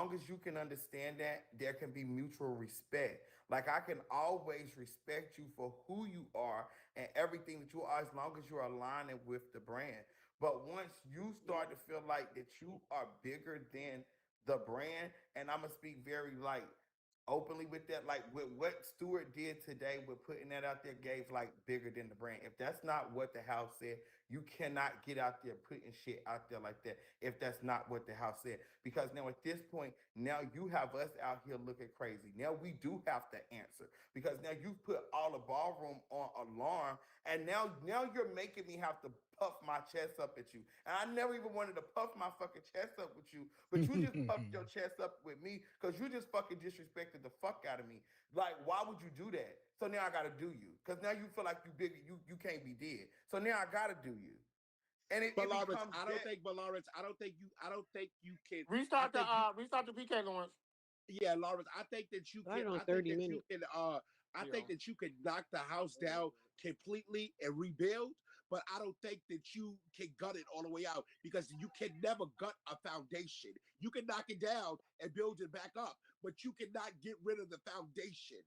long as you can understand that, there can be mutual respect. Like I can always respect you for who you are and everything that you are, as long as you're aligning with the brand. But once you start to feel like that you are bigger than the brand, and I'm gonna speak very like openly with that, like with what Stewart did today with putting that out there, gave like bigger than the brand. If that's not what the house said, you cannot get out there putting shit out there like that if that's not what the house said. Because now at this point, now you have us out here looking crazy. Now we do have to answer because now you've put all the ballroom on alarm, and now you're making me have to puff my chest up at you. And I never even wanted to puff my fucking chest up with you, but you just puffed your chest up with me because you just fucking disrespected the fuck out of me. Like, why would you do that? So now I gotta do you. Because now you feel like you big, you can't be dead. So now I gotta do you. And But it Lawrence, becomes I don't that. think. But Lawrence, I don't think you can. I Restart the think you. restart the PK, Lawrence. Yeah, Lawrence, I think that you can. Right on I think 30 that you minutes. can. I Yeah. think that you can knock the house down completely and rebuild. But I don't think that you can gut it all the way out because you can never gut a foundation. You can knock it down and build it back up, but you cannot get rid of the foundation.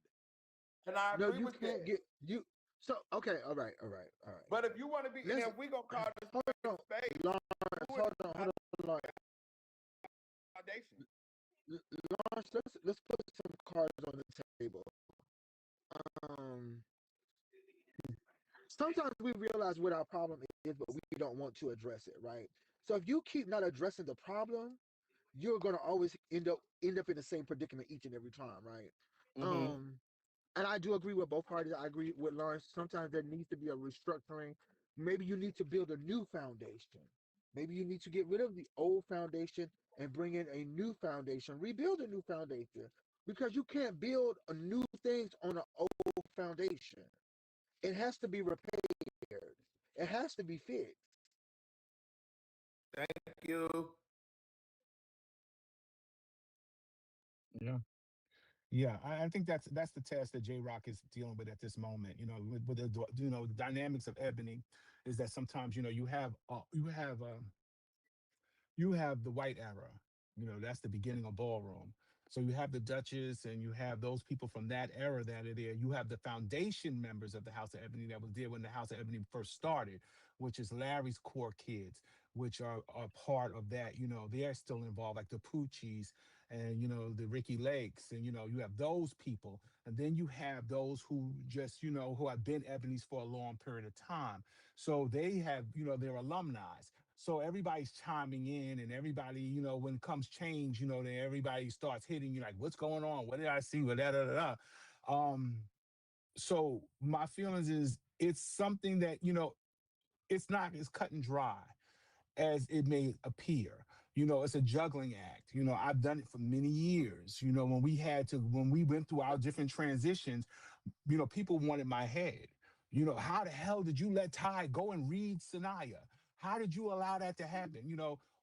And I No, agree you with can't that. get you. So okay, all right, all right, all right. But if you want to be, and Let's if we gonna call this hold on, space, Lawrence. who is Hold on, hold on, Lawrence. foundation? Lawrence, let's put some cards on the table. Um, Sometimes we realize what our problem is, but we don't want to address it, right? So if you keep not addressing the problem, you're gonna always end up in the same predicament each and every time, right? Mm-hmm. Um, and I do agree with both parties. I agree with Lawrence. Sometimes there needs to be a restructuring. Maybe you need to build a new foundation. Maybe you need to get rid of the old foundation and bring in a new foundation, rebuild a new foundation, because you can't build a new things on an old foundation. It has to be repaired. It has to be fixed. Thank you. Yeah. Yeah, I think that's the test that J Rock is dealing with at this moment. With the the dynamics of Ebony, is that sometimes you have the white era. That's the beginning of ballroom. So you have the Duchess and you have those people from that era that are there. You have the foundation members of the House of Ebony that was there when the House of Ebony first started, which is Larry's core kids, which are part of that. They're still involved, like the Poochies and the Ricky Lakes, and you have those people. And then you have those who just, who have been Ebony's for a long period of time. So they have, their alumni. So everybody's chiming in, and everybody, when it comes change, then everybody starts hitting you like, what's going on? What did I see? What da da da da. So my feelings is it's something that, it's not as cut and dry as it may appear. It's a juggling act. I've done it for many years. When we went through our different transitions, people wanted my head. How the hell did you let Ty go and read Sanaya? How did you allow that to happen?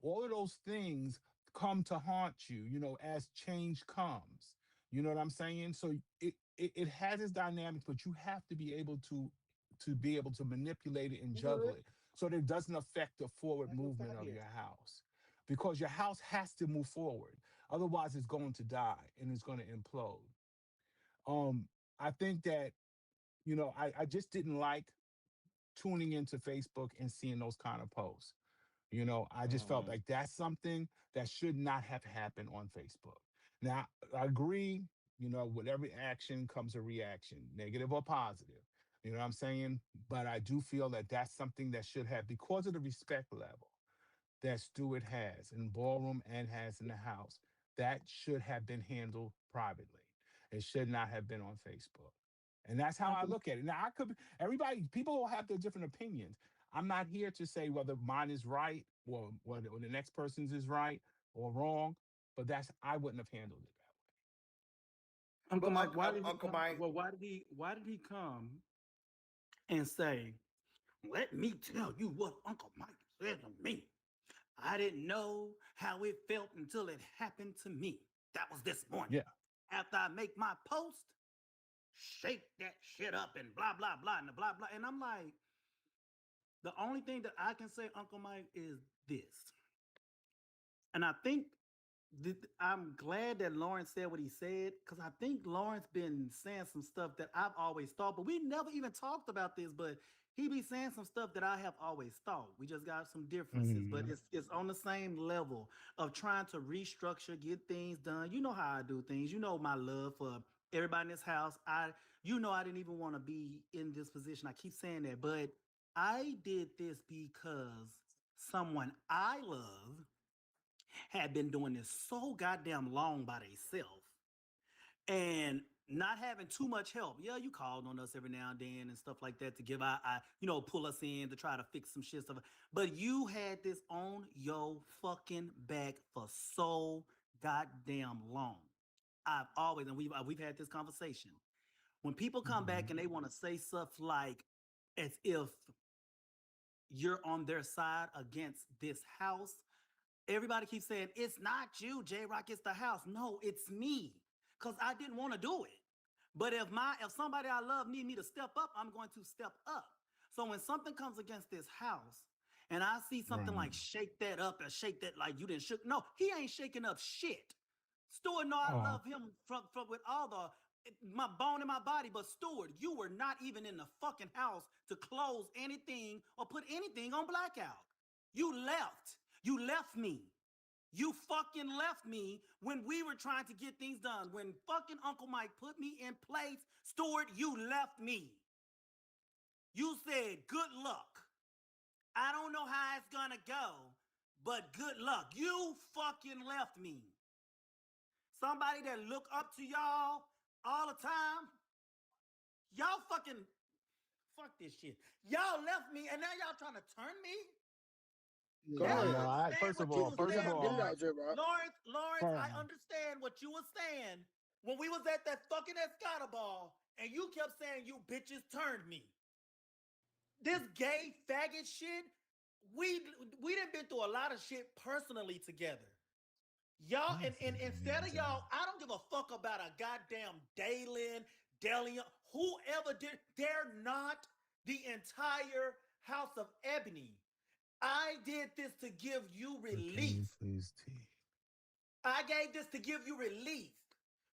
All of those things come to haunt you, as change comes. You know what I'm saying? So it has its dynamics, but you have to be able to manipulate it and You juggle good? it so that it doesn't affect the forward Let's go movement side of here. your house. Because your house has to move forward. Otherwise, it's going to die and it's going to implode. Um, I think that, I just didn't like tuning into Facebook and seeing those kind of posts. I just felt Mm. like that's something that should not have happened on Facebook. Now, I agree, with every action comes a reaction, negative or positive. You know what I'm saying? But I do feel that that's something that should have, because of the respect level that Stewart has in ballroom and has in the house, that should have been handled privately. It should not have been on Facebook. And that's how I Uncle, look at it. Now, people will have their different opinions. I'm not here to say whether mine is right or whether the next person's is right or wrong, but I wouldn't have handled it Uncle But Mike, why did he Uncle come? Mike, Well, why did he come and say, "Let me tell you what Uncle Mike said to me. I didn't know how it felt until it happened to me. That was this that way. morning. After I make my post, shake that shit up and blah blah blah and the blah blah." And I'm like, the only thing that I can say, Uncle Mike, is this. And I think I'm glad that Lawrence said what he said because I think Lawrence been saying some stuff that I've always thought, but we never even talked about this. But he be saying some stuff that I have always thought. We just got some differences, but Mhm. it's on the same level of trying to restructure, get things done. You know how I do things. You know my love for everybody in this house. I didn't even want to be in this position. I keep saying that, but I did this because someone I love had been doing this so goddamn long by themselves and not having too much help. Yeah, you called on us every now and then and stuff like that to give pull us in to try to fix some shit stuff. But you had this on your fucking back for so goddamn long. I've always, and we've had this conversation. When people come back Mhm. and they want to say stuff like as if you're on their side against this house, everybody keeps saying it's not you, J Rock, it's the house. No, it's me, because I didn't want to do it. But if somebody I love need me to step up, I'm going to step up. So when something comes against this house, and I see something Right. like shake that up or shake that like you didn't shook. No, he ain't shaking up shit. Stewart, no, I Oh, love him from with all my bone in my body. But Stewart, you were not even in the fucking house to close anything or put anything on blackout. You left. You left me. You fucking left me when we were trying to get things done. When fucking Uncle Mike put me in place, Stewart, you left me. You said, good luck. I don't know how it's gonna go, but good luck. You fucking left me. Somebody that look up to y'all all the time, y'all fucking fuck this shit. Y'all left me and now y'all trying to turn me? Go And yeah. I ahead. No. understand First of what you all, were first Get it of saying, out. Get it all, out, Lawrence. J Rock. Lawrence, I firm. understand what you were saying when we was at that fucking Escada ball and you kept saying you bitches turned me. This gay faggot shit, we we done been through a lot of shit personally together. Y'all, and instead of y'all, I don't give a fuck about a goddamn Dalen, Delian, whoever did, they're not the entire House of Ebony. I did this to give you So can relief. you please I gave this to give you relief.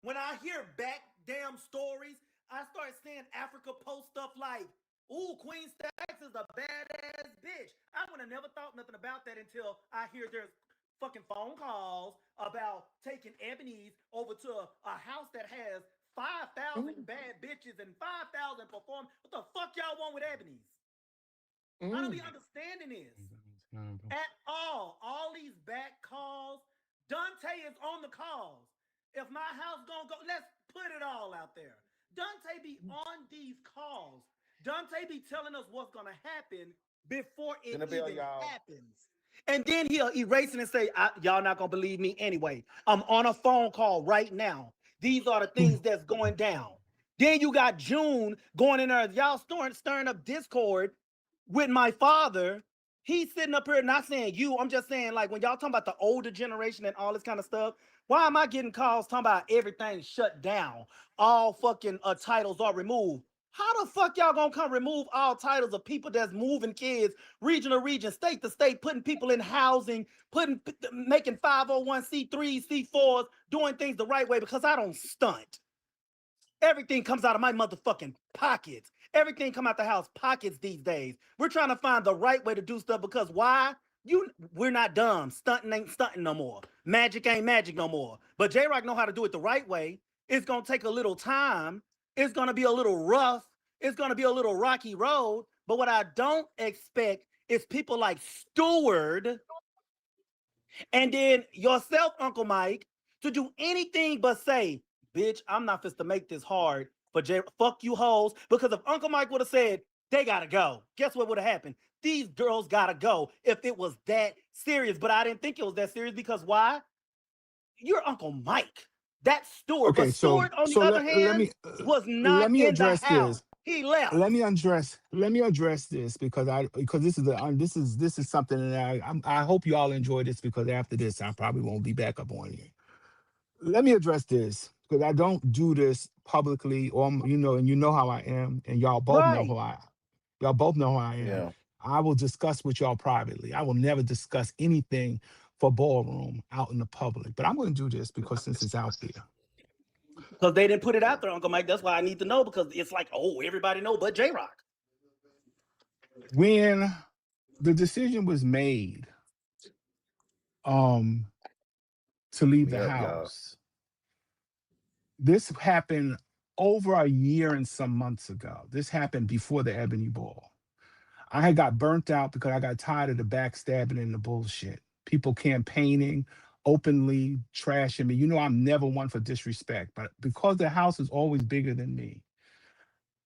When I hear back damn stories, I start seeing Africa post stuff like, ooh, Queen Stacks is a badass bitch. I would have never thought nothing about that until I hear there's fucking phone calls about taking Ebony's over to a house that has 5,000 Mm, bad bitches and 5,000 perform. What the fuck y'all want with Ebony's? I don't be mm. understanding this see? at all. All these back calls. Dante is on the calls. If my house gonna go, let's put it all out there. Dante be on these calls. Dante be telling us what's gonna happen before it Dinner bell, even y'all. happens. And then he'll erase it and say, y'all not gonna believe me anyway. I'm on a phone call right now. These are the things that's going down. Then you got June going in there, y'all stirring up discord with my father. He's sitting up here not saying you. I'm just saying, like, when y'all talking about the older generation and all this kind of stuff, why am I getting calls talking about everything shut down? All fucking titles are removed. How the fuck y'all gonna come remove all titles of people that's moving kids region to region, state to state, putting people in housing, making 501c3s, C4s, doing things the right way because I don't stunt. Everything comes out of my motherfucking pockets. Everything come out the house pockets these days. We're trying to find the right way to do stuff because why? We're not dumb. Stunting ain't stunting no more. Magic ain't magic no more. But J Rock know how to do it the right way. It's gonna take a little time. It's gonna be a little rough. It's gonna be a little rocky road. But what I don't expect is people like Stewart and then yourself, Uncle Mike, to do anything but say, bitch, I'm not supposed to make this hard for J. Fuck you hoes. Because if Uncle Mike would have said, they gotta go, guess what would have happened? These girls gotta go if it was that serious. But I didn't think it was that serious because why? You're Uncle Mike. That's Stewart. But Okay, so Stewart, on the so other let hand, me was not let me in the address house. this. He left. Let me address this because this is this is something that I hope you all enjoy this because after this I probably won't be back up on here. Let me address this because I don't do this publicly or and you know how I am and Right. y'all both know who I am. Yeah. I will discuss with y'all privately. I will never discuss anything for ballroom out in the public. But I'm going to do this because since it's out there. Because they didn't put it out there, Uncle Mike. That's why I need to know, because it's like, oh, everybody know but J Rock. When the decision was made um, to Hit leave me the up, y'all. house, this happened over a year and some months ago. This happened before the Ebony Ball. I had got burnt out because I got tired of the backstabbing and the bullshit. People campaigning, openly trashing me. You know, I'm never one for disrespect, but because the house is always bigger than me,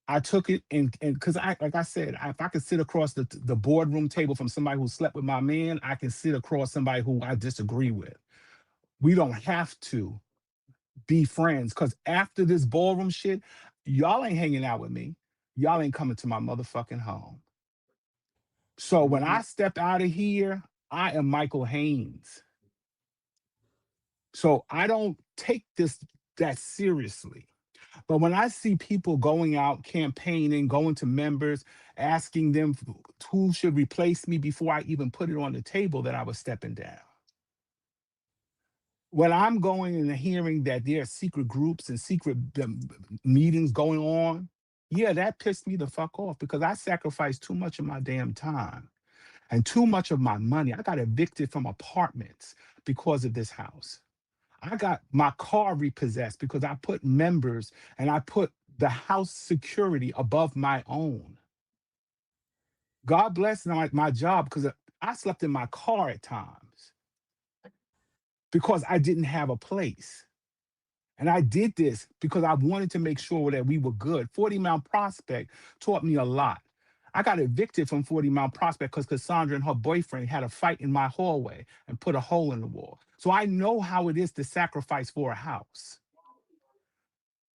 I took it and because I, like I said, if I could sit across the boardroom table from somebody who slept with my man, I can sit across somebody who I disagree with. We don't have to be friends because after this ballroom shit, y'all ain't hanging out with me. Y'all ain't coming to my motherfucking home. So when Mm-hmm. I step out of here, I am Michael Haynes. So I don't take this that seriously. But when I see people going out campaigning, going to members, asking them who should replace me before I even put it on the table that I was stepping down. When I'm going and hearing that there are secret groups and secret meetings going on, yeah, that pissed me the fuck off because I sacrificed too much of my damn time and too much of my money. I got evicted from apartments because of this house. I got my car repossessed because I put members and I put the house security above my own. God bless my job because I slept in my car at times because I didn't have a place. And I did this because I wanted to make sure that we were good. 40 Mile Prospect taught me a lot. I got evicted from 40 Mile Prospect because Cassandra and her boyfriend had a fight in my hallway and put a hole in the wall. So I know how it is to sacrifice for a house.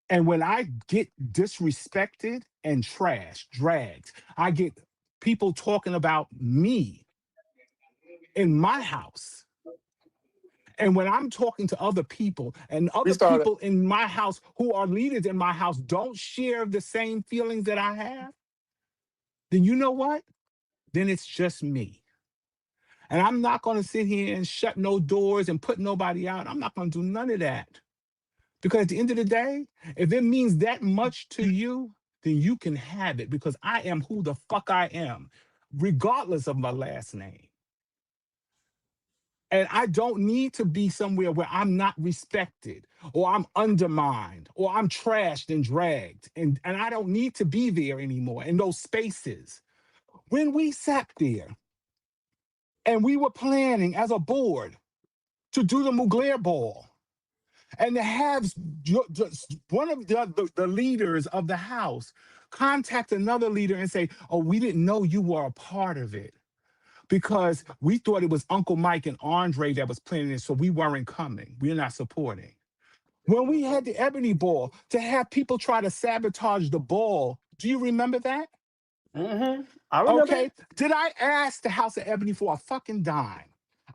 And when I get disrespected and trashed, dragged, I get people talking about me in my house. And when I'm talking to other people and other Restart it. people in my house who are leaders in my house don't share the same feelings that I have, then you know what? Then it's just me. And I'm not going to sit here and shut no doors and put nobody out. I'm not going to do none of that. Because at the end of the day, if it means that much to you, then you can have it because I am who the fuck I am, regardless of my last name. And I don't need to be somewhere where I'm not respected or I'm undermined or I'm trashed and dragged. And I don't need to be there anymore in those spaces. When we sat there and we were planning as a board to do the Mugler Ball, and to have one of the leaders of the house contact another leader and say, oh, we didn't know you were a part of it because we thought it was Uncle Mike and Andre that was planning it, so we weren't coming. We're not supporting. When we had the Ebony Ball, to have people try to sabotage the ball, do you remember that? Mm-hmm. I remember Okay. it. Did I ask the House of Ebony for a fucking dime?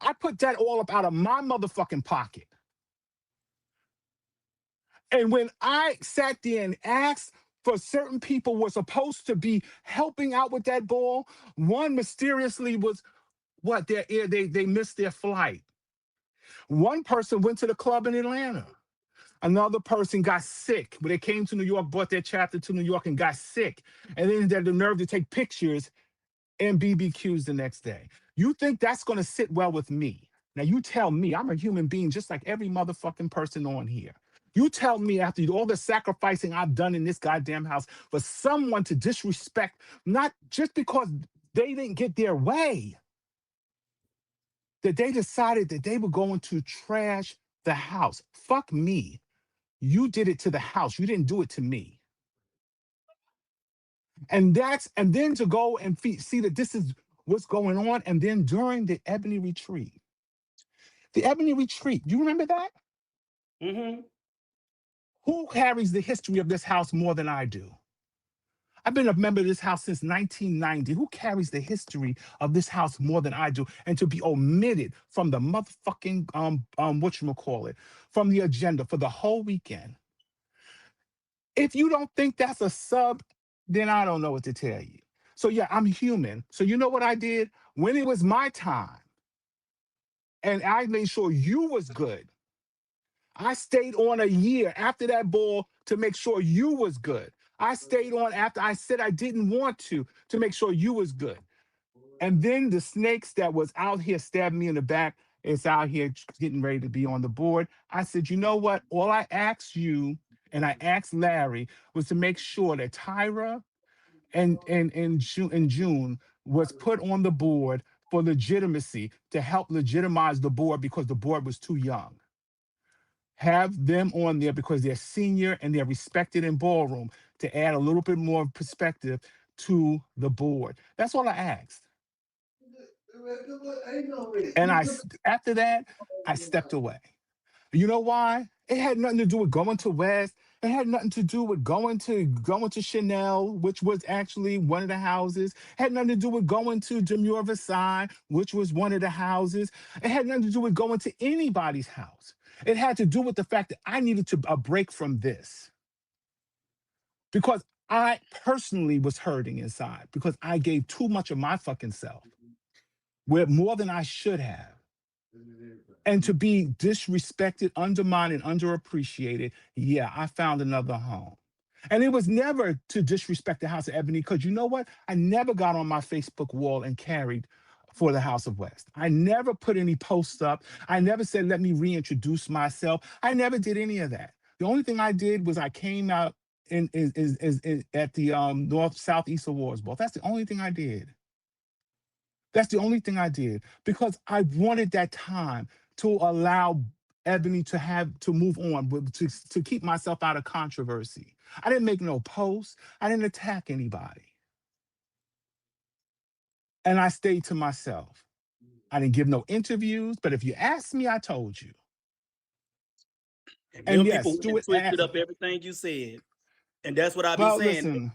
I put that all up out of my motherfucking pocket. And when I sat there and asked for certain people were supposed to be helping out with that ball, one mysteriously was what they missed their flight. One person went to the club in Atlanta. Another person got sick. When they came to New York, brought their chapter to New York and got sick. And then they had the nerve to take pictures and BBQs the next day. You think that's going to sit well with me? Now, you tell me, I'm a human being just like every motherfucking person on here. You tell me after all the sacrificing I've done in this goddamn house for someone to disrespect, not just because they didn't get their way, that they decided that they were going to trash the house. Fuck me. You did it to the house. You didn't do it to me. And then to go and see that this is what's going on. And then during the Ebony Retreat, you remember that? Mm-hmm. Who carries the history of this house more than I do? I've been a member of this house since 1990. Who carries the history of this house more than I do? And to be omitted from the motherfucking whatchamacallit, from the agenda for the whole weekend. If you don't think that's a sub, then I don't know what to tell you. So yeah, I'm human. So you know what I did? When it was my time, and I made sure you was good. I stayed on a year after that ball to make sure you was good. I stayed on after I said I didn't want to make sure you was good. And then the snakes that was out here stabbing me in the back is out here getting ready to be on the board. I said, you know what? All I asked you and I asked Larry was to make sure that Tyra and in June was put on the board for legitimacy to help legitimize the board because the board was too young. Have them on there because they're senior and they're respected in ballroom to add a little bit more perspective to the board. That's all I asked. And after that, I stepped away. You know why? It had nothing to do with going to West. It had nothing to do with going to Chanel, which was actually one of the houses. It had nothing to do with going to Demure Versailles, which was one of the houses. It had nothing to do with going to anybody's house. It had to do with the fact that I needed to a break from this because I personally was hurting inside because I gave too much of my fucking self, with more than I should have. And to be disrespected, undermined, and underappreciated, yeah, I found another home. And it was never to disrespect the House of Ebony, because you know what? I never got on my Facebook wall and carried for the House of West. I never put any posts up. I never said, let me reintroduce myself. I never did any of that. The only thing I did was I came out at the North Southeast Awards Ball. That's the only thing I did. That's the only thing I did because I wanted that time to allow Ebony to move on, to keep myself out of controversy. I didn't make no posts. I didn't attack anybody. And I stayed to myself. I didn't give no interviews, but if you asked me, I told you. And And them yes, people went and Stuart twisted asked. up everything you said. And that's what I be Well, saying. listen,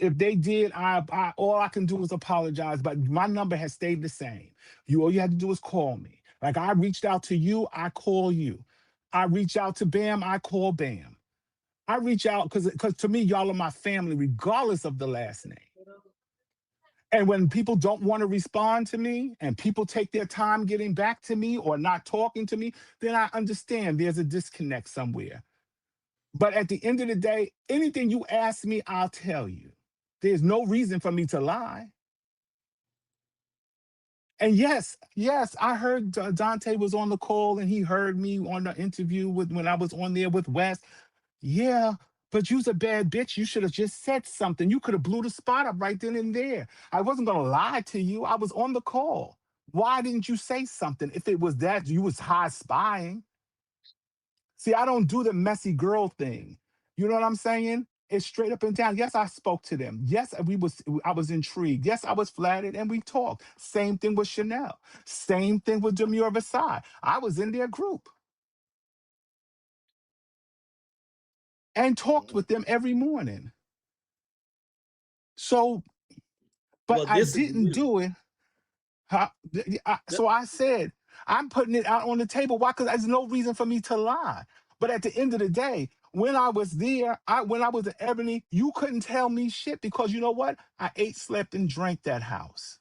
if they did, I all I can do is apologize. But my number has stayed the same. All you had to do is call me. Like I reached out to you, I call you. I reach out to Bam, I call Bam. I reach out because to me, y'all are my family, regardless of the last name. And when people don't want to respond to me and people take their time getting back to me or not talking to me, then I understand there's a disconnect somewhere. But at the end of the day, anything you ask me, I'll tell you. There's no reason for me to lie. And yes, I heard Dante was on the call and he heard me on the interview when I was on there with Wes. Yeah, but you's a bad bitch. You should have just said something. You could have blew the spot up right then and there. I wasn't gonna lie to you. I was on the call. Why didn't you say something? If it was that you was high spying. See, I don't do the messy girl thing. You know what I'm saying? It's straight up and down. Yes, I spoke to them. Yes, I was intrigued. Yes, I was flattered and we talked. Same thing with Chanel. Same thing with Demure Versailles. I was in their group and talked with them every morning. So, but Well, I this is didn't new. do it. So I said, I'm putting it out on the table. Why? Because there's no reason for me to lie. But at the end of the day, when I was there, when I was at Ebony, you couldn't tell me shit because you know what? I ate, slept, and drank that house.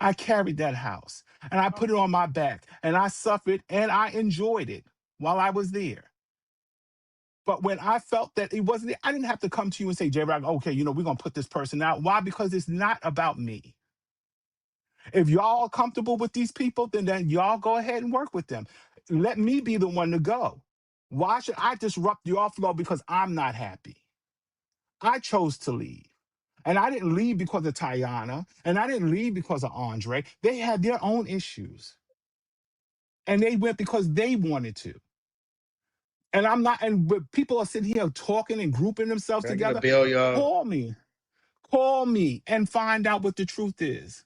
I carried that house and I put it on my back and I suffered and I enjoyed it while I was there. But when I felt that it wasn't, I didn't have to come to you and say, J-Rock, okay, we're going to put this person out. Why? Because it's not about me. If y'all are comfortable with these people, then y'all go ahead and work with them. Let me be the one to go. Why should I disrupt your flow because I'm not happy? I chose to leave. And I didn't leave because of Tayana, and I didn't leave because of Andre. They had their own issues. And they went because they wanted to. And I'm not, and when people are sitting here talking and grouping themselves Can I get a together, bill, y'all? call me. Call me and find out what the truth is.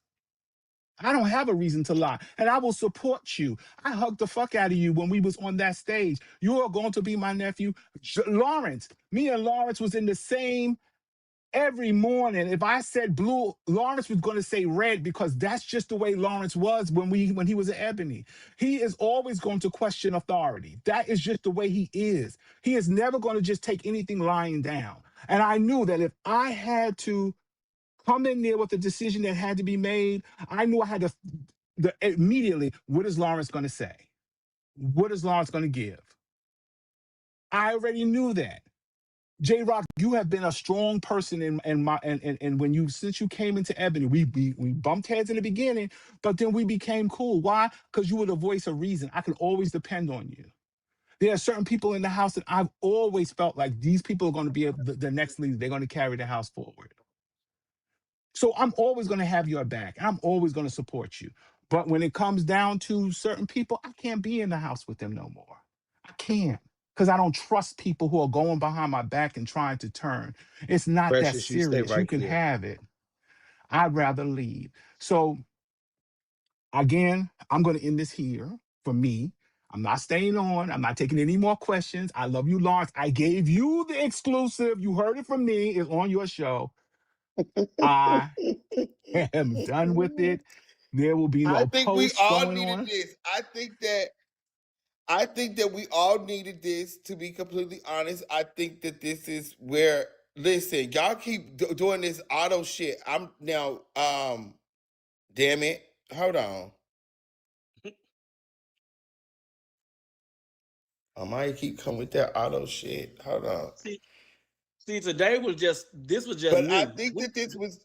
I don't have a reason to lie, and I will support you. I hugged the fuck out of you when we was on that stage. You are going to be my nephew, Lawrence. Me and Lawrence was in the same every morning. If I said blue, Lawrence was going to say red because that's just the way Lawrence was when he was at Ebony. He is always going to question authority. That is just the way he is. He is never going to just take anything lying down. And I knew that if I had to come in there with a decision that had to be made, I knew I had to immediately, what is Lawrence going to say? What is Lawrence going to give? I already knew that. J Rock, you have been a strong person in my and when you since you came into Ebony, we bumped heads in the beginning, but then we became cool. Why? Because you were the voice of reason. I could always depend on you. There are certain people in the house that I've always felt like these people are going to be the next leader. They're going to carry the house forward. So I'm always going to have your back. I'm always going to support you. But when it comes down to certain people, I can't be in the house with them no more. I can't because I don't trust people who are going behind my back and trying to turn. It's not that Precious, you stay serious. You right can here. have it. I'd rather leave. So again, I'm going to end this here for me. I'm not staying on. I'm not taking any more questions. I love you, Lawrence. I gave you the exclusive. You heard it from me. It's on your show. I am done with it. There will be I no think we posts all going needed on. this. I think that we all needed this, to be completely honest. I think that this is where, listen, y'all keep doing this auto shit. I'm now, damn it. Hold on. I might keep coming with that auto shit. Hold on. See, today was just But I new. think that this was,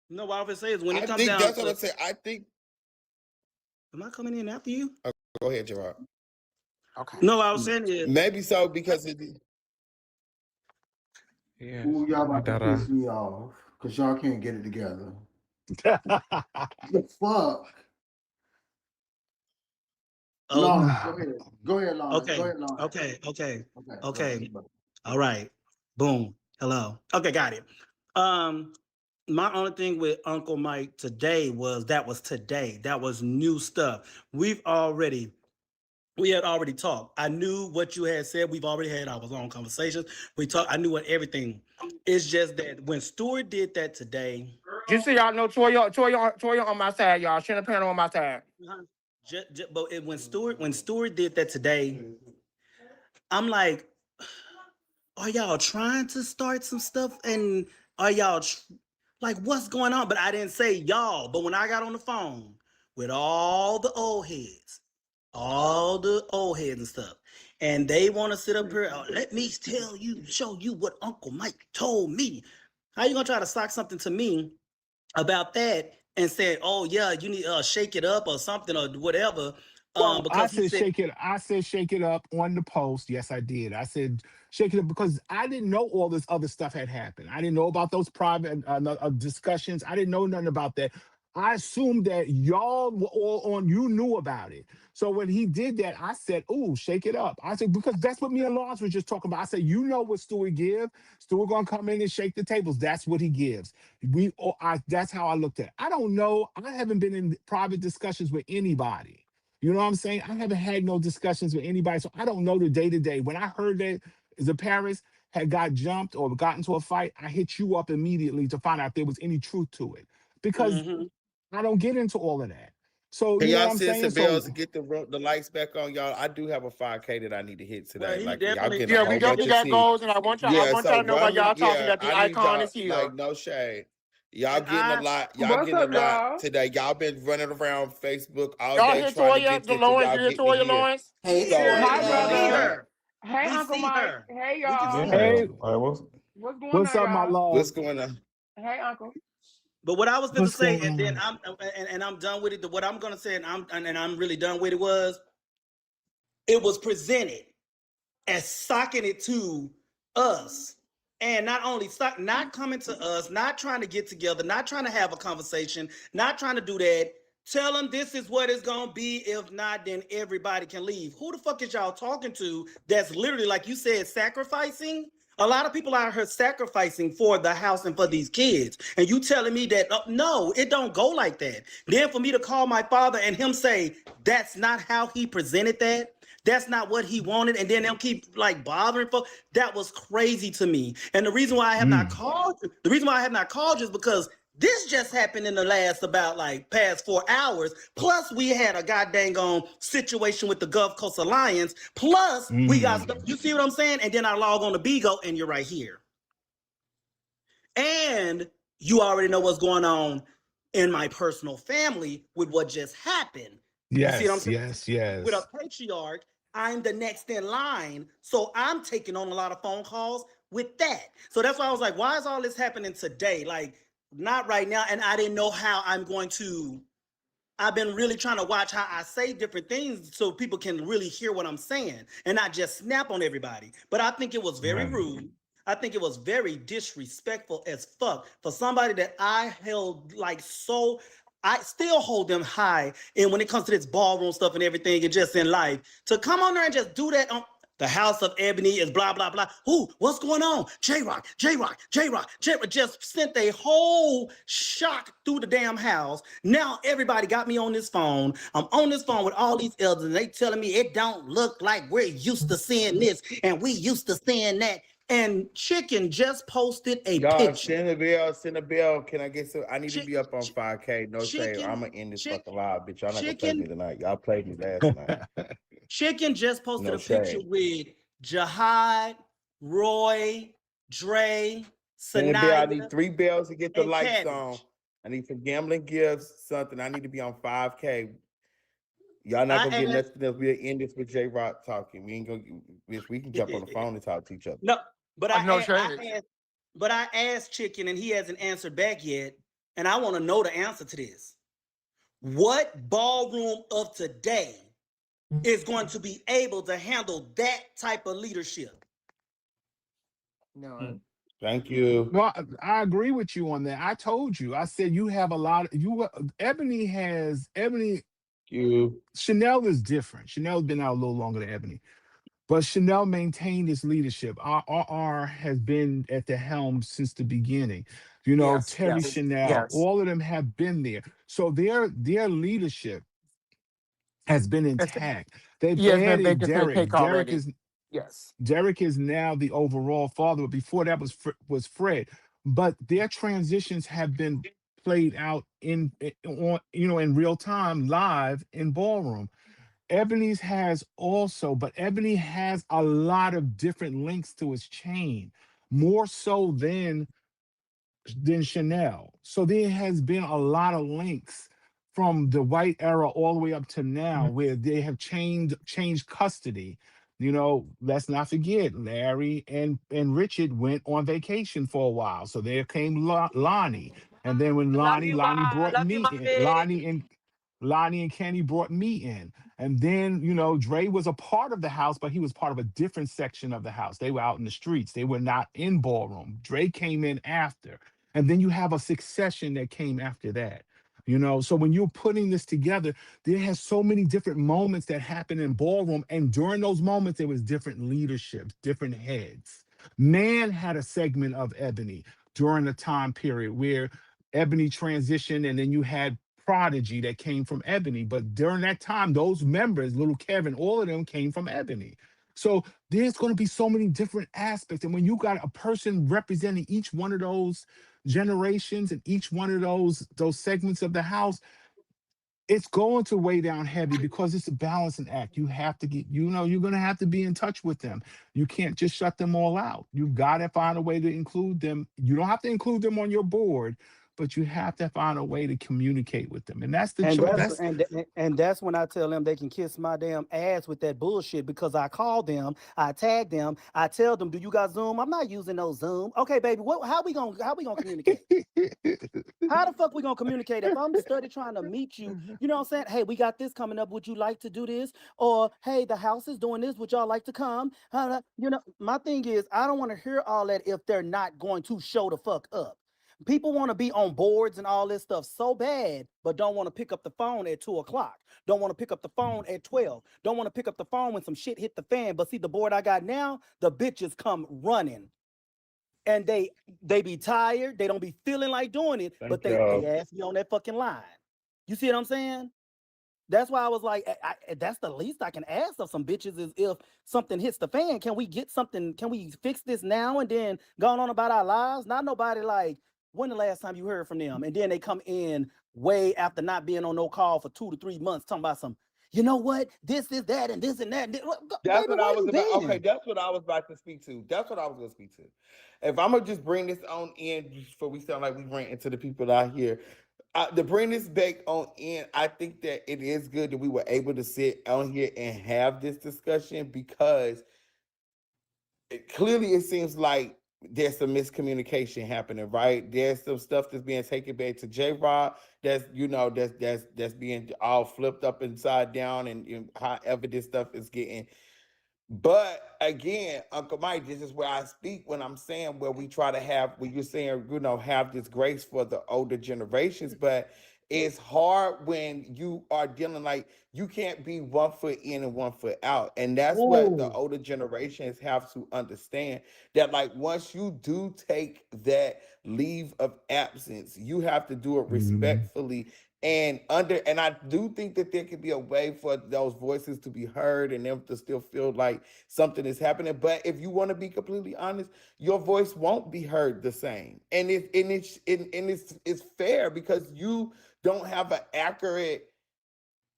No, what I was say is when it I comes think down that's what to, I'm saying. I think, am I coming in after you? go ahead, Gerard. Okay. No, I was saying is Maybe so because it, Yeah, Ooh, y'all about to Dara. piss me off because y'all can't get it together. The fuck? oh, Lawrence, go ahead. Go ahead, Lawrence. okay, Go ahead, Lawrence. okay, okay, Okay. Go okay. ahead. All right. Boom. Hello. Okay, got it. My only thing with Uncle Mike today was today. That was new stuff. We had already talked. I knew what you had said. We've already had our own conversations. We talked. I knew what everything. It's just that when Stewart did that today. Just so y'all know, Toya on my side, y'all. Shannon Panel on my side. But when Stewart did that today, I'm like, are y'all trying to start some stuff? And are y'all like, what's going on? But I didn't say y'all. But when I got on the phone with all the old heads and stuff, and they want to sit up here, let me show you what Uncle Mike told me. How you gonna try to sock something to me about that and say, oh yeah, you need shake it up or something or whatever? Well, Because he said, I said shake it up on the post. Yes, I did. I said shake it up because I didn't know all this other stuff had happened. I didn't know about those private discussions. I didn't know nothing about that. I assumed that y'all were all on. You knew about it. So when he did that, I said, "Ooh, shake it up." I said because that's what me and Lawrence was just talking about. I said, "You know what Stewie give? Stewie gonna come in and shake the tables. That's what he gives." That's how I looked at it. I don't know. I haven't been in private discussions with anybody. You know what I'm saying? I haven't had no discussions with anybody, so I don't know the day to day. When I heard that the Paris had got jumped or got into a fight, I hit you up immediately to find out if there was any truth to it because I don't get into all of that. So can you know what y'all I'm send saying? some bells So to get the lights back on, y'all? I do have a 5K that I need to hit well, today. he Like y'all definitely, getting a Yeah, we whole bunch definitely of got tea. goals, and I want Yeah, y'all so to know while run me. y'all talking Yeah, that the I need icon y'all. is here. Like no shade. Y'all and getting a I, lot. Y'all What's getting a up, lot y'all? today. Y'all been running around Facebook all Y'all day hear trying to Toya, get the this, so Lawrence? y'all You hear get me Toya, here. Lawrence? Hey, So yeah, Hi, and we see brother. yeah, her. Hey, We Uncle see Mike. her. Hey, We can y'all. see Yeah, her. hey, What's going what's on, up, my y'all? what's love? going on? Hey, Uncle. But what I was going to What's say, going and then on? I'm done with it. What I'm going to say, and I'm really done with it was, it was presented as socking it to us. And not only not coming to us, not trying to get together, not trying to have a conversation, not trying to do that. Tell them this is what it's gonna be. If not, then everybody can leave. Who the fuck is y'all talking to? That's literally, like you said, sacrificing. A lot of people out here sacrificing for the house and for these kids. And you telling me that no, it don't go like that. Then for me to call my father and him say that's not how he presented that. That's not what he wanted, and then they'll keep like bothering folks. That was crazy to me. And the reason why I have not called you is because this just happened in the last about like past 4 hours. Plus, we had a goddamn situation with the Gulf Coast Alliance. Plus, we got stuff. You see what I'm saying? And then I log on to Bigo, and you're right here. And you already know what's going on in my personal family with what just happened. You see what I'm saying? With a patriarch, I'm the next in line. So I'm taking on a lot of phone calls with that. So that's why I was like, why is all this happening today? Like, not right now. And I didn't know how I'm going to. I've been really trying to watch how I say different things so people can really hear what I'm saying and not just snap on everybody. But I think it was very Right. rude. I think it was very disrespectful as fuck for somebody that I held like so. I still hold them high. And when it comes to this ballroom stuff and everything, and just in life, to come on there and just do that on the House of Ebony is blah, blah, blah. Who? What's going on? J-Rock, J-Rock, J-Rock, J-Rock just sent a whole shock through the damn house. Now everybody got me on this phone. I'm on this phone with all these elders, and they telling me it don't look like we're used to seeing this, and we used to seeing that. And Chicken just posted a Y'all picture. send a bill, send a bill. Can I get some? I need to Chi- be up on chi- 5K. No shade. Chicken, I'm gonna end this chick, fucking live, bitch. Y'all not gonna play me chicken, tonight. Y'all played me last night. Chicken just posted No a picture shade. with Jihad, Roy, Dre, Send a bill. I Sanaya, need 3 bells to get the and lights on. Cabbage. I need some gambling gifts, something. I need to be on 5K. Y'all not gonna I get asked, nothing else. We'll end this with J Rock talking. We ain't gonna, bitch. We can jump on the phone and talk to each other. no, but Oh, no I shade. asked, but I asked Chicken, and he hasn't answered back yet. And I want to know the answer to this. What ballroom of today is going to be able to handle that type of leadership? No. Thank you. Well, I agree with you on that. I told you. I said you have a lot of you. Ebony. You. Chanel is different. Chanel's been out a little longer than Ebony, but Chanel maintained its leadership. RR has been at the helm since the beginning. You know, Yes, Terry yes, Chanel, yes. all of them have been there. So their leadership has been It's, intact. They've he has been added vacant for the Derek. cake already. Yes. Derek is now the overall father, but before that was Fred. But their transitions have been played out on in real time, live in ballroom. Ebony's has also, but Ebony has a lot of different links to its chain, more so than Chanel. So there has been a lot of links from the white era all the way up to now where they have changed custody. You know, let's not forget Larry and Richard went on vacation for a while. So there came Lonnie. And then when Love you, Lonnie bye. brought Love you, me in, mommy. Lonnie and Kenny brought me in. And then, Dre was a part of the house, but he was part of a different section of the house. They were out in the streets. They were not in ballroom. Dre came in after. And then you have a succession that came after that. So when you're putting this together, there has so many different moments that happen in ballroom. And during those moments, there was different leaderships, different heads. Man had a segment of Ebony during the time period where Ebony transitioned, and then you had Prodigy that came from Ebony. But during that time, those members, Little Kevin, all of them came from Ebony. So there's going to be so many different aspects. And when you got a person representing each one of those generations and each one of those segments of the house, it's going to weigh down heavy because it's a balancing act. You have to get, you're going to have to be in touch with them. You can't just shut them all out. You've got to find a way to include them. You don't have to include them on your board, but you have to find a way to communicate with them. And that's the And choice. that's That's and that's when I tell them they can kiss my damn ass with that bullshit, because I call them, I tag them, I tell them, do you got Zoom? I'm not using no Zoom. Okay, baby, how we gonna communicate? How the fuck we gonna communicate if I'm study trying to meet you? You know what I'm saying? Hey, we got this coming up. Would you like to do this? Or hey, the house is doing this. Would y'all like to come? My thing is, I don't want to hear all that if they're not going to show the fuck up. People want to be on boards and all this stuff so bad, but don't want to pick up the phone at 2 o'clock. Don't want to pick up the phone at 12. Don't want to pick up the phone when some shit hit the fan. But see, the board I got now, the bitches come running. And they be tired, they don't be feeling like doing it, but Thank they y'all. ask me on that fucking line. You see what I'm saying? That's why I was like, that's the least I can ask of some bitches is if something hits the fan, can we get something? Can we fix this now and then going on about our lives? Not nobody like, when the last time you heard from them? And then they come in way after not being on no call for 2 to 3 months talking about some, you know what? This is that and this and that. That's Baby, what I where was you about. Okay, been? that's what I was about to speak to. That's what I was going to speak to. If I'm gonna just bring this on in, just before we sound like we ran into the people out here, To bring this back on in, I think that it is good that we were able to sit on here and have this discussion because clearly it seems like there's some miscommunication happening, right? There's some stuff that's being taken back to J Rod that's that's being all flipped up inside down, and however this stuff is getting. But again, Uncle Mike, this is where I speak when I'm saying where we try to have, when you're saying, have this grace for the older generations, but it's hard when you are dealing like you can't be 1 foot in and 1 foot out. And that's what the Ooh. older generations have to understand that like once you do take that leave of absence, you have to do it Mhm. respectfully and I do think that there could be a way for those voices to be heard and them to still feel like something is happening. But if you want to be completely honest, your voice won't be heard the same, and it's fair because you don't have an accurate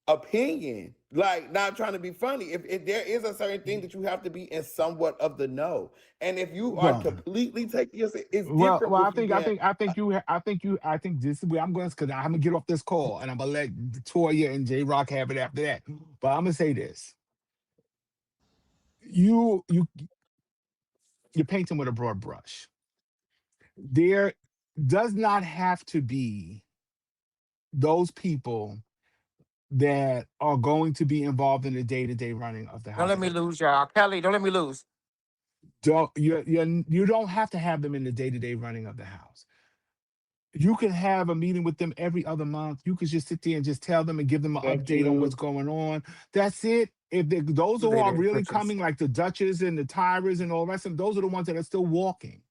opinion. Like, not trying to be funny, if there is a certain thing that you have to be in somewhat of the know, and if you are Well, completely taking yourself, it's well, different well. with you being. I think this is where I'm going because I'm gonna get off this call and I'm gonna let Toya and J Rock have it after that. But I'm gonna say this: you you you're painting with a broad brush. There does not have to be those people that are going to be involved in the day-to-day running of the Don't House let of me Ebony. lose, y'all. Kelly, don't let me lose. You don't have to have them in the day-to-day running of the house. You can have a meeting with them every other month. You could just sit there and just tell them and give them an Thank update on what's you going on. That's it. If those who are later, really Princess. coming, like the Duchess and the Tyras and all the rest of them, those are the ones that are still walking,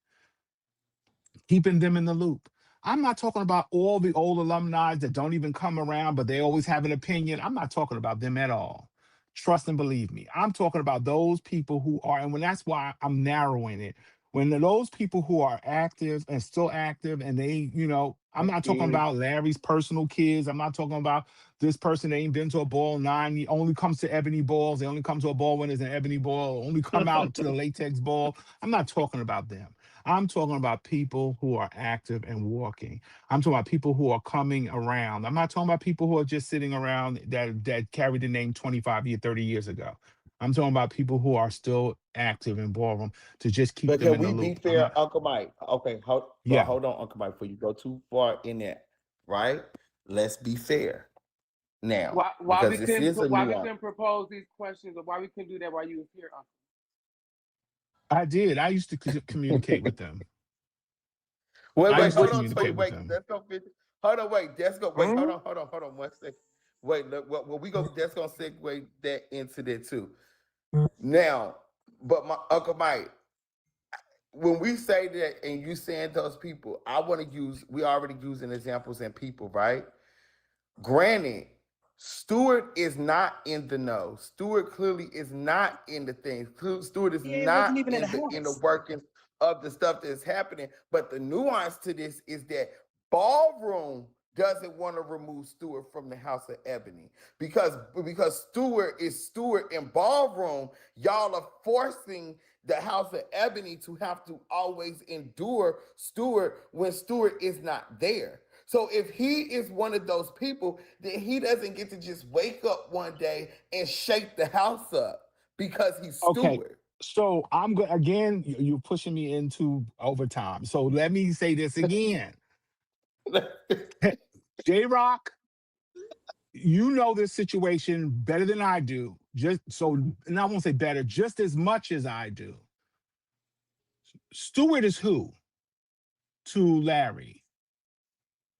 keeping them in the loop. I'm not talking about all the old alumni that don't even come around, but they always have an opinion. I'm not talking about them at all. Trust and believe me. I'm talking about those people who are, and when that's why I'm narrowing it. When those people who are active and still active, and I'm Thank not talking you. about Larry's personal kids. I'm not talking about this person that ain't been to a ball nine. He only comes to ebony balls. They only come to a ball when there's an ebony ball. Only come out to the latex ball. I'm not talking about them. I'm talking about people who are active and walking. I'm talking about people who are coming around. I'm not talking about people who are just sitting around that carried the name 25 years, 30 years ago. I'm talking about people who are still active in ballroom to just keep But them can in the we be loop. I'm fair, not, Uncle Mike? Okay, but yeah, hold on, Uncle Mike, before you go too far in that, right? Let's be fair now, because this is a why we nuance. couldn't propose these questions or why we couldn't do that while you was here, Uncle? I did. I used to communicate with them. Wait, I wait, used to hold on, Toy, communicate with wait, them. let's go finish. Hold on, wait, let's go, wait, Hmm? hold on 1 second. Wait, look, well, we go, that's gonna segue that into that too. Now, but my Uncle Mike, when we say that and you saying those people, I want to use, we already using examples and people, right? Granted, Stewart is not in the know. Stewart clearly is not in the things. Stewart is He wasn't not even in the in the house. workings of the stuff that's happening. But the nuance to this is that Ballroom doesn't want to remove Stewart from the House of Ebony because Stewart is Stewart in Ballroom. Y'all are forcing the House of Ebony to have to always endure Stewart when Stewart is not there. So if he is one of those people, then he doesn't get to just wake up one day and shake the house up because he's Okay. Stewart. So I'm going again, you're pushing me into overtime. So let me say this again. J Rock, you know this situation better than I do. Just so, and I won't say better, just as much as I do. Stewart is who to Larry?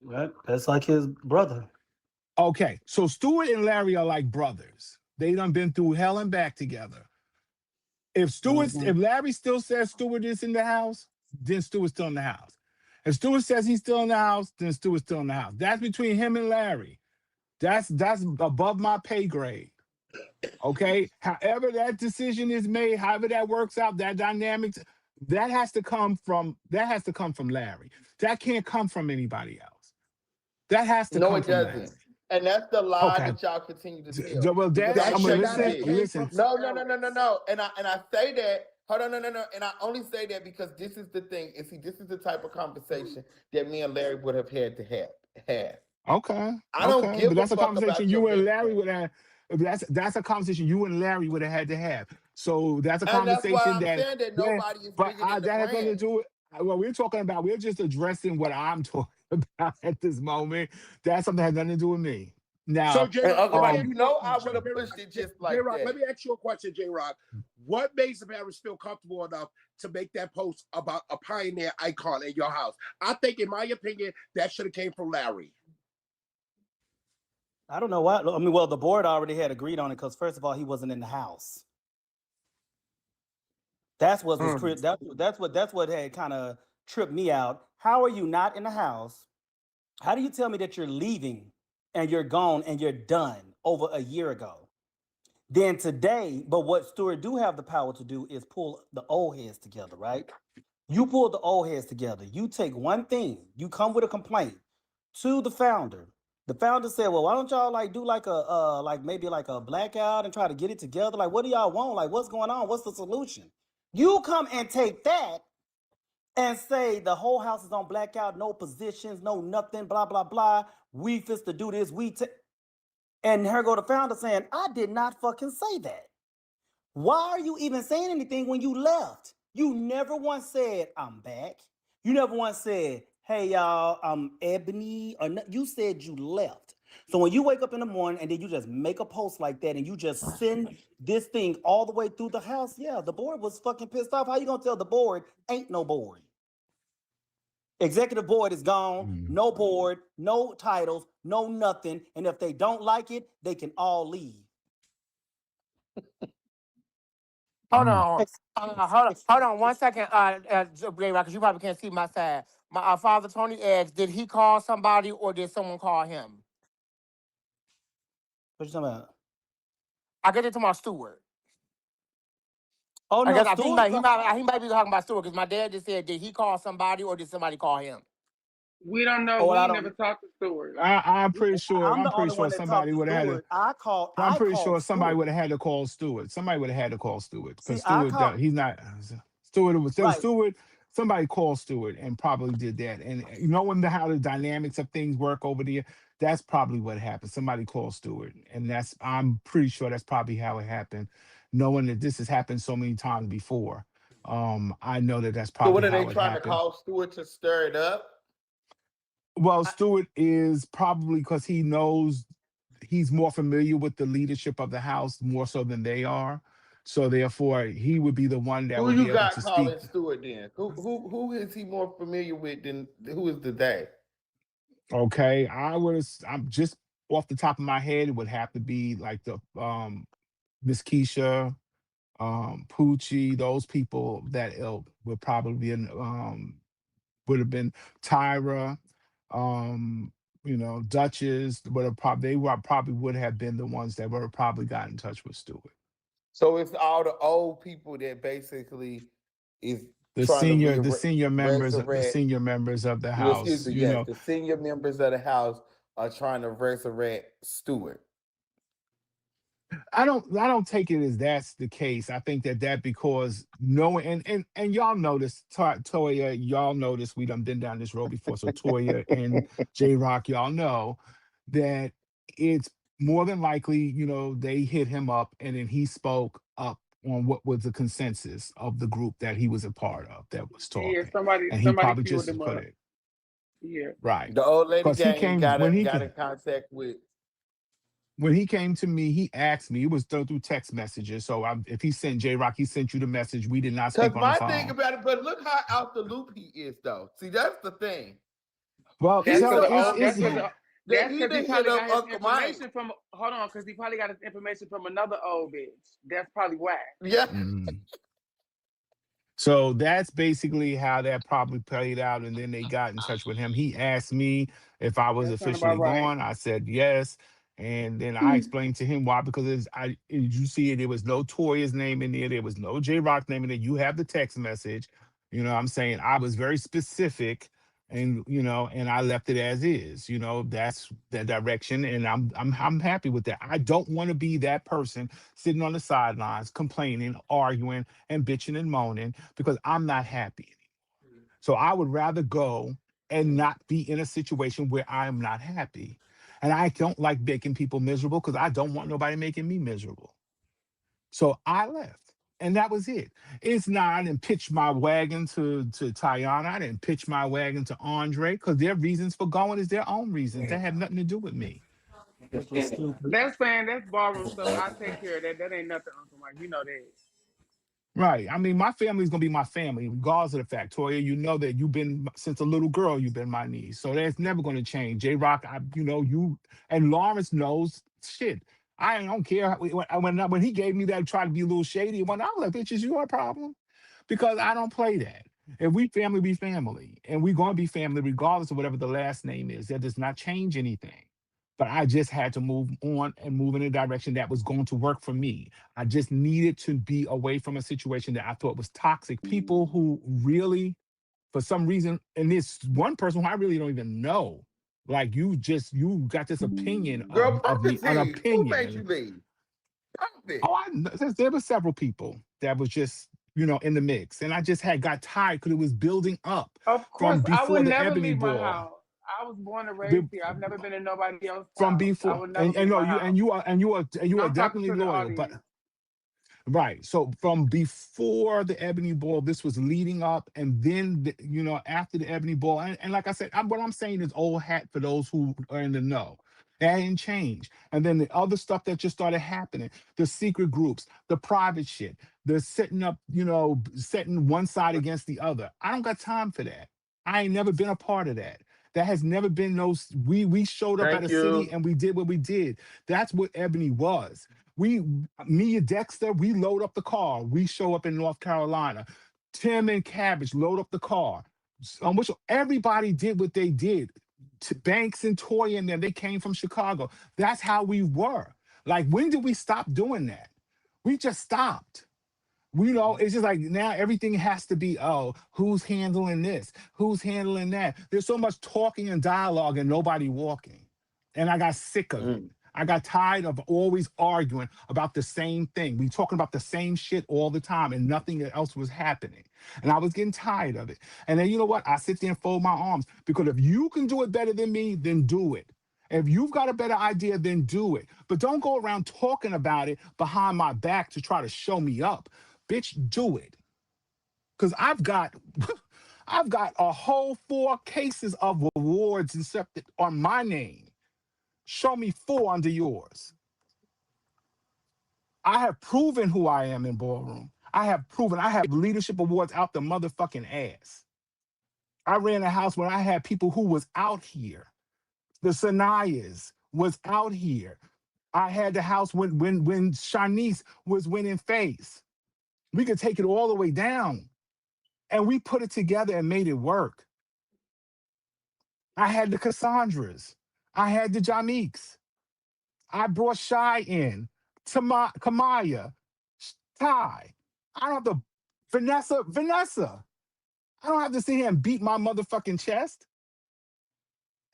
Right? That's like his brother. Okay, so Stewart and Larry are like brothers. They done been through hell and back together. Mhm. If Larry still says Stewart is in the house, then Stewart's still in the house. If Stewart says he's still in the house, then Stewart's still in the house. That's between him and Larry. That's above my pay grade. Okay. However that decision is made, however that works out, that dynamics, that has to come from Larry. That can't come from anybody else. That has to No, come it from doesn't. Larry. And that's the lie Okay. that y'all continue to tell. Well, Because then I'm That gonna I'm tell gonna should you not who have listen. did it. came from Listen. Clarence. No. And I say that. Hold on, no. And I only say that because this is the thing. And see, this is the type of conversation that me and Larry would have had to have. Okay, I don't okay, give but a that's a fuck conversation about your you and best Larry friend. would have. That's a conversation you and Larry would have had to have. So that's a And that's why conversation I'm that, saying that yeah, nobody is but bigger than the that has nothing to brand. do with what we're talking about. We're just addressing what I'm talking about at this moment. That's something that has nothing to do with me. So Now, J And Rock, Uncle let me Mike, ask you you know I J would have pushed it just J like Rock, let that. me ask you a question, J Rock. What makes the parents feel comfortable enough to make that post about a pioneer icon in your house? I think, in my opinion, that should have came from Larry. I don't know why. I mean, well, the board already had agreed on it because first of all, he wasn't in the house. That's what was Mm. that's what had kind of tripped me out. How are you not in the house? How do you tell me that you're leaving and you're gone and you're done over a year ago? Then today, but what Stewart do have the power to do is pull the old heads together, right? You pull the old heads together. You take one thing, you come with a complaint to the founder. The founder said, "Well, why don't y'all like do like a like maybe like a blackout and try to get it together? Like, what do y'all want? Like, what's going on? What's the solution?" You come and take that and say the whole house is on blackout, no positions, no nothing, blah blah blah. We fist to do this. And here go the founder saying, "I did not fucking say that." Why are you even saying anything when you left? You never once said, "I'm back." You never once said, "Hey y'all, I'm Ebony," or you said you left. So when you wake up in the morning and then you just make a post like that and you just send this thing all the way through the house, yeah, the board was fucking pissed off. How you gonna tell the board ain't no board? Executive board is gone, mm, no board, no titles, no nothing. And if they don't like it, they can all leave. Hold mm. on. Hold on 1 second, because you probably can't see my side. My father Tony asked, did he call somebody or did someone call him? What you talking about? I get it to my Stewart. Oh I no, guess I think Stewart. he might be talking about Stewart because my dad just said, did he call somebody or did somebody call him? We don't know. Oh, well, We I ain't don't. never talked to Stewart. I'm pretty sure. I'm I'm the pretty only sure one that talked somebody to would have had to. Stewart. I called. I'm I pretty called sure somebody Stewart. would have had to call Stewart. Somebody would have had to call Stewart because See, I Stewart, called. he's not. Stewart was Right. Stewart. Somebody called Stewart and probably did that. And knowing how the dynamics of things work over there, that's probably what happened. Somebody called Stewart, and that's I'm pretty sure that's probably how it happened. Knowing that this has happened so many times before, I know that that's So what probably are they how it trying to happened. call Stewart to stir it up? Well, I, Stewart is probably because he knows he's more familiar with the leadership of the house more so than they are. So therefore, he would be the one that Who would be you able got to speak. calling Stewart then? Who is he more familiar with than who is the they? Okay, I'm just off the top of my head, it would have to be like the Miss Keisha, Poochie, those people that ilk would probably be would have been Tyra, um, Duchess would have probably probably would have been the ones that would have probably got in touch with Stewart. So it's all the old people that basically is The trying to senior the senior members the resurrect. senior members of the Well, excuse house, me. Yes, the senior members of the house are trying to resurrect Stewart. I don't take it as that's the case. I think that because knowing and y'all notice Toya, y'all notice we done been down this road before. So Toya and J Rock, y'all know that it's more than likely, they hit him up and then he spoke up on what was the consensus of the group that he was a part of that was Yeah, talking. somebody And he somebody probably queued just them put up. it Yeah. right. The old lady Because he gang came got when he got in contact with. when he came to me, he asked me. It was done through text messages. So if he sent J Rock, he sent you the message. We did not Cause speak on the my thing phone. about it, but look how out the loop he is, though. See, that's the thing. Well, That's He's because so the out old. the That's because loop that that's he because he didn't hit probably up got his Uncle Mike. information from. Hold on, because he probably got his information from another old bitch. That's probably why. Yeah. mm. So that's basically how that probably played out. And then they got in touch with him. He asked me if I was That sound about officially right. gone. I said yes. And then I explained to him why, because you see it, there was no Toya's name in there. There was no J Rock name in there. You have the text message. I'm saying I was very specific and I left it as is. That's the direction. And I'm happy with that. I don't want to be that person sitting on the sidelines, complaining, arguing, and bitching and moaning because I'm not happy. So I would rather go and not be in a situation where I'm not happy. And I don't like making people miserable because I don't want nobody making me miserable. So I left. And that was it. It's not, I didn't pitch my wagon to Tiana. I didn't pitch my wagon to Andre because their reasons for going is their own reasons. That have nothing to do with me. Which was stupid. That's fine. That's ballroom stuff. I take care of that. That ain't nothing, Uncle Mike. You know that. Right. I mean, my family is gonna be my family, regardless of the fact. Toya, you know that you've been since a little girl. You've been my niece, so that's never gonna change. J Rock, you and Lawrence knows shit. I don't care when he gave me that, tried to be a little shady. When I was like, bitch, is your problem? Because I don't play that. If we family, we family, and we gonna be family regardless of whatever the last name is. That does not change anything. But I just had to move on and move in a direction that was going to work for me. I just needed to be away from a situation that I thought was toxic. People who really, for some reason, and this one person who I really don't even know, like you got this opinion Girl, of me, an Prophecy, who made you opinion. leave? Prophet. Oh, there were several people that was just in the mix, and I just had got tired because it was building up Of from course, I before would the never Ebony leave my Ball. house. I was born and Be- raised here. I've never been in nobody else's from house. I before, would never and leave no, my you house. and you are and you are and you are I'm talking definitely to the loyal, but audience. right. So from before the Ebony Ball, this was leading up, and then after the Ebony Ball, and like I said, what I'm saying is old hat for those who are in the know. That didn't change. And then the other stuff that just started happening, the secret groups, the private shit, the setting up, setting one side against the other. I don't got time for that. I ain't never been a part of that. That has never been we showed up at Thank a city you. and we did what we did. That's what Ebony was. Me and Dexter, we load up the car. We show up in North Carolina. Tim and Cabbage load up the car. Which everybody did what they did. Banks and Toy and them, they came from Chicago. That's how we were. Like, when did we stop doing that? We just stopped. It's just like now everything has to be, oh, who's handling this? Who's handling that? There's so much talking and dialogue and nobody walking. And I got sick of it. Mm. I got tired of always arguing about the same thing. We talking about the same shit all the time and nothing else was happening. And I was getting tired of it. And then you know what? I sit there and fold my arms because if you can do it better than me, then do it. If you've got a better idea, then do it. But don't go around talking about it behind my back to try to show me up. Bitch, do it. Because I've got I've got a whole 4 cases of awards accepted on my name. Show me 4 under yours. I have proven who I am in ballroom. I have proven I have leadership awards out the motherfucking ass. I ran a house when I had people who was out here. The Sanayas was out here. I had the house when Shanice was winning face. We could take it all the way down. And we put it together and made it work. I had the Cassandras. I had the Jamiques. I brought Shy in, Kamaya, Ty. I don't have to, Vanessa. I don't have to sit here and beat my motherfucking chest.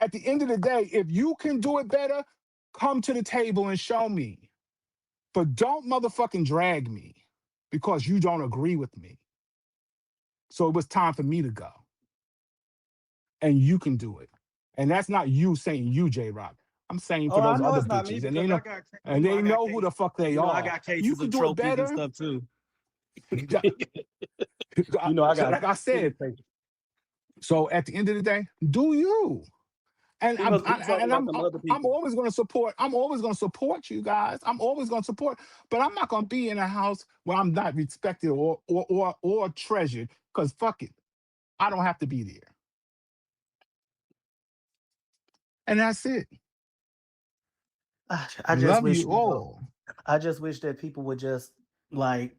At the end of the day, if you can do it better, come to the table and show me. But don't motherfucking drag me because you don't agree with me. So it was time for me to go. And you can do it. And that's not you saying you, J Rock. I'm saying Oh, for I those know other it's not me bitches, and they because I know, got, and they I got know who the cases. fuck they I are. got You cases can of do it trophies and better. stuff too. I So got like I said, so at the end of the day, do you? And we must do something about them other I'm people. always going to support. I'm always going to support you guys. I'm always going to support. But I'm not going to be in a house where I'm not respected or treasured. Because fuck it, I don't have to be there. And that's it. I just Love wish, you all. I just wish that people would just like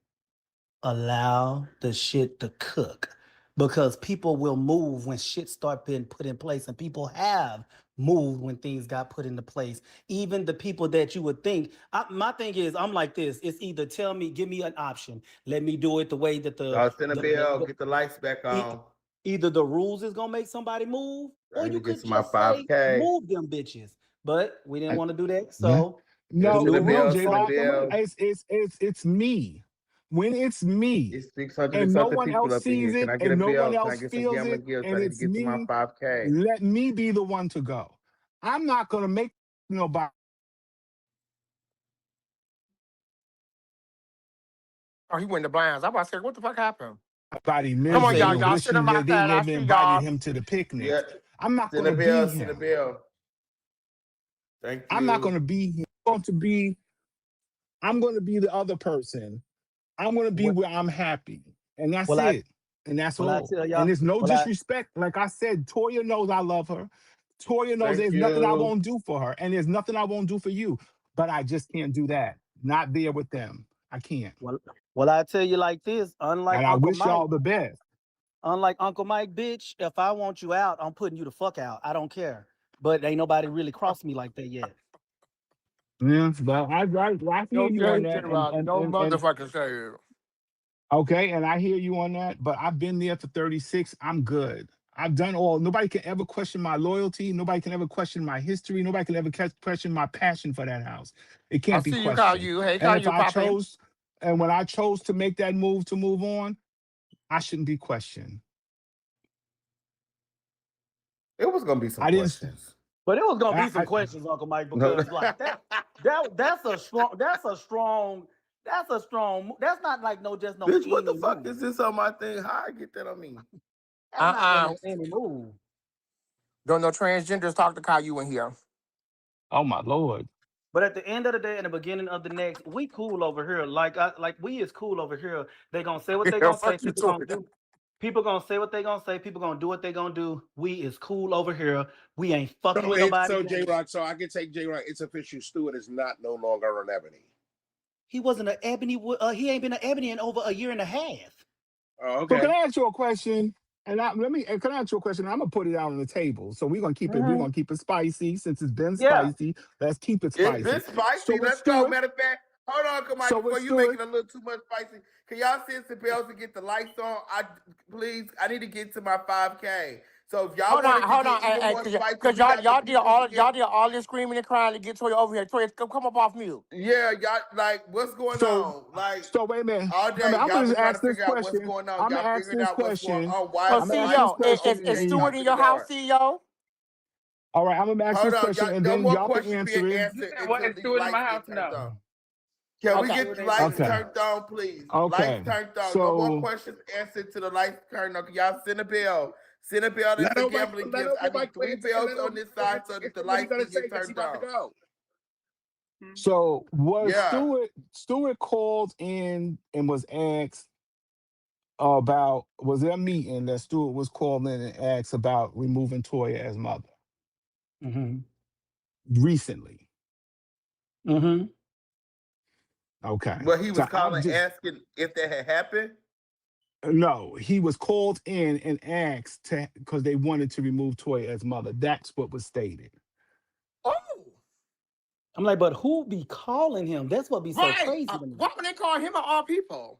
allow the shit to cook because people will move when shit start being put in place and people have moved when things got put into place. Even the people that you would think, my thing is, I'm like this, it's either tell me, give me an option, let me do it the way that Send a bill, get the lights back e- on. either the rules is gonna make somebody move I or need to you get could to my just say 5K. move them bitches, but we didn't I, want to do that, yeah. so the Yeah, No, new send a no, rules bill, J send a call Rock. for move. bill. It's me. when it's me It's 600 and and no something one people else up in sees here. Can it I get a and no one bill? Can I else get some feels it gambling gifts? I and need to it's get to my me, 5K. let me be the one to go. I'm not gonna make nobody Oh, he went to blinds. I'm about to say, what the fuck happened? Come on, miserable y'all. See? and Y'all sit on wishing my that side. I they've see invited y'all. him to the picnic. Yeah. I'm not Send a gonna be bill. Send a him. bill. Thank I'm not you. gonna be him. I'm gonna be the other person. I'm gonna be Well, where I'm happy. And that's well, I it. And that's well I all. tell And y'all. it's no Well, I disrespect. Like I said, Toya knows I love her. Toya knows Thank there's nothing I you. won't do for her. And there's nothing I won't do for you. But I just can't do that. Not there with them. I can't. well, well, I tell you like this. And I wish y'all the best. Unlike Uncle Mike, bitch. If I want you out, I'm putting you the fuck out. I don't care. But ain't nobody really crossed me like that yet. Yeah, but I hear No you on shade, that. J-Rock. No And motherfucking shade. okay, and I hear you on that, but I've been there for 36. I'm good. I've done all. Nobody can ever question my loyalty. Nobody can ever question my history. Nobody can ever question my passion for that house. It I can't be see you, call questioned. you. Hey, And call if you, I Poppy. chose, and when I chose to make that move to move on, I shouldn't be questioned. It was gonna be some I didn't. questions. But it was gonna be some I questions, Uncle Mike, No. because like that's not like just no Bitch, what the any fuck move. is this on my thing? How I get that on me? That's not just Uh-uh. no any move. Don't no transgenders talk to call you in here. oh my lord. But at the end of the day, in the beginning of the next, we cool over here. Like we is cool over here. They gonna say what they Yeah, gonna say. fuck you, People gonna Toya. do. People gonna say what they gonna say. People gonna do what they gonna do. We is cool over here. We ain't fucking So with it's nobody so J else. Rock. So I can take J Rock. It's official. Stewart is not no longer an Ebony. He wasn't an ebony. He ain't been an ebony in over a year and a half. Oh, So can okay. I ask you a question? Can I ask you a question? I'm gonna put it out on the table. So we're gonna keep it spicy since it's been Yeah. spicy. Let's keep it It's been spicy. So spicy. with Let's go. Stewart, Matter of fact, hold on, come on, so with before you make it Stewart, a little too much spicy. Can y'all send some bells to get the lights on? Please. I need to get to my 5K. So if y'all want it to Hold get on, even more spicy, cause we got some people to get. y'all did all this screaming and crying to get Toya over here. Toya, come up off mute. Yeah, y'all like what's going so on? Like wait a minute. all Wait a day, minute. I'm y'all gonna been just trying to ask this figure out what's question. going on. I'm gonna Y'all ask figured this out what's going question. on. Why So is I'm the gonna ask lights this CEO, question okay? is and Stewart Trying to in figure your it out. house, CEO? all right, I'm gonna ask Hold this on, question y'all. and No then more y'all can questions being answer it. You answered said what until is these doing in my lights house? get turned on. No. Can we Okay. get the Stewart ain't lights doing Okay. turned on, please? Lights Okay. turned on. No more So questions answered to the lights turned on. Can y'all send a bill? Send a bill and Let some over Mike. gambling Let gifts. I over need Mike three answer. And bills let on over this Mike side so that the answer what he lights gonna can say get because he turned about to on. go. so was Yeah. Stewart called in and was asked about was there a meeting that Stewart was called in and asked about removing Toya as mother Mm-hmm. recently. Mm-hmm. Okay. But he was So I'm calling just asking if that had happened. no, he was called in and asked to because they wanted to remove Toya as mother. That's what was stated. Oh, I'm like, but who be calling him? That's what be so right. crazy to me. Why would they call him of all people?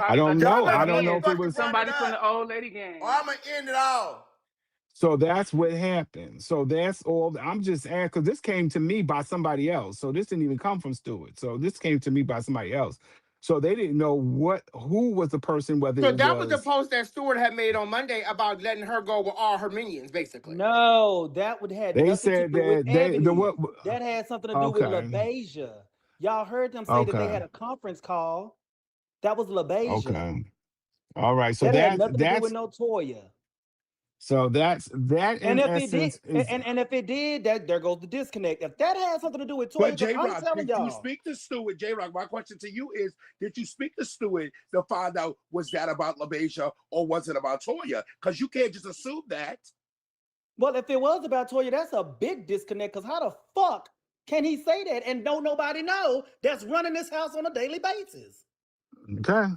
I Probably don't like Y'all know. better I don't know again. if it motherfucking was run it Somebody from up, the old lady or gang. I'm gonna end it all. so that's what happened. So that's all. I'm just asking because this came to me by somebody else. So this didn't even come from Stewart. So this came to me by somebody else. So they didn't know who was the person, whether So it that was the was. post that Stewart had made on Monday about letting her go with all her minions, basically. No, that would had They nothing to said do with that the Ebony. what? That had something to do with Okay, LaBeija. Y'all heard them say that they okay, had a conference call. That was LaBeija. okay. All right. So That had that's nothing to do with that's no Toya. so that's that And in if it did, essence is and if it did, that there goes the disconnect. If that had something to do with Toya, But because J I'm Rock, telling did you y'all, speak to Stewart? J Rock, my question to you is: did you speak to Stewart to find out was that about LaBeija or was it about Toya? Because you can't just assume that. well, if it was about Toya, that's a big disconnect. Because how the fuck can he say that and don't nobody know that's running this house on a daily basis? okay.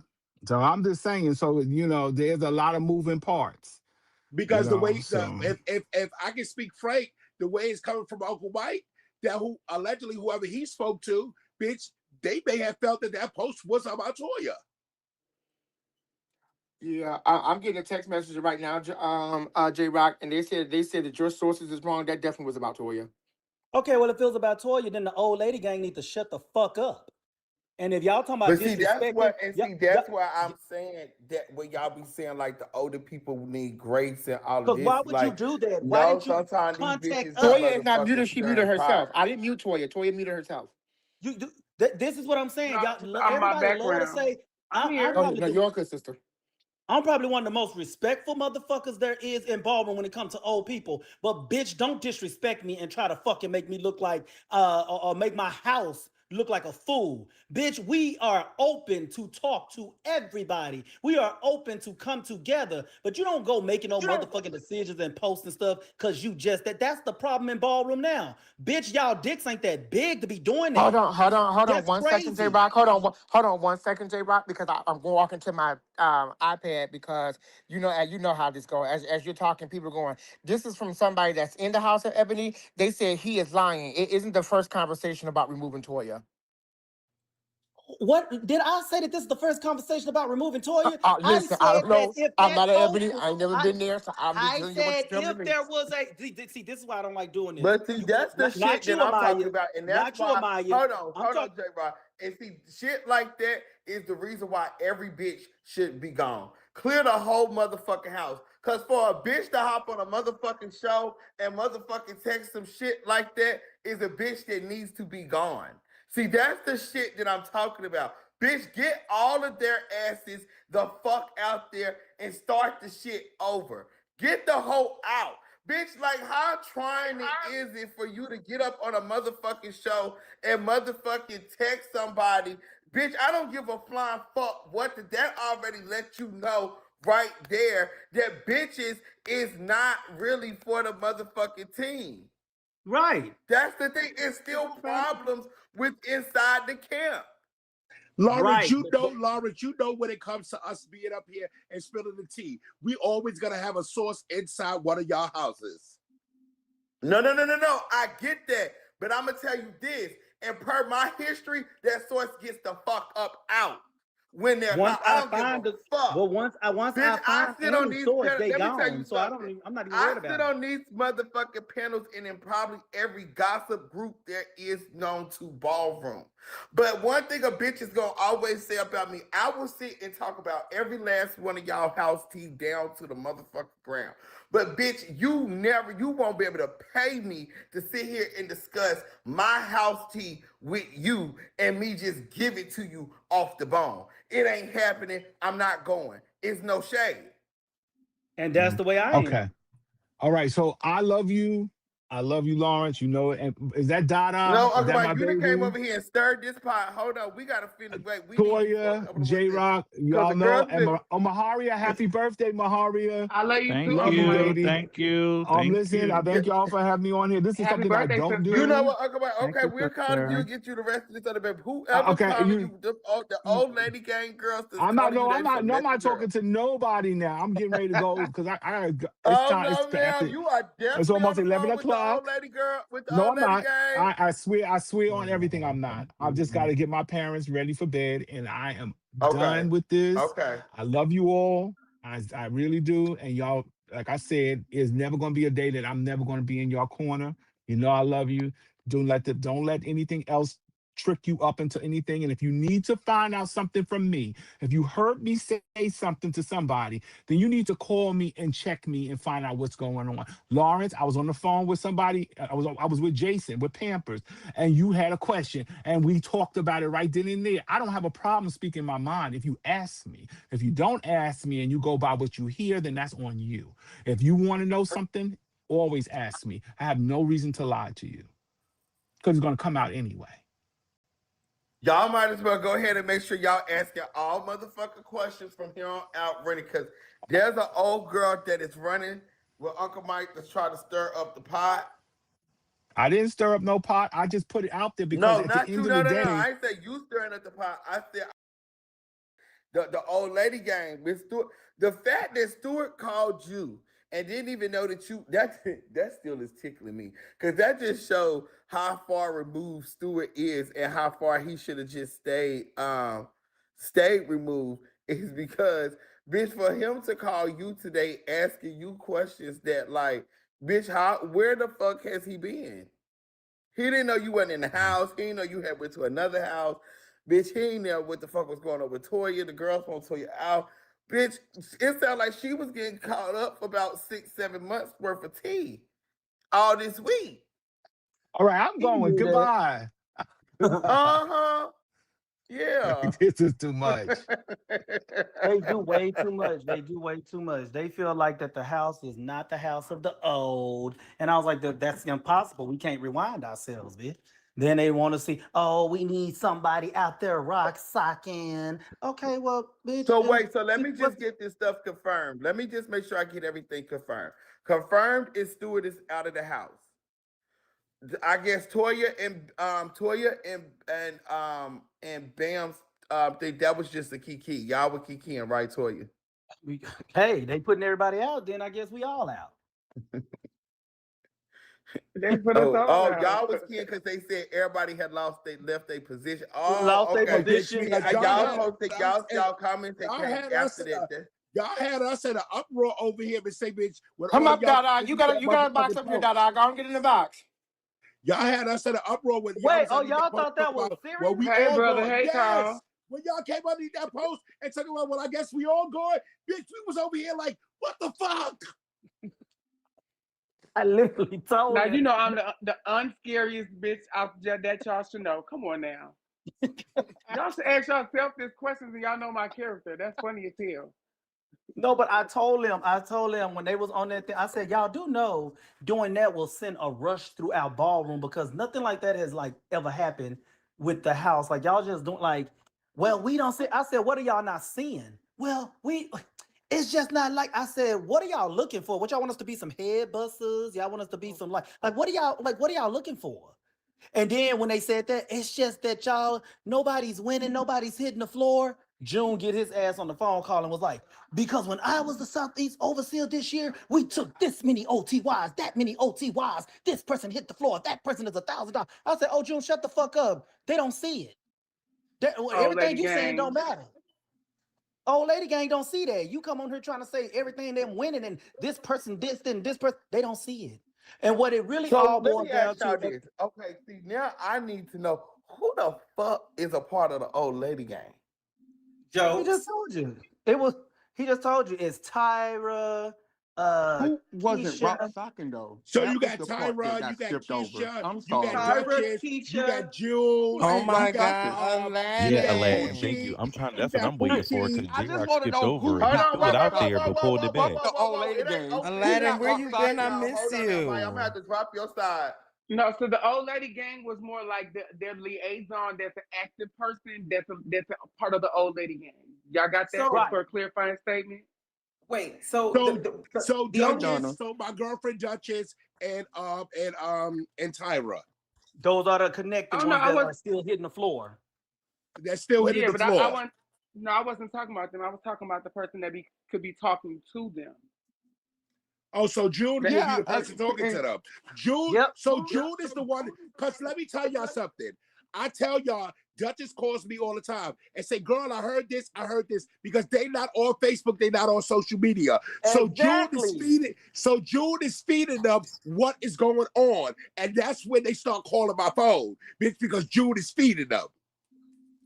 So I'm just saying. So there's a lot of moving parts. Because the way So if I can speak frank, the way it's coming from Uncle Mike, that who allegedly whoever he spoke to, bitch, they may have felt that that post was about Toya. Yeah, I'm getting a text message right now, J Rock, and they said that your sources is wrong. That definitely was about Toya. Okay, well, if it was about Toya, then the old lady gang need to shut the fuck up. And if y'all talking about But see, that's disrespecting, what, and see, that's why I'm saying that when y'all be saying like the older people need grace and all of because why this, would you like, do that? Why no, didn't you sometimes these contact bitches be us? Toya is not muted. motherfucking She muted stirring herself. pot. I didn't mute Toya. Toya muted herself. This is what I'm saying. No, I'm my Everybody love to background. say, I'm I'm here. No, probably no, you're good, sister. I'm probably one of the most respectful motherfuckers there is in ballroom when it comes to old people. But bitch, don't disrespect me and try to fucking make me look like or make my house look like a fool. Bitch, we are open to talk to everybody. We are open to come together. But you don't go making no motherfucking decisions and posts and stuff because you just that's the problem in ballroom now. Bitch, y'all dicks ain't that big to be doing Hold that. on, hold on, hold on That's 1 second, J crazy. Rock. Hold on 1 second, J Rock, because I'm going to walk into my iPad because you know how this goes. As you're talking, people are going. This is from somebody that's in the house of Ebony. They said he is lying. It isn't the first conversation about removing Toya. What did I say that this is the first conversation about removing Toya? I Listen, I said don't that know. if I'm that not at post, Ebony. I ain't never I been there, so I'm just I telling you what said you're telling if me. there was a see, this is why I don't like doing this. But see, that's the shit Not you, that I'm talking Amaya. about, and that's Not you, why. Amaya. I'm Hold on, talking. J. Rod. And see, shit like that is the reason why every bitch should be gone. Clear the whole motherfucking house. Cause for a bitch to hop on a motherfucking show and motherfucking text some shit like that is a bitch that needs to be gone. See, that's the shit that I'm talking about. Bitch, get all of their asses the fuck out there and start the shit over. Get the hoe out. Bitch, like how trying is it for you to get up on a motherfucking show and motherfucking text somebody? Bitch, I don't give a flying fuck what that already let you know right there that bitches is not really for the motherfucking team. Right. That's the thing. It's still problems with inside the camp. Lawrence, Right. Lawrence, when it comes to us being up here and spilling the tea, we always gonna have a source inside one of y'all houses. No. I get that. But I'm going to tell you this. And per my history, that source gets the fuck up out when they're Once gone. I I don't give a find the fuck. once Bitch, I I find sit on any these source, panels. they Let me tell you gone. So something. I'm not even I worried about sit it. on these motherfucking panels and in probably every gossip group there is known to ballroom. But one thing a bitch is gonna always say about me, I will sit and talk about every last one of y'all house tea down to the motherfucking ground. But bitch, you won't be able to pay me to sit here and discuss my house tea with you and me just give it to you off the bone. It ain't happening. I'm not going. It's no shade. And that's the way I Okay. am. All right. So I love you. I love you, Lawrence. You know it. And is that Dada? No, Is Uncle that my Mike, you done came baby? over here and stirred this pot. Hold on. We gotta finish. Wait, we need you for a Toya, couple of more J seconds. Rock, Because y'all the know. girls And been Maharia, happy birthday, Maharia. I love you too, Thank Love Uncle you, you. Mike. baby. Thank you. Thank Listen, I yeah, thank y'all for having me on here. This is Happy something I birthday, don't you sister. know do. what, Uncle Mike? Thank Okay, you, we're calling you sister. and get you the rest of this other baby. Whoever Okay, calling you, the old lady gang girls that's I'm not. calling you, No, they I'm not. some No, I'm messy not talking girls. to nobody now. I'm getting ready to go because it's Oh time. no, ma'am, After. you are It's definitely on almost the 11 phone with the old o'clock. lady girl, with the No, old I'm lady not. gang. I swear on everything I'm not. I've just got to get my parents ready for bed, and I am Okay, done with this. okay. I love you all. I really do. And y'all, like I said, it's never gonna be a day that I'm never gonna be in your corner. You know I love you. Don't let anything else trick you up into anything. And if you need to find out something from me, if you heard me say something to somebody, then you need to call me and check me and find out what's going on. Lawrence, I was on the phone with somebody. I was with Jason with Pampers, and you had a question, and we talked about it right then and there. I don't have a problem speaking my mind if you ask me. If you don't ask me and you go by what you hear, then that's on you. If you want to know something, always ask me. I have no reason to lie to you because it's going to come out anyway. Y'all might as well go ahead and make sure y'all asking all motherfucking questions from here on out, ready, because there's an old girl that is running with Uncle Mike that's trying to stir up the pot. I didn't stir up no pot. I just put it out there because No, at the not end you. of the No. day, I ain't say you stirring up the pot. I said the old lady game. Miss Stewart, the fact that Stewart called you and didn't even know that that still is tickling me because that just showed how far removed Stewart is and how far he should have just stayed removed. Is because bitch, for him to call you today asking you questions that like bitch, where the fuck has he been? He didn't know you wasn't in the house. He didn't know you had went to another house. Bitch, he ain't know what the fuck was going on with Toya. The girls want Toya out. Bitch, it sounded like she was getting caught up for about 6, 7 months worth of tea all this week. All right, I'm He going. knew that. Goodbye. Uh-huh. Yeah. This is too much. They do way too much. They do way too much. They feel like that the house is not the house of the old. And I was like, that's impossible. We can't rewind ourselves, bitch. Then they want to see, oh, we need somebody out there rock socking. Okay, well, bitch. So wait, so let see me what- just get this stuff confirmed. Let me just make sure I get everything confirmed. Confirmed is Stewart is out of the house. I guess Toya and Bam's think that was just a kiki. Y'all were kikiing, right, Toya? Hey, they putting everybody out, then I guess we all out. They put us all out. Y'all was kidding because they said everybody had left their position. Lost Oh, their okay. position. Y'all posted y'all comments and y'all came had after us, that. Y'all had us in an uproar over here and say, bitch, when Come all up, y'all Dada. You got a box up here, Dada. Go and get in the box. Y'all had us in an uproar when y'all Wait, was oh, underneath y'all that post thought that was about, serious? well, we Hey, all brother. going. Hey, Yes. Carl. When y'all came underneath that post and talking about, well, I guess we all going, bitch, we was over here like, what the fuck? I literally told Now him. you know I'm the unscariest bitch out there that y'all should know. Come on now. Y'all should ask yourself these questions and y'all know my character. That's funny as hell. No, but I told him when they was on that thing, I said, y'all do know doing that will send a rush through our ballroom because nothing like that has like ever happened with the house. Like y'all just don't like, well, we don't see. I said, what are y'all not seeing? Well, it's just not like I said, what are y'all looking for? What y'all want us to be some head busters? Y'all want us to be some like what are y'all looking for? And then when they said that, it's just that nobody's winning, nobody's hitting the floor. June get his ass on the phone call and was like, because when I was the Southeast Overseer this year, we took this many OTYs, that many OTYs. This person hit the floor. That person is $1,000. I said, oh, June, shut the fuck up. They don't see it. Everything you saying don't matter. Old lady gang don't see that. You come on here trying to say everything them winning and this person this and this person, they don't see it. And what it really all So let boils me down ask y'all to. this. Okay, see, now I need to know who the fuck is a part of the old lady gang? He just told you. He just told you it's Tyra, Who wasn't rock Keisha. socking though? So That you was got the part that Tyra, got you got skipped over. Keisha, I'm you got sorry. Duchess, you got June, Who ain't rock you got socking? you Yeah, got Aladdin. Poochie, Thank you. you that's what got I'm waiting for Poochie. because I J just Rock want to skipped know over who it. He Hold not on, threw rock it wait, out wait, there socking. wait, but wait, pulled wait, it wait, back. wait, The wait, old wait. lady It ain't gang. okay. Aladdin, where Rock you been? socking, I y'all. miss Hold on, now, Maya. I'm you. gonna have to drop your side. No, so the old lady gang was more like their liaison. That's an active person. That's a part of the old lady gang. Y'all got that So for a clarifying statement. wait, so So the Hey only Donna. Duchess, so my girlfriend Duchess and Tyra. Those are the connected Oh no, ones I that was are still hitting the floor. That's still hitting yeah, the but I floor. wasn't. No, I wasn't talking about them. I was talking about the person that could be talking to them. Oh, so June will be Yeah, the person talking to them. June, Yep. so June is the one, because let me tell y'all something. I tell y'all, Duchess calls me all the time and say, girl, I heard this, because they not on Facebook, they not on social media. So Exactly. June is feeding them what is going on. And that's when they start calling my phone, bitch, because June is feeding them.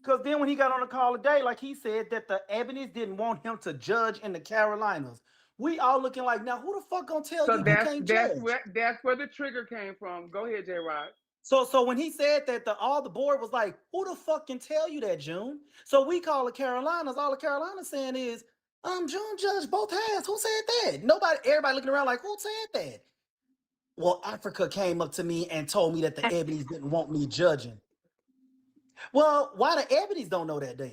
Because then when he got on the call today, like he said that the Ebonies didn't want him to judge in the Carolinas. We all looking like, now who the fuck gonna tell So you can't judge? that's where the trigger came from. Go ahead, J Rod. So when he said that, all the board was like, who the fuck can tell you that, June? So we call the Carolinas. All the Carolinas saying is, June judged both halves. Who said that? Nobody, everybody looking around like, who said that? Well, Africa came up to me and told me that the Ebonies didn't want me judging. Well, why the Ebonies don't know that then?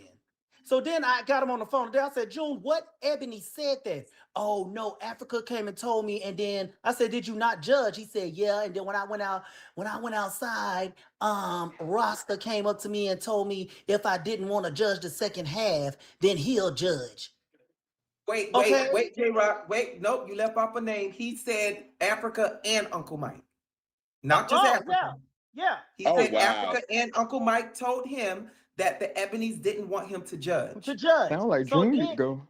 So then I got him on the phone today. I said, June, what Ebony said that? Oh no, Africa came and told me. And then I said, did you not judge? He said, yeah. And then when I went outside, Rasta came up to me and told me if I didn't want to judge the second half, then he'll judge. wait, Okay. J Rock, wait, nope, you left off a name. He said Africa and Uncle Mike, not just Africa. Yeah. He Oh, said wow. Africa and Uncle Mike told him that the Ebonies didn't want him to judge. To judge. Sound like So June need to then go.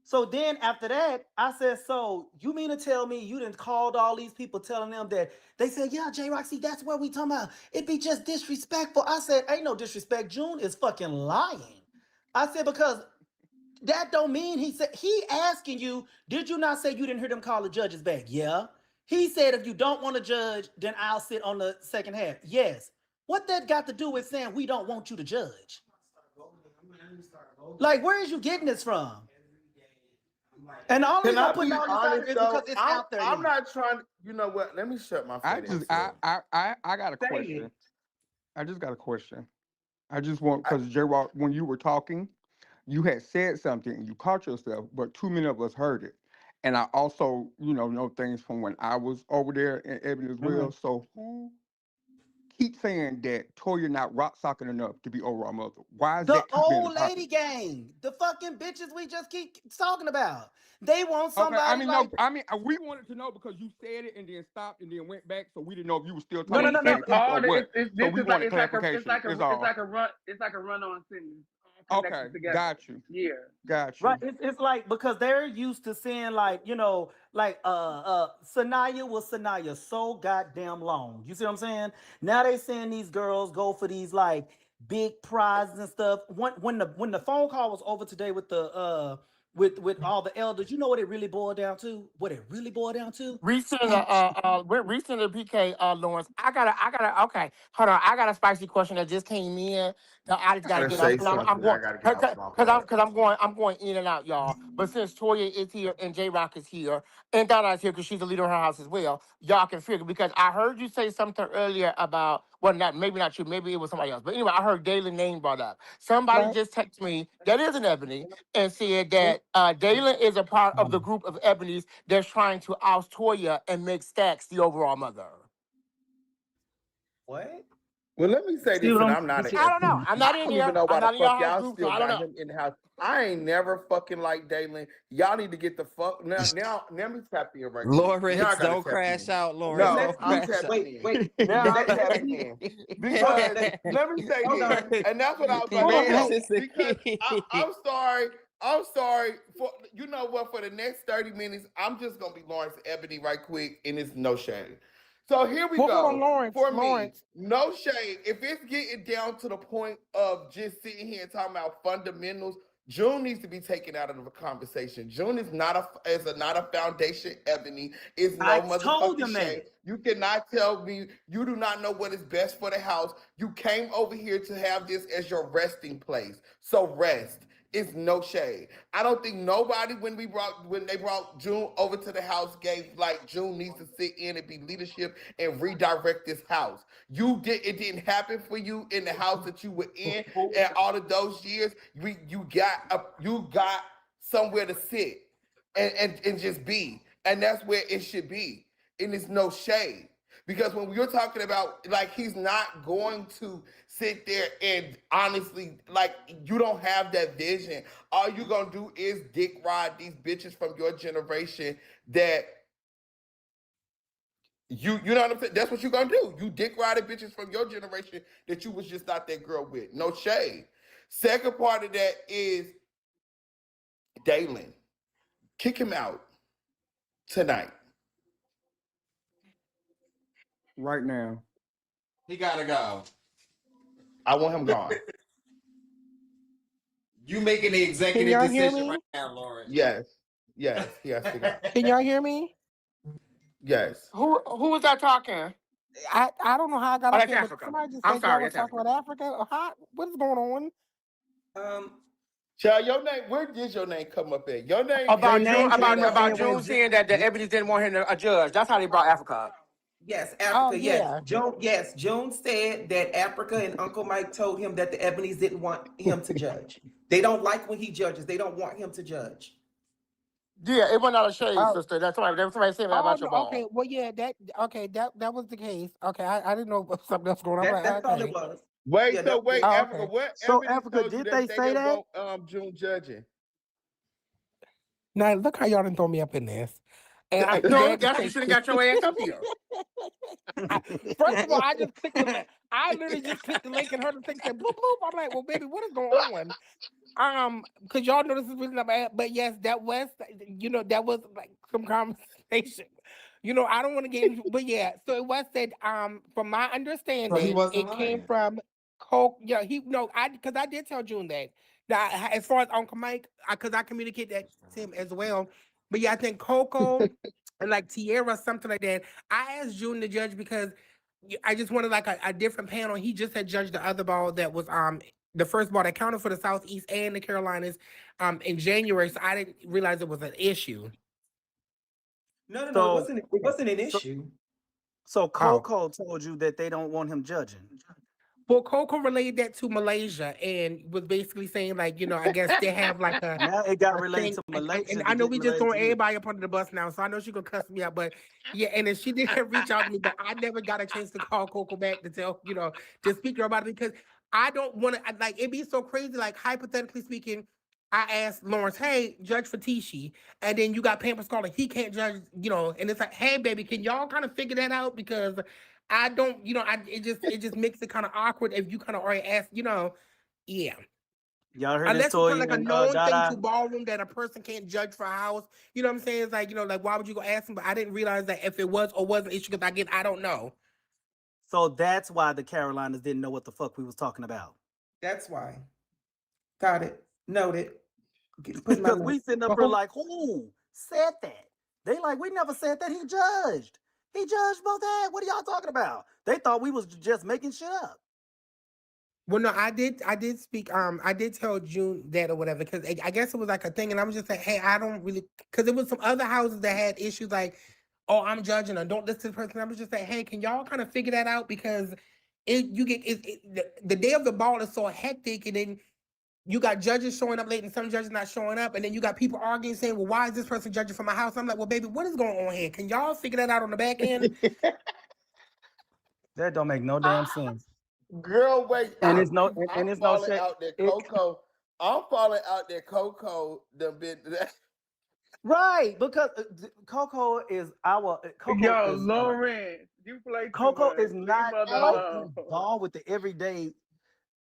So then after that, I said, so you mean to tell me you didn't called all these people telling them that they said, yeah, J Roxy, that's what we talking about. It be just disrespectful. I said, ain't no disrespect. June is fucking lying. I said, because that don't mean he said he asking you, did you not say you didn't hear them call the judges back? Yeah. He said if you don't want to judge, then I'll sit on the second half. Yes. What that got to do with saying we don't want you to judge? Like, where is you getting this from? And all Can reason I'm I putting be all this out honest here is though? because it's I'm out there I'm now. not trying to. You know what? Let me shut my I fat just ass up. I got a Say question. it. I just got a question. I just want I, because J Rock, when you were talking, you had said something and you caught yourself, but too many of us heard it. And I also, know things from when I was over there in Ebony as well. Mhm. So who keeps saying that Toya not rock socking enough to be overall mother? Why is The that keep being a old lady topic? gang, the fucking bitches we just keep talking about. They want Okay, I somebody mean, like no, I mean, we wanted to know because you said it and then stopped and then went back, so we didn't know if you were still no, talking no, about no, the no. same It's people all or the, what. So this we is like wanted it's clarification. like a Is all. it's like a run on sentence all Okay, connected together. got you, Yeah. got Right, you. it's like because they're used to seeing like like Sanaya was Sanaya so goddamn long. You see what I'm saying? Now they seeing these girls go for these like big prizes and stuff. When the phone call was over today with the with all the elders, you know what it really boiled down to? What it really boiled down to? Recent, Each recent PK, Lawrence. Okay, hold on. I got a spicy question that just came in. That I just I gotta gotta get off say because I'm something. going I gotta get off my part. I'm going in and out, y'all. But since Toya is here and J Rock is here and Donna's here because she's the leader of her house as well, y'all can figure because I heard you say something earlier about maybe not you, maybe it was somebody else. But anyway, I heard Daylon name brought up. Somebody Right. just texted me that is an Ebony and said that Daylon is a part of the group of Ebonies that's trying to oust Toya and make Stacks the overall mother. What? Well, let me say see this, what and I'm I'm not an I don't know. Ebony. I'm not I in don't even there. know I'm why the not in fuck your house y'all group, so still I don't got know. him in the house. I ain't never fucking like Dalen. Y'all need to get the fuck now. Let me tap in right quick. Now I Lawrence, gotta don't tap crash in. out, Lawrence. No, Let's Don't I'm be crash tapping out. wait, in. wait. Now I'm Let's tapping be in because okay. let me say Hold this, on. and that's what I was about to Lawrence say. is the Because key. I'm sorry. I'm sorry for you know what? For the next 30 minutes, I'm just gonna be Lawrence Ebony right quick, and it's no shade. So here we Well, hold on, go. Lawrence. For me, Lawrence. no shade. If it's getting down to the point of just sitting here and talking about fundamentals, June needs to be taken out of the conversation. June is not a foundation, Ebony. It's I no told motherfucking them shame. that. You cannot tell me you do not know what is best for the house. You came over here to have this as your resting place. So rest. It's no shade. I don't think nobody when they brought June over to the house gave like June needs to sit in and be leadership and redirect this house. It didn't happen for you in the house that you were in and all of those years. You got somewhere to sit and just be. And that's where it should be. And it's no shade. Because when you're talking about like he's not going to sit there and honestly like you don't have that vision. All you're gonna do is dick ride these bitches from your generation that you know what I'm saying? That's what you're gonna do. You dick riding bitches from your generation that you was just not that girl with. No shade. Second part of that is Dalen. Kick him out tonight. Right now. He gotta go. I want him gone. You making the Can executive y'all hear decision me? right now, Lawrence. Yes. Yes, he has to go. Can y'all hear me? Yes. Who was that talking? I don't know how I got Oh, up that's here, but Africa. somebody just I'm said y'all sorry, was that's talking Africa. about Africa. How, what is going on? Um, Child, your name, where did your name come up at? Your name Your About came June, name up in came up about in when June saying that the Ebonies didn't want him to a judge. That's how they brought Africa up. yes, Oh Africa, yes. yeah. June said that Africa and Uncle Mike told him that the Ebonies didn't want him to judge. They don't like when he judges. They don't want him to judge. Yeah, it went out of shade, Oh, sister. That's somebody saying that oh about no, your okay. ball. Well, yeah, that was the case. Okay, I didn't know about something else going on. I'm That's like, all it okay. was. Wait, Yeah, so that was wait, it. Oh, Africa, okay. what So evidence Africa, told you did they that they say didn't that? want June judging? Now look how y'all done throw me up in this, and I'm No, glad to that's what you say. should have got your ass up here. First of all, I just clicked the link. I literally just clicked the link and heard the thing say bloop bloop. I'm like, well, baby, what is going on? Because y'all know this is really not bad, but yes, that was, that was like some conversation. I don't want to get into, but yeah. So it was said, from my So he understanding, wasn't it lying. came from Coke. Yeah, because I did tell June that. Now, as far as Uncle Mike, because I communicate that to him as well. But yeah, I think Coco and like Tierra, something like that. I asked June to judge because I just wanted like a different panel. He just had judged the other ball that was the first ball that counted for the Southeast and the Carolinas in January. So I didn't realize it was an issue. No, it So, wasn't. It wasn't an so, issue. so Oh. Coco told you that they don't want him judging. Well, Coco relayed that to Malaysia and was basically saying, like, I guess they have like Now it got a relayed thing. to And Malaysia. I That know didn't we just relate throwing to you. everybody up under the bus now, so I know she gonna cuss me out. But yeah, and then she did reach out to me, but I never got a chance to call Coco back to tell, to speak to her about it because I don't want to, like, it'd be so crazy. Like, hypothetically speaking, I asked Lawrence, hey, judge for Tisci. And then you got Pampers calling, he can't judge, and it's like, hey, baby, can y'all kind of figure that out? Because I don't, it just makes it kind of awkward if you kind of already ask, yeah. Y'all heard this Unless it's kind story of like a in known thing Dada. to ballroom that a person can't judge for a house. You know what I'm saying? It's like, like why would you go ask him? But I didn't realize that if it was or wasn't an issue because I don't know. So that's why the Carolinas didn't know what the fuck we was talking about. That's why. Got it. Noted. Put my Because note. we sitting up here like, who said that? They like, we never said that. He judged. He judged both that. What are y'all talking about? They thought we was just making shit up. Well, no, I did speak. I did tell June that or whatever because I guess it was like a thing, and I was just like, hey, I don't really, because there was some other houses that had issues like, oh, I'm judging or don't listen to the person. I was just like, hey, can y'all kind of figure that out because the day of the ball is so hectic, and then you got judges showing up late and some judges not showing up, and then you got people arguing saying, well, why is this person judging from my house? I'm like, well, baby, what is going on here? Can y'all figure that out on the back end? That don't make no damn sense. Girl, wait. And I'm it's no falling shit. out there, Coco. I'm falling out there, Coco. The bit. Right, because Coco is our Yo, Lauren, you play too Coco much. is Leave not mother like alone. involved with the everyday.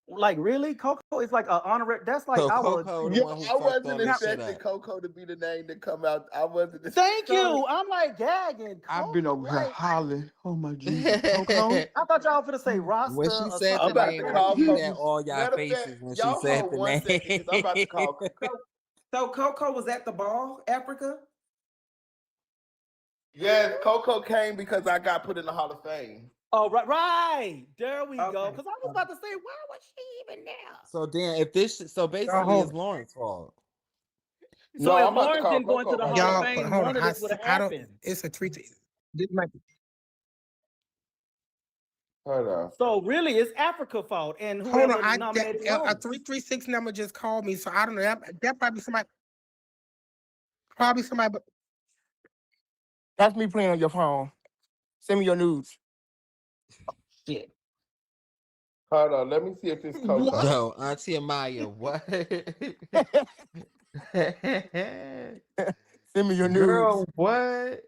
Like really, Coco is like an honorary. That's like So our. Coco, the Yo, one who I fucked wasn't all this shit expecting up. Coco to be the name to come out. I wasn't. Thank you. I'm like gagging. I've been over here Like, hollering. Oh my Jesus, Coco. I thought y'all were gonna say Rasta When she or said I'm the something like about to name, I call that. peeped Coco. at all y'all Matter of faces fact, when she y'all said hold the 1 name. second because I'm about to call Coco. So Coco was at the ball, Africa? Yeah, Coco came because I got put in the Hall of Fame. Oh right. There we go. Okay. Because I was about to say, why was she even there? So then, if this, so basically, it's Lauren's fault. So No, if I'm about to Lawrence call didn't go into Coco the right Hall of now. Y'all, Fame, hold none on. of this would have I don't. happened. It's a three. This might be. Hold on. So really, it's Africa's fault, and Hold on. whoever nominated A Lawrence. 336 number just called me, so I don't know. That probably somebody. Probably somebody. But that's me playing on your phone. Send me your nudes. Shit. Hold on. Let me see if it's Coco. What? Yo, Auntie Amaya, what? Send me your nudes. Girl, what?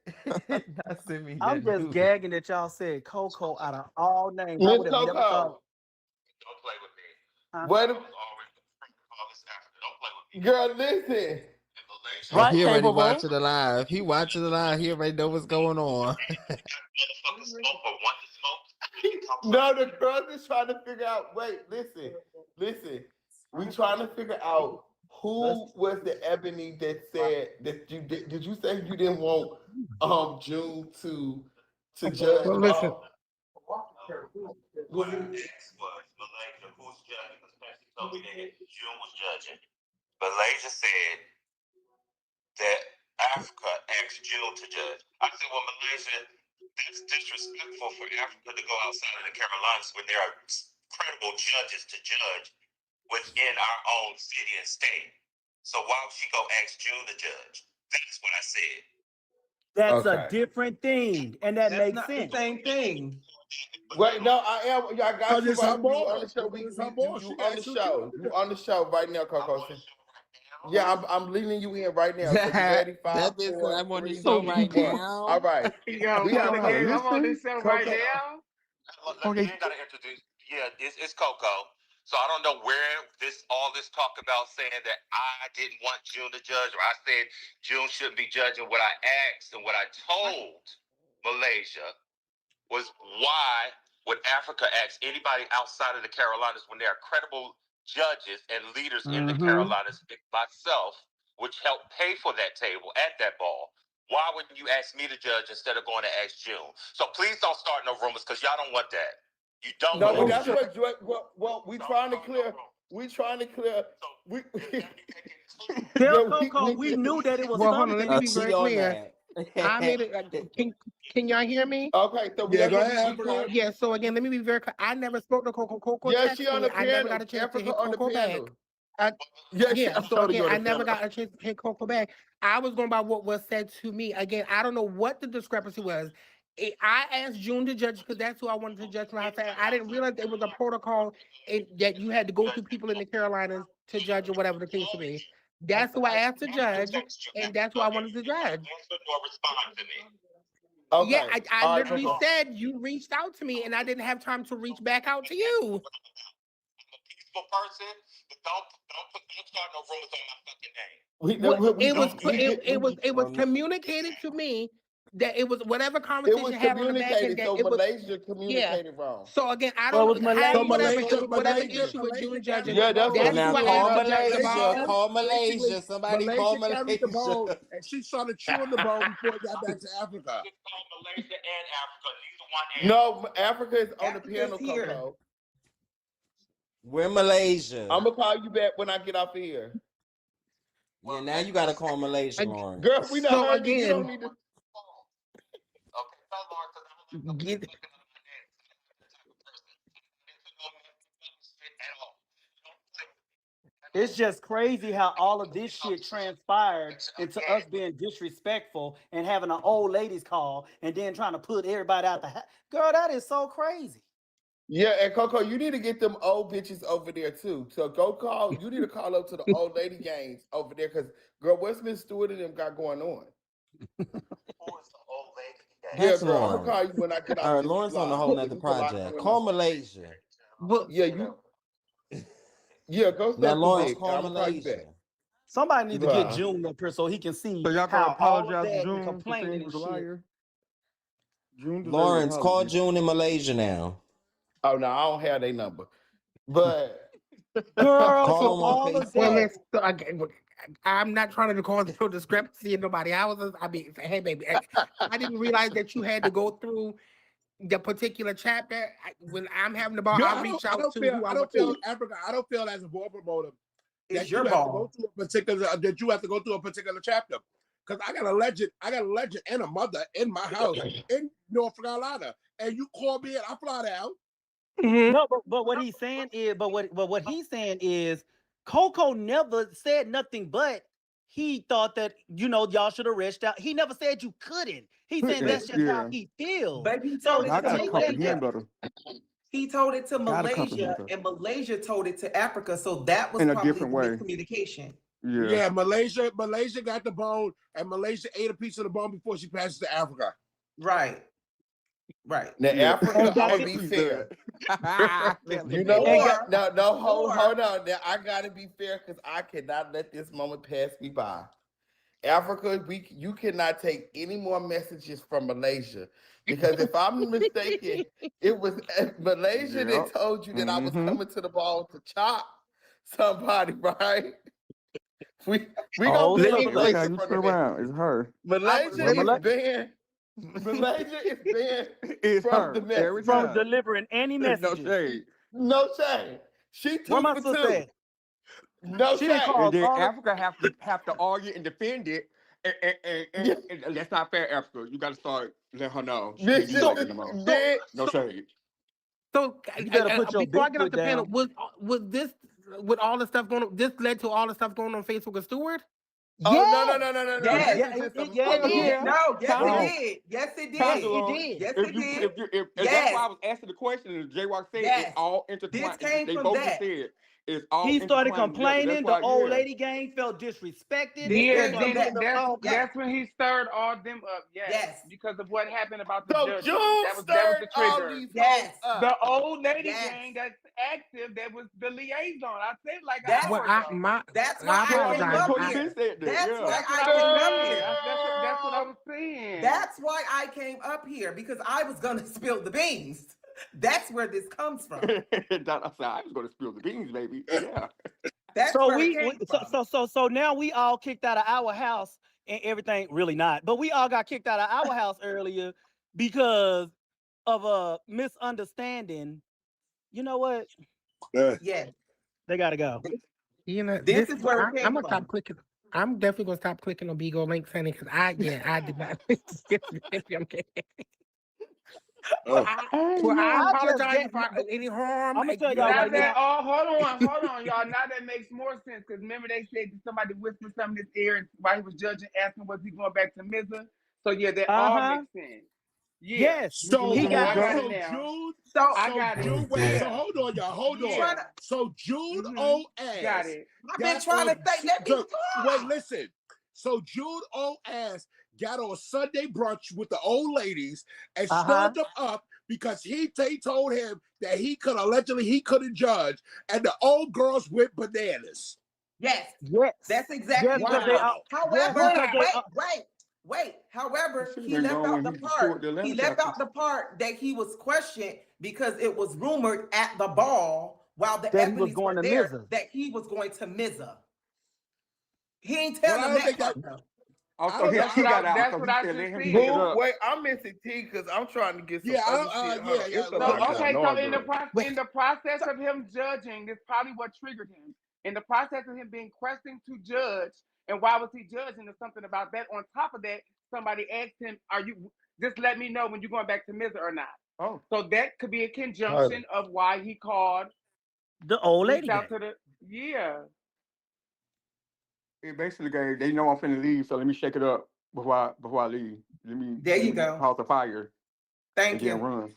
Not send me your I'm just nudes. gagging that y'all said Coco out of all names. I Miss would have never Coco. thought. Don't play with me. Huh? What? Girl, listen. Oh, Right, he already capable. watching the live. He watching the live. He already know what's going on. No, the girls is trying to figure out. Wait, listen. We trying to figure out who was the Ebony that said that you did. Did you say you didn't want June to judge? Well, listen. What I asked was Malaysia, who's judging? Because Pepsi told me that June was judging. Malaysia said that Africa asked June to judge. I said, well, Malaysia, that's disrespectful for Africa to go outside of the Carolinas when there are credible judges to judge within our own city and state. So why would she go ask June to judge? That's what I said. That's a different thing, and that That's makes not sense. the same thing. Wait, no, I am. I got you. It's Right, her you on ball. the show. It's her ball. She You on the asked you show. to. You on the show right now, Coco. Yeah, I'm leading you in right now. So you ready? 5, That bitch 4, said I'm on the 3, show 2, right 1. now. All right. Yo, We have Mother Gabe, I'm on this show right Coco. now. You ain't gotta introduce. Yeah, it's Coco. So I don't know where all this talk about saying that I didn't want June to judge, or I said June shouldn't be judging. What I asked and what I told Malaysia was, why would Africa ask anybody outside of the Carolinas when there are credible judges and leaders in the Carolinas, myself, which helped pay for that table at that ball? Why wouldn't you ask me to judge instead of going to ask June? So please don't start no rumors, because y'all don't want that. You don't No, but want that's that. what we trying to clear. We trying to clear. We Tell good, Coco we knew that it was Well, hold on. Let me something. be very She on clear. that. I made it. Can y'all hear me? Okay, so Yeah, that's go what ahead, we be clear. Africa. Yeah. So again, let me be very clear. I never spoke to Coco. Coco Yeah, texted she on me. the I never panel. got a chance to Africa hit on the Coco back. panel. Yeah, Yeah. I'm So totally again, on I the never panel. got a chance to hit Coco back. I was going by what was said to me. Again, I don't know what the discrepancy was. I asked June to judge because that's who I wanted to judge. I didn't realize there was a protocol that you had to go through people in the Carolinas to judge or whatever the case may be. That's who I asked to judge, and that's who I wanted to judge. Respond to me. Yeah, Okay. I All right, literally Coco. said you reached out to me, and I didn't have time to reach back out to you. Peaceful person, but don't start no rumors on my fucking name. It was communicated to me that it was whatever It conversation was had on the back end communicated, that so it was. Malaysia Yeah. communicated wrong. So again, I So it don't was have Malaysia. whatever issue with June Malaysia judging. Yeah, that's So what That's we now who I cleared call asked to up. judge the Malaysia. ball. Call Basically, Malaysia. Somebody call carried the ball, Malaysia. and she started chewing the ball before it got back to Africa. It's called Malaysia and Africa. Neither one No, Africa is on the Africa's panel, here. Coco. We're Malaysia. I'm gonna call you back when I get off of here. Yeah, now you gotta call Malaysia, Lauren. Girl, we not So heard you. You again, don't need to. Okay, tell Lauren, because I don't like get, fucking on my name. At all. It's just crazy how all of this shit transpired into us being disrespectful and having an old ladies call and then trying to put everybody out the house. Girl, that is so crazy. Yeah, and Coco, you need to get them old bitches over there too. So go call. You need to call up to the old lady gangs over there, because girl, what's Miss Stewart and them got going on? Who is the old lady? Yeah, That's girl, I'm gonna Lauren. call you when I get All off right, this Lauren's on a live. whole So nother we can lock project. in. Call Malaysia. but Yeah, go Now, suck the Lawrence, dick. call I'm gonna call you Malaysia. back. Somebody needs to get Bye. June up here so he can see So y'all gonna how all of apologize to that and June for complaining saying he and was a shit. liar? June deserves an Lawrence, call apology. June in Malaysia now. Oh no, I don't have their number. But Girl, Call so them on all of well, that. let's. I'm not trying to cause no discrepancy in nobody. I mean, hey, baby, I didn't realize that you had to go through the particular chapter. When I'm having the ball, No, I reach out to who I I want don't feel to. Africa. I don't feel as a ball promoter It's that your you have to go ball. through a particular chapter. Because I got a legend and a mother in my house in North Carolina, and you call me and I fly down. Mhm. No, but what he's saying is, but what he's saying is, Coco never said nothing but he thought that y'all should have reached out. He never said you couldn't. He's saying that's just how Yeah. he feels. Baby, he So told it I to gotta take that comprehend Malaysia. better. He told it to Gotta Malaysia, comprehend better. and Malaysia told it to Africa. So that was In a probably different the way. miscommunication. Yeah. Yeah, Malaysia got the bone, and Malaysia ate a piece of the bone before she passes to Africa. Right. now Yeah. Africa, I'm gonna be She fair. said. You know Or- what? No, hold or- on. Now I gotta be fair because I cannot let this moment pass me by. Africa, you cannot take any more messages from Malaysia, because if I'm mistaken, it was Malaysia that Yep. told you that I was Mhm. coming to the ball to chop somebody, right? We Oh, gonna so be me- in Look how Malaysia you from turn the around. It's her. Malaysia let me- is banned. Malaysia is banned It's from the her every messages. from time. delivering any No messages. shade. No shame. She Where 2 my for sister 2. at? No She didn't shame. call And then all of Africa have to argue and defend it. And that's not fair, Africa. You gotta start letting her know she can't This do is like that no more. No shade. So You better put your before I big get off foot the panel, down. was this with all the stuff going on? This led to all the stuff going on Facebook with Stewart. Oh Yes. no. Yes. This is just a Yeah, it did. monologue. No, yes, Kinda. it did. Yes, it Yes, did. it did. Yes, If it you did. if that's Yes. why I was asking the question, and J Rock said Yes. it's all This intertwined. came They from both that. just said It's all He started intertwined together. That's complaining. The why, old yeah. lady gang felt disrespected. This Yeah, They came started from then looking that. the that's okay. Yes. that's when he stirred all them up. Yes, Yes. because of what happened about the So judging. June That was stirred the all trigger. these Yes. hoes up. The old lady Yes. gang that's active, that was the liaison. I said like an That's hour Well, ago. that's I why I came apologize. up Coach here. Ben said that. That's Yeah. why That's what I I was came up saying. here. That's what I was saying. That's why I came up here, because I was gonna spill the beans. That's where this comes from. I said, I was going to spill the beans, baby. Yeah. That's So where it we came so, from. so now we all kicked out of our house and everything. Really not, but we all got kicked out of our house earlier because of a misunderstanding. You know what? Yes. They gotta go. You know, This is where it I'm came gonna stop from. clicking. I'm definitely gonna stop clicking on Bigo links, honey, because I did not. I'm kidding. Well, I I just apologize get. if I any harm. I'm gonna tell You know, y'all Now right like, that now. hold on, y'all. Now that makes more sense, because remember they said that somebody whispered something in his ear, and while he was judging, asking was he going back to Mizza. So yeah, that all Uh-huh. makes sense. Yeah. Yes, So he got. I got it so now. June, So I so got it. June, wait, so Yeah. hold on, y'all, hold on. Yeah. So June Mhm. O Got ass it. I've been got trying to on say, let me wait, talk. listen. So June O ass got on Sunday brunch with the old ladies and Uh-huh. stirred them up because they told him that he couldn't judge, and the old girls went bananas. Yes. Yes. That's exactly Yes, because they what are. happened. Yes, However, because they are. wait. However, Should have he been left gone out when the he restored part. the He Atlanta left chapter. out the part that he was questioned because it was rumored at the ball while the That he was Ebonies going were to there Mrs. that he was going to Mizza. He ain't Well, tell I them don't that think that. part though. I Also, don't know. he got out That's because what he I said, just let him said. shake it Who? up. Wait, I'm missing T because I'm trying to get some Yeah, other shit. Hold on. It's a So lot okay, going so on, girl. in the process of him judging, this probably what triggered him. In the process of him being questioned to judge, and why was he judging? There's something about that. On top of that, somebody asked him, "Are you just let me know when you're going back to Mizza or not?" Oh. So that could be a conjunction of why he called, The old lady reached out gang. to the It basically gave, they know I'm finna leave, so let me shake it up before I leave. There you Let me go. cause a fire Thank and then you. run.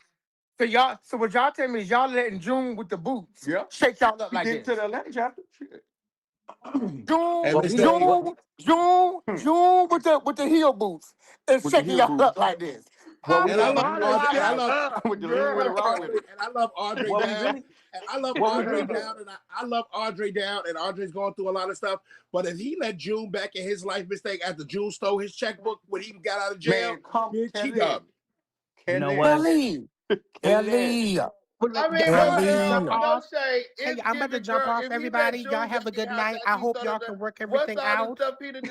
So what y'all tell me is y'all letting June with the boots Yeah. shake y'all up He like did it this. to the Atlanta chapter. Shit. Hey, Well, we listen. know. June with the heel boots and With the shaking heel y'all boots. up like this. What How we And I really love the want to Audrey, and I shut love up, With the lean with it, and rock with it. I love Audrey What we down. really. And I love What we Audrey really. down, and I love Audrey down, and Audrey's going through a lot of stuff. But if he let June back in his life mistake after June stole his checkbook when he got out of jail, Man, come bitch, he Kelly. done. You know Kelly. what? Kelly. well, I mean, I'm but about to jump no off. shade. Hey, It's I'm about to giving, jump girl. off, If he let everybody. Y'all June have a back in good the house night. I after he hope stole y'all the, can work what's everything all the out. stuff he done?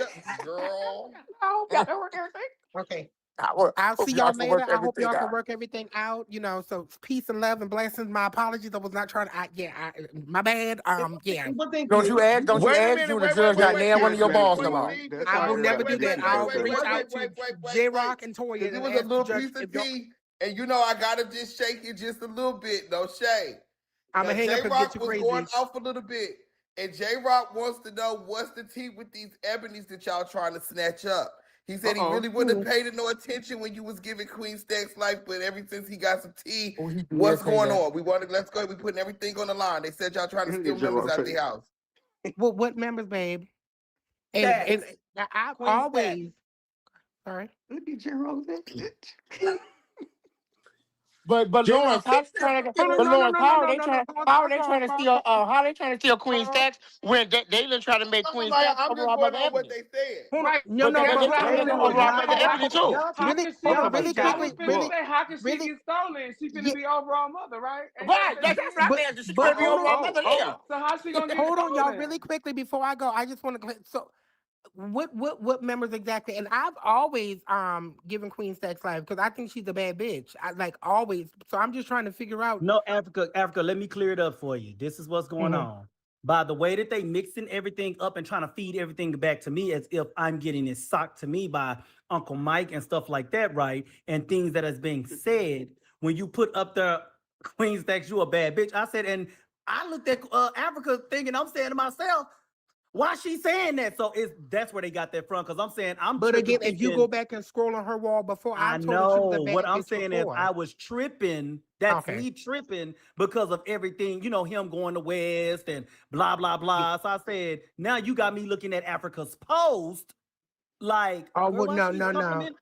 Girl. I hope y'all can work everything. Okay. I I'll hope see y'all y'all can later. work I hope everything y'all can out. work everything out. You know, so peace and love and blessings. My apologies. I was not trying to. My bad. Yeah. It wasn't Don't you you. ask Wait a minute. June the Wait, judge wait, wait, got wait. nailed one Can of your Queen, balls Queen tomorrow. speak? That's I why will Because everybody never wait, do keep wait, that. getting wait, I'll wait, dragged reach wait, up. wait, out wait, to wait, wait, J wait. Rock and Toya Because it and was a ask the little judge piece of if y'all. tea, and you know I gotta just shake it just a little bit, no shade. I'm Now gonna hang J up and get Rock you was going crazy. off a little bit, and J Rock wants to know what's the tea with these ebonies that y'all trying to snatch up. He said he Uh-oh. really wouldn't have paid it no attention when you was giving Queen Stacks life, but ever since he got some tea, Oh, he did what's say going that. on? Let's go. We putting everything on the line. They said y'all trying to Look steal at J-Rock members out face. the house. Well, what members, babe? And Stacks. I've Queen Stacks. always. Sorry. Look at J-Rock face. But J-Rock, Lawrence, how fix they that trying to? fucking No, But no, no, Lawrence, no, no, how are no, they no, no. trying? How are they trying to steal? How are they trying to steal Queen Hold Stacks when they done trying to make I'm Queen like, Stacks I'm over just our going mother on what Ebony? they said. on. right. No, But no, they but trying to hold make her on. over Exactly. our Y'all, mother y'all, Ebony too. How really, can she no, Also, be? the really I stack was quickly, was finna really, fucked. say, how can she really, get stolen? She finna yeah, be over our mother, right? Ain't that Right. what they That's said? what but, I'm saying. She but trying to be hold over our on. mother here. So how she gonna get Hold on, y'all, stolen? really quickly before I go. I just want to. So, what members exactly? And I've always given Queen Stacks life because I think she's a bad bitch. I like always. So I'm just trying to figure out. No, Africa, let me clear it up for you. This is what's going Mhm. on. By the way that they mixing everything up and trying to feed everything back to me as if I'm getting it socked to me by Uncle Mike and stuff like that, right? And things that is being said when you put up the Queen Stacks, you a bad bitch. I said, and I looked at Africa thinking, I'm saying to myself, why she saying that? So that's where they got that from. Because I'm saying I'm But tripping, again, if you thinking go back and scroll on her wall before, I I've told her she was a know. bad What I'm bitch saying is before. I was tripping That's Okay. me tripping because of everything, him going to West and blah, blah, blah. So I said, now you got me looking at Africa's post, like, Oh girl, well, why no, she no, no. compliment?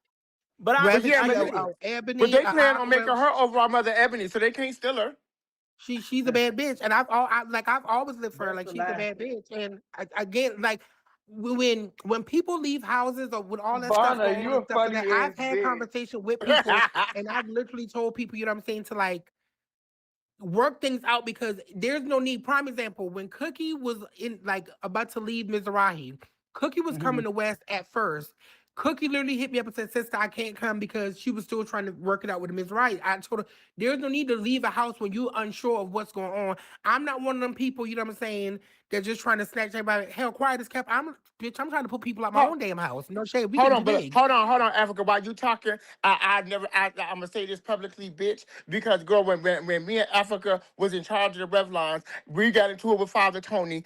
But But yeah, I but get it. Ebony, they plan on making Aqua, her overall mother Ebony, so they can't steal her. she's a bad bitch, and I've always lived for her. That's Like a she's a lie. bad bitch, and again, like when people leave houses or when all that stuff Vanna, going on you and a stuff like funny that, ass I've had bitch. conversation with people, and I've literally told people, you know what I'm saying, to like work things out because there's no need. Prime example, when Cookie was in like about to leave Mizrahi, Cookie was Mhm. coming to West at first. Cookie literally hit me up and said, "Sister, I can't come," because she was still trying to work it out with Mizrahi. I told her, there's no need to leave a house when you're unsure of what's going on. I'm not one of them people, you know what I'm saying, they're just trying to snatch everybody. Hell, quiet as kept. I'm trying to put people out my Hold, own damn house. No shade, we hold getting on, too but big. hold on, Africa. While you talking, I'm gonna say this publicly, bitch, because girl, when me and Africa was in charge of the Revlons, we got into it with Father Tony.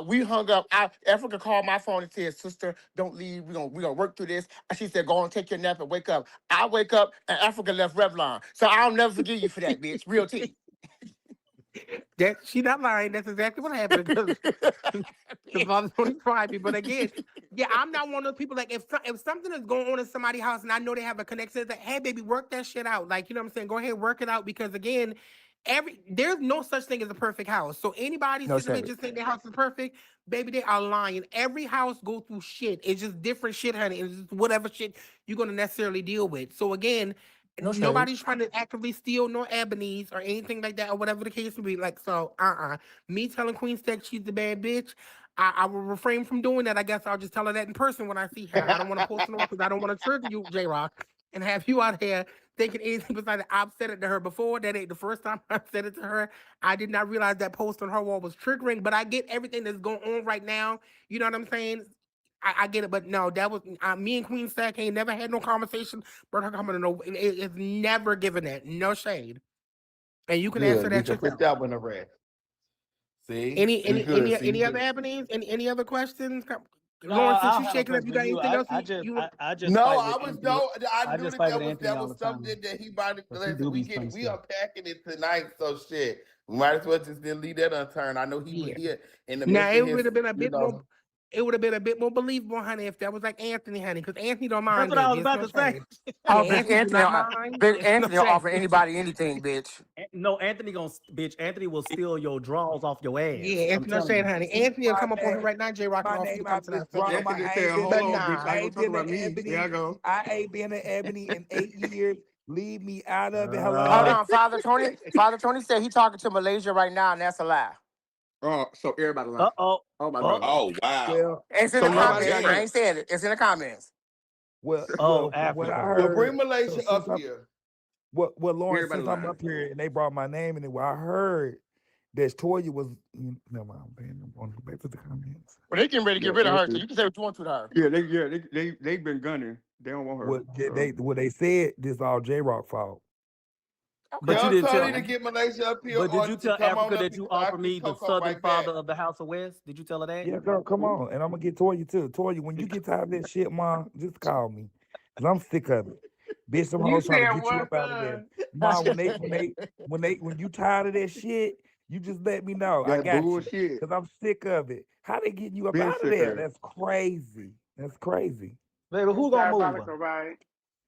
We hung up. Africa called my phone and said, "Sister, don't leave. We gonna work through this." And she said, "Go and take your nap and wake up." I wake up and Africa left Revlon, so I'll never forgive you for that, bitch. Real tea. That she not lying. That's exactly what happened because the father only tried me. But again, yeah, I'm not one of those people. Like if something is going on in somebody's house and I know they have a connection, it's like, hey, baby, work that shit out. Like, you know what I'm saying? Go ahead, work it out because again, there's no such thing as a perfect house. So anybody No sitting there shade. just saying their house is perfect, baby, they are lying. Every house go through shit. It's just different shit, honey. It's just whatever shit you're gonna necessarily deal with. So again, No shade. nobody's trying to actively steal no ebonies or anything like that or whatever the case may be. Like, so me telling Queen Stack she's the bad bitch, I will refrain from doing that. I guess I'll just tell her that in person when I see her. I don't want to post it on because I don't want to trigger you, J Rock, and have you out here thinking anything besides that. I've said it to her before. That ain't the first time I've said it to her. I did not realize that post on her wall was triggering, but I get everything that's going on right now. You know what I'm saying? I get it, but no, that was me and Queen Stack ain't never had no conversation. But her coming to no, it's never given that. No shade, and you can answer Good. We that can put yourself. that one to rest. See? Any See any good. any See any other good. avenues? Any other questions? No, Lawrence, since I you don't have no shaking up, question you for got you. anything else I just No, fight I with was Anthony. I I knew just that fight that with was Anthony all the time something that he might have. because he Listen, do be funny we stuff. unpacking it tonight. So shit, we might as well just didn't leave that unturned. I know he was Yeah. here in the Now midst of it his, would have been a you bit more. know. It would have been a bit more believable, honey, if that was like Anthony, honey, because Anthony don't That's mind, what I was baby. It's about no to say. shade. Yeah, Oh, Anthony do not mind. Big It's no Anthony will shade. offer anybody anything, bitch. No, bitch. Anthony will steal your drawers off your ass. Yeah, I'm it's no telling shade, you. honey. Anthony will My come up on here name, right now. J Rock and my offer to name come out to this that drama. subject. I Anthony ain't said, been hold But in, on, bitch. nah, I I ain't gonna ain't talk been in about me. There I Ebony. go. I ain't been in Ebony in 8 years. Leave me out of it. Hold Hello. on, Father Tony. Father Tony said he talking to Malaysia right now, and that's a lie. Oh, so everybody lying. Uh-oh. Oh my brother. Oh wow. Well, It's in So the I nobody comments. got I heard. that. ain't saying it. It's in the comments. Oh, From what I Africa. Well, heard. bring So Malaysia since up here. Lawrence, Everybody since I'm lying. up here and they brought my name in it, well, I heard that Toya was. Never mind, I'm going back to the comments. Well, they getting ready to Yeah, get rid of her, so Anthony. you can say what you want to her. Yeah, they've been gunning. They don't want her. So. What they said, this all J Rock fault. But Okay. you Tell didn't tell. Tony to get Malaysia up here But did or you to tell come on Africa up that here you so I offer can me get the Coco southern right back. father of the House of West? Did you tell her that? Yeah, girl, come on. And I'm gonna get Toya too. Toya, when you get tired of that shit, ma, just call me. Cause I'm sick of it. Bitch, some You hoes trying to said get you what, up out of there. son? Ma, when you tired of that shit, you just let me know. I That got you. bullshit. Cause I'm sick of it. How they getting you up Been out of sick there? of it. That's crazy. That's crazy. Baby, It's who gonna move her? diabolical, right?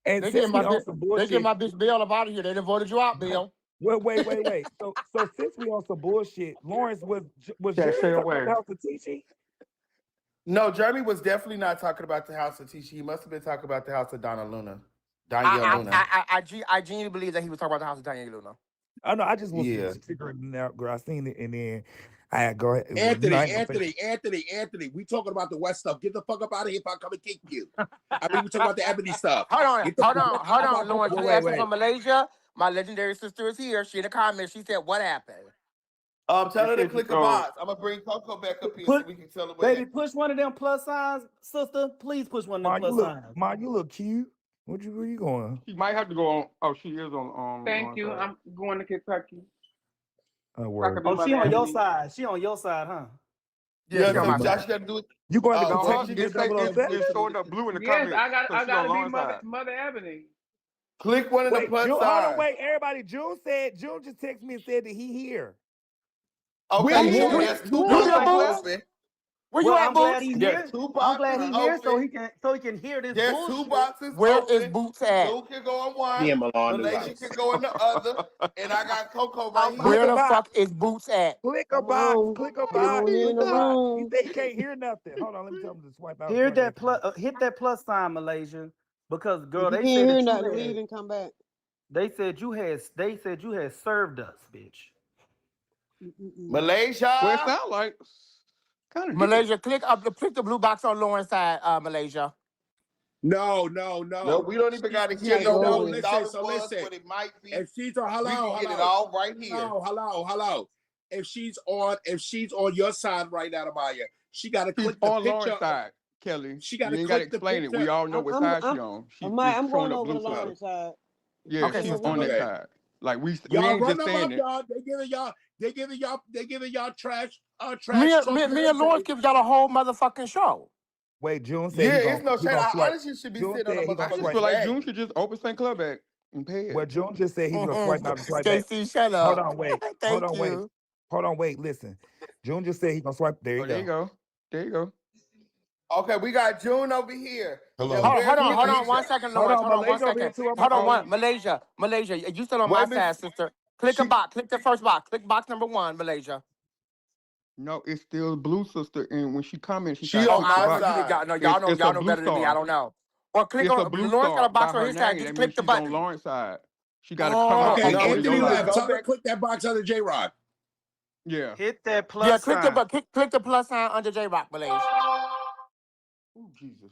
And They getting since my we on bitch. some They getting bullshit, my bitch Bill up out of here. They done voted you out, Bill. well, wait. So since we on some bullshit, Lawrence was That Jeremy stay talking about away. the house of Tisci? No, Jeremy was definitely not talking about the house of Tisci. He must have been talking about the house of Danielle Luna. I genuinely believe that he was talking about the house of Daniel Luna. Oh no, I just was Yeah. figuring it out, girl. I seen it, and then I had go ahead. Well, Anthony, I ain't gonna say. Anthony. We talking about the West stuff. Get the fuck up out of here if I come and kick you. I mean, we talking about the Ebony stuff. Hold on, Lawrence. You asking Wait. from Malaysia? My legendary sister is here. She in the comments. She said, "What happened?" Tell her to It said, click a box. I'm gonna bring Coco back up here so Put we can tell her what baby, happened. push one of them plus signs, sister. Please push one of them plus signs. Ma, you look cute. Where you going? she might have to go on. Oh, she is on Thank you. side. I'm going to Kentucky. Oh, So I word. could be Oh, she Mother on your Ebony. side. She on your side, huh? Yeah, she Yeah, on so my Josh side. got to do it. You going to Oh, No, what Kentucky you to it just get say 007? it's showing up blue in the Yes, comments. So I she on gotta be Lauren's side. Mother Ebony. Click one of the Wait, plus June, hold on, signs. wait, everybody. June just texted me and said that he here. Okay, I'm We here. June, here. there's two You We here, boxes here. Boots? open. Where you Well, at, I'm glad Boots? he There's here. two I'm glad boxes he here open. so he can hear this There's two bullshit. boxes Where is open. Boots at? Blue can go in one. Me and Milan knew Malaysia this. can go in the other. And I got Coco right Click Where here. a the box. fuck is Boots at? Click a Come box. on. Click a Come box. on in Click the a box. He room. said he can't hear nothing. Hold on, let me tell him to swipe out. Hear that hit that plus sign, Malaysia, because girl, If you they can't said hear that nothing, you leave had. and come back. They said you had served us, bitch. Well, it Malaysia. sounds like kind of Malaysia, click the blue box on Lauren's side, Malaysia. No. No, we don't even got to It's hear like She no no. what rolling. we thought Listen. it So was, listen. what it might be. If she's on, We can get it hello, all right here. hello. If she's on your side right now, Amaya, she got to She's click the on picture. Lauren's side, Kelly. She got You to ain't got to click the explain it. We picture. all know what side she on. She's just I'm showing going up over blue to side. Lauren's side. Yeah, Come Okay, she's over on here. that Okay. side. Like we Y'all ain't run just them saying up, it. y'all. They giving y'all trash. Me, Trash me, talking me and Lawrence everything. give y'all a whole motherfucking show. Wait, June said Yeah, it's no he shade. gonna I swipe. honestly should be June sitting on a said he gonna I just swipe. feel motherfucking like bag. June should just open St. Club back and pay Well, it. June just said he's gonna swipe out and swipe back. Stacy, shut Hold up. on, wait. Hold Thank on, wait. you. Hold on, wait. Listen. June just said he gonna swipe. There you Oh, there you go. go. There you go. Okay, we got June over here. Now, Hello. Hold where's on, hold on, 1 Malaysia? second, Hold Lawrence. on, Hold on, 1 Malaysia over here second. too. Hold on, Oh, Malaysia. You still on my Wait, Miss. side, sister. Click a She. box. Click the first box. Click box number 1, Malaysia. No, it's still blue sister. And when she comments, she She said Oh, on click the my I know box. you did. side. Y'all know. Y'all know. It's a Y'all know blue better than me. I star. don't know. Well, click It's a on. blue Lawrence got a star by box on her his side. name. Just That click means the she's on button. Lauren's side. She got to come out Okay, and No, go to we your Anthony need to left. line. go Tell her to back. click that box under J Rod. Yeah. Hit that Yeah, plus sign. click the plus sign under J Rock, Malaysia. Oh, Jesus.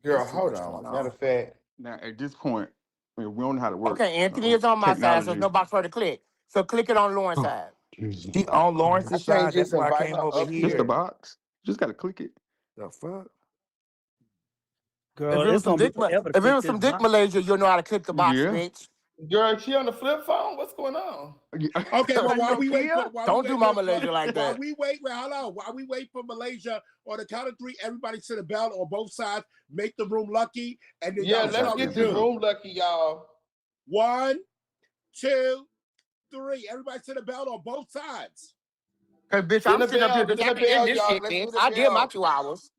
Girl, Let's see hold what's on. going Matter on. of fact. Now, at this point, I mean, we don't know how to work Okay, Anthony is on my side, so there's technology. no box for her to click. So click it on Lauren's Oh, side. Jesus. she on I Lawrence's can't side. just That's why I invite came her over up Just the here. here. box. Just got to click it. The fuck? Girl, it's gonna be forever to If it click was this some dick box. Malaysia, you'll know how to click the box, Yeah. bitch. Girl, she on the flip phone? What's going on? Okay, but You while know, we wait for Kia? while we wait, wait, hold on. While we wait for Malaysia, on the count of 3, everybody sit a belt on both sides, make the room lucky, and then Yeah, y'all let's start get with this June. room lucky, y'all. 1, 2, 3. Everybody sit a belt on both sides. Cause bitch, Send I'm a sitting up here, bell. bitch. Send I a can end bell, this y'all. shit, Let's bitch. do the I did my bell. 2 hours.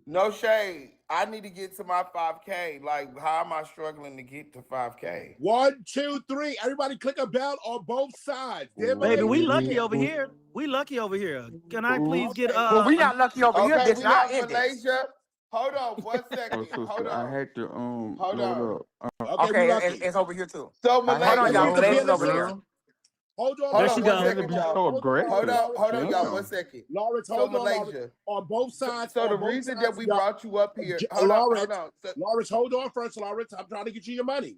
No shade. I need to get to my 5K. Like, how am I struggling to get to 5K? 1, 2, 3. Everybody click a bell on both sides. Then Baby, we Malaysia lucky did. over here. We lucky over here. Can I please get Okay. Well, we not lucky over here, Okay, bitch. we Now have end it. Malaysia. Hold on 1 Oh, second. Hold sister, I on. had to Hold load on. up. Okay, we Okay, lucky. it's over here too. So I Hold had on, to Malaysia, y'all. Keep the load up, Malaysia's feelings over in. here. girl. Hold on, hold There Lawrence. she on She one go. had to second, be y'all. so Hold aggressive. on, Damn. 1 second. Lawrence, So hold on, Lawrence. Malaysia. On both sides, So the on both reason that sides, we y'all. brought you up here, hold Lawrence, on. So, Lawrence, hold on first, Lawrence. I'm trying to get you your money.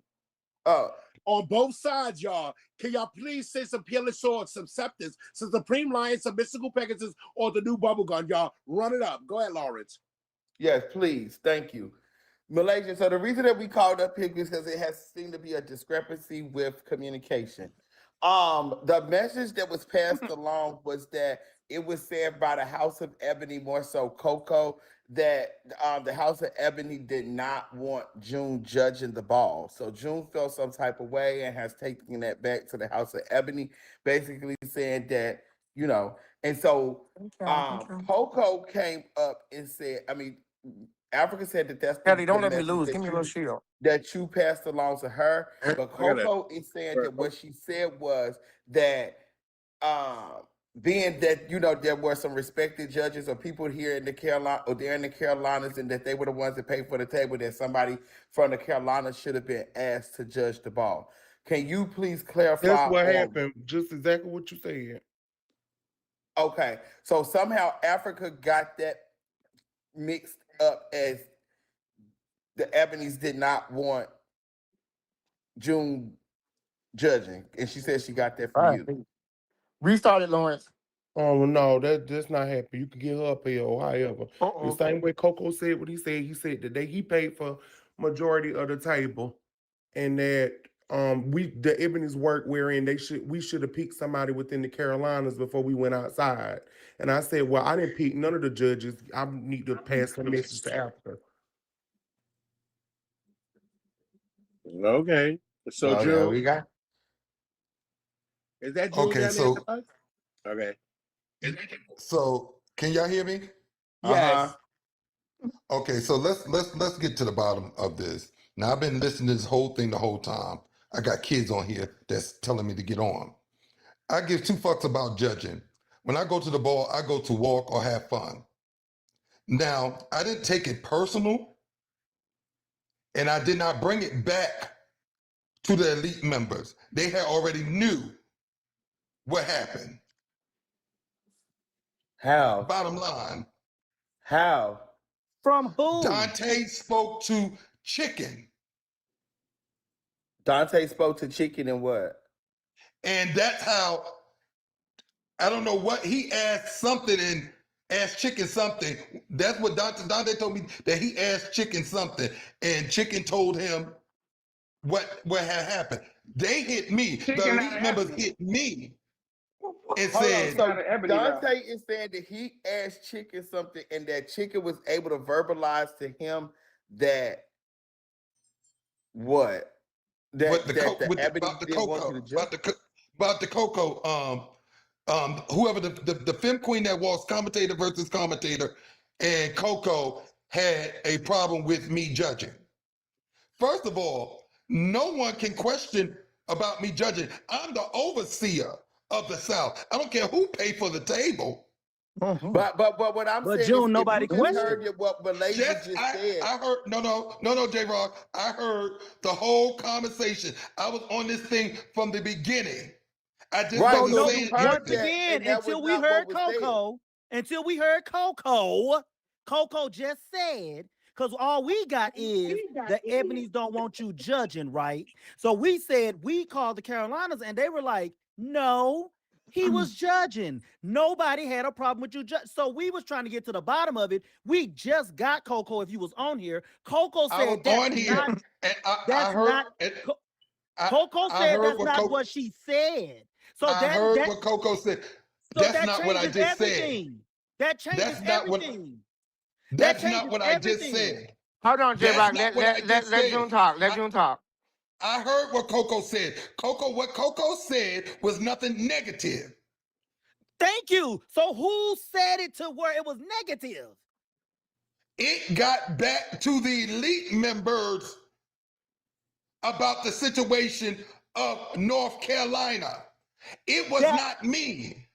uh, On both sides, y'all. Can y'all please say some peerless swords, some scepters, some supreme lions, some mystical pegasus, or the new bubble gun, y'all? Run it up. Go ahead, Lawrence. yes, please. Thank you. Malaysia. So the reason that we called up here is because it has seemed to be a discrepancy with communication. The message that was passed along was that it was said by the House of Ebony, more so Coco, that the House of Ebony did not want June judging the ball. So June felt some type of way and has taken that back to the House of Ebony, basically saying that, and so Coco came up and said, I mean, Africa said that that's Kelly, the don't let me message lose. Give me a little shield. that you passed along to her. But I got it. Coco is saying that what she said was that being that there were some respected judges or people here in the Carolina or there in the Carolinas, and that they were the ones that paid for the table, that somebody from the Carolinas should have been asked to judge the ball. Can you please clarify? That's what happened. Just exactly what you said. Okay, so somehow Africa got that mixed up as the Ebonies did not want June judging, and she said she got that All from right. you. Restart it, Lawrence. Oh no, that's not happening. You can get her up here or however. The Uh-oh. same way Coco said what he said. He said that he paid for majority of the table, and that the Ebony's work wherein we should have picked somebody within the Carolinas before we went outside. And I said, well, I didn't pick none of the judges. I need to pass the message to Africa. Okay. So So there we June, go. is that June Okay, down there at the so bus? Okay. so can y'all hear me? Uh-huh. Yes. Okay, so let's get to the bottom of this. Now I've been listening to this whole thing the whole time. I got kids on here that's telling me to get on. I give two fucks about judging. When I go to the ball, I go to walk or have fun. Now, I didn't take it personal, and I did not bring it back to the elite members. They had already knew what happened. How? Bottom line, How? From who? Dante spoke to Chicken, Dante spoke to Chicken and what? and that's how, I don't know what, he asked something and asked Chicken something. That's what Dante told me, that he asked Chicken something, and Chicken told him what had happened. They hit me. The Chicken out elite of members Ebony. hit me and Hold on. said, Chicken out So of Ebony though. Dante is saying that he asked Chicken something and that Chicken was able to verbalize to him that what? what the That the Ebony about the didn't want you cocoa, to judge. about the cocoa, whoever the femme queen that was commentator versus commentator, and Coco had a problem with me judging. First of all, no one can question about me judging. I'm the overseer of the South. I don't care who paid for the table. But what I'm But saying is, June, if nobody you just questioned. heard what Malaysia Yes, just said, I heard, no, J-Rock. I heard the whole conversation. I was on this thing from the beginning. I just right? So wasn't So no, you saying heard once anything. that, again, and that was until we not what heard was said. Coco just said, because all we got is the Ebonies don't want you judging, right? So we said, we called the Carolinas and they were like, no, he was judging. Nobody had a problem with you judge. So we was trying to get to the bottom of it. We just got Coco, if you was on here. Coco I was said that's on here, not, and that's I heard, not, and Coco I said heard that's what not Coco. what she said. So I that heard that what Coco said. so That's that not what I changes just said. everything. That changes That's not what. everything. That That's not changes what I just everything. said. Hold on, J That's Rock. not what I just Let said. June talk. Let June talk. I heard what Coco said. What Coco said was nothing negative. Thank you. So who said it to where it was negative? It got back to the elite members about the situation of North Carolina. It was That not me.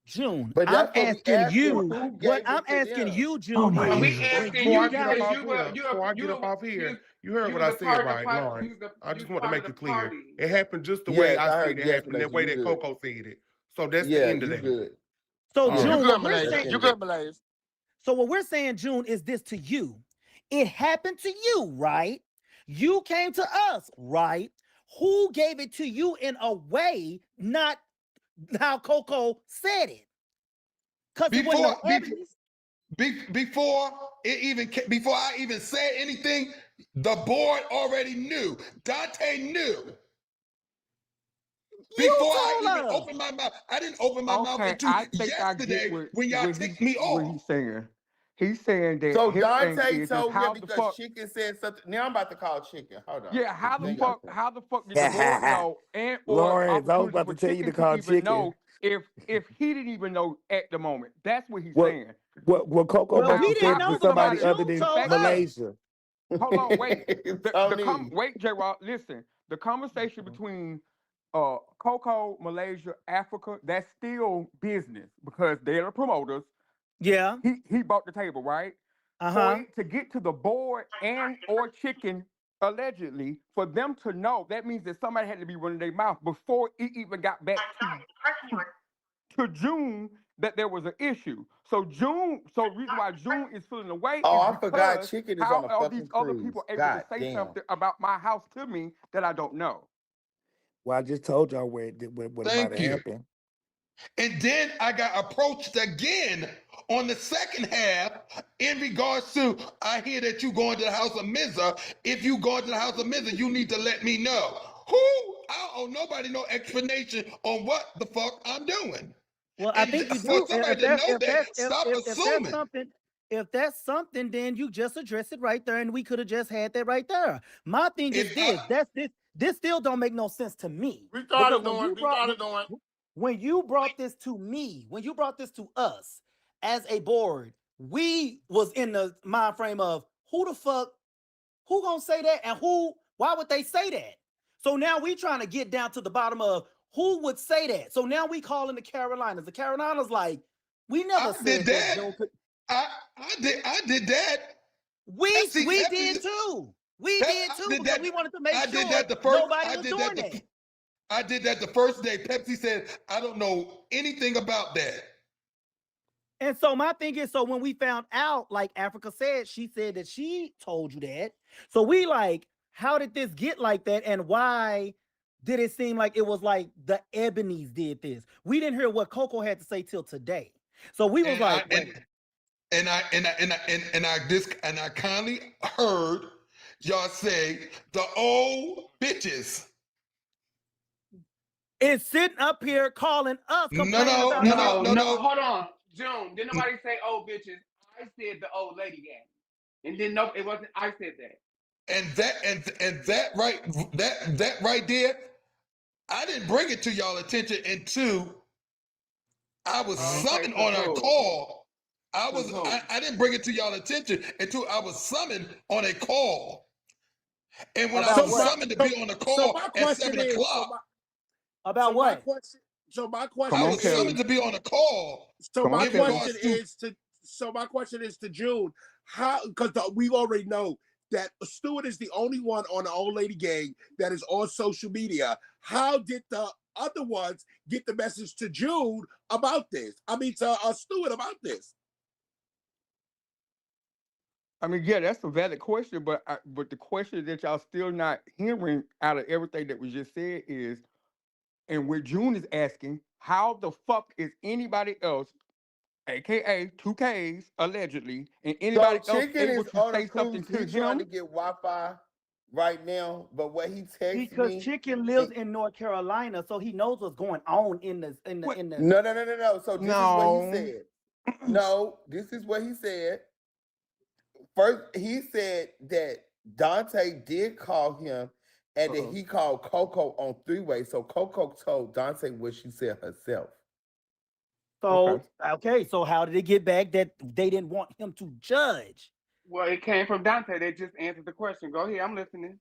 June, But I'm that's what we asking asked him. you. Who What gave I'm it to asking them? you, Oh June, my Well, is we Jesus. asked when you you Before got I because get up you off were here, you before I you get up off you here, you heard you what was I a said, part of the right, party. Lawrence? I You just was want to part of make the it clear. party. It happened just the way yeah. I I said heard it the happened, the explanation. way You that good. Coco said it. So that's the Yeah, end of you that. good. So All You June, right. good, what we're Blaze. That's the saying, You end of good, that. Blaze. so what we're saying, June, is this to you. It happened to you, right? You came to us, right? Who gave it to you in a way, not how Coco said it? Because it wasn't Before, no evidence. before I even said anything, the board already knew. Dante knew. You Before I even told us. opened my mouth, I didn't open my mouth Okay, until I think I get yesterday when y'all what ticked me what off. he's saying. He's saying that So his thing Dante is told him how the because fuck, Chicken said something. Now I'm about to call Chicken. Hold on. yeah, Because they got how the fuck did the board know, and or Lawrence, I was opportunity about for to tell you to Chicken to call even Chicken. know if he didn't even know at the moment. That's what he's What saying. what Coco Well, must we have didn't said How to know think because about somebody it. other June The than told fact that us. Malaysia. hold on, wait. Tony. Wait, J Rock, listen. The conversation between Coco, Malaysia, Africa, that's still business because they're the promoters. Yeah. He bought the table, right? For Uh-huh. it to get to the board and or Chicken, allegedly, for them to know, that means that somebody had to be running their mouth before it even got back to June that there was an issue. So reason why June is feeling away Oh, is I forgot because Chicken is on how a are these fucking other cruise. people able to God say damn. something about my house to me that I don't know? Well, I just told y'all where it might Thank have you. happened. And then I got approached again on the second half in regards to, I hear that you going to the house of Mizza. If you going to the house of Mizza, you need to let me know. Who? I don't owe nobody no explanation on what the fuck I'm doing. Well, I And think you for do. somebody to know that, stop If there's assuming. something, if that's something, then you just address it right there, and we could have just had that right there. My thing is this still don't make no sense to me. We Because started doing. when you brought this to me, when you brought this to us as a board, we was in the mind frame of who the fuck, who gonna say that, and why would they say that? So now we trying to get down to the bottom of who would say that. So now we calling the Carolinas. The Carolinas like, we never said that Joe could. I did that. We did too. We did too because we wanted to make sure nobody was doing that. I did that the first day. Pepsi said, I don't know anything about that. And so my thing is, so when we found out, like Africa said, she said that she told you that. So we like, how did this get like that? And why did it seem like it was like the Ebonies did this? We didn't hear what Coco had to say till today. So we was I kindly heard y'all say the old bitches. It's sitting up here calling us. No. Hold on, June. Didn't nobody say old bitches? I said the old lady gang, and then no, it wasn't. I said that. And that right there, I didn't bring it to y'all attention until I was summoned on a call. I didn't bring it to y'all attention until I was summoned on a call. And when I was summoned to be on the call at 7 o'clock. About what? My question I was summoned to be on a call. So my question is to June, how, because we already know that Stewart is the only one on the old lady gang that is on social media. How did the other ones get the message to June about this? I mean, to Stewart about this. I mean, yeah, that's a valid question, but the question that y'all still not hearing out of everything that was just said is, and where June is asking, how the fuck is anybody else, aka 2Ks allegedly, and anybody else able to say something to him? Trying to get Wi-Fi right now, but what he texted me, because Chicken lives in North Carolina, so he knows what's going on in the. No. So this is what he said. No, this is what he said. First, he said that Dante did call him, and that he called Coco on three-way. So Coco told Dante what she said herself. So okay, so how did it get back that they didn't want him to judge? Well, it came from Dante. They just answered the question. Go ahead, I'm listening.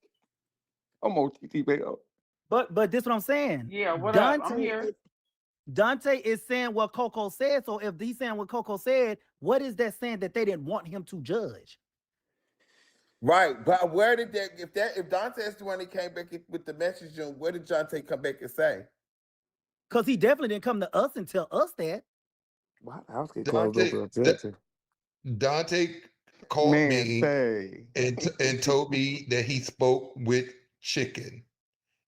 I'm on TTBL. But this is what I'm saying. Yeah, what up? I'm here. Dante is saying what Coco said. So if he's saying what Coco said, what is that saying that they didn't want him to judge? Right, but where did that? If Dante is the one that came back with the message, where did Dante come back and say? Because he definitely didn't come to us and tell us that. Wow, I was getting closed over. Dante called me and told me that he spoke with Chicken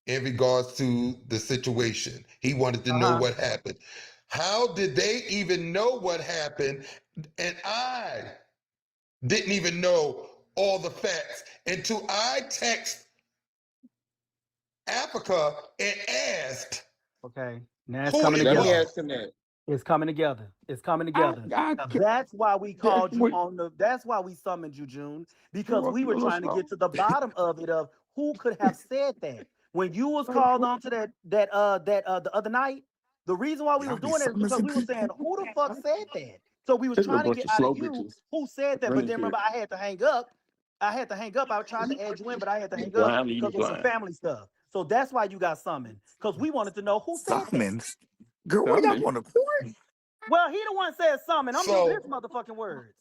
in regards to the situation. He wanted to know what happened. How did they even know what happened? And I didn't even know all the facts until I text Africa and asked. Okay, now it's coming together. It's coming together. It's coming together. That's why we called you on the. That's why we summoned you, June, because we were trying to get to the bottom of it of who could have said that. When you was called on to that the other night, the reason why we was doing it is because we were saying who the fuck said that. So we was trying to get out of you who said that. But then remember, I had to hang up. I tried to add you in, but I had to hang up because of some family stuff. So that's why you got summoned, because we wanted to know who said that. Girl, what y'all want to court? Well, he the one said summon. I'm using his motherfucking words.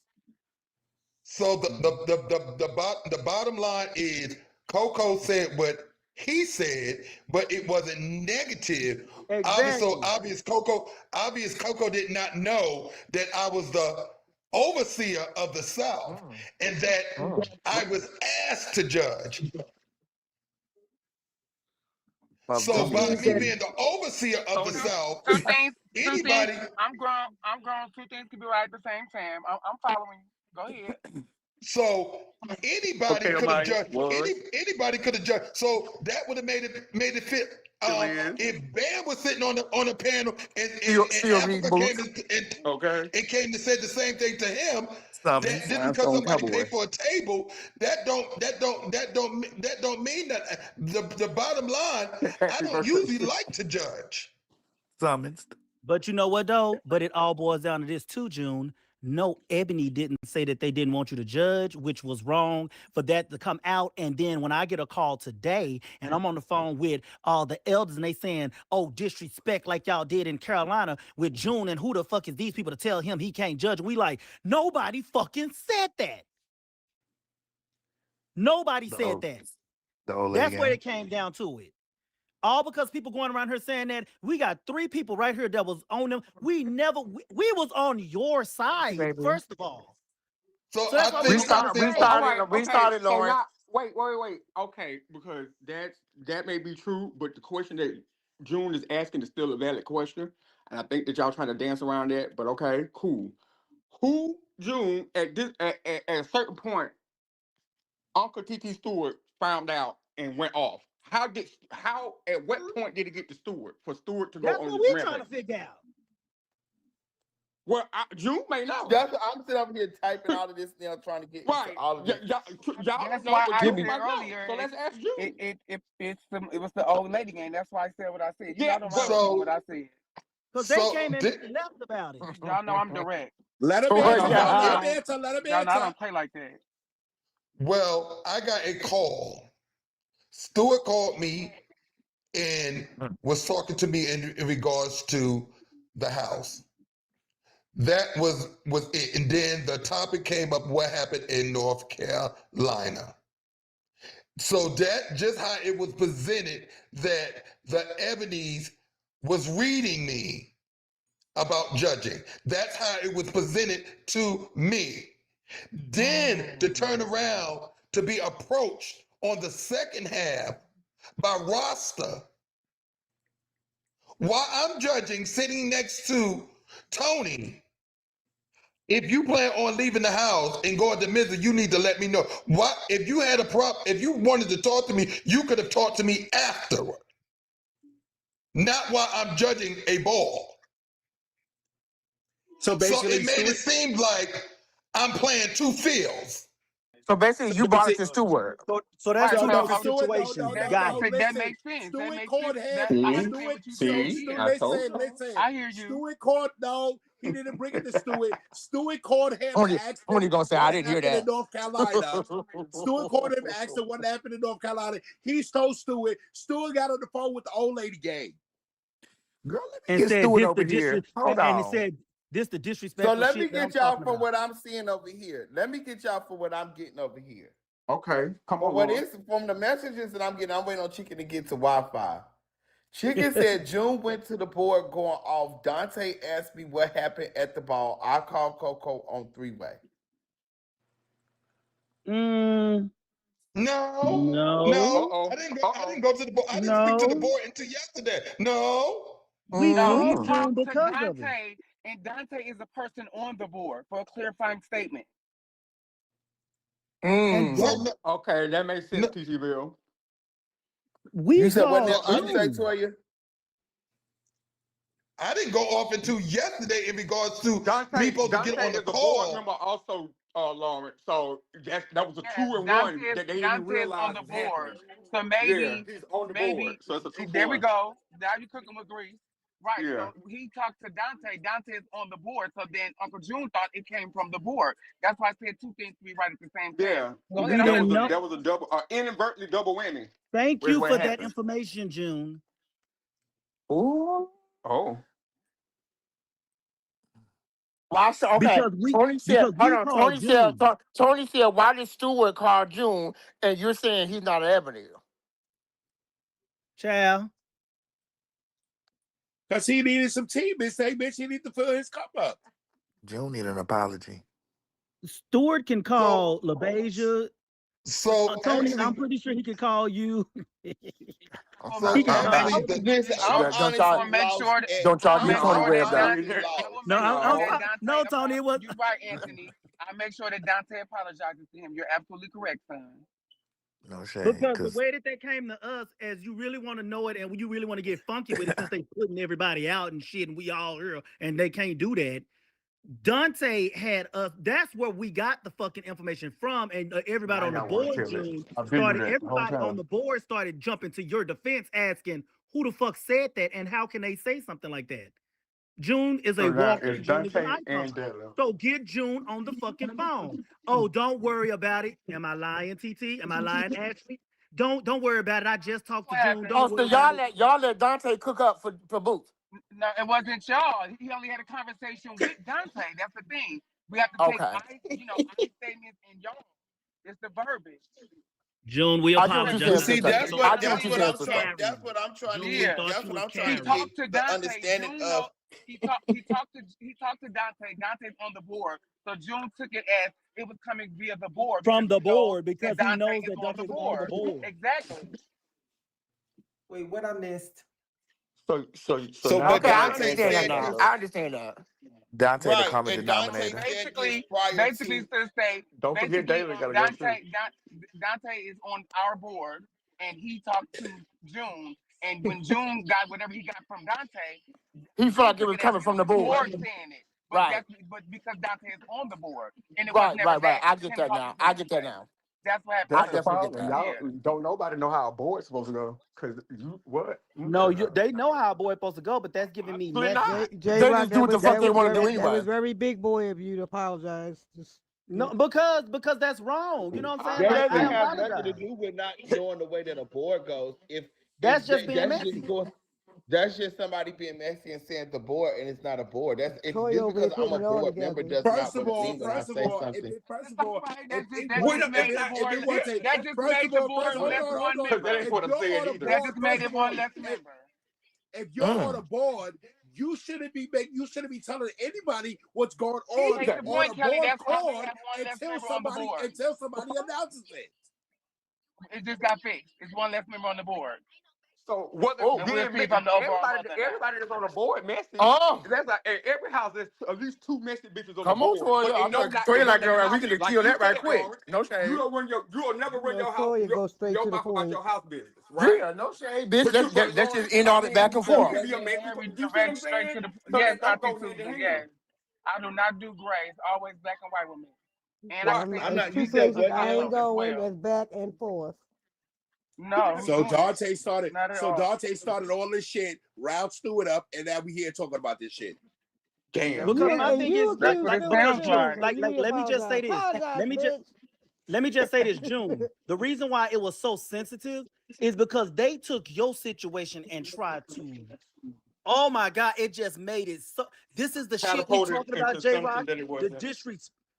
So the bottom line is Coco said what he said, but it wasn't negative. Exactly. Obvious Coco did not know that I was the overseer of the South and that I was asked to judge. So by me being the overseer of the South, anybody. I'm grown. 2 things can be right at the same time. I'm following you. Go ahead. So anybody Okay, could have Mike, judged. was. Anybody could have judged. So that would have made it fit. If Bam was sitting on the panel and Still reading Africa came boots. and came and said the same thing to him, Summons. that just because somebody paid for a table, that don't mean that. The bottom line, I don't usually like to judge. Summons. But you know what though? But it all boils down to this too, June. No, Ebony didn't say that they didn't want you to judge, which was wrong for that to come out. And then when I get a call today and I'm on the phone with all the elders and they saying, oh, disrespect like y'all did in Carolina with June, and who the fuck is these people to tell him he can't judge? We like, nobody fucking said that. Nobody said that. The old lady That's where gang. it came down to it. All because people going around here saying that. We got 3 people right here that was on them. We was on your side, Baby. first of all. So that's I why we think gotta We started, So Lawrence. now, wait. Okay, because that may be true, but the question that June is asking is still a valid question, and I think that y'all trying to dance around that. But okay, cool. Who June at a certain point, Uncle T.T. Stewart found out and went off. At what point did it get to Stewart for Stewart to go That's on what this we're rampage? trying to figure out. Well, June may know. I'm sitting over here typing all of this now, trying to get Right. into all of this. Y'all That's know, why but I June said might know. earlier, So let's ask June. it was the old lady game. That's why I said what I said. You Yeah, know, I don't but- mind what I said. Because they came in and left about it. Y'all know I'm direct. Let him Oh, answer. yeah. Let him answer. Let him Y'all know I answer. don't play like that. Well, I got a call. Stewart called me and was talking to me in regards to the house. That was it. And then the topic came up, what happened in North Carolina. So that just how it was presented, that the Ebony's was reading me about judging. That's how it was presented to me. Then to turn around to be approached on the second half by Rasta while I'm judging, sitting next to Tony. If you plan on leaving the house and going to Mrs., you need to let me know. What if you had a problem? If you wanted to talk to me, you could have talked to me afterward, not while I'm judging a ball. So basically, it made it seem like I'm playing 2 fields. So basically, you brought it to Stewart. So that's Right, two so, different Stewart, situations. That, Got it. that makes sense. That Stewart makes called sense. him. I Stewart, understand what you Stewart, said. listen. I hear you. Stewart called. No, he didn't bring it to Stewart. Stewart called him and asked him Tony gonna say, I what didn't hear happened in that. North Carolina. Stewart called him and asked him what happened in North Carolina. He's told Stewart. Stewart got on the phone with the old lady gang. Girl, let me And get said Stewart this over the here. Hold and it on. said this the So disrespectful let me shit that I'm get y'all talking for about. what I'm seeing over here. Let me get y'all for what I'm getting over here. Okay, come But on, what Lord. is from the messages that I'm getting, I'm waiting on Chicken to get to Wi-Fi. Chicken said June went to the board going off. Dante asked me what happened at the ball. I called Coco on 3-way. No, No. I didn't go to the board. I didn't speak to the board until yesterday. No. We No, he called June talked to because of it. Dante, and Dante is a person on the board for a clarifying statement. And Okay, that makes sense, TC Bill. we You said what called now? You say, June. Toya? I didn't go off until yesterday in regards to me supposed to get on the is a board call. member also, Lawrence. So that was a Yes, 2 and 1 that they didn't even Dante is realize on the was board. happening. So maybe, he's on the board. So it's a 2 there we go. Now you cooking with grease. Right. Yeah. So he talked to Dante. Dante is on the board. So then Uncle June thought it came from the board. That's why I said 2 things to be right at the same time. Yeah. Go We ahead. didn't know. That was a double, inadvertently double whammy. Thank is you what for that happened. information, June. Ooh. Oh. Okay. Because we Tony said, because we called June. Tony said, why did Stewart call June? And you're saying he's not an Ebony. Child. Because he needed some teammates. Say, bitch, he need to fill his cup up. June need an apology. Stewart can call LaBeija. So Tony, actually, I'm pretty sure he could call you. so He can call actually, I'm Don't y'all- honestly lost. Don't y'all I'm do Tony honestly Webb lost. that. No, no, Tony, it was You're right, Anthony. I make sure that Dante apologizes to him. You're absolutely correct, son. No shade, Because the because way that came to us, as you really want to know it and you really want to get funky with it, since they putting everybody out and shit, and we all here and they can't do that. Dante had us. That's where we got the fucking information from, and everybody Now on the y'all want to board, kill it. June, I've been through started. that the whole Everybody on time. the board started jumping to your defense, asking who the fuck said that and how can they say something like that. June is So a now walking. it's June is an Dante icon. and Della. So get June on the fucking phone. Oh, don't worry about it. Am I lying, TT? Am I lying, Ashley? Don't worry about it. I just talked to What June. happened? Don't Oh, worry so about it. y'all let Dante cook up for Boots. No, it wasn't y'all. He only had a conversation with Dante. That's the thing. We have to take Okay. I statements and y'all. It's the verbiage. June, we I get what you're apologize. But saying, see, sister. that's June I what get thought what that's you're you what was saying, I'm sister. trying. carrying. That's what I'm trying to June get. Yeah. thought That's you what was I'm trying He to carrying. get talked to the Dante. understanding June of. know he talked to Dante. Dante's on the board. So June took it as it was coming via the board From because the he knows board that because he Dante knows is that on the Dante's on the board. board. Exactly. Wait, what I missed? So So, now but Okay, I Dante understand that said now. this denominator. I understand that. Dante, the right, common and Dante denominator. said this Basically, prior basically, to. to say, don't forget basically, David gotta go too. Dante is on our board, and he talked to June. And when June got whatever he got from Dante, He felt June like it took was it as coming it from was the the board. board saying it. Right. But because Dante is on the board, and it was Right, never right, right. that. I It was get him that talking now. to I get that Dante. now. That's what happened. I That's the definitely get problem. that. Y'all Yeah. don't nobody know how a board's supposed to go. Cause you what? No, they know how a boy supposed to go, but that's giving me Absolutely message. not. J They Rock, just do what the fuck they want to do that anyway. was very big boy of you to apologize. Just No, because that's wrong. You know what I'm saying? That Like, I doesn't have nothing to apologize. do with not knowing the way that a board goes. That's just being That's just messy. going. That's just somebody being messy and saying the board, and it's not a board. That's if Toy just over there because I'm putting a it all board member together. does not First of what it all, mean when I say something. first of all, That wait just up, made the if board. it was a, That just first made of the all, board less hold one on. Cause that member. ain't If what I'm you're saying on a either. That board, just made first it of all, one less member. if you're on a board, you shouldn't be telling anybody what's going He on makes Okay. the on point, a Kelly. board That's why we card have one less member on the board. until somebody announces it. It just got fixed. It's one less member on the board. So whether Oh. And we'll being see if I'm the overall month or not. everybody that's on the board messy. Oh, That's like in every house there's at least two messy bitches on the come on, board. But Toya. they I'm know like, not to Toya, run like, their girl, we house. can Like kill you that right said, quick. Lawrence, No shade. you'll never run your house Toya go straight your to the mouth about point. your house business, right? Yeah, no shade, bitch. But Let's Lawrence, just end all I it back mean, and you forth. can be a messy. very You see what I'm direct, straight saying? to the So yes, they don't Auntie go hand to Susan, hand. yes. I do not do gray. It's always black and white with me. And I Right. can say I'm It's not. anything two You to said places what anybody I now? ain't else as going. well. That's back and forth. No, who's So doing it? Dante started. Not at So all. Dante started all this shit. Ralph threw it up, and now we here talking about this shit. Damn. And Because you my and thing you is That's accused what it Phil of because sounds June, things, like. and you let me just say this. apologize, bitch. Let me just say this, June. The reason why it was so sensitive is because they took your situation and tried to. Oh my God! It just made it so. This is the shit we Catapulted talking about, into J something Rock. that it wasn't.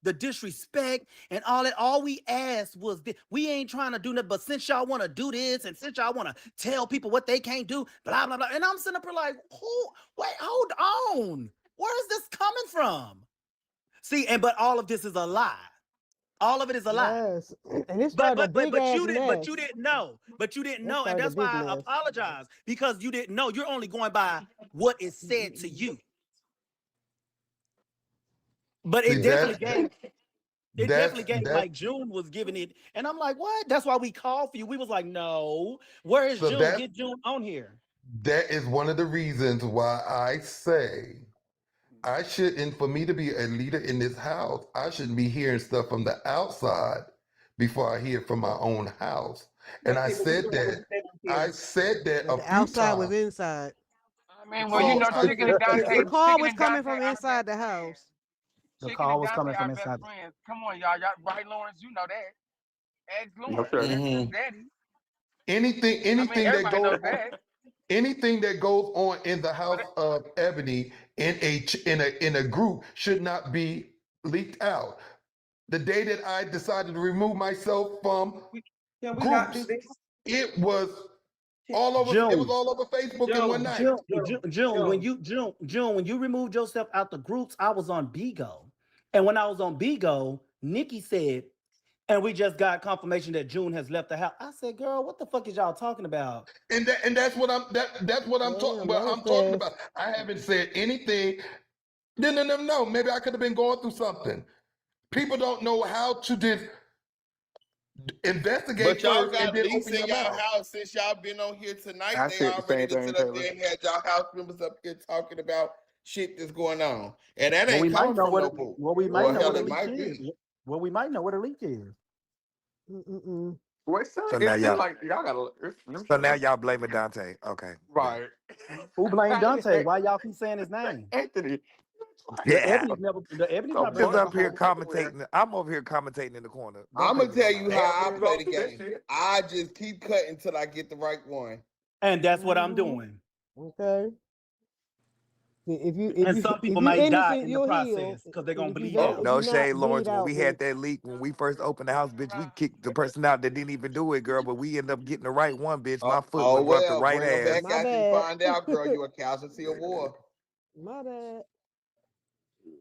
The disrespect, and all that. All we asked was we ain't trying to do nothing. But since y'all want to do this, and since y'all want to tell people what they can't do, blah blah blah. And I'm sitting up here like, who? Wait, hold on. Where is this coming from? See, but all of this is a lie. All of it is a lie. Yes, and it started a big ass you mess. didn't know. But you didn't It know, and started a that's why big I mess. apologize because you didn't know. You're only going by what is said to you. But See, it definitely gave. It that's definitely gave that's like June was giving it, and I'm like, what? That's why we called for you. We was like, no, where is so June? that Get June on here. that is one of the reasons why I say I shouldn't, for me to be a leader in this house, I shouldn't be hearing stuff from the outside before I hear it from my own house. And I said that. I said that But a the few outside was times. inside. I mean, well, So I Chicken and The Dante, call Chicken was and coming Dante from are inside best the friends. house. The Chicken call and was Dante coming are from best inside. friends. Come on, y'all. Right, Lawrence? You know that. Ask No Lawrence. sir. That's his Mm-hmm. daddy. anything Everybody knows that goes that. anything that goes on in the But house of Ebony in a group should not be leaked out. The day that I decided to remove myself from Can we not do groups, this? it was all over. It was June, all over Facebook in one night. June, when you removed yourself out the groups, I was on Bigo, and when I was on Bigo, Nikki said, and we just got confirmation that June has left the house. I said, girl, what the fuck is y'all talking about? And that's what that's what I'm talking Damn, about. that was I'm talking fast. about. I haven't said anything. No. Maybe I could have been going through something. People don't know how to investigate But y'all first and got then leaks open in your y'all mouth. house since y'all been on here tonight. I They said the already same to thing, sit up Taylor. there and had y'all house members up here talking about shit that's going on. And that Well, ain't we might coming know from what no it, boo. well, we might Or know hell, what a it leak might is. be. Well, we might know what a leak is. Mm-mm. Well, son, So now it's y'all, like y'all gotta. so now y'all blaming Dante. Okay. Right. Who blamed Dante? Why y'all keep saying his name? Anthony. The Yeah. Ebony's A not Just blaming bunch up of Dante. here hoes everywhere. commentating. I'm over here commentating in the corner. Don't I'm pay gonna me no tell you mind. how I Ebony play go the through that game. shit. I just keep cutting till I get the right one. And that's what I'm Mm-hmm. doing. Okay. If And you some if people you might die innocent, in the you'll heal. process because they're And gonna if you bleed don't, Oh, out. if no you're not, shade, bleed Lawrence. When out. we But had that leak, when we first opened the house, bitch, we kicked the person out that didn't even do it, girl. But we ended up getting the right one, bitch. My foot Oh went brought the well, right bring them ass. back my after you bad. find out, girl. You a casualty of war. My bad.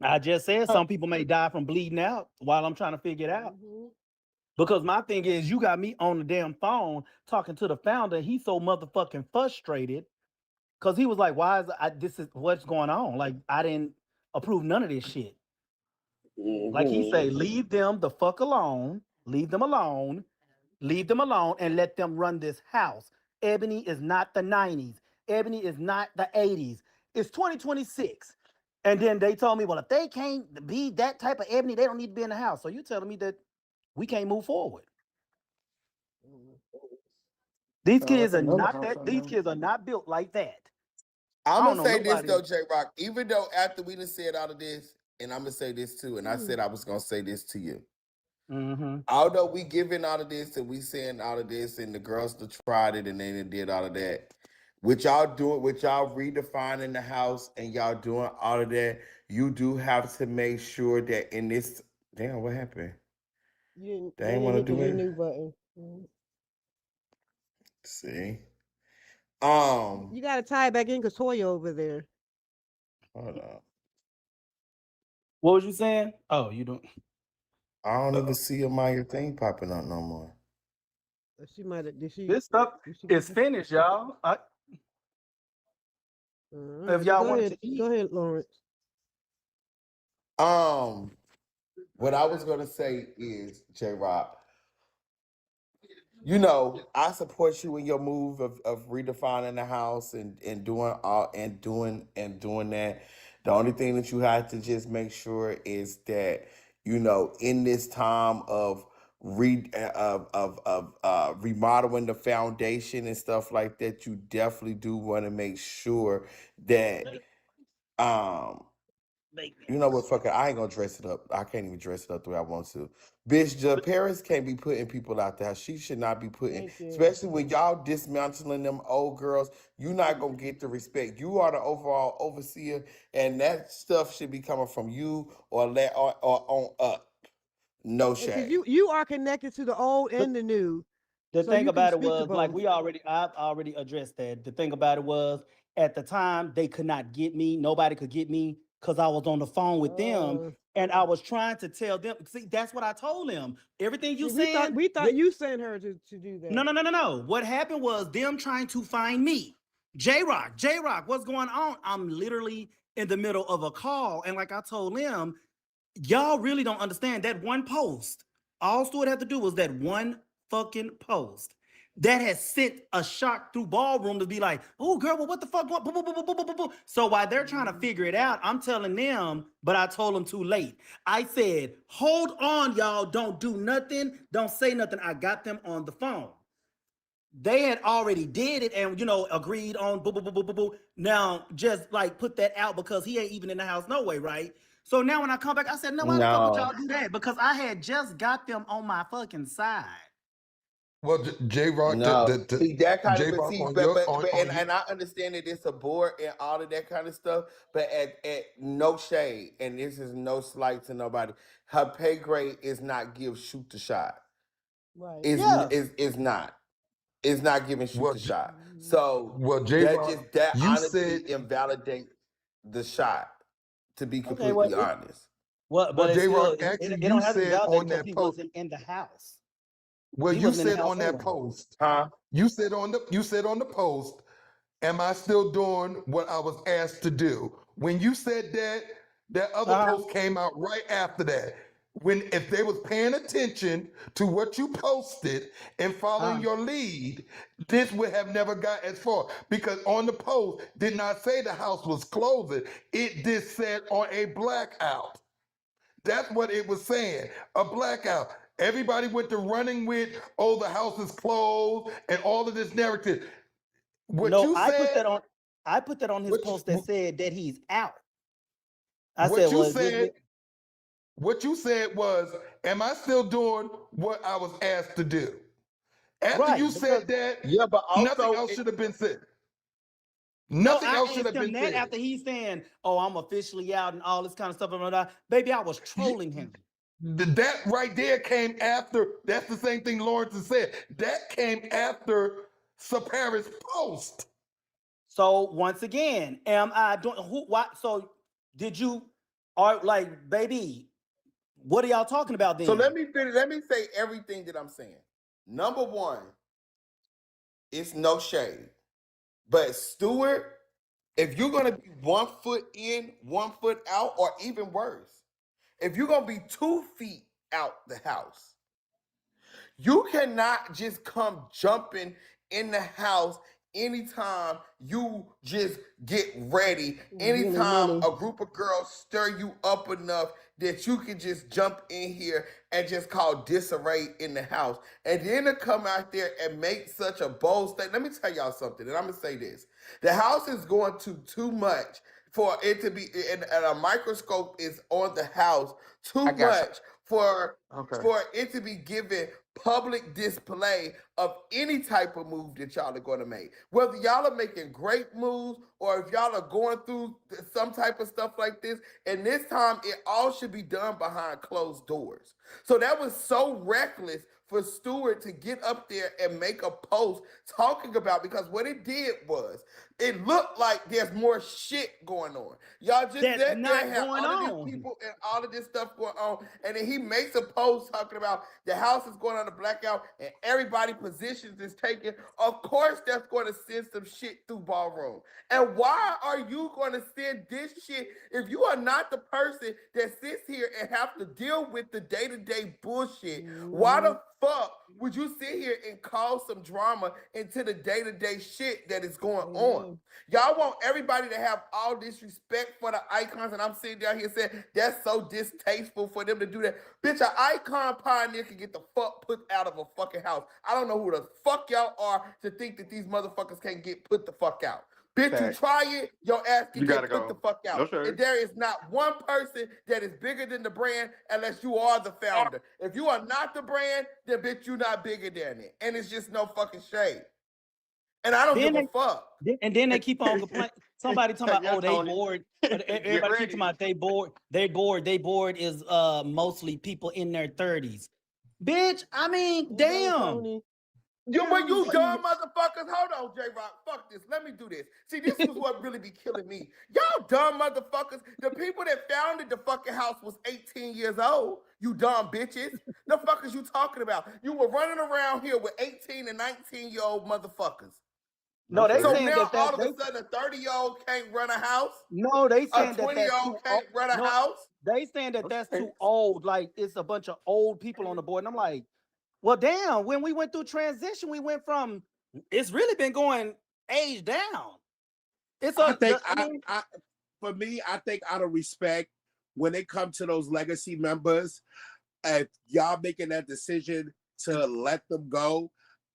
I just said some people may die from bleeding out while I'm trying to figure it out. Mm-hmm. Because my thing is, you got me on the damn phone talking to the founder. He's so motherfucking frustrated because he was like, "Why is this is what's going on? Like, I didn't approve none of this shit." Like he say, leave them the fuck alone. Leave them alone. Leave them alone and let them run this house. Ebony is not the 90s. Ebony is not the 80s. It's 2026. And then they told me, well, if they can't be that type of Ebony, they don't need to be in the house. So you telling me that we can't move forward. These Sound like kids are another not house that. I These know. kids are not built like that. I'm I don't gonna know say this nobody. though, J Rock. Even though after we done said all of this, and I'm gonna say this too, and I said I was gonna say this to you. Mm-hmm. Although we giving all of this and we saying all of this, and the girls that tried it and they done did all of that. With y'all doing, with y'all redefining the house and y'all doing all of that, you do have to make sure that in this. Damn, what happened? You They didn't. They ain't didn't want to hit the do it. renew button. Mhm. See. You got to tie it back in because Toya over there. Hold on. What was you saying? Oh, you don't. I don't even see Amaya thing popping up no more. She might have. Did she? This stuff Did she is get? finished, y'all. All If right. Well, y'all go wanted ahead. to eat, Go ahead, Lawrence. What I was gonna say is, J Rock, you know, I support you in your move of redefining the house and doing all and doing that. The only thing that you have to just make sure is that, you know, in this time of remodeling the foundation and stuff like that, you definitely do want to make sure that um you know what? Fuck it. I ain't gonna dress it up. I can't even dress it up the way I want to. Bitch, the Paris can't be putting people out there. She should not be putting, Thank you. especially when y'all dismantling them old girls. You not gonna get the respect. You are the overall overseer, and that stuff should be coming from you or on up. No Because shade. you are connected to the old and the new, the so thing you can about it speak to was like both. I've already addressed that. The thing about it was at the time they could not get me. Nobody could get me because I was on the phone with them and I was trying to tell them. See, that's what I told them. Everything you See, saying. we thought you sent her to do that. No. What happened was them trying to find me. J Rock, what's going on? I'm literally in the middle of a call. And like I told them, y'all really don't understand that one post. All Stewart had to do was that one fucking post that has sent a shock through ballroom to be like, oh girl, well, what the fuck? So while they're trying to figure it out, I'm telling them, but I told them too late. I said, hold on, y'all, don't do nothing, don't say nothing. I got them on the phone. They had already did it and agreed on boo. Now just like put that out because he ain't even in the house no way, right? So now when I come back, I said, no, why the fuck would y'all No. do that? Because I had just got them on my fucking side. Well, J Rock, No, see that kind of, J but Rock see, on your and, on you. and I understand that it's a board and all of that kind of stuff, but at no shade, and this is no slight to nobody. Her pay grade is not give shoot the shot. Right. Yeah. Is not. It's not giving shoot Well, the shot. So well, J Rock, that you said honestly invalidates the shot. To be Okay, well, completely honest. but it's J still Rock, actually, it you don't have to said validate on because that he post. wasn't in the house. Well, He you wasn't in the said house on that anyway. post. Huh? You said on the post. Am I still doing what I was asked to do? When you said that, that other Uh-huh. post came out right after that. if they was paying attention to what you posted and following your lead, this would have never got as far. Because on the post did not say the house was closing. It just said on a blackout. That's what it was saying, a blackout. Everybody went to running with, oh, the house is closed and all of this narrative. What No, you I put said, that on. I put that on his what post you, that said that he's out. I what said, you well, is this said, what you said was, am I still doing what I was asked to do? After you right? Because said that, Yeah, but nothing also else should have been said. no, Nothing I else should asked have him been that said. after he's saying, "Oh, I'm officially out" and all this kind of stuff. Blah, blah, blah. Baby, I was You- trolling him. That right there came after. That's the same thing Lawrence has said. That came after Sapara's post. So once again, am I doing who? What? So did you? Are like, baby? What are y'all talking about so then? let me finish. Let me say everything that I'm saying. Number one, it's no shade. But Stewart, if you're gonna be 1 foot in, 1 foot out, or even worse, if you're gonna be 2 feet out the house, you cannot just come jumping in the house anytime you just get ready. Anytime a group of girls stir you up enough that you can just jump in here and just cause disarray in the house. And then to come out there and make such a bold statement. Let me tell y'all something, and I'm gonna say this. The house is going to too much for it to be, and a microscope is on the house too I got you. much for Okay. it to be given public display of any type of move that y'all are going to make. Whether y'all are making great moves or if y'all are going through some type of stuff like this, and this time it all should be done behind closed doors. So that was so reckless for Stewart to get up there and make a post talking about, because what it did was it looked like there's more shit going on. Y'all just That's sat there not and have going all of on. these people and all of this stuff going on, and then he makes a post talking about the house is going on a blackout and everybody positions is taken. Of course, that's going to send some shit through ballroom. And why are you going to send this shit if you are not the person that sits here and have to deal with the day-to-day bullshit? Why the fuck would you sit here and cause some drama into the day-to-day shit that is going on? Y'all want everybody to have all this respect for the icons, and I'm sitting down here saying that's so distasteful for them to do that. Bitch, an icon pioneer can get the fuck put out of a fucking house. I don't know who the fuck y'all are to think that these motherfuckers can't get put the fuck out. Bitch, you Facts. try it, your ass can You gotta get put the go. fuck No out. sir. And there is not one person that is bigger than the brand unless you are the founder. If you are not the brand, then bitch, you not bigger than it. And it's just no fucking shade. And I don't Then give a they, fuck. and then they keep on complaining. Somebody talking about, Yeah, oh, they Tony. bored. Get Everybody keep talking ready. about they bored. They bored. They bored is mostly people in their 30s. Bitch, I mean, damn. When you dumb motherfuckers, hold on, J-Rock, fuck this. Let me do this. See, this was what really be killing me. Y'all dumb motherfuckers. The people that founded the fucking house was 18 years old. You dumb bitches. The fuck is you talking about? You were running around here with 18 and 19-year-old motherfuckers. No, they So saying now that all of they a sudden a 30-year-old can't run a house? no, they A saying that that's 20-year-old too old. can't run a No, house? they saying that that's Okay. too old. Like it's a bunch of old people on the board. And I'm like, well, damn, when we went through transition, we went from it's really been going age down. It's I a think I mean, for me, I think out of respect, when they come to those legacy members, if y'all making that decision to let them go,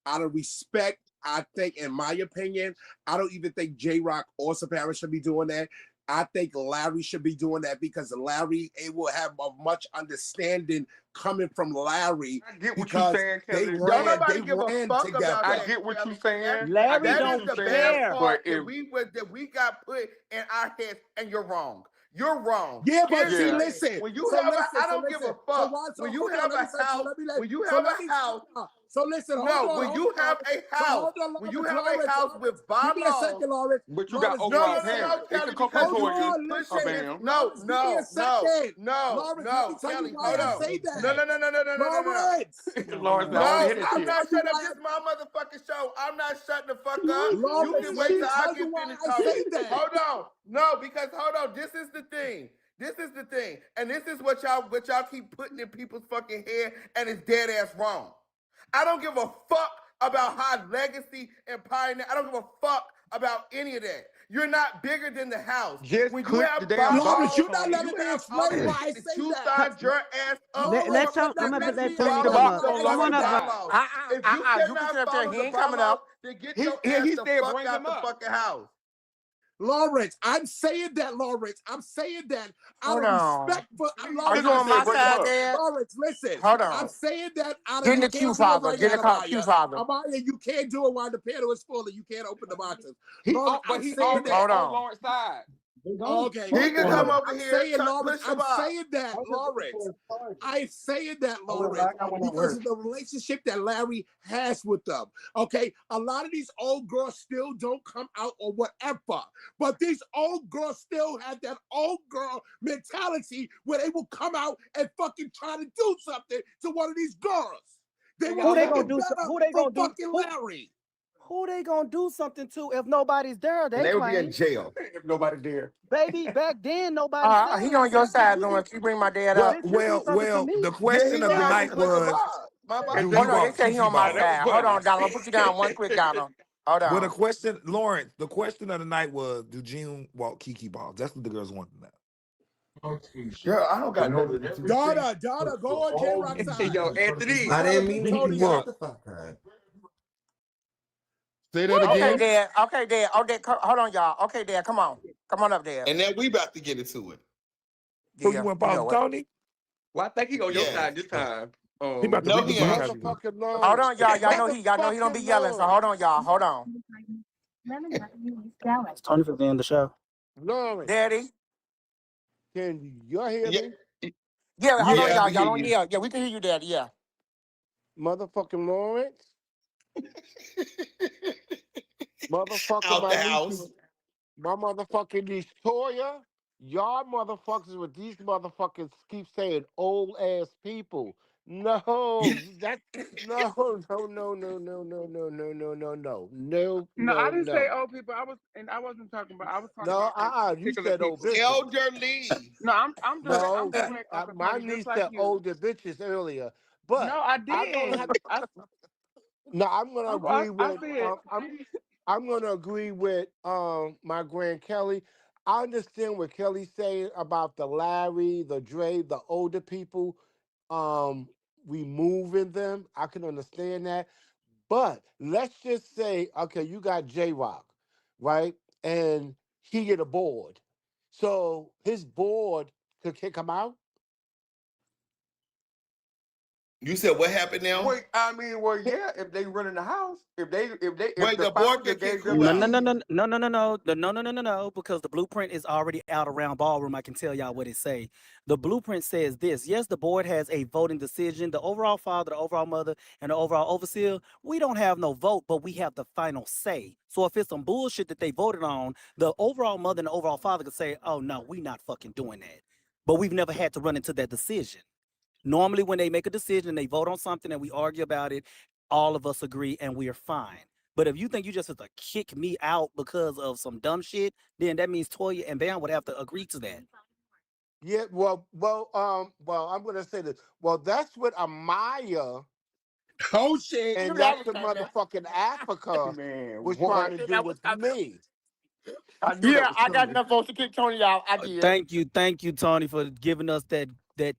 out of respect, I think, in my opinion, I don't even think J Rock or Sapara should be doing that. I think Larry should be doing that because Larry, it will have a much understanding coming from Larry I get what you because saying, they Kelly. Don't ran, nobody they give a ran fuck about I together. that, get what you Kelly. saying. I Larry get That what is don't you the saying. bad care. part But if that we got put in our heads, and you're wrong. You're wrong. Yeah, but Here's the see, yeah, thing: listen. when you So have listen. I So don't give listen. a So fuck. why? So When you hold on. have Let me a say. So house, let me let. when you So have let a me. house, So listen. Hold no, on. when Hold you on, have Lawrence. a So house, hold on, when you Lawrence. have a Lawrence. house Lawrence. with Give me a bylaws. second, Lawrence. but you got Lawrence. Give over me our a second. No, parents. It Kelly, can come because from Hold you Toya keep on. or pushing Listen. this. Bam. Lawrence. Give me a second. Lawrence. Let me No, tell you Kelly, why hold I on. say No, that. no, no, no, no, no, no, no, no. Lawrence. Lawrence been already No, hit Let me I'm you. not tell you shutting up. why. This is my motherfucking show. I'm not shutting the fuck up. You Lawrence. can Let wait me till I tell you get why finished I talking. say that. Hold on. No, because hold on. This is the thing. This is the thing, and this is what y'all keep putting in people's fucking head, and it's dead ass wrong. I don't give a fuck about high legacy and pioneer. I don't give a fuck about any of that. You're not bigger than the house. Just When you click the have damn Lawrence, ball, bylaws you're not and Tony. letting you me have explain why I obligations that say you that. sign your ass up Lawrence, for, you're then not you letting should me Click the follow explain the box why on I motherfucking Lawrence's say that. side. bylaws. If you You can sit cannot up there. follow He the ain't coming bylaws, up. then get He your he, ass he the said fuck bring out him the up. fucking house. Lawrence, I'm saying that, Lawrence. I'm saying that out Hold of on. respect for Are Lawrence. you I'm on Said my saying bring him that. side, up. Dad? Lawrence, listen. Hold I'm on. saying that out of Get in you the queue, can't do it father. right Get now, in the queue, Amaya. father. Amaya, you can't do it while the panel is full and you can't open the boxes. He Lawrence, but I'm he saying already that. Hold on on. Lawrence's side. Okay, He can come Lawrence, over I'm here, saying, Lawrence, push him I'm up. saying that, Lawrence. I'm saying that, Lawrence, because of the relationship that Larry has with them. Okay, a lot of these old girls still don't come out or whatever, but these old girls still have that old girl mentality where they will come out and fucking try to do something to one of these girls. They will Who they make gonna it do? better Who they for gonna do? fucking Who, Larry. who they gonna do something to if nobody's there? And They they would be in claim. jail. If nobody there. Baby, back then nobody said He on your nothing. side, Lawrence. You bring my dad Well, up. Bitch, you do well, something to well. The me. Then question he of gonna the have to night click a was, box. My do Oh he bad. no, they want say he Kiki on my That was balls? side. Hold funny. on, Donald. I'm gonna put you down one quick, Donald. Hold Well, the on. question, Lawrence, the question of the night was, do June want Kiki balls? That's what the girls want to know. Girl, I don't got nothing to do. Donna, go on J Rock's side. Yo, Anthony. I Donna, didn't bring mean to Tony shut up. the fuck up. Say that Okay, again. Dad. Okay, Dad. Oh, Dad. Hold on, y'all. Okay, Dad. Come on. Come on up, Dad. And then we about to get into it. Who you Yeah, want you balls, know what? Tony? Well, I think he on your Yes. side this time. He about to No, read the he book ain't. out again. Motherfucking Hold Lawrence. on, y'all. Y'all know he don't be Motherfucking yelling. So hold on, y'all. Hold on. It's Tony for the end of the show. Lawrence, Daddy. can you hear Yeah, me? Yeah, hold on, yeah, y'all. we hear Y'all don't you. yell. Yeah, we can hear you, Daddy. Yeah. Motherfucking Lawrence. Motherfucking Out my the niece, house. my motherfucking niece Toya. Y'all motherfuckers with these motherfuckers keep saying old ass people. No, that no, no, no, no, no, no, no, no, no, no, no, no, No, I no, didn't say no. old people. I wasn't talking about. I was talking No, about you particular said old people. bitches. Elderly. No, I'm No, direct, Uncle my Tony, just niece like said you. older bitches earlier, but No, I I don't have. didn't. No, I'm gonna Uncle, agree I with. said I'm gonna agree with my grand Kelly. I understand what Kelly's saying about the Larry, the Dre, the older people, removing them. I can understand that. But let's just say, okay, you got J Rock, right? And he get a board. So his board could kick him out. You said what happened now? Wait, I mean, well, yeah, if they run in the house, if Wait, the the board founder could kick gave them who the No, no, out? no, keys, no, no, no, no, no, no, because the blueprint is already out around ballroom. I can tell y'all what it say. The blueprint says this. Yes, the board has a voting decision. The overall father, the overall mother, and the overall overseer, we don't have no vote, but we have the final say. So if it's some bullshit that they voted on, the overall mother and the overall father could say, oh no, we not fucking doing that. But we've never had to run into that decision. Normally, when they make a decision and they vote on something and we argue about it, all of us agree and we are fine. But if you think you just have to kick me out because of some dumb shit, then that means Toya and Bam would have to agree to that. Yeah, I'm gonna say this. Well, that's what Amaya Oh shit. You and knew that that's was the coming. motherfucking Africa man, was trying what? to I knew do that was with coming. me. I knew that Yeah, was I got coming. enough votes to kick Tony out. I did. Thank you, Tony, for giving us that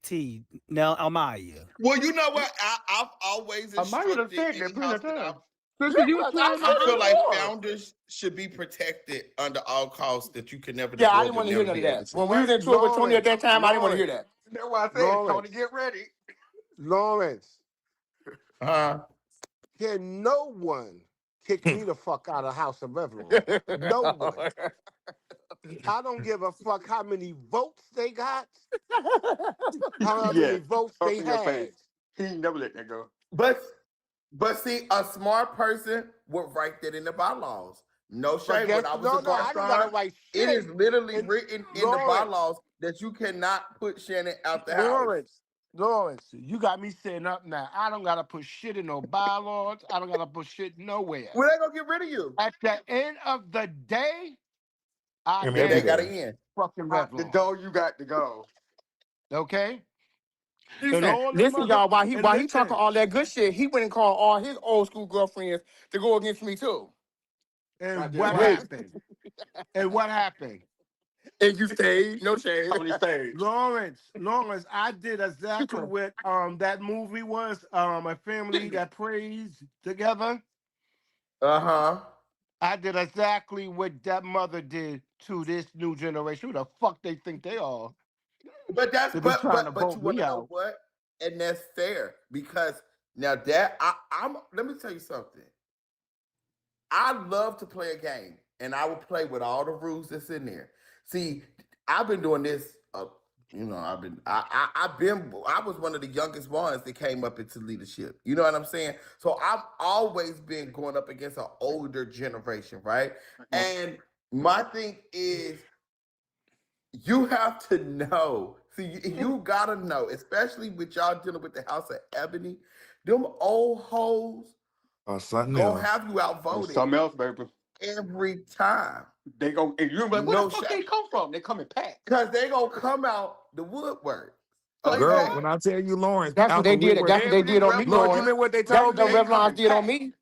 tea. Now, Amaya. Well, you know what? I've always I might have instructed said any that plenty house of that times. Sister, you Yes, too, I I'm feel now. like sure. founders should be protected under all costs, that you can never Yeah, I divorce didn't them, want to hear never none of be able that. to. When we was Wait, into it with Tony at that time, I didn't want to hear that. That's why I said, Tony, Lawrence, get ready. Lawrence, Uh-huh. can no one kick me the fuck out of House of Everett? No one. I don't give a fuck how many votes they got, how Yeah, many votes up they in your had. face. He ain't never let that go. But see, a smart person would write that in the bylaws. No But shade. guess When I was a no, I don't gotta Garcon, write it shit. is literally And written in the Lawrence, bylaws that you cannot put Shannon out the house. Lawrence, you got me sitting up now. I don't gotta put shit in no bylaws. I don't gotta put shit nowhere. Well, they gonna get rid of you. At the end of the day, I Him They, and they am got Dad. to end. fucking The Revlon. door you got to go. Okay? And Listen, all the listen, mother y'all. While he and while he talking listen. all that good shit, he went and called all his old school girlfriends to go against me too. And Goddamn what right. Wait, happened? And what happened? and you stayed, no shade. On the stage. Lawrence, I did exactly what that movie was, a family that prays together. Uh-huh. I did exactly what that mother did to this new generation. Who the fuck they think they are But that's to be but trying to but but you vote want me to know out? what? And that's fair because now that I'm let me tell you something. I love to play a game, and I will play with all the rules that's in there. See, I've been doing this. I was one of the youngest ones that came up into leadership. You know what I'm saying? So I've always been going up against an older generation, right? And my thing is, you have to know. See, you gotta know, especially with y'all dealing with the House of Ebony. Them old hoes Or something gonna else. have you outvoted Something else, baby. every time. They go, and you're like, where the No fuck shot. they come from? They come in packs. Because they gonna come out the woodwork. Say Girl, Okay? what? when I tell you Lawrence That's what out the they did. That's woodwork, what they Ebony, did on me, Lord, you Revlon, Lawrence. remember what they That's told what the they me? come Revlons in did on packs. me.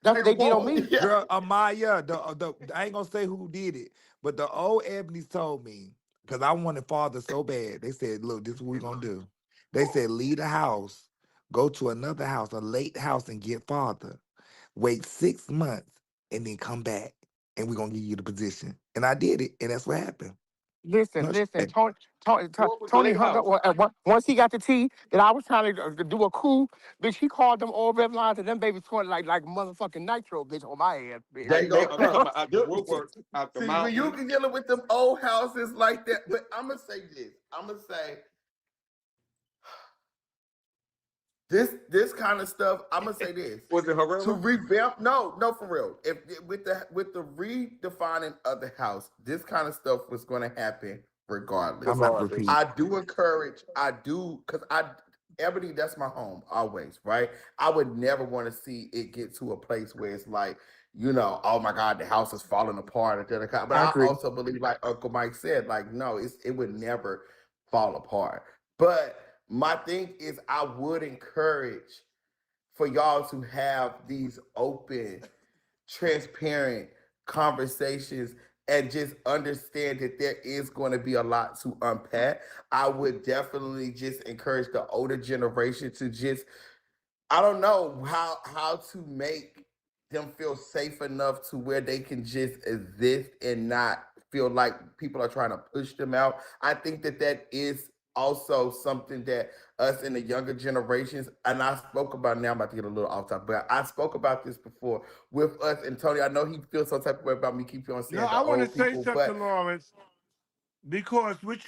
That's what they Nigga, did on whoa. me. Yeah. Girl, Amaya, I ain't gonna say who did it, but the old Ebony's told me, because I wanted father so bad. They said, look, this is what we're gonna do. They said, leave the house, go to another house, a late house, and get father. Wait 6 months and then come back. And we're gonna give you the position. And I did it, and that's what happened. No Listen. shit. What was Tony late hung up. house? Once he got the tea that I was trying to do a coup, bitch, he called them all red lines and them babies scored like motherfucking nitro, bitch, on my ass, bitch. They They gonna come come. out the woodwork, out the See, when you mountain. can dealing with them old houses like that, but I'm gonna say this. I'm gonna say this kind of stuff. I'm gonna say this. Was it To Herrera? revamp, no, for real. If with the redefining of the house, this kind of stuff was gonna happen regardless. I'm not Regardless. repeat. I do encourage, because Ebony, that's my home always, right? I would never want to see it get to a place where it's like, oh my God, the house is falling apart. But I I agree. also believe, like Uncle Mike said, like, no, it would never fall apart. But my thing is, I would encourage for y'all to have these open, transparent conversations and just understand that there is going to be a lot to unpack. I would definitely just encourage the older generation to just, I don't know how to make them feel safe enough to where they can just exist and not feel like people are trying to push them out. I think that is also something that us in the younger generations, and I spoke about, now I'm about to get a little off topic, but I spoke about this before with us and Tony. I know he feels some type of way about me keep on No, saying I the want to old say people, but something, Lawrence, because what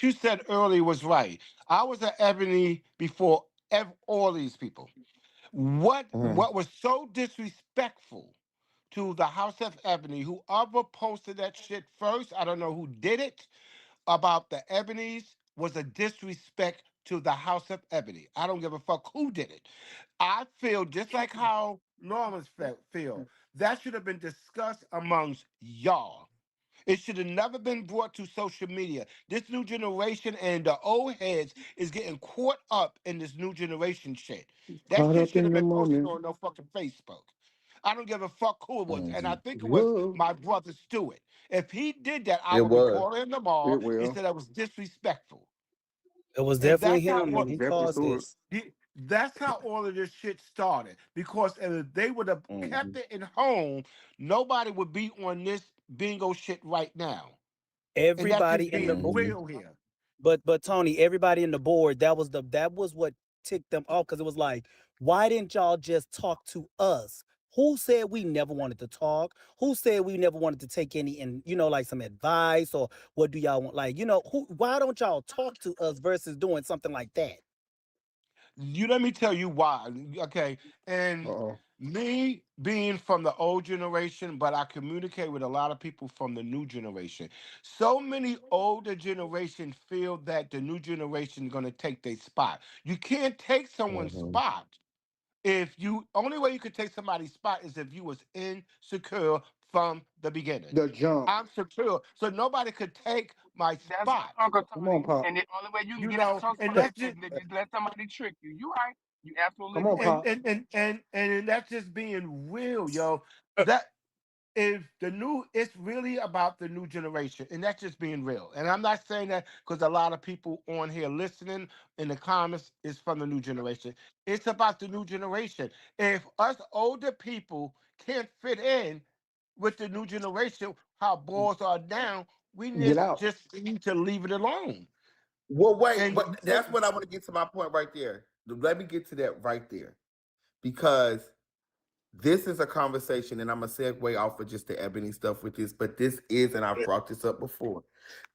you said earlier was right. I was an Ebony before all these people. What Mhm. what was so disrespectful to the House of Ebony? Whoever posted that shit first, I don't know who did it, about the Ebonies was a disrespect to the House of Ebony. I don't give a fuck who did it. I feel just like how Lawrence feel. That should have been discussed amongst y'all. It should have never been brought to social media. This new generation and the old heads is getting caught up in this new generation shit. That Caught shit up should in have the been posted moment. on no fucking Facebook. I don't give a fuck who it was. And I Mhm. think it was Whoa. my brother Stewart. If he did that, I It would was. report him tomorrow It and will. said that was disrespectful. It was And definitely that's how him, It all and was he definitely caused Stewart. this. that's how all of this shit started. Because if they would have kept Mhm. it in home, nobody would be on this bingo shit right now. And that's Everybody just in the being board, Mhm. real here. but Tony, everybody in the board, that was what ticked them off because it was like, why didn't y'all just talk to us? Who said we never wanted to talk? Who said we never wanted to take any, and like some advice, or what do y'all want? Like, who? Why don't y'all talk to us versus doing something like that? You let me tell you why. Okay. And Uh-oh. me being from the old generation, but I communicate with a lot of people from the new generation. So many older generation feel that the new generation is going to take their spot. You can't take someone's Mhm. spot. If you only way you could take somebody's spot is if you was insecure from the beginning. The jump. I'm secure, so nobody could take my That's spot. right, Uncle Come on, Tony. Pop. And the only way you can You get out know, of some and stuff that's is just to just let somebody trick you. You right. You absolutely Come on, correct. Pop. and that's just being real, yo. That if the new, it's really about the new generation, and that's just being real. And I'm not saying that because a lot of people on here listening in the comments is from the new generation. It's about the new generation. If us older people can't fit in with the new generation, how balls are down, we Get out. just need to leave it alone. Well, wait, And but that's what I want to get to my point right there. Let me get to that right there because this is a conversation, and I'm gonna segue off of just the ebony stuff with this, but this is, and I've brought this up before.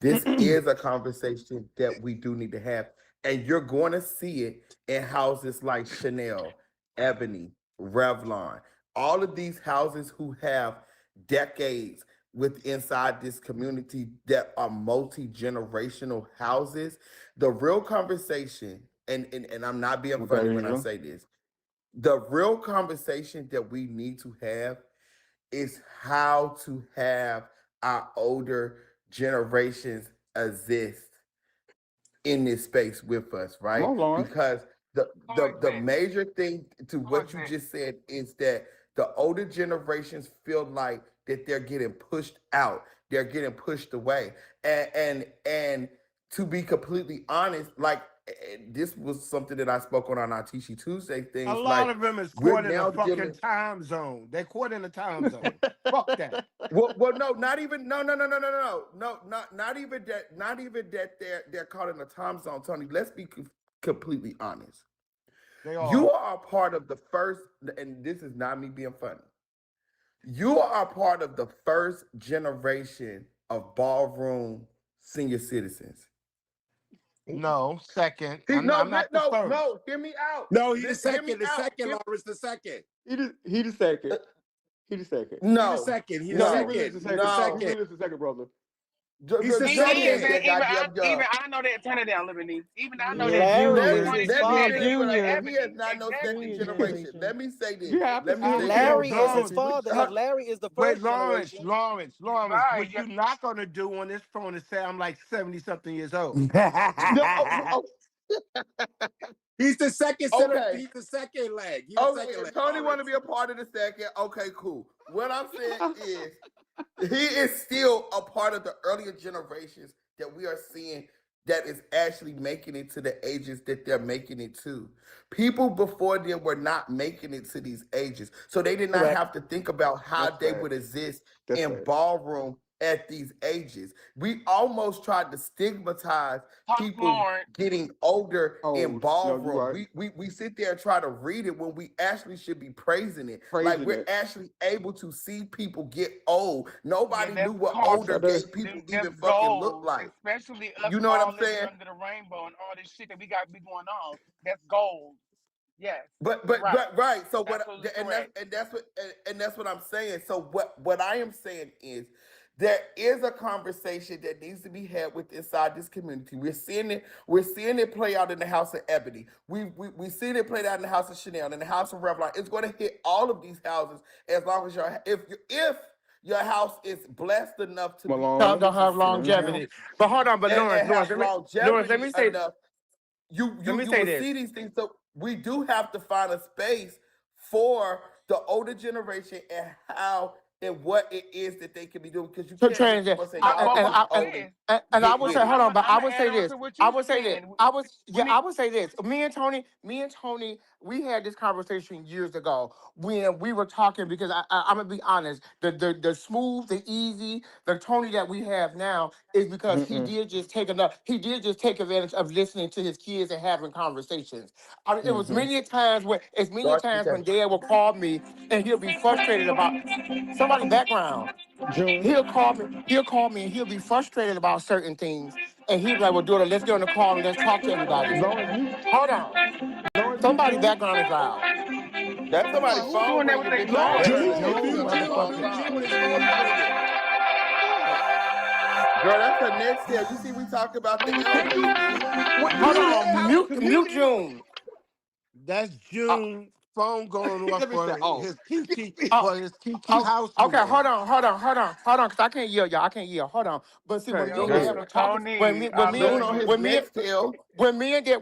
This is a conversation that we do need to have, and you're going to see it in houses like Chanel, Ebony, Revlon, all of these houses who have decades with inside this community that are multi-generational houses. The real conversation, and I'm not being funny when I say this, the real conversation that we need to have is how to have our older generations exist in this space with us, right? Come on, Lawrence. Because the the the Coexist. major thing to what you Coexist. just said is that the older generations feel like that they're getting pushed out, they're getting pushed away, and to be completely honest, like this was something that I spoke on our Tisci Tuesday a things. lot Like of them is we're caught in a now fucking dealing. time zone. They're caught in a time zone. Fuck that. Well, no, not even, no, not even that, not even that they're caught in a time zone, Tony. Let's be completely honest. They You are. are a part of the first, and this is not me being funny. You are a part of the first generation of ballroom senior citizens. No, second. No, I'm not the first. no, hear me out. No, he the Hear me second. The out. second, Lawrence, the second. He the second. He the second. He the No, second. He the No, he no, really is second. the He's the second. He no. second. really is the second, brother. He's the He Jody is, ain't second. and that goddamn young. even I know that. Turn it down, Liberty. Even I know that June Larry was is Let me one his that let just me had say the this. What junior, he is not no second exactly. junior generation. generation. Let me say this. You have to Let me see I it. say don't care, this. Larry is his Lawrence. father. Huh, Larry is the Wait, first Lawrence, generation. What Right. you're not gonna do on this phone is say I'm like 70-something years old. no, He's the second set of. okay. He's the second leg. He's the Okay, second if leg, Tony want to Lawrence. be a part of the second, okay, cool. What I'm saying is he is still a part of the earlier generations that we are seeing that is actually making it to the ages that they're making it to. People before them were not making it to these ages. So they did not Correct. have to think about how That's they fact. would exist That's in fact. ballroom at these ages. We almost tried to stigmatize Talk, people Lawrence. getting older in Oh, no, you ballroom. right. We sit there and try to read it when we actually should be praising it. Like Praising we're it. actually able to see people get old. Yeah, Nobody knew that's what older culture. gay people That's even fucking look goals, like. especially us You know what all I'm living saying? under the rainbow and all this shit that we got be going on. That's goals. Yes, But you're but right. but right. So what Absolutely and correct. that's what I'm saying. So what I am saying is there is a conversation that needs to be had with inside this community. We're seeing it play out in the house of Ebony. We seen it play out in the house of Chanel, in the house of Revlon. It's going to hit all of these houses as long as if your house is blessed enough to be Some Malone. able don't to have sit around longevity. But hold on, but and Lawrence, have Let longevity me say, enough, you let you me you say will this. see these things. So we do have to find a space for the older generation and how and what it is that they can be doing because you So can't just change keep it. on saying But y'all but can what be I, old and and I get would say, with it. hold on, but I I'm gonna would add say on this. to what I you're would say this. saying. We I need. would say this. Me and Tony, we had this conversation years ago when we were talking because I'm gonna be honest, the smooth, the easy, the Tony that we have now is because Mm-mm. he did just take advantage of listening to his kids and having conversations. It was Mm-hmm. many Dark times when PK. Dad will call me and he'll be frustrated about somebody background. June. He'll call me and he'll be frustrated about certain things. And he'll be like, well, daughter, let's get on the call and let's talk to everybody. Lawrence mute. Hold on. Lawrence mute Somebody June. background is loud. That's somebody's Who phone doing that with ringing, their bitch. I ain't phone? Lawrence, heard a June. thing June, Mute about a June. long June, time. June, his phone is ringing. Girl, that's her next tail. You see, we talk about the elders, Nigga, B. what Hold June on, had house mute community. June. That's Uh, June. phone going off Let me say, oh, Oh, for his Kiki oh, house okay. meeting. Cause I can't yell, y'all. I can't yell. Hold on. But see, when Okay, me and Go Dad ahead. were talking, Tony, I Loon love on his you. next tail.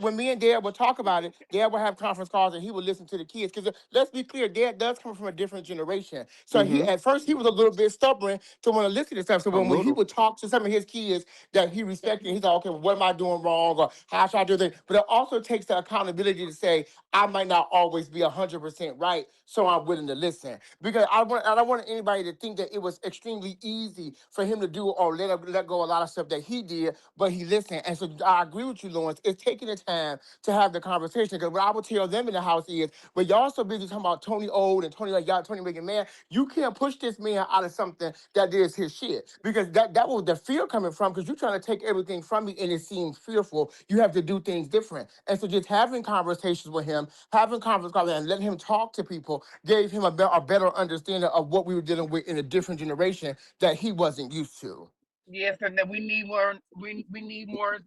when me and Dad would talk about it, Dad would have conference calls and he would listen to the kids. Because let's be clear, Dad does come from a different generation. So he mm-hmm, at first he was a little bit stubborn to want to listen to stuff. So a when he little. would talk to some of his kids that he respected, he's like, okay, well, what am I doing wrong, or how should I do things? But it also takes the accountability to say I might not always be 100% right, so I'm willing to listen. Because I don't want anybody to think that it was extremely easy for him to do or let go a lot of stuff that he did, but he listened. And so I agree with you, Lawrence. It's taking the time to have the conversation. Because what I would tell them in the house is, but y'all so busy talking about Tony old and Tony like y'all Tony making man, you can't push this man out of something that is his shit. Because that was the fear coming from, because you're trying to take everything from me and it seems fearful. You have to do things different. And so just having conversations with him, having conversations with him and letting him talk to people gave him a better understanding of what we were dealing with in a different generation that he wasn't used to. Yes, and that we need more. We need more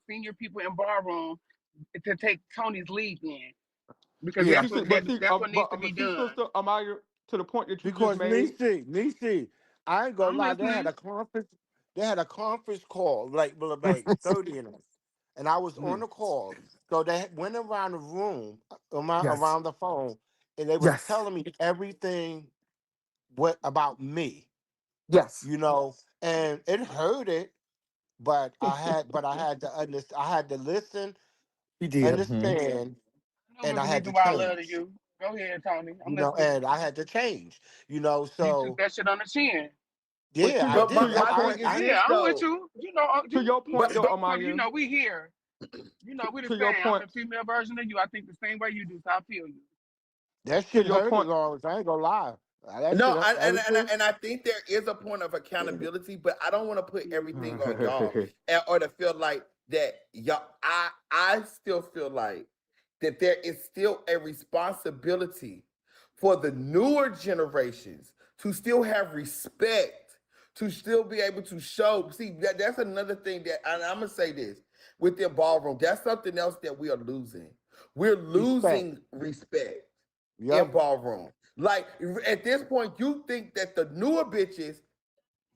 senior people in ballroom to take Tony's lead in, because But Yeah, you see, that's what needs to be but see, done. sister Amaya, to the point that you just because made. Nisi, I ain't gonna I'm lie, they had listening. a conference. They had a conference call, like 30 of us, and I was on Mhm. the call. So they went around the room, Yes, around the phone, and they was yes, telling me everything what about me, yes. and it hurt it, but I had to understand, I had to listen, He did. Hmm. understand, I know and it's I the had to reason why I love change, you. Go ahead, Tony. I'm listening. and I had to change, You took so that shit on the chin. But yeah, to I your But to my, did. your my point, thing is I this Yeah, I'm with though. you. You know, to your point But though, but because you Amaya, know we here. You know we the to your same. I'm point, the female version of you. I think the same way you do. So I feel you. that to shit your hurted, point. Lawrence. I ain't gonna lie. That no, shit hurt everything. and I think there is a point of accountability, but I don't want to put everything on y'all or to feel like that y'all. I still feel like that there is still a responsibility for the newer generations to still have respect, to still be able to show. See, that's another thing that, and I'm gonna say this within ballroom. That's something else that we are losing. We're Respect. losing respect in Yep. ballroom. Like at this point, you think that the newer bitches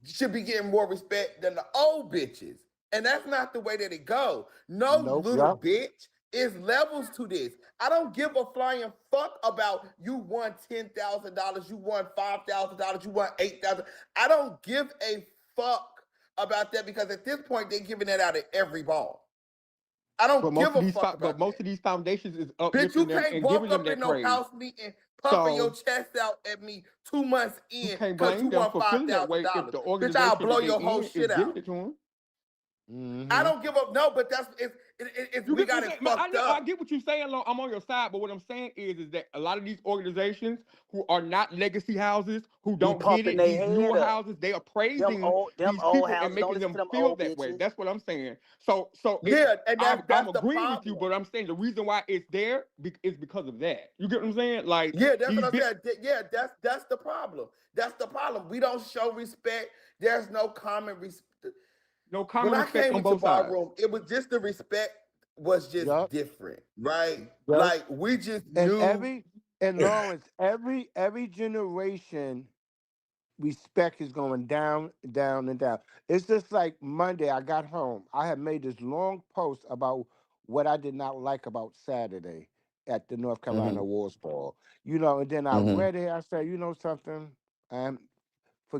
should be getting more respect than the old bitches. And that's not the way that it go. No Nope. little Yep. bitch. Is levels to this. I don't give a flying fuck about you won $10,000, you won $5,000, you won 8,000. I don't give a fuck about that because at this point they're giving that out at every ball. I But don't most give of a these fuck but about most that. of these foundations is Bitch, you uplifting them can't and giving walk them up that in no praise. house meeting puffing your So chest out at me 2 months you in can't because you blame them won for five feeling that thousand way if dollars. the Bitch, I'll organization blow that they your whole in is shit giving out. it to them. I Mm-hmm. don't give up. No, but it's You we get what got I'm it saying? I fucked know I up. get what you're saying. I'm on your side, but what I'm saying is that a lot of these organizations who are not legacy houses, who Be don't get pumping it, their these head newer up. houses, they are praising Them these old people and houses. Don't making listen to them them feel old that way. bitches. That's what I'm saying. So Yeah, and I'm that's the agreeing with you, problem. but I'm saying the reason why it's there is because of that. You get what I'm saying? Like Yeah, that's what these I big said. Yeah, that's the problem. That's the problem. We don't show respect. There's no common respect. no When common I respect came on into both sides. ballroom, it was just the respect was just Yep. different, right? Yep. Like we just And knew. Lawrence, every generation respect is going down, down, and down. It's just like Monday. I got home. I had made this long post about what I did not like about Saturday at the North Carolina Hmm. Wars Ball. And then I Hmm. read it. I said, you know something, um,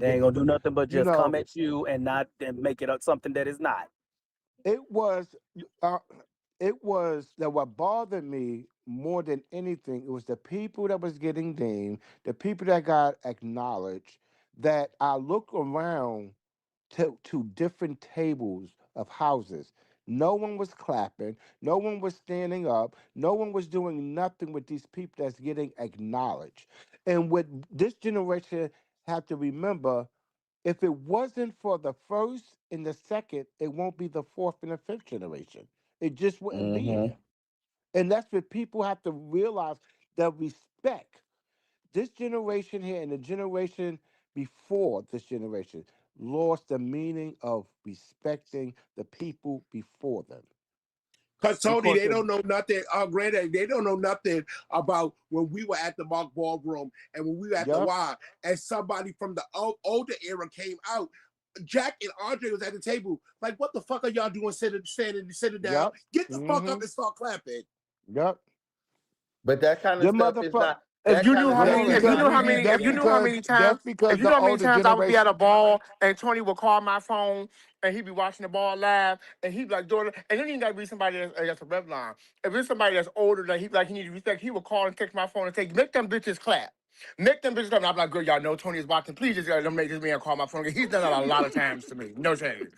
They forget ain't it. gonna do nothing but You just come know, at you and not and make it up something that is not. it was uh, it was that what bothered me more than anything, it was the people that was getting named, the people that got acknowledged, that I look around to different tables of houses. No one was clapping, no one was standing up, no one was doing nothing with these people that's getting acknowledged. And what this generation have to remember, if it wasn't for the first and the second, it won't be the fourth and the fifth generation. It just wouldn't be Hmm. there. And that's what people have to realize, the respect. This generation here and the generation before this generation lost the meaning of respecting the people before them. Because The Tony, court they said, don't know nothing. Granddad, they don't know nothing about when we were at the Mark Ballroom and when we were at the yep, Y, and somebody from the older era came out. Jack and Andre was at the table. Like, what the fuck are y'all doing sitting down? yep, Get the fuck mm-hmm, up and start clapping. yep. But that kind of Them stuff is motherfuckers. not. That kind of That's stuff is because not we be. If That's you happening. knew how because many that's times, because if you the know how many older times I would be at generation. a ball and Tony would call my phone and he'd be watching the ball live and he'd be like doing it, and then you gotta be somebody that's a red line. If it's somebody that's older that he like he needs respect, he would call and text my phone and say, make them bitches clap. Make them bitches clap. And I'm like, girl, y'all know Tony is watching. Please just don't make this man call my phone. He's done that a lot of times to me. No shame.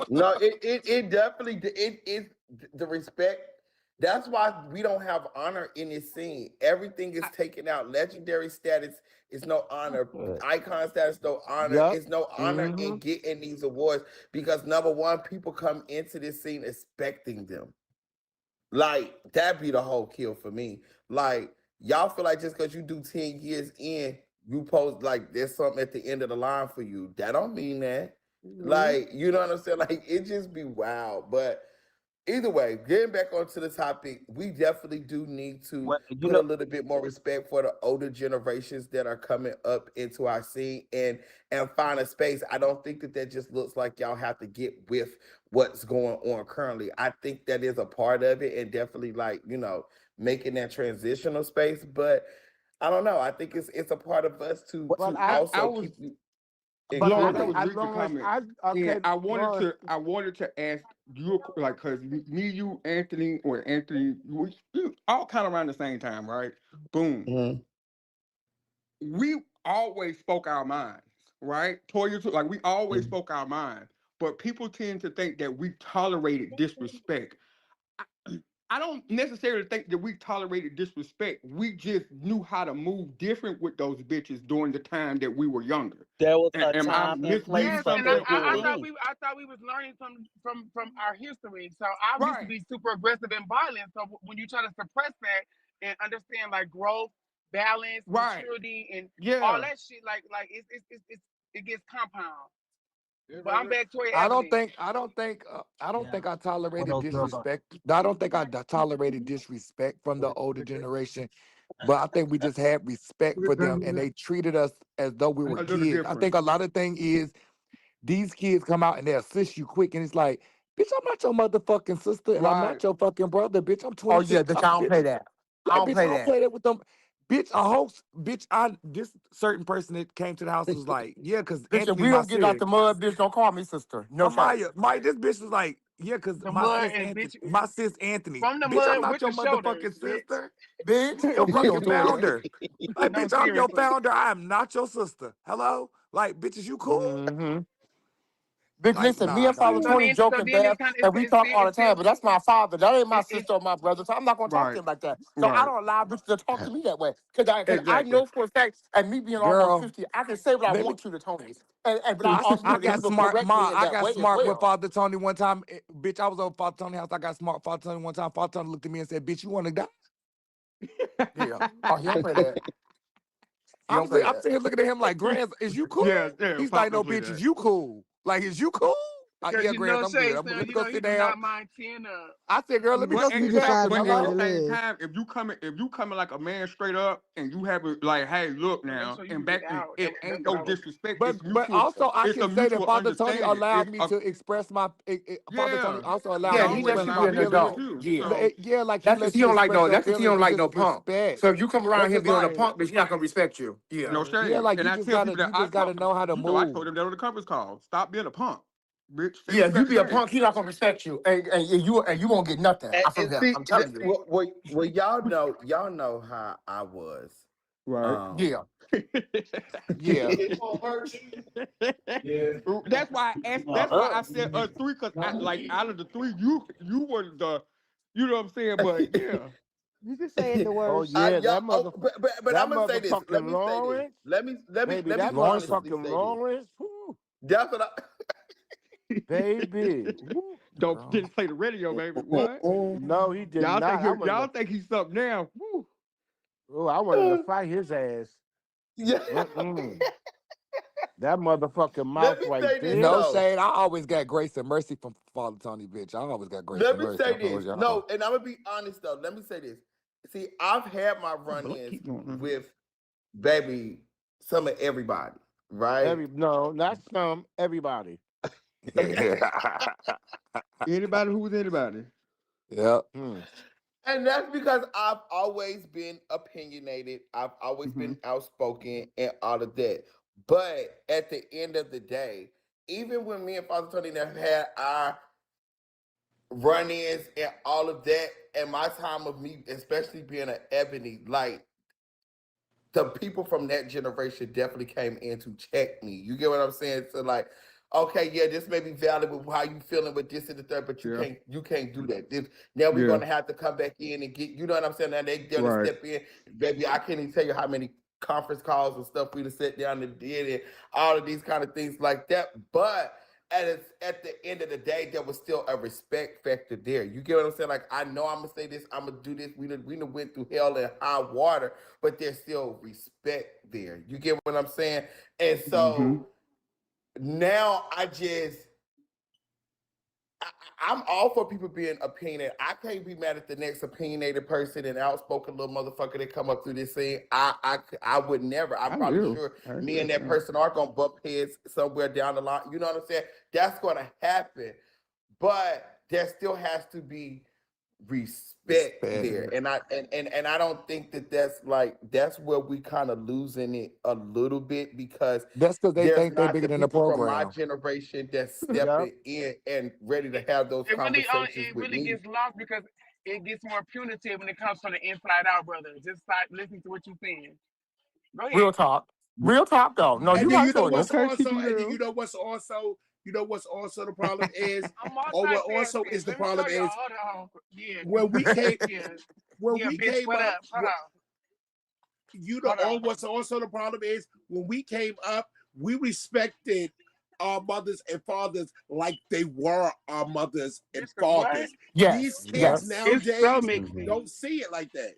No, it definitely it is the respect. That's why we don't have honor in this scene. Everything is taken out. Legendary status is no honor. Icon status no honor. Yep. It's no honor Mm-hmm. in getting these awards because number one, people come into this scene expecting them. Like that'd be the whole kill for me. Like y'all feel like just because you do 10 years in, you post like there's something at the end of the line for you. That don't mean that. Like you know what I'm saying? Like it just be wild. But either way, getting back onto the topic, we definitely do need to Well, you put a know, little bit more respect for the older generations that are coming up into our scene and find a space. I don't think that just looks like y'all have to get with what's going on currently. I think that is a part of it and definitely like, making that transitional space. But I don't know. I think it's a part of us to But to I, I also was keep you but I Lawrence, I think, included. was reading the Lawrence, comments, and okay, Lawrence. I wanted to ask you like because me, you, Anthony, or Anthony, we all kind of around the same time, right? Boom. Mhm. We always spoke our minds, right? Toya, too, like we always Mhm. spoke our minds, but people tend to think that we tolerated disrespect. I don't necessarily think that we tolerated disrespect. We just knew how to move different with those bitches during the time that we were younger. there was a Am I time and place misreading Yes, for and I, something I, I or thought everything. we I thought we was learning from our history. So I used to right? be super aggressive and violent. So when you try to suppress that and understand like growth, balance, Right. maturity, and all Yeah. that shit, like it gets compound. But I'm back to I don't Ebony. think. I don't Yeah. think I Well, tolerated those girls are. disrespect. I don't think I tolerated disrespect from the older generation. But I think we just had respect for them, and they treated us as though we were A little kids. I different. think a lot of thing is these kids come out and they assist you quick, and it's like, bitch, I'm not your motherfucking sister, and I'm Right. not your fucking brother, bitch. I'm Oh 26. yeah, bitch, I don't Bitch, play that. I like, don't bitch, I play don't that. play that with them. Bitch, a host, bitch, this certain person that came to the house was like, yeah, because Bitch, if Anthony we my don't get out sis. the mud, bitch, don't call me sister. No shame. Maya, this bitch was like, yeah, because The mud and My sis Anthony, from the bitch, I'm mud not with your the shoulders, motherfucking bitch. sister. Bitch, Your please fucking don't do that. founder. Like, No, bitch, I'm your seriously. founder. I am not your sister. Hello? Like, bitch, is you cool? Mm-hmm. Bitch, Like, listen, me nah, and Father So dog. Tony then, joke so and then laugh, it's kind of and we talk all the time, but that's my father. That ain't my it's sister or my brother, so I'm not gonna talk to Right. him like that. So I Right. don't allow bitches to talk to me that way. Cause I Exactly. know for a fact, and me being almost Girl, 50, I can say what I let me want to the Tonys. But I I, also I know that he got will smart, correct me ma. in I that got way as smart with well. Father Tony one time. Bitch, I was over Father Tony's house. I got smart with Father Tony one time. Father Tony looked at me and said, bitch, you want to die? Yeah. Oh, he don't play that. He don't play I'm that. sitting here looking at him like, Grands, is you cool? Yeah, yeah, He's like, Pop no, don't play bitch, is that. you cool? Like, is you cool? because Yeah, Grands, I'm good. Shay, son, Let me go he sit do down. not mind teeing up. I said, girl, let me But go at, sit You but, down. decide but you at want the to Hello? same live. time, if you coming like a man straight up and you have a like, hey, look To make now, sure you and can get back then out. it That's ain't what no I was. disrespect. But also I It's a can say that mutual Father Tony understanding. allowed It's me a to express my Father Tony yeah. also He allowed Yeah, me to he always lets express you my be allowed an me to feelings. do it adult. too. Yeah. So Yeah, like he That's because lets he you don't like express no. your That's because he don't feelings like with no just punk. respect. So if you come around That's here just being a like punk, bitch, he not gonna respect you. Yeah. no yeah, shade. like And you I just tell people that I gotta talk, know how to I told move. them that on the conference call. Stop being a punk, bitch. Say Yeah, what you if you got to be a say. punk, he not gonna respect you, and you won't get nothing from and him. see I'm telling you. well y'all know how I was. Right. Yeah. Um Yeah. That's why I asked. That's why I said three. Cause I like out of the three, you were the, you know what I'm saying. But yeah, You can say it the Oh worst. yeah, but that I'm gonna say this. Let motherfucking me say this. Lawrence, baby, Let me that Lawrence, honestly motherfucking say this. Lawrence, whew, That's what I baby. Woo, don't girl. didn't play the radio, baby. What? No, he did not. Y'all think he's something now? Woo. Oh, I wanted to fight his ass. yeah. Mm-mm. That motherfucking Let mouth me right say this there. No though. shade. I always got grace and mercy from Father Tony, bitch. I always got grace Let and me mercy. say I this. told y'all. No, and I'm gonna be honest though. Let me say this. See, I've had my Oh, but let's run-ins keep going. with baby some of everybody, right? No, not some. Everybody. Anybody who's anybody. Yep. Hmm. And that's because I've always been opinionated. I've always Mm-hmm. been outspoken and all of that. But at the end of the day, even when me and Father Tony have had our run-ins and all of that, and my time of me, especially being an ebony, like the people from that generation definitely came in to check me. You get what I'm saying? So like, okay, yeah, this may be valid with how you feeling with this and the third, but Yeah. you can't do that. Now we're Yeah. gonna have to come back in and get, you know what I'm saying? Now they're gonna Right. step in, baby. I can't even tell you how many conference calls and stuff we'd have sat down and did and all of these kind of things like that. But at the end of the day, there was still a respect factor there. You get what I'm saying? Like I know I'm gonna say this, I'm gonna do this. We done went through hell and high water, but there's still respect there. You get what I'm saying? And Mm-hmm. so now I'm all for people being opinionated. I can't be mad at the next opinionated person and outspoken little motherfucker that come up through this scene. I would never. I'm I probably will. sure I me and that understand. person are gonna bump heads somewhere down the line. You know what I'm saying? That's gonna happen. But there still has to be respect Respect. there, and I don't think that that's where we kind of losing it a little bit because That's because they there's think they not bigger the than the people from my program. generation that's Yep. stepping in and ready to have those conversations It with really me. gets lost because it gets more punitive when it comes from the inside out, brother. Just start listening to what you're saying. Go Real ahead. talk. Real talk, though. No, And you're then right, you know Toya. what's Okay, also, Chicken and then Little. you know what's also the problem is, I'm or what also multifaceted. is the Let me show problem y'all. is Hold on. Yeah, when we came yeah, when yeah, we bitch. came What up. up? Hold on. You know, Hold on. what's also the problem is when we came up, we respected our mothers and fathers like they were our mothers and Bitch, cause what? fathers. These Yes, kids yes. It's so nowadays mixed. Mm-hmm. don't see it like that.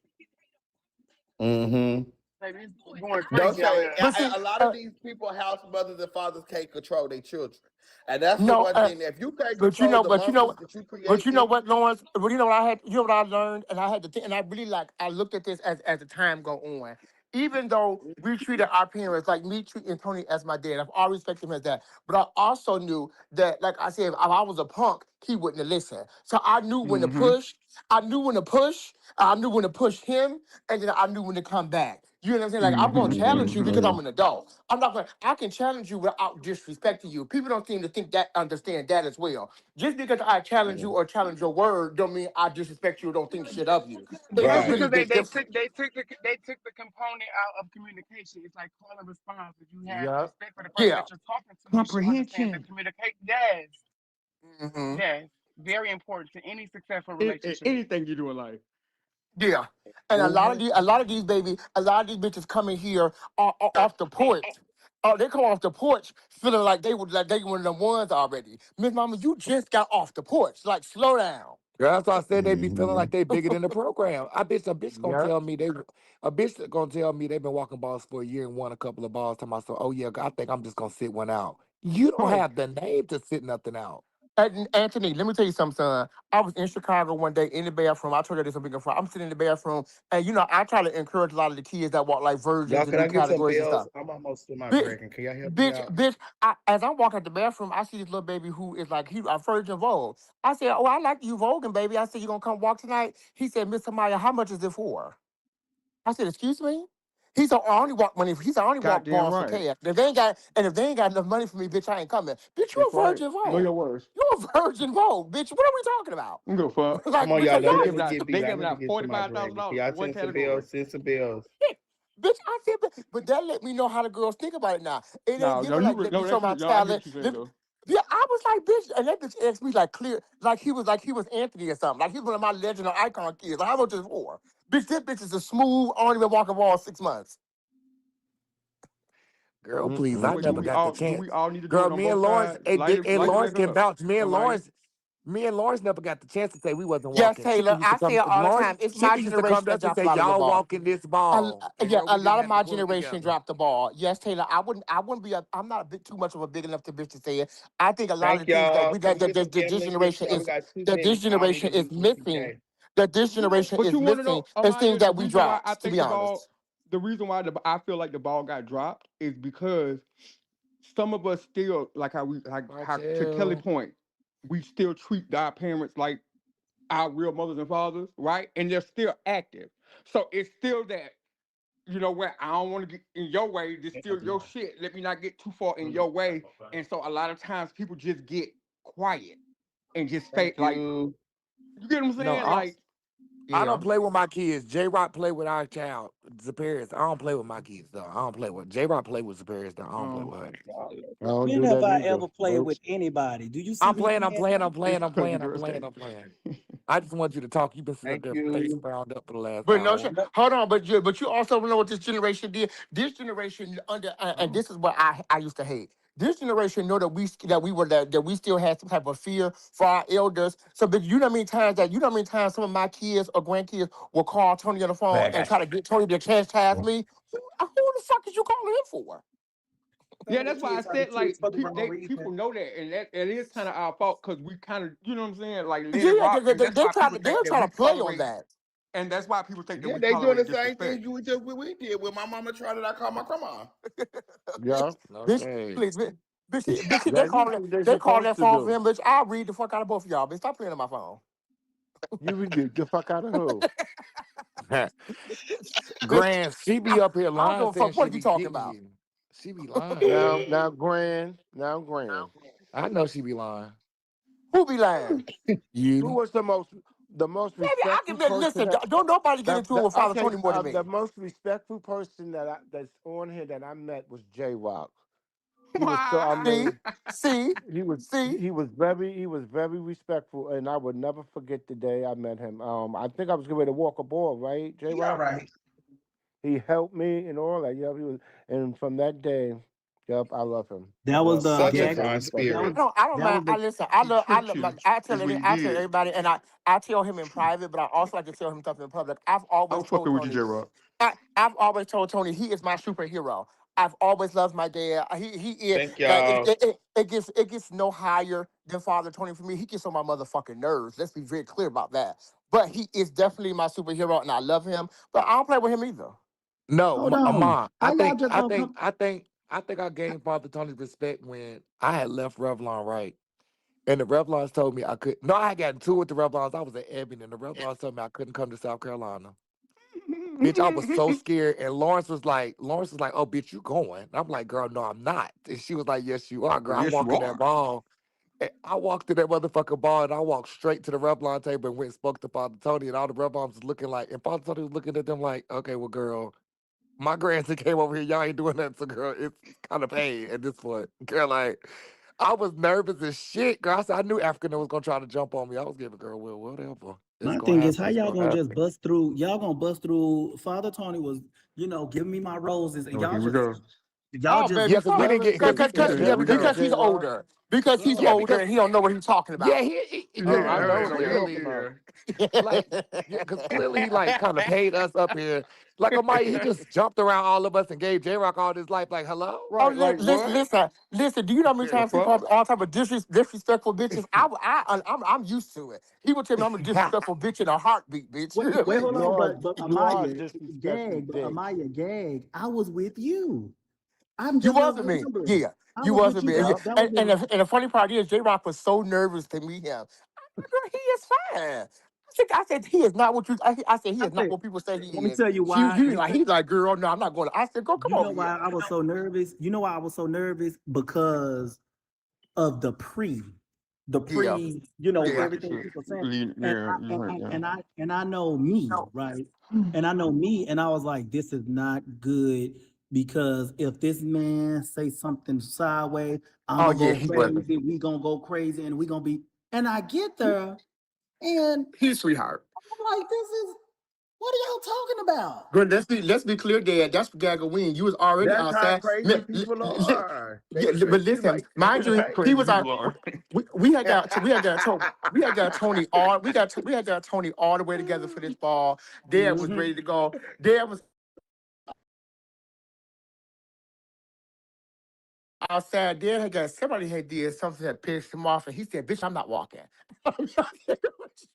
Mm-hmm. Baby, it's going Don't crazy out say here. But see, a lot of these people, house mothers and fathers, can't control their children, and that's the no, one thing. If you can't but you control know, the but you know, monsters that you but you know creating, what, Lawrence? But you know what I had, you know what I learned, and I had to think, and I really like, I looked at this as the time go on. Even though we treated our parents like me treating Tony as my dad, I've always respected him as that. But I also knew that, like I said, if I was a punk, he wouldn't have listened. So I knew when to Mm-hmm. push. I knew when to push. I knew when to push him, and then I knew when to come back. You know what I'm saying? Like I'm gonna Mm-hmm. challenge you because Mm-hmm. I'm an adult. I'm not gonna. I can challenge you without disrespecting you. People don't seem to think that understand that as well. Just because I challenge you or challenge your word, don't mean I disrespect you or don't think shit of you. It's a Right, really right? because big difference. they took the component out of communication. It's like call and response. If you have Yeah. respect for the person Yeah. that you're talking to, you should understand the Comprehension. communicate. Yes, hmm yes, very important to any successful relationship. Anything you do in life. Yeah. And Mm-hmm. a lot of these baby, a lot of these bitches coming here off the porch. Oh, they come off the porch feeling like they one of the ones already. Miss Mama, you just got off the porch. Like, slow down. Girl, that's why I said they be feeling Mm-hmm. like they bigger than the program. A bitch gonna Yeah. tell me a bitch gonna tell me they've been walking balls for a year and won a couple of balls. Tell myself, oh yeah, I think I'm just gonna sit one out. You don't Oh, have the name to sit nothing out. And Anthony, let me tell you something, son. I was in Chicago one day in the bathroom. I told you this a big friend. I'm sitting in the bathroom, and you know, I try to encourage a lot of the kids that walk like Y'all, virgins and can do I get some categories and bills? stuff. I'm almost to my Bitch, break, and can y'all help me bitch, out? bitch. As I'm walking out the bathroom, I see this little baby who is like he a virgin Vogue. I said, "Oh, I like you voguing, baby." I said, "You gonna come walk tonight?" He said, "Miss Amaya, how much is it for?" I said, "Excuse me." He said, "I only walk money." He said, "I only walk goddamn balls for right. cash. If they ain't got enough money for me, bitch, I ain't coming." Bitch, you That's a right. virgin Know your Vogue. words. You a virgin Vogue, bitch. What are we talking about? I'm go fuck. Come Like, on, bitch, y'all. are Don't They let y'all giving me out get beat. they I'm giving gonna out get to my break. Can $45,000 y'all for one send some bills? category. Send some bills. bitch, I said, but that let me know how the girls think about it now. It ain't No, no, giving like, let me no, show that's my real. No, I get talent. what you're saying though. Yeah, I was like, bitch, and that bitch asked me like clear, like he was Anthony or something. Like he was one of my legend or icon kids. Like, how much is it for? Bitch, this bitch is a smooth, I only been walking ball 6 months. Girl, please, Do I we Mm-mm-mm. do never we got the all do we chance. all need to do Girl, it on me both and Lawrence, sides? Light it Lawrence back can up, vouch. Me and Amaya. Lawrence. Me and Lawrence never got the chance to say we wasn't Yes, walking. Taylor. I say it all the Lawrence, time. It's my Chicken used to come generation to that us and drops a say, lot of the y'all ball. walking this ball. And Yeah, no, a we didn't lot of have to my pull it generation together. dropped the ball. Yes, Taylor. I wouldn't be. I'm not a bit too much of a big enough to bitch to say it. I think a lot of Thank the things that y'all. we Can that, we get some that this gambling tips, generation y'all? We is got 2 that this minutes. I don't need generation to is lose missing. 50K. That this You know, generation but is you want to missing know, is Amaya, things the that we reason why I dropped. To think be the ball, honest, the reason why I feel like the ball got dropped is because some of us still, like how to Kelly Martell. point, we still treat our parents like our real mothers and fathers, right? And they're still active. So it's still that, where I don't want to get in your way. This still your shit. Let me not get too far in your way. And so a lot of times people just get quiet and just Thank fake like, you. you get what I'm No, saying? Like, I yeah. don't play with my kids. J Rock play with our child, Zaparius. I don't play with my kids though. I don't play with J Rock play with Zaparius though. I don't play with her. I don't When do have that I neither. ever played Nope. with anybody? Do you see I'm me playing, I'm playing playing, now? I'm playing, it's I'm because playing, of I'm girls' playing, day. I'm playing. I just want you to talk. You've been sitting up Thank there face you. browned up for the last But no hour. shit. Hold on, but you also know what this generation did. This generation and this is what I used to hate. This generation know that we still had some type of fear for our elders. So, but you know how many times some of my kids or grandkids will call Tony on the phone Man, I and got try to get Tony to chastise me. Who the fuck is you calling him for? Some Yeah, of the that's why I kids are the said like kids for the wrong people reason. know that, and that it is kind of our fault because we kind of, you know what I'm saying, like let it Yeah, rock, and that's they why try people to think they'll that try we to play on tolerate, that. and that's why people think that Yeah, we they doing the tolerate same thing disrespect. we did when my mama tried it. I called my grandma. Yeah. Bitch, okay. please, bitch, That's usually what they they're call supposed that to phone for do. him, bitch. I'll read the fuck out of both of y'all, bitch. Stop playing on my phone. You would get the fuck out of who? Bitch, Grand, she be up here I don't give lying a saying fuck. she What are you be talking getting about? you. She be lying. Now, Grand. Now, Grand. I know she be lying. Who be lying? Who You. was the most Baby, I respectful can person listen. that Don't nobody get into it with Father okay? Tony more than The me. most respectful person that's on here that I met was J Rock. He was so. I See, mean, see, he was see. he was very respectful, and I would never forget the day I met him. I think I was getting ready to walk a ball, right, J He all Rock? right. He helped me and all that. Yep, he was, and from that day, yep, I love him. That was Yep, the Such a very, gag. very kind That respectful. was spirit. I don't that was mind. the Listen. He treats you I is what he I tell did. everybody, and I tell him in private, but I also like to tell him stuff in public. I'm fucking with you, J Rock. I've always told Tony he is my superhero. I've always loved my dad. He is. Thank y'all. It gets no higher than Father Tony for me. He gets on my motherfucking nerves. Let's be very clear about that. But he is definitely my superhero, and I love him. But I don't play with him either. No, hold on. Amon. How y'all just gonna come? I think I gained Father Tony's respect when I had left Revlon right. And the Revlons told me I could. No, I got into it with the Revlons. I was at Ebony, and the Revlons told me I couldn't come to South Carolina. Bitch, I was so scared. And Lawrence was like, oh, bitch, you going? And I'm like, girl, no, I'm not. And she was like, yes, you are, girl. I Yes, you walk in that are. mall. And I walked to that motherfucking bar and I walked straight to the Revlon table and went and spoke to Father Tony. And all the Revlons was looking like, and Father Tony was looking at them like, okay, well, girl, my grandson came over here. Y'all ain't doing that. So, girl, it's kind of pain at this point. Girl, like, I was nervous as shit, girl. I said, I knew African was going to try to jump on me. I was giving, girl, well, whatever. It's My going to thing is, happen. how It's y'all going to gonna just happen. bust through? Y'all gonna bust through? Father Tony was, giving me my roses, and Oh, here we go. y'all Oh, just baby, Yeah, because we fuck. didn't get, Brother, because he, Because Here let we me say, go. because J he's Rock. older. Because he's yeah, older because, and he don't know what he's talking yeah, about. I because know Yeah, what you're right. talking clearly, about. like, yeah, because clearly he like kind of paid us up here. Like Amaya, he just jumped around all of us and gave J Rock all his life. Like, hello? Oh, Right, like what? listen. Do you know how many The times he called fuck? me all type of disrespectful bitches? I'm used to it. He would tell me I'm a disrespectful bitch in a heartbeat, bitch. You wait, know what I wait, mean? hold You on, are but you are a Amaya, disrespectful gag, but bitch. Amaya, gag. I was with you. I'm You just now was with me. remembering. Yeah, I you was was with with you. me. Yep. That was in And the funny part is, J Rock was so nervous to meet him. Girl, he is fine. I said he is not what you. I said he I is not said, what people say let he me is. tell you She, why. you like he's like, girl, no, I'm not going. I said, girl, come You know over here. why I was so nervous? You know why I was so nervous? Because of the Yeah, pre, yeah. everything people saying. Yeah, And you're right. Yeah. I know me, right? And I know me, and I was like, this is not good because if this man say something sideways, I'm Oh gonna yeah, go he wasn't. crazy. We gonna go crazy, and we gonna be. And I get there, and He's a sweetheart. I'm like, this is what are y'all talking about? Good. Let's be clear, Dad. That's Gagaween. You was already That's how outside. crazy people are. They Yeah, but treat you listen, like mind you, like he Crazy was out. people are. we had got Tony all the way together for this ball. Dad was ready to go. Dad was outside. Dad had got somebody had did something that pissed him off, and he said, "Bitch, I'm not walking."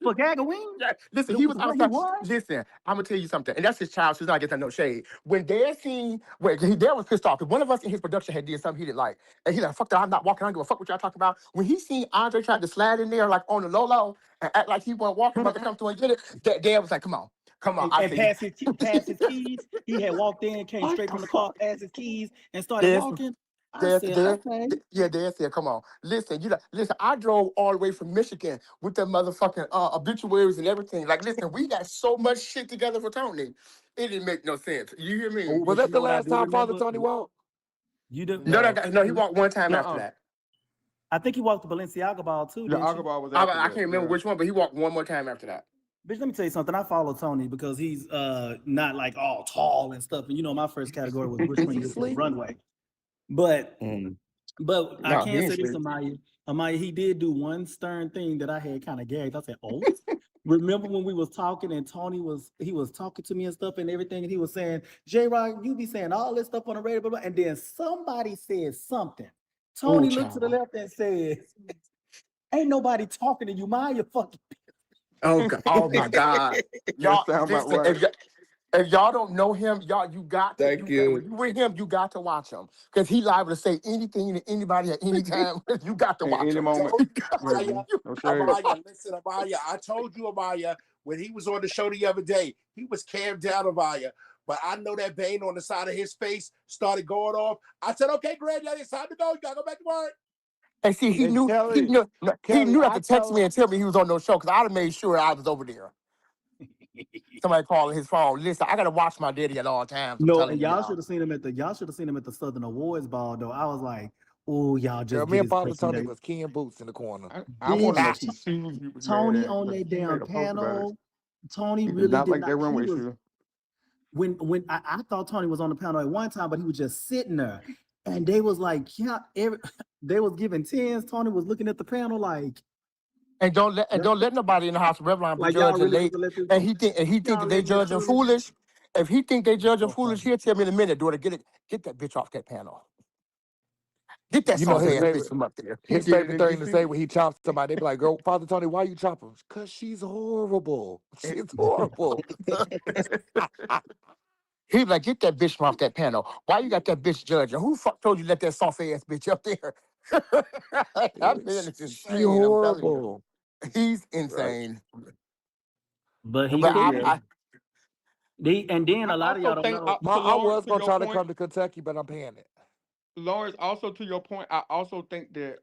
For Gagaween? Yeah, listen, he was What he outside. was? Listen, I'm gonna tell you something, and that's his child. So he's not getting no shade. When Dad seen, Dad was pissed off because one of us in his production had did something he didn't like, and he like, "Fuck that, I'm not walking. I don't give a fuck what y'all talking about." When he seen Andre tried to slide in there like on the low and act like he wasn't walking, about to come through and get it, Dad was like, come on." I And said, pass his keys. He had walked in, came "What straight the from the car, fuck?" passed his keys, and started Dad, walking. I Dad, said, Dad, okay. yeah, Dad said, "Come on, listen, listen. I drove all the way from Michigan with the motherfucking obituaries and everything. Like, listen, we got so much shit together for Tony. It didn't make no sense. You hear me? Oh, Was but you that the know what I last do time Father remember? Tony walked? You do. No, No. no, he walked one time after Nuh-uh. that. I think he walked the Balenciaga ball too, The didn't you? Agabah was I, after I that. can't remember Yeah. which one, but he walked one more time after that. Bitch, let me tell you something. I follow Tony because he's not like all tall and stuff. And you know, my first category was which Is one he you to the asleep? runway. But I No, he can ain't say this, sleep. Amaya, he did do one stern thing that I had kind of gagged. I said, "Oh, remember when we was talking and Tony was talking to me and stuff and everything, and he was saying, J Rock, you be saying all this stuff on the radio, blah, blah," and then somebody said something. Oh, Tony looked to the child. left and said, "Ain't nobody talking to you, mind your fucking." Oh, God. Oh my God. That Y'all, sound about listen, right. if y'all don't know him, you got to, Thank when you. you with him, you got to watch him. Because he liable to say anything to anybody at any time. You got to In watch any him. moment. Amaya, No shade. listen, Amaya. I told you, Amaya, when he was on the show the other day, he was calmed down, Amaya. But I know that vein on the side of his face started going off. I said, "Okay, granddaddy, it's time to go. You gotta go back to work." And see, he And knew, Kelly, no, he Kelly, knew not I to text me tell and tell me he was on no show because I'd have made sure I was over there. Somebody calling his phone. Listen, I got to watch my daddy at all times. I'm No, telling and you, y'all should y'all. have seen him at the Southern Awards ball though. I was like, "Oh, y'all Girl, just me get and his Father person Tony there." was keying boots in the corner. I want to Bitch, know whose shoes he was mad Tony at. on But that he damn made a post about it. panel. Tony He did really not did like not. that He runway was shoe. when I thought Tony was on the panel at one time, but he was just sitting there, and they was like, yeah, they was giving tens. Tony was looking at the panel And don't let nobody in the house of Revlon be like y'all judging. really They about to let this, and he think y'all that they letting this judging truly. foolish. If he think they judging So foolish, funny. he'll tell me in a minute, daughter, get that bitch off that panel. Get that You know soft his ass bitch favorite from up there. He his did it favorite in thing to say DC. when he chops somebody, they be like, "Girl, Father Tony, why you chop him?" Cause she's horrible. She's horrible. He be like, get that bitch from off that panel. Why you got that bitch judging? Who fuck told you to let that soft ass bitch up there? That man is She insane. I'm telling you, horrible. he's Right. insane. But he But could. Yeah. And then I a lot of y'all also don't think, know. to I Lawrence, was to gonna your try to point, come to Kentucky, but I'm paying it. Lawrence, also to your point, I also think that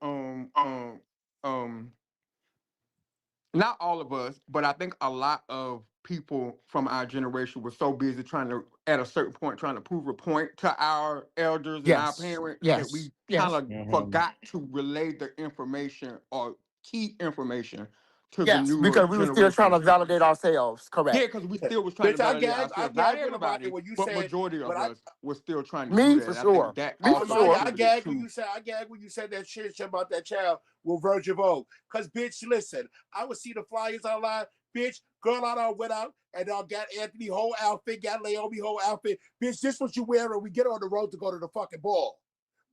not all of us, but I think a lot of people from our generation were so busy trying to, at a certain point, trying to prove a point to our elders and our Yes, parents that yes, we kind yes, of forgot to relay the information or key information to the yes. newer Because we were still trying generation. to validate ourselves. Yeah, Correct. because we still was trying to Bitch, validate I ourselves. Not gagged with Amaya everybody, when you but said, majority but of us was still trying to do Me that. for And I think sure. that Me for also Amaya, sure. contributed to. I gagged when you said that shit about that child with Virgin Vogue. Cause bitch, listen, I would see the flyers online. Bitch, girl out on went out and got Anthony whole outfit, got Naomi whole outfit. Bitch, this what you wear when we get on the road to go to the fucking ball.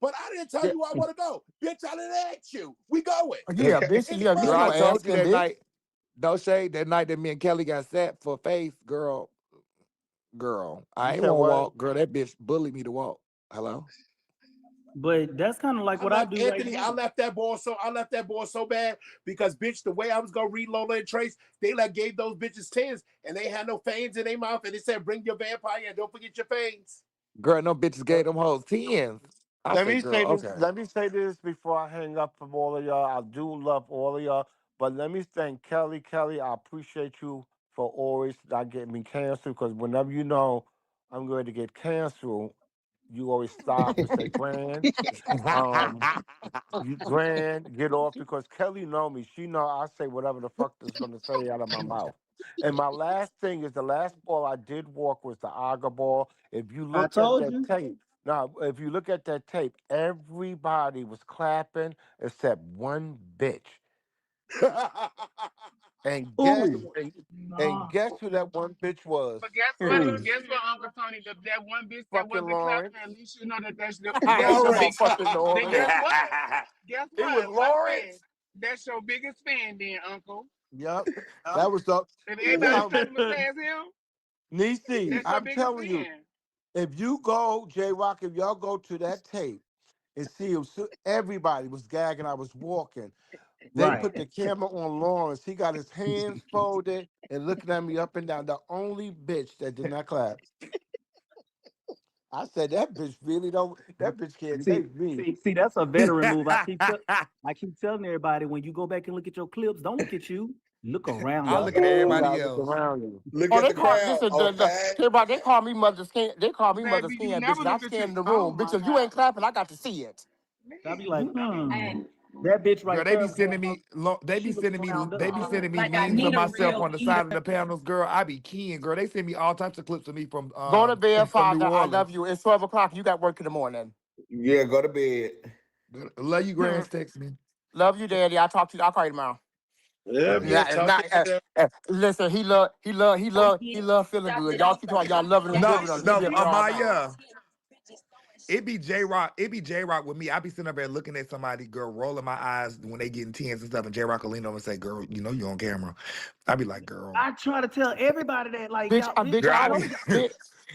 But I didn't tell Yeah, you I want to go. Bitch, I didn't ask you. We going. yeah, bitch. It's Yeah, bitch. You Girl, money. I don't told ask you him, that bitch. night. No shade. That night that me and Kelly got set for Faith, girl. you I ain't said want to what? walk. Girl, that bitch bullied me to walk. Hello? But that's kind of like I what I left do right Anthony. now. I left that ball so bad because bitch, the way I was gonna read Lola and Trace, they like gave those bitches tens and they had no fangs in their mouth and they said, "Bring your vampire and don't forget your fangs." Girl, no bitches Uh, gave them hoes tens. I Let said, me girl, say this. okay. Let me say this before I hang up from all of y'all. I do love all of y'all, but let me thank Kelly. Kelly, I appreciate you for always not getting me canceled. Because whenever you know I'm going to get canceled, you always stop and say, "Grand, um, you grand, get off." Because Kelly know me. She know I say whatever the fuck is going to say out of my mouth. And my last thing is the last ball I did walk was the Aga ball. If you I look at told that you. tape. Now, if you look at that tape, everybody was clapping except one bitch. And guess Ooh, and guess who that one bitch was? But guess what? ooh. Guess what, Uncle Tony? That one bitch that Fucking wasn't clapping, Lawrence. at least you know I ain't that's talking your about big. fucking Then Lawrence. guess what? Guess It was what? Watch this. Lawrence. That's your biggest fan, then, Uncle. Yep. That was the If I'm everybody was telling clapping besides him, Niecy, that's your I'm biggest telling you, fan. if you go, J Rock, if y'all go to that tape and see him, everybody was gagging. I was walking. They Right. put the camera on Lawrence. He got his hands folded and looking at me up and down. The only bitch that did not clap. I said that bitch really don't. That bitch can't See, take me. see, that's a veteran move. I keep telling everybody when you go back and look at your clips, don't look at you. Look around I you. look at You everybody gotta look else. around you. Look Oh, at they the call crowd, listen, okay? everybody, they call me mother scan. They call me mother Baby, you scan, never bitches. I look at you. scan the Oh room, my bitches. You God. ain't clapping. I got to see it. I'll be like, Man. that bitch Girl, right they be there. sending me, She looking around they us. be sending me memes of myself on the side of the panels. Girl, I be keying. Girl, they send me all types of clips of me Go to bed, from New father. I Orleans. love you. It's 12 o'clock. You got work in the morning. Yeah, go to bed. Love you, Grants. Text me. Love you, daddy. I'll talk to you. I'll call you tomorrow. Yeah, All right. man. Talk to you later. Listen, he love feeling good. Y'all keep talking. Y'all loving him good. No, He no, been for all night. Amaya. It be J Rock. It be J Rock with me. I be sitting up there looking at somebody, girl, rolling my eyes when they getting tens and stuff, and J Rock will lean over and say, "Girl, you know you on camera." I be like, "Girl, I try to tell everybody that, like, Bitch, y'all, bitch, girl, I I I told be." don't, y'all.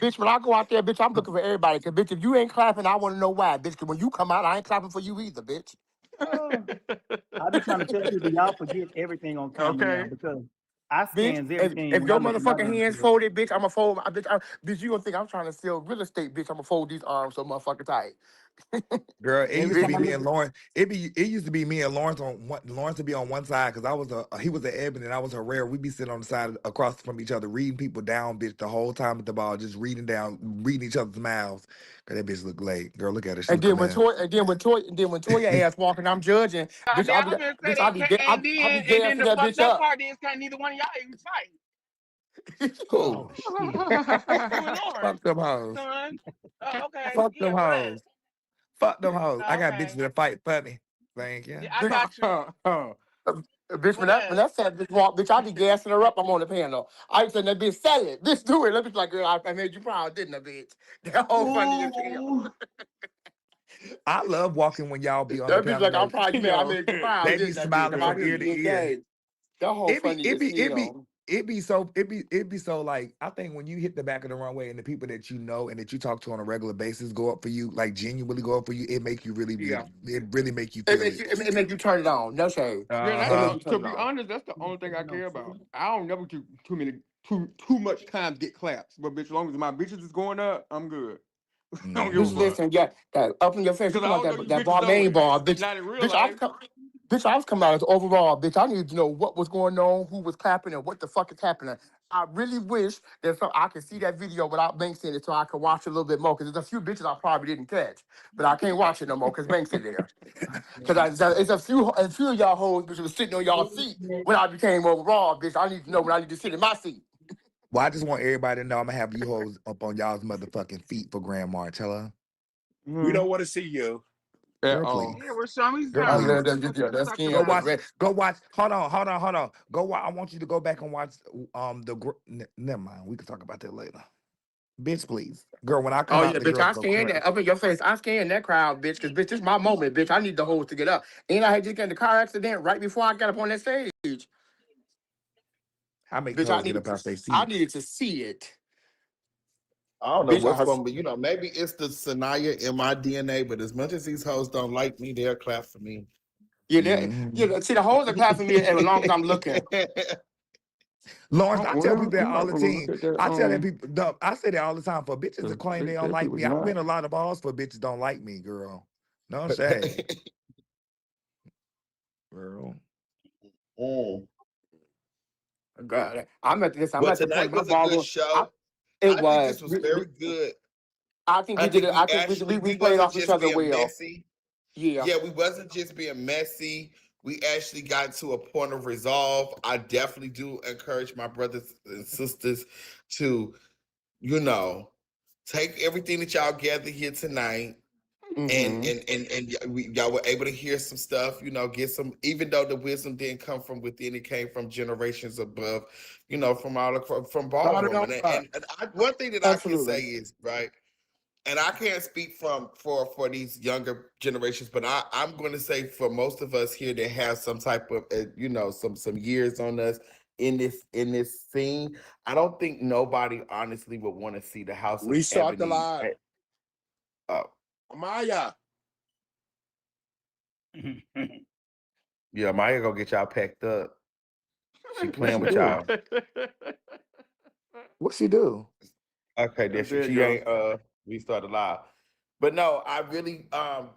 bitch, when I go out there, bitch, I'm looking for everybody. Cause bitch, if you ain't clapping, I want to know why, bitch. Cause when you come out, I ain't clapping for you either, bitch. I be trying to tell people y'all forget everything on camera now Okay. because I Bitch, scans everything if when I your look at my motherfucking damn hands clip. folded, bitch, I'ma fold my bitch, you gonna think I'm trying to sell real estate, bitch. I'ma fold these arms so motherfucking tight. Girl, it Every used to time be I me look and Lawrence. It used to be me and Lawrence on one. Lawrence to be on one side because I was he was an Ebony and I was a Rare. We be sitting on the side across from each other, reading people down, bitch, the whole time at the ball, just reading down, reading each other's mouths. Cause that bitch look late. Girl, look at her. She And look a then when mess. Toy, Toya ass walking, I'm judging. Bitch, I was gonna say that, I be and then gassing the that fucked bitch up up. part is, can't neither one of y'all even fight. Who? oh shit. You and Lawrence, Fuck them hoes. son. Okay, Fuck yeah, them what? hoes. Fuck them hoes. I got bitches Okay, that fight for me. Thank you. yeah, I got you. Bitch, What when else? that sad bitch walk, bitch, I be gassing her up. I'm on the panel. I ain't saying that bitch, say it. Bitch, do it. Let me be like, girl, I made you proud, didn't I, bitch? That whole funny as hell. Ooh. I love walking when y'all be on the That bitch panel. like, I'm Though. proud you made, I made you proud, They be didn't I, bitch? smiling If I from ear didn't to be ear. engaged. That whole It be funny it as be it be hell. it be so like I think when you hit the back of the runway and the people that you know and that you talk to on a regular basis go up for you, like genuinely go up for you, it make you really Yeah. it really make you feel it. It make you turn it on. No shade. Yeah, Uh that's It make huh. you turn to it be on. honest, that's the only thing I No, care see? about. I don't never too much time to get claps, but bitch, as long as my bitches is going up, I'm good. I don't give a Bitch, Hmm. fuck. listen, yeah, that up in your face. You Cause I come out don't know you that bitches ball know main it. ball, bitch. Not in real Bitch, I was life. come, bitch, I was coming out as overall, bitch. I need to know what was going on, who was clapping, and what the fuck is happening. I really wish that I could see that video without Banks in it, so I could watch it a little bit more. Cause there's a few bitches I probably didn't catch, but I can't watch it no more because Banks in there. It's a few of y'all hoes bitch was sitting on y'all seat when I became overall, bitch. I need to know when I need to sit in my seat. Well, I just want everybody to know I'm gonna have you hoes up on y'all's motherfucking feet for Grand March. Hello, We Hmm. don't want to see you. At girl, all. please, Yeah, well, show me girl, I some. please. love that video. Let's That talk skin Go about was watch. it. red. Go watch. Hold on. Go watch. I want you to go back and watch. Never mind. We can talk about that later. Bitch, please, girl. When I Oh come out, yeah, the bitch, girls I go stand crazy. that up in your face. I stand that crowd, bitch, because bitch, this is my moment, bitch. I need the hoes to get up. And I had just got in the car accident right before I got up on that stage. I make Bitch, hoes get up out their I seats. needed to see it. I don't know Bitch, I what's heard, going, but maybe it's the Sanaya in my DNA. But as much as these hoes don't like me, they'll clap for me. yeah, Hmm. see the hoes are clapping me as long as I'm looking. Lawrence, Oh, I tell well, people that I'm all not the gonna look time. at that. I tell that people, no, I say that all the time for bitches to claim they don't That shit like was me. I not. win a lot of balls for bitches don't like me, girl. No shade, girl. Mm. God, I'm at this. I'm But at the point tonight in my was a good ballroom. show. It I think was. this was very good. I think I we did think it. I think we we played wasn't off each just other being well. messy. Yeah. Yeah, we wasn't just being messy. We actually got to a point of resolve. I definitely do encourage my brothers and sisters to, you know, take everything that y'all gathered here tonight, and Mm-hmm. y'all were able to hear some stuff, get some, even though the wisdom didn't come from within, it came from generations above, from all across, from Start it ballroom. over. One thing that I can say Absolutely. is, right, and I can't speak for these younger generations, but I'm going to say for most of us here that have some type of some years on us in this scene, I don't think nobody honestly would want to see the House of Restart the Ebony. live. Uh, Maya. yeah, Maya gonna get y'all packed up. She What playing she with do? y'all. What she do? Okay, there There you she go. ain't restarted live. But no, I really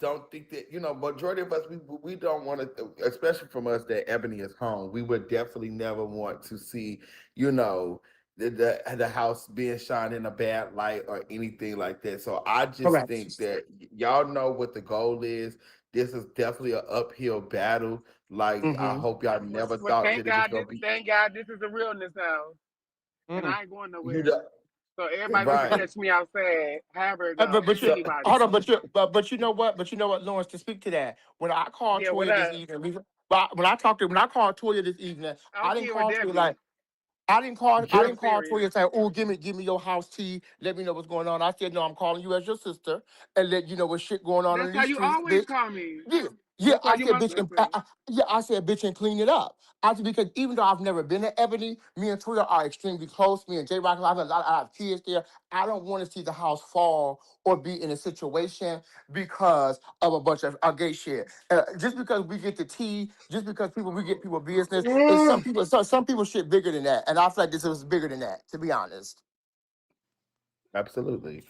don't think that, majority of us, we don't want to, especially from us that Ebony is home. We would definitely never want to see, the house being shined in a bad light or anything like that. So I just Correct. think that y'all know what the goal is. This is definitely an uphill battle. Like, I Mm-hmm. hope y'all never But thought that it was gonna be thank God this is a realness house. And Mm. I ain't going you nowhere. know, So everybody can right. catch me outside, however it But goes. but you So Anybody. hold on, but you know what? But you know what, Lawrence, to speak to that, when I called Yeah, what Toya this up? evening, when I called Toya this evening, I'm I didn't here with call Toya Debbie. like I I'm didn't call serious. Toya and say, oh, give me your house tea, let me know what's going on. I said, no, I'm calling you as your sister and let you know what shit going on in That's how these you streets, always bitch. call me. Yeah, yeah. That's why I you said, my bitch, sister. yeah. I said, bitch, and clean it up. I said because even though I've never been to Ebony, me and Toya are extremely close. Me and J Rock, I have kids there. I don't want to see the house fall or be in a situation because of a bunch of gay shit. Just because we get the tea, just because we get people business, is some people shit bigger than that, and I feel like this was bigger than that. To be honest, absolutely.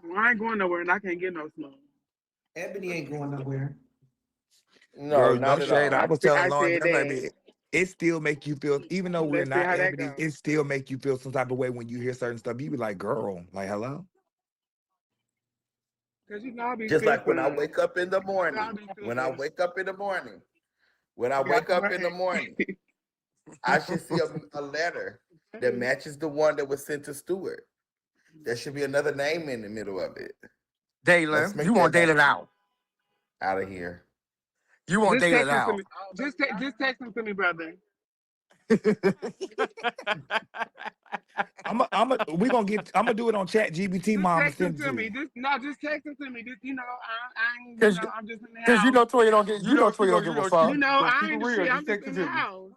Well, I ain't going nowhere and I can't get no smoke. Ebony ain't going nowhere. No, Girl, no not at shade. I all. was telling I Lawrence, said I'm like, that. man, it still make you feel, even though we're Let's see not how that Ebony, goes. it still make you feel some type of way when you hear certain stuff. You be like, girl, like, hello? Cause you know I be Just like when I sistering. wake up in the You know I morning. be When I sistering. wake up in the morning. When I You got wake some up in the right. morning, I should see a letter that matches the one that was sent to Stewart. There should be another name in the middle of it. Let's Dalen, you make want that Dalen out? out of here. You want Just Dalen text them to out? me. Just text them to me, brother. I'm gonna do it on Chat GBT, Just mama, text them send it to to me. you. Just text them to me. Just I ain't Cause, I'm just in the cause you house. know Toya don't get, Toya don't give a fuck. I Keep it ain't the real. shit. Just I'm just text in it the to me. house.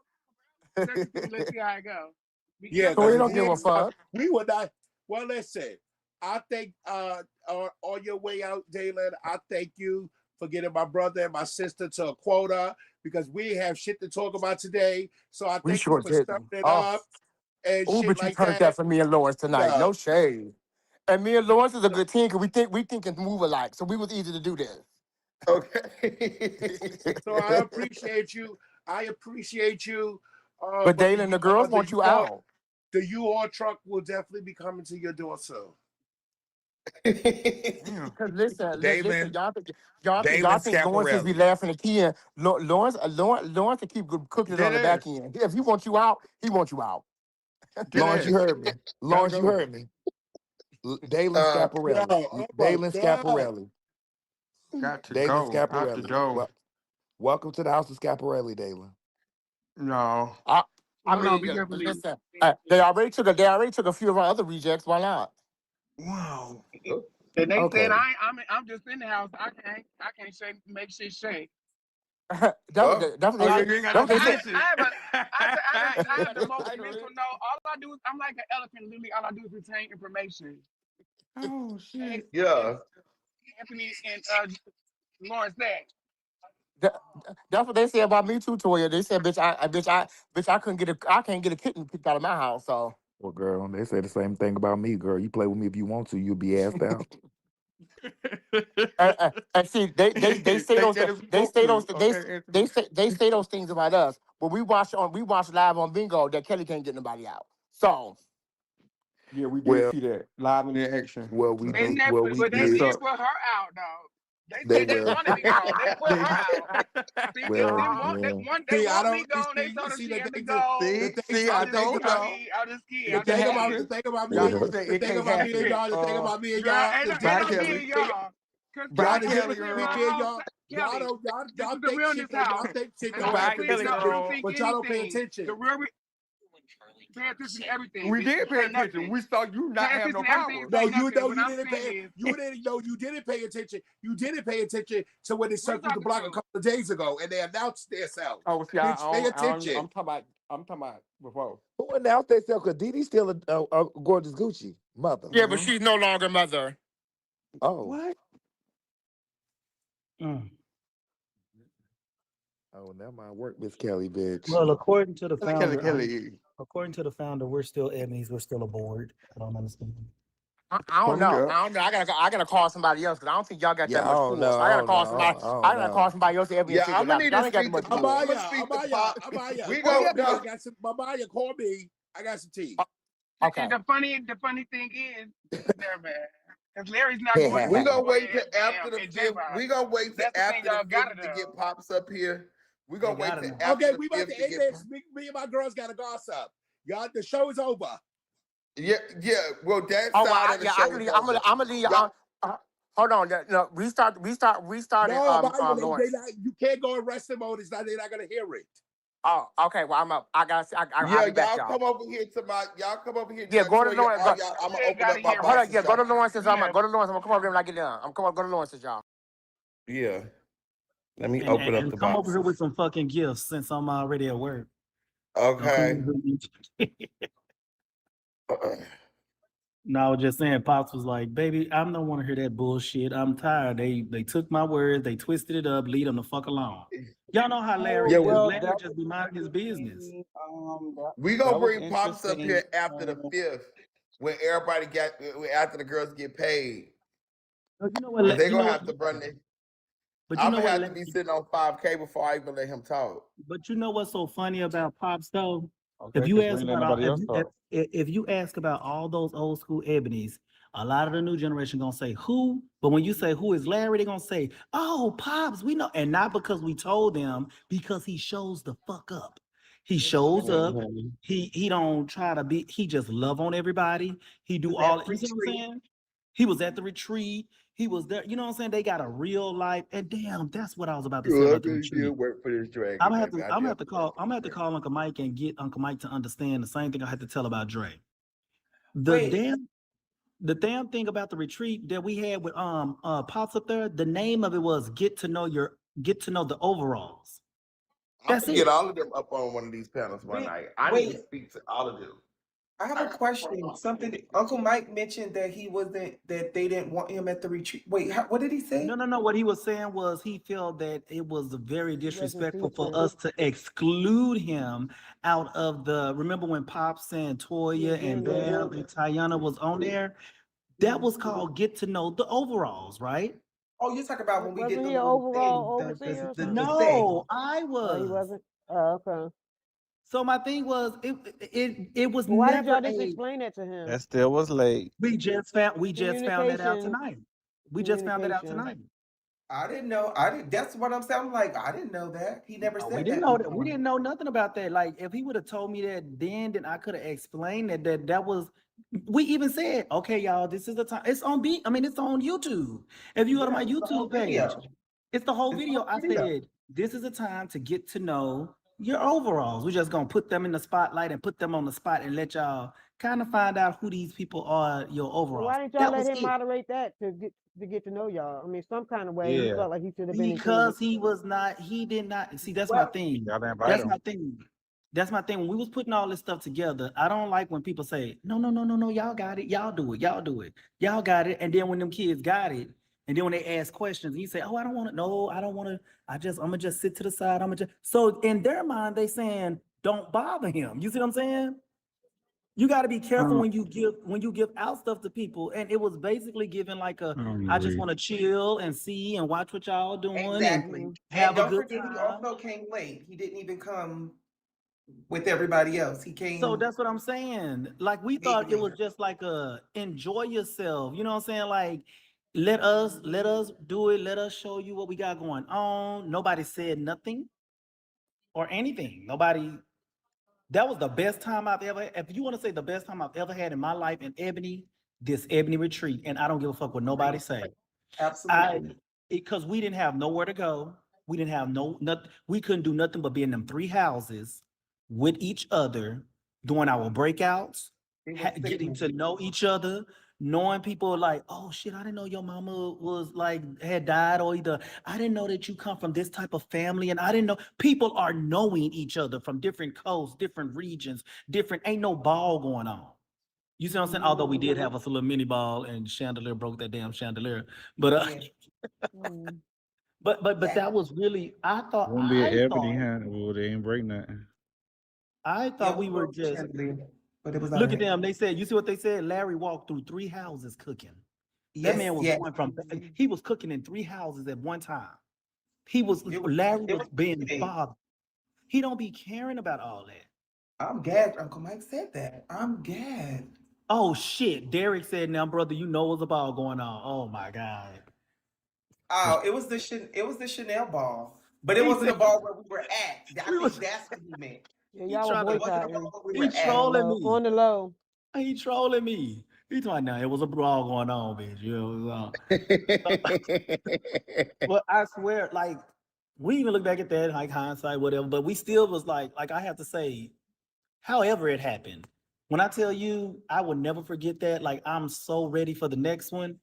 Text it to me. Let's see how it goes. Be Yeah, careful because Toya out if don't we give there. a ain't, fuck. we would not. Well, listen. I think on your way out, Dalen, I thank you for getting my brother and my sister to a quota because we have shit to talk about today. So I We thank you sure for stepping didn't. it Oh, up and oh, shit but you like turned that that. for me and Lawrence tonight. Yeah. No shade. And me and Lawrence is a good team because we think and move alike, so we was easy to do this. Okay. So I appreciate you. I appreciate you. But But Dalen, the girls want you out. the U-Haul truck will definitely be coming to your door soon. Damn. Cause listen, Dalen, y'all Dalen think Lawrence just be Scaparelli. laughing at Ken. Lawrence to keep cooking it on Dead the back ass. end. If he wants you out, he wants you out. Dead Lawrence, you ass. heard me. Gotta Lawrence, you go. heard me. Dalen uh, Yo, Scaparelli. oh my Dalen God. Scaparelli. Got to Dalen go. Out the Scaparelli. door. Welcome to the house of Scaparelli, Dalen. No. I Hold on. mean, Be careful, but me. listen, they already took a few of our other rejects. Why not? Wow. And they said Okay. I'm just in the house. I can't shake make shit shake. oh, That's what Oh they yeah, said. you ain't got That's no what they I, said. permission. I have a You I ain't have got the no most title. mental note. All I do is I'm like an elephant. Literally, all I do is retain information. Oh Ask, shit. yeah. ask Anthony and Lawrence that. That, that's what they said about me too, Toya. They said, bitch, I can't get a kitten kicked out of my house. So, Well, girl, they say the same thing about me, girl. You play with me if you want to, you'll be asked out. and see, they say Take those, that as they spoke say to. those, Okay, Anthony. they say those things about us. But we watch live on Bingo that Kelly can't get nobody out. So, Yeah, we did Well, see that live in the action. well, we They did. So Well, never, we but they that did. did sucked. put her out though. They said they will. wanted me gone. They put They her out. See, will. they See, I want me don't gone. They told her see she the had to thing. go. The thing. See, The I thing told about y'all I just kid. the I'm just thing about kidding. the thing about y'all me. gonna say The it thing can't about me and happen. y'all. The thing about me and Girl, y'all. ain't, The ain't Bye, no difference me Kelly. and between y'all. Cause Bye, y'all. Kelly, The this Kelly difference between between my girl. me and home, y'all. Y'all Kelly. don't. This Y'all is the think shit. realness house. Y'all think shit And don't the way I Bye, happen tell you, in Kelly y'all, you secret, don't girl. think but y'all don't pay anything. attention. The real pay attention to everything, We bitch. did You pay say attention. nothing. We saw you Pay not have no attention to everything. power. You No, say you nothing. know What you I'm didn't saying pay. is, You didn't know you didn't pay attention. You didn't pay attention to when they what you circled the talking block a to? couple of days ago and they announced themselves. Oh, see, Bitch, pay attention. I'm talking about before. Who announced themselves? Because Didi still a gorgeous Gucci mother. Yeah, but Mm-hmm. she's no longer mother. Oh, What? Mm. oh, never mind. Work, Miss Kelly, bitch. Well, according to the Kelly, founder, Kelly. according to the founder, we're still Ebony's. We're still a board. I don't understand. I don't Hurry know. up. I don't know. I gotta call somebody else because I don't think y'all got Yeah, that I much don't know. force. I I gotta don't know. call somebody. I I don't gotta call know. somebody else to help me and Yeah, figure I'm it gonna out. need Y'all to ain't got that speak to much Pop. I'm force. gonna speak to Pop. We Well, go yeah. no. Mamaya, call me. I got some tea. Okay. And the funny thing is, never mind. Because Larry's not going to We get the gonna boy wait till after the and J fifth. Rock. We gonna wait till That's the thing after the y'all gotta fifth to know. get Pops up here. We They gonna wait gotta till know. after Okay, the we about fifth to to end get. this. Me and my girls got to gossip. Y'all, the show is over. Yeah, yeah. Well, that Oh well, side of the show is I'm over. gonna leave you Y'all, on. Hold on. No, restarting. No, Amaya, Lawrence. you can't go in resting mode. They're not gonna hear it. Oh, okay. Well, I'm up. I'll yeah, be back, y'all y'all. come over here to my. Y'all come over here, Yeah, go to Toya. Lawrence. All y'all. I'm gonna They open gotta up my hear Hold it. on. box and Yeah, go y'all. to Lawrence's. I'm Yeah. gonna go to Lawrence. I'm gonna come over here when I get done. I'm coming. Go to Lawrence's, y'all. Yeah. Let me And, open and, up and the come over here boxes. with some fucking gifts since I'm already at work. Don't come Okay. over here. No, I was just saying, Pops was like, "Baby, I don't want to hear that bullshit. I'm tired. They took my words, they twisted it up. Leave them the fuck alone." Y'all know how Larry Yeah, is. we Larry just be minding his business. we gonna bring Pops up here after the fifth when everybody got after the girls get paid. But you know Cause what? they You gonna know. have to run it. But you I'm know gonna what? have to be sitting on 5K before I even let him talk. But you know what's so funny about Pops though? Okay, If you because we ask ain't let about all, nobody else talk. if you ask about all those old school ebonies, a lot of the new generation gonna say who, but when you say who is Larry, they gonna say, "Oh, Pops, we know," and not because we told them, because he shows the fuck up. He shows up. Mhm. He don't try to be. He just love on everybody. He do Was that all. You see what I'm retreat? saying? He was at the retreat. He was there. You know what I'm saying? They got a real life. And damn, that's what I was about to say about Let the me still retreat. work for this I'm dragon, gonna have baby. to. I I'm gonna have to definitely call. work I'm for gonna this have to dragon. call Uncle Mike and get Uncle Mike to understand the same thing I had to tell about Dre. The Wait, damn. The damn thing about the retreat that we had with Pops up there. The name of it was get to know the overalls. I'm That's gonna get it. all of them up on one of these panels one wait, night. I need to wait. speak to all of them. I have a question. Something Uncle Mike mentioned that he wasn't that they didn't want him at the retreat. Wait, what did he say? No. What he was saying was he felt that it was very He wasn't disrespectful for featured. us to exclude him out of the. Remember when Pops and He was Toya and doing that. Bam and Tayana was on there? That was called Get to Know the Overalls, right? Oh, you're talking about when we did Wasn't the he an little thing, overall overseer or the something? thing. No, I Oh, he was. wasn't. Oh, okay. So my thing was it was Well, why did never y'all just a explain that to him? That still was late. we just found that out Communication, tonight. We just found that out communication. tonight. I didn't know. I didn't. That's what I'm saying. I'm like, I didn't know that. He never We said didn't that know that. We before. didn't know nothing about that. Like if he would have told me that then I could have explained that was. We even said, okay, y'all, this is the time. It's on it's on YouTube. If you go to Yeah, my it's the whole YouTube page, video. it's the whole It's the video. whole I video. said, this is a time to get to know your overalls. We're just gonna put them in the spotlight and put them on the spot and let y'all kind of find out who these people are, your Well, overalls. why didn't y'all That let was him it. moderate that to get to know y'all? I mean, some kind of way he Yeah, felt like he should have been included. Because he did not see. That's my Well, thing. y'all didn't invite That's him. my thing. That's my thing. When we was putting all this stuff together, I don't like when people say, no, y'all got it, y'all do it, y'all got it. And then when them kids got it, and then when they ask questions, you say, oh, I don't want to, no, I don't want to, I'm gonna just sit to the side. I'm gonna just so in their mind, they saying, don't bother him. You see what I'm saying? You got to be careful Um, when you give out stuff to people. And it was basically given like I just Marie. want to chill and see and watch what y'all doing and exactly. Mhm. And have a don't good forget, he time. also came late. He didn't even come with everybody else. He So came that's what I'm saying. Like we maybe thought it was later. just like a enjoy yourself. You know what I'm saying? Like Let us do it. Let us show you what we got going on. Nobody said nothing or anything. Nobody. That was the best time I've ever. If you want to say the best time I've ever had in my life in Ebony, this Ebony retreat, and I don't give a fuck what nobody say. I Absolutely. because we didn't have nowhere to go. We didn't have no nothing. We couldn't do nothing but be in them three houses with each other, doing our breakouts, It was getting sickening. to know each other, knowing people like, oh shit, I didn't know your mama was like had died, or either I didn't know that you come from this type of family, and I didn't know people are knowing each other from different coasts, different regions, different. Ain't no ball going on. You see what I'm saying? Although we did have us a little mini ball and chandelier broke that damn chandelier. But Yeah. Mm. but Yeah. that was really Wouldn't be an ebony handle. They ain't break nothing. I Yeah, thought we we were broke the just chandelier, but it was all look at right. them. They said, you see what they said? Larry walked through three houses cooking. That Yes, man was yes. going from he was cooking in three houses at one time. He was It was Larry it was was being sickening. bothered. He don't be caring about all that. I'm gagged. Uncle Mike said that. I'm gagged. Oh shit. Derek said, now, brother, you know what's a ball going on. Oh my God. Oh, it was the Chanel ball, but it He wasn't said a ball where we were at. I we think was that's what he meant. Yeah, he y'all were trying It to wasn't a boycotting ball where we he were on at. the trolling low. me. On the low. He trolling me. He told me now it was a brawl going on, bitch. You know, well, I swear, like we even look back at that, like hindsight, whatever, but we still was like I have to say, however it happened. When I tell you, I will never forget that. Like I'm so ready for the next one.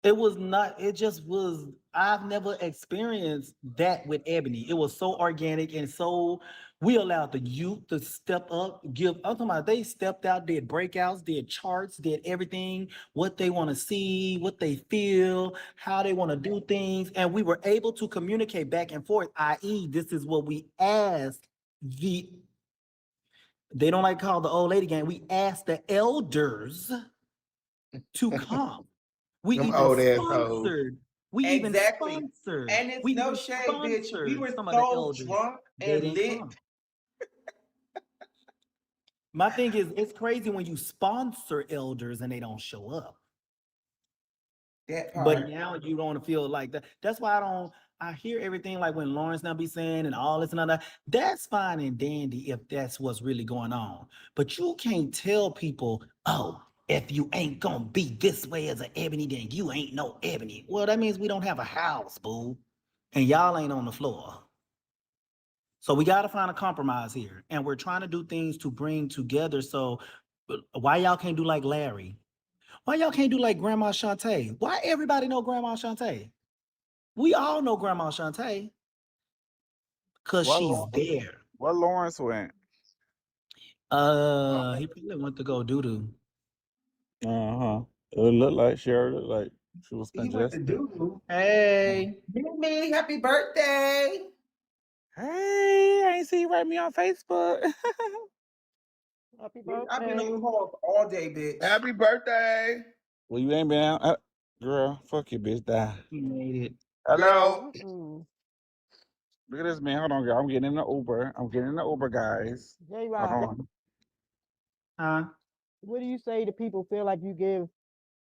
It was not, it just was, I've never experienced that with Ebony. It was so organic and so we allowed the youth to step up, I'm talking about they stepped out, did breakouts, did charts, did everything, what they want to see, what they feel, how they want to do things. And we were able to communicate back and forth, i.e., this is what we asked the they don't like call the old lady gang. We asked the elders to come. We Them even old assholes. sponsored. We even Exactly. sponsored. And it's We no even shade, bitch. We sponsored were some of the so elders. drunk They and didn't lit. come. My thing is, it's crazy when you sponsor elders and they don't show up. That But part. now you don't feel like that. That's why I don't. I hear everything like when Lawrence now be saying and all this and all that. That's fine and dandy if that's what's really going on. But you can't tell people, oh, if you ain't gonna be this way as an ebony, then you ain't no ebony. Well, that means we don't have a house, boo, and y'all ain't on the floor. So we got to find a compromise here, and we're trying to do things to bring together. So why y'all can't do like Larry? Why y'all can't do like Grandma Shantae? Why everybody know Grandma Shantae? We all know Grandma Shantae because Well, she's there. well, Lawrence went. He probably went to go doo doo. Uh-huh. It looked like she was He went to congested. doo. Hey, Mimi, happy birthday. Hey, I ain't see you write me on Facebook. Happy I've been birthday. on calls all day, bitch. Happy birthday, Well, you ain't been out. Girl, fuck you, bitch. Die. he made it. Hello. girl. Mm-mm. Look at this man. Hold on, girl. I'm getting in the Uber. Guys. J Hold Rock, on. Huh? what do you say to people feel like you give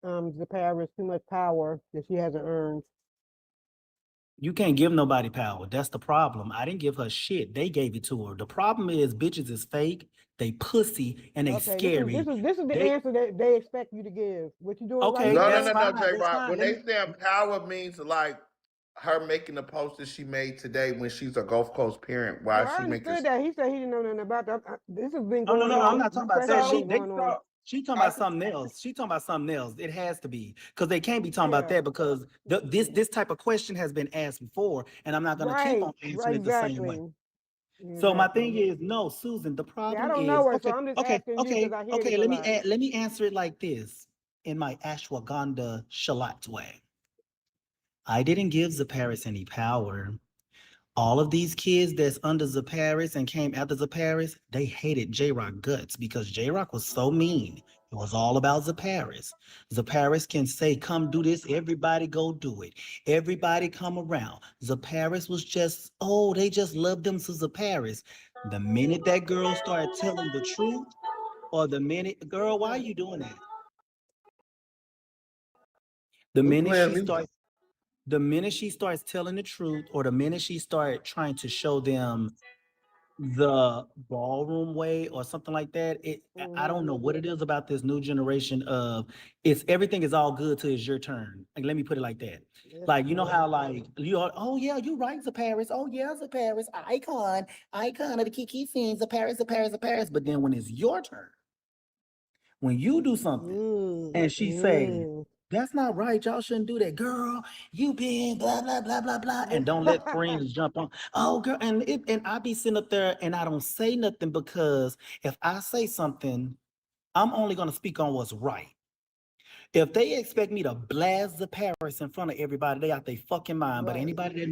the Paris too much power that she hasn't earned? You can't give nobody power. That's the problem. I didn't give her shit. They gave it to her. The problem is bitches is fake. They pussy and they Okay, scary. this is the They answer that they expect you to give. What you doing right okay. No, no, That's no, now? no, fine. J That's Rock. fine. When Let they me. say empower means like her making the post that she made today when she's a Gulf Coast parent. No, Why I she making? understood that. He said he didn't know nothing about that. This has been Oh no, going no, I'm on. not talking This about that. question So, been They going on. so she talking I about could, something else. She talking about something else. It has to be because they can't be talking about Yeah, that because this type of question has been asked before, and I'm not gonna keep right, on right, answering it the same way. exactly, So my thing exactly. is, no, Susan. The Yeah, I problem don't is, know her, so okay, I'm just okay, asking you because okay, I hear this okay. a lot. Let me answer it like this in my ashwagandha shalat way. I didn't give Zaparis any power. All of these kids that's under Zaparis and came after Zaparis, they hated J-Rock guts because J-Rock was so mean. It was all about Zaparis. Zaparis can say, come do this, everybody go do it. Everybody come around. Zaparis was just, oh, they just loved them to Zaparis. The minute that girl started telling the truth, or the minute, girl, why are Right. you doing that? The Who's minute playing she music? starts, the minute she starts telling the truth, or the minute she start trying to show them the ballroom way or something like that, I don't know what it is about this new generation of it's everything is all good till it's your turn. Like, let me put it like that. Like, you know how like you are, oh yeah, you right, the Paris. Oh yeah, the Paris icon of the Kiki scenes, the Paris, the Paris, the Paris. But then when it's your turn, when you do something and she say, that's not right, y'all shouldn't do that, girl. You been blah blah blah blah blah, and don't let friends jump on. Oh, girl, and I be sitting up there and I don't say nothing because if I say something, I'm only gonna speak on what's right. If they expect me to blast the Paris in front of everybody, they out they fucking mind. But anybody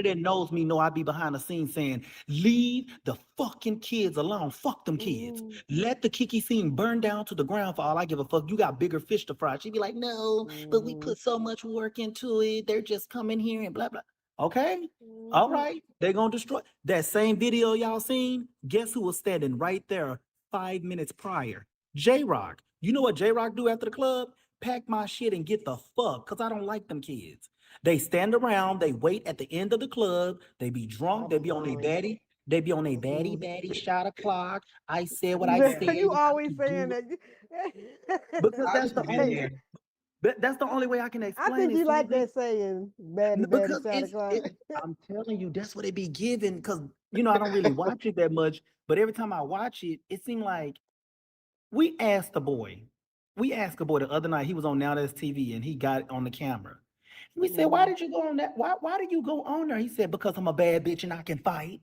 that knows me know I be behind the scenes saying, leave the fucking kids alone. Fuck them kids. Let the Kiki scene burn down to the ground for all I give a fuck. You got bigger fish to fry. She'd be like, no, but we put so much work into it. They're just coming here and blah blah. Okay. All right. They're gonna destroy that same video y'all seen. Guess who was standing right there 5 minutes prior? J Rock. You know what J Rock do after the club? Pack my shit and get the fuck, cause I don't like them kids. They stand around, they wait at the end of the club, they be drunk, they be on their baddie, they be on a baddie shot o'clock. I said what I said. You You got always to saying do that. it. Because I that's be the only mad. that's the only way I can I explain think it, you like Susie. that saying, baddie, baddie, Because shot o'clock. I'm telling you, that's what it be given. Cause I don't really watch it that much, but every time I watch it, it seemed like we asked the boy. We asked a boy the other night. He was on Now That's TV and he got on the camera. We said, "Why did you go on that? Why did you go on there?" He said, "Because I'm a bad bitch and I can fight."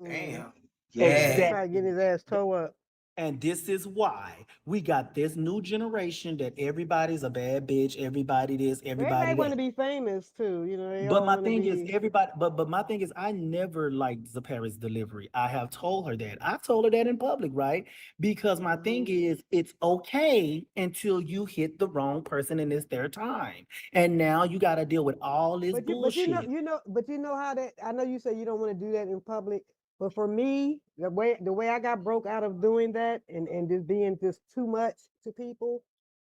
Damn. He Yeah. probably getting his ass toe up. And this is why we got this new generation that everybody's a bad bitch, everybody this, Everybody everybody want to that. be famous too. They But all my want to thing is, be. everybody. But my thing is, I never liked Zapara's delivery. I have told her that. I've told her that in public, right? Because my thing is, it's okay until you hit the wrong person and it's their time, and now you got to deal with all this bullshit. But you know how that. I know you say you don't want to do that in public, but for me, the way I got broke out of doing that and just being just too much to people,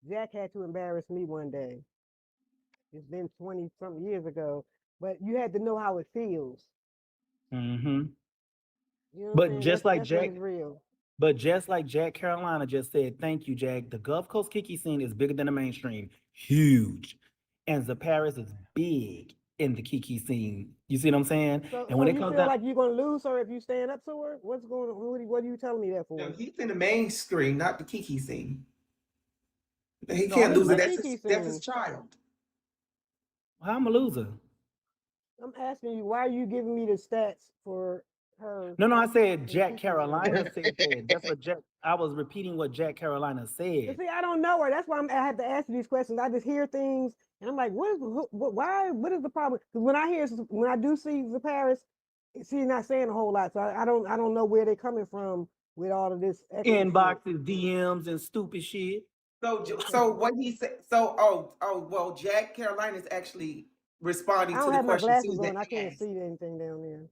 Jack had to embarrass me one day. It's been 20 something years ago, but you had to know how it feels. Hmm. You know what I'm But saying? just like That's when Jack, it's real. but just like Jack Carolina just said, thank you, Jack. The Gulf Coast Kiki scene is bigger than the mainstream, huge, and Paris is big in the Kiki scene. You see what I'm saying? So And so when it you comes feel down, like you're gonna lose her if you stand up to her? What's going on? What are you telling me that No, for? he's in the mainstream, not the Kiki scene. He no, can't I'm in the lose it. main. The That's Kiki his, that's his scene. child. How I'm a loser? I'm asking you, why are you giving me the stats for her No, I said in the Jack Kiki scene? Carolina said that. That's what Jack. I was repeating what Jack Carolina But said. see, I don't know her. That's why I have to ask you these questions. I just hear things, and I'm like, why? What is the problem? Because when I do see the Paris, she's not saying a whole lot. So I don't know where they're coming from with all of this extra shit. Inboxes, DMs, and stupid shit. So what he said. So well, Jack Carolina is actually I responding to don't the have my question glasses Susan on. I can't asked. see anything down there.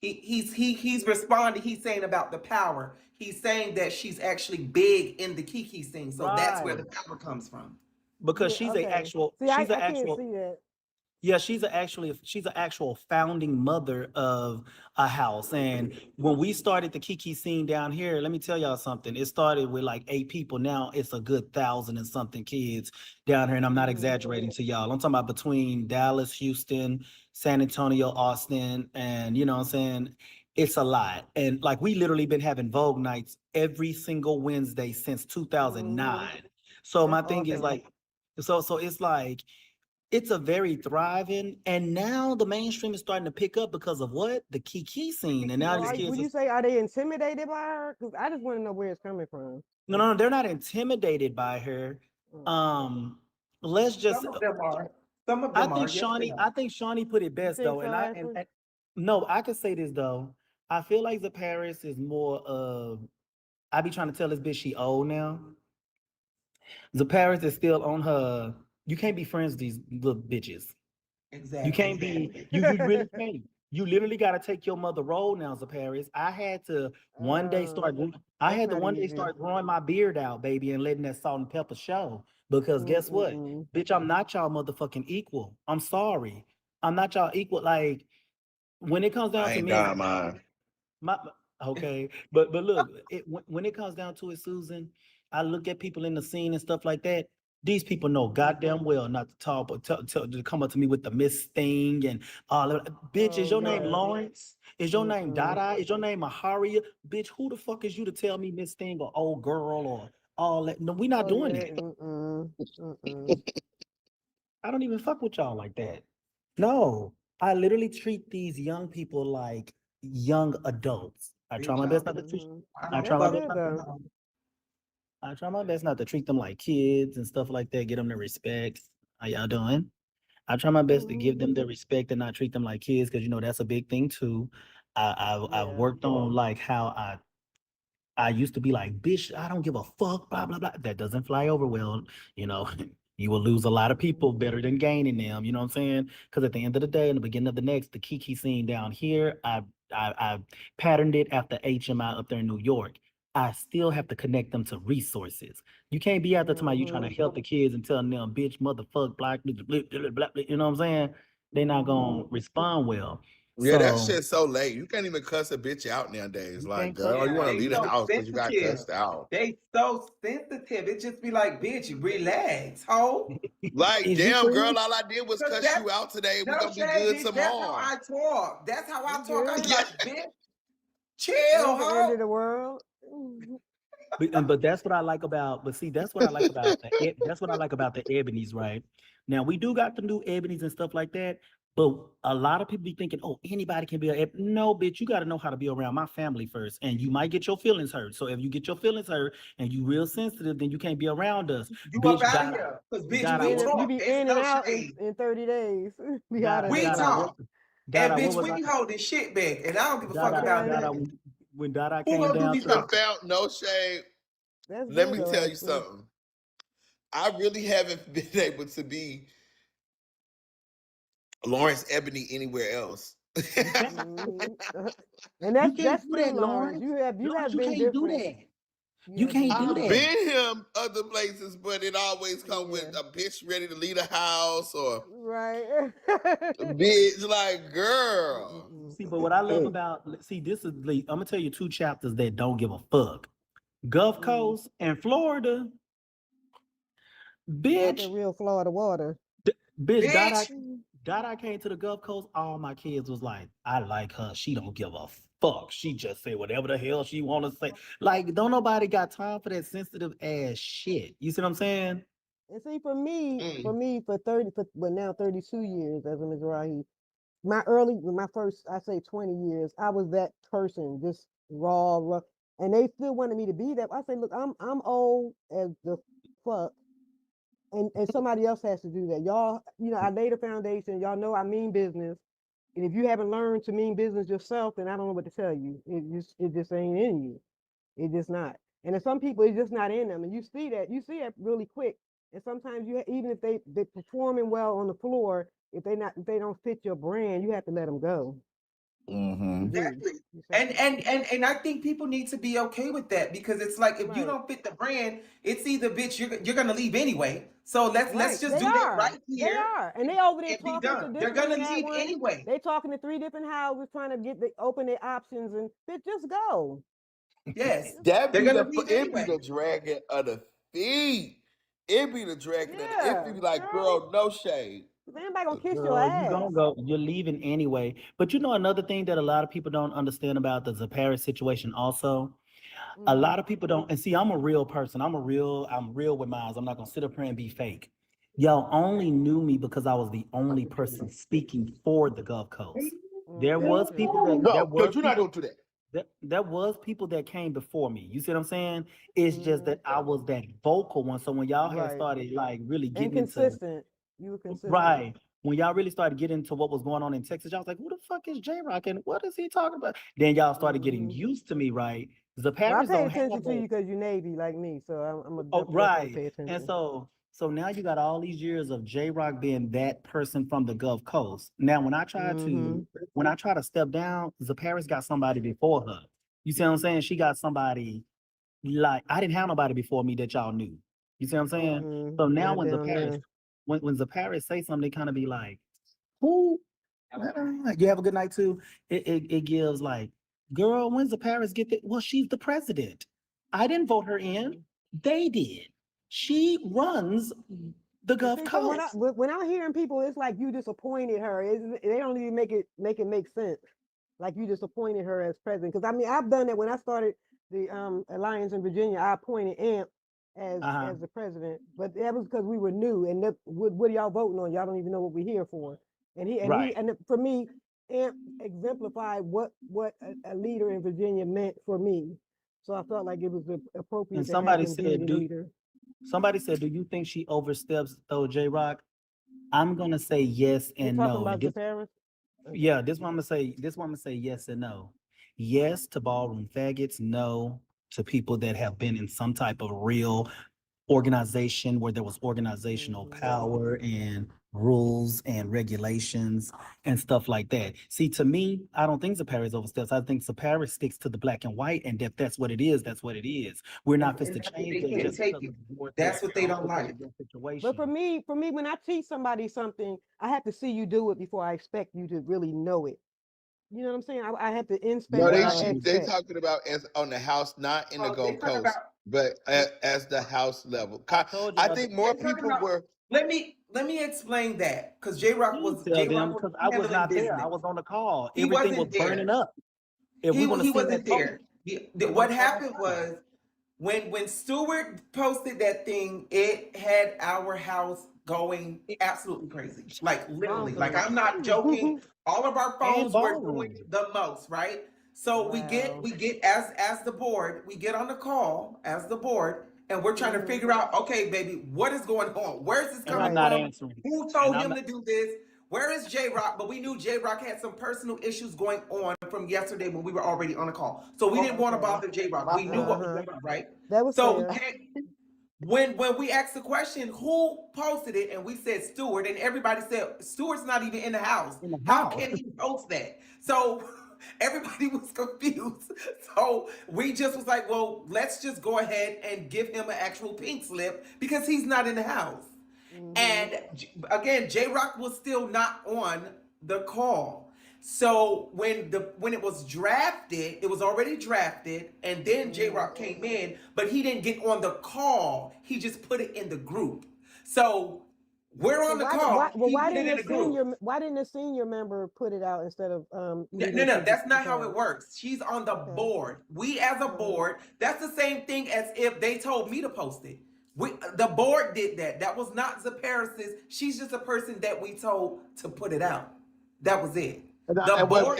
He's responding. He's saying about the power. He's saying that she's actually big in the Kiki scene, so that's where the Right. power comes from. Because Yeah, okay. See, she's a I can't actual see that. Yeah, she's an actual founding mother of a house. And when we started the Kiki scene down here, let me tell y'all something. It started with like 8 people. Now it's a good 1,000 and something kids down here. And I'm not exaggerating to y'all. I'm talking about between Dallas, Houston, San Antonio, Austin, and you know what I'm saying? It's a lot. And like we literally been having Vogue nights every single Wednesday since 2009. So That's my thing is awesome. like, so it's like it's a very thriving, and now the mainstream is starting to pick up because of what the Kiki scene, and now So these would kids are you say, are they intimidated by her? Because I just want to know where it's coming from. no, they're not intimidated by her. Oh, Um, let's just, Some of them are. Some of I them think are. Yes, they Shawnee, are. I think Shawnee put it you best think though, so, Ashley? and no, I could say this though. I feel like the Paris is more of. I be trying to tell this bitch she old now. The Paris is still on her. You can't be friends with these little bitches. You can't Exactly. be. You really can't. You literally got to take your mother role now, Paris. I had to one day start. I That's had to not one day easy. start growing my beard out, baby, and letting that salt and pepper show. Because guess what, Mm-mm-mm. bitch, I'm not y'all motherfucking equal. I'm sorry, I'm not y'all equal. Like when it comes down I to ain't men, dying mine. okay, but look, when it comes down to it, Susan, I look at people in the scene and stuff like that. These people know goddamn well not to talk, but to come up to me with the Miss Thing and all of that. Bitch, is Oh your name yeah. Lawrence? Is your name Mm-mm. Dada? Is your name Maharia? Bitch, who the fuck is you to tell me Miss Thing or old girl or all that? No, we not Oh doing yeah. that. Mm-mm. Mm-mm. I don't even fuck with y'all like that. No, I literally treat these young people like young adults. I try my best not to treat. Mm-hmm. I try That's my best good not to. though. I try my best not to treat them like kids and stuff like that. Get them the respect. How y'all doing? I try my best to Mm-hmm. give them the respect and not treat them like kids because you know that's a big thing too. I've Yeah. worked on like how I used to be like, bitch, I don't give a fuck, blah, blah, blah. That doesn't fly over well. You know, you will lose a lot of people better than gaining them. You know what I'm saying? Because at the end of the day, in the beginning of the next, the Kiki scene down here, I patterned it after HMI up there in New York. I still have to connect them to resources. You can't be out there tomorrow, you trying to Mm-hmm. help the kids and telling them, bitch, motherfuck, black, blah, blah, blah, blah, blah, you know what I'm saying? They're not going Mm-hmm. to respond well. Yeah, that So shit's so late. You can't even cuss a bitch out nowadays. you Like, can't cuss girl, Yeah, you them want to out. they leave the so house because you got sensitive. cussed out. They so sensitive. It just be like, bitch, relax, ho. Like, Is you damn, girl, cool? all I did was Cause cuss that's you out today. We're no gonna be shade, good bitch. That's how tomorrow. I talk. That's how I You talk. I do. be Yeah. like, bitch, chill, It ain't the end ho. of the world. Mhm. But that's what I like about. But see, that's what I like about that's what I like about the ebonies, right? Now we do got the new ebonies and stuff like that. But a lot of people be thinking, oh, anybody can be a no, bitch. You got to know how to be around my family first, and you might get your feelings hurt. So if you get your feelings hurt and you real sensitive, then you can't be around us, You up bitch. out of Dada, here. Cause bitch, You Dada, we in what, and, you talk. be It's in and no out shade. in 30 days. Be out of Dada, We there. Dada, talk. what, And Dada, what bitch, was we I? be holding shit back. And I don't give a fuck Dada, about Okay. Dada, nothing. when Dada Who came gonna do down me to the, something? Found no shade. That's Let good me though, tell you actually. something. I really haven't been able to be Lawrence Ebony anywhere else. you can't, Mhm. And you that's can't do true, that, Lawrence. Lawrence. You Lawrence, have you been can't do different. that. You You have can't been do I've that. different. been him other places, but it always come with Yeah. a bitch ready to leave the house or Right. a bitch like girl. See, but what I love about see, this is I'm gonna tell you two chapters that don't give a fuck. Gulf Mm. Coast and Florida, Not the bitch, real Florida water. bitch. Dada, Bitch. Dada came to the Gulf Coast. All my kids was like, I like her. She don't give a fuck. She just say whatever the hell she want to say. Like, don't nobody got time for that sensitive ass shit. You see what I'm saying? And see, for me, Mm. for 30, but now 32 years as a Mizrahi, my first, I say 20 years, I was that person, just raw, and they still wanted me to be that. I say, look, I'm old as the fuck, and somebody else has to do that. Y'all, I laid a foundation. Y'all know I mean business, and if you haven't learned to mean business yourself, then I don't know what to tell you. It just ain't in you. It's just not. And then some people, it's just not in them, and you see that really quick. And sometimes even if they performing well on the floor, if they don't fit your brand, you have to let them go. You Mm-hmm. do. Exactly. You say, And I think people need to be okay with that because it's like if you right, don't fit the brand, it's either bitch you're gonna leave anyway. So let's right. just They do that are. right They here are, and they over there and be talking to done. this They're one gonna and that leave one. anyway. They talking to three different houses, trying to open their options, and just go. Yes. Just That They're be gonna the leave it be anyway. the dragging of the feet. It be the dragging of the it yeah, be like, girl. girl, no shade. Anybody gonna kiss your Girl, you ass? gonna go. You're leaving anyway. But you know another thing that a lot of people don't understand about the Paris situation also. A Mm-hmm. lot of people don't, and see, I'm a real person. I'm real with mine. I'm not gonna sit up here and be fake. Y'all only knew me because I was the only person speaking for the Gulf Coast. There That's was people true. that there No, was because you're not people gonna do that. there was people that came before me. You see what I'm saying? It's just Mm-hmm. that I was that vocal one. So when y'all had Right. started like really And getting into consistent. You were consistent. right. When y'all really started getting into what was going on in Texas, y'all was like, who the fuck is J Rock and what is he talking about? Then y'all started getting Mm-hmm. used to me, right? The Well, I Paris paid don't have attention to a you because you're Navy like me, so I'm a oh, definitely right. pay And attention. so So now you got all these years of J Rock being that person from the Gulf Coast. Now, when I try to step down, Zaparis got somebody before her. You see what I'm saying? She got somebody like I didn't have nobody before me that y'all knew. You see what I'm saying? So now Not when down Zaparis there. when Zaparis say something, they kind of be like, who? You have a good night too. It gives like, girl, when's Zaparis get that? Well, she's the president. I didn't vote her in. They did. She runs the And Gulf see, from Coast. when I'm hearing people, it's like you disappointed her. They don't even make sense. Like you disappointed her as president. Because I mean, I've done that when I started the alliance in Virginia. I appointed Amp as the president, but that was because we were new. And what are y'all voting on? Y'all don't even know what we're here for. For me, Amp exemplified what a leader in Virginia meant for me. So I felt like it was appropriate And to have him be the leader. somebody said, do you think she oversteps though, J Rock? I'm gonna say yes You and talking no. about And the this, parents? yeah, this one I'm gonna say. This one I'm gonna say yes and no. Yes to ballroom faggots. No to people that have been in some type of real organization where there was organizational power and rules and regulations and stuff like that. See, to me, I don't think Zaparis oversteps. I think Zaparis sticks to the black and white, and if that's what it is, that's what it is. We're not supposed to That's what change they things can't just take because it. of the board That's what they don't because like. of your situation. But for me, when I teach somebody something, I have to see you do it before I expect you to really know it. You know what I'm saying? I have to inspect No, what they I they expect. talking about as on the house, not in the Oh, they Gold talking Coast, about. but as the house level. I told I y'all, think more They talking people about. were. Let me explain that because J Rock please was tell them because I was handling not there. I business. was on the call. He Everything was wasn't burning there. up. If we want to He send wasn't that post, there. we want What to show that happened post. was when Stewart posted that thing, it had our house going absolutely crazy. Like literally, like I'm not joking. All of our And phones were doing ballroom. the most, right? So we Wow. get as the board, we get on the call as the board, and we're trying to figure out, okay, baby, what is going on? Where is this And I'm coming Right. not from? answering. Who And told I'm him not. to do this? Where is J Rock? But we knew J Rock had some personal issues going on from yesterday when we were already on the call. So we didn't want to Okay. bother J Rock. We knew what was Uh-huh. going on, right? That was So we fair. can't when we asked the question, who posted it, and we said Stewart, and everybody said Stewart's not even in the house. In the How house. can he post that? So everybody was confused. So we just was like, well, let's just go ahead and give him an actual pink slip because he's not in the house. And again, J Rock was still not on the call. So when it was drafted, it was already drafted, and then J Rock came in, but he didn't get on the call. He just put it in the group. So we're So on the call. He why put it didn't in the group. the senior member put it out instead of No, leaving no, it no, to that's the not how it parents? works. She's on the Okay. board. We as a board, that's the same thing as if they told me to post it. The board did that. That was not Zaparis's. She's just a person that we told to put it out. That was it. The board.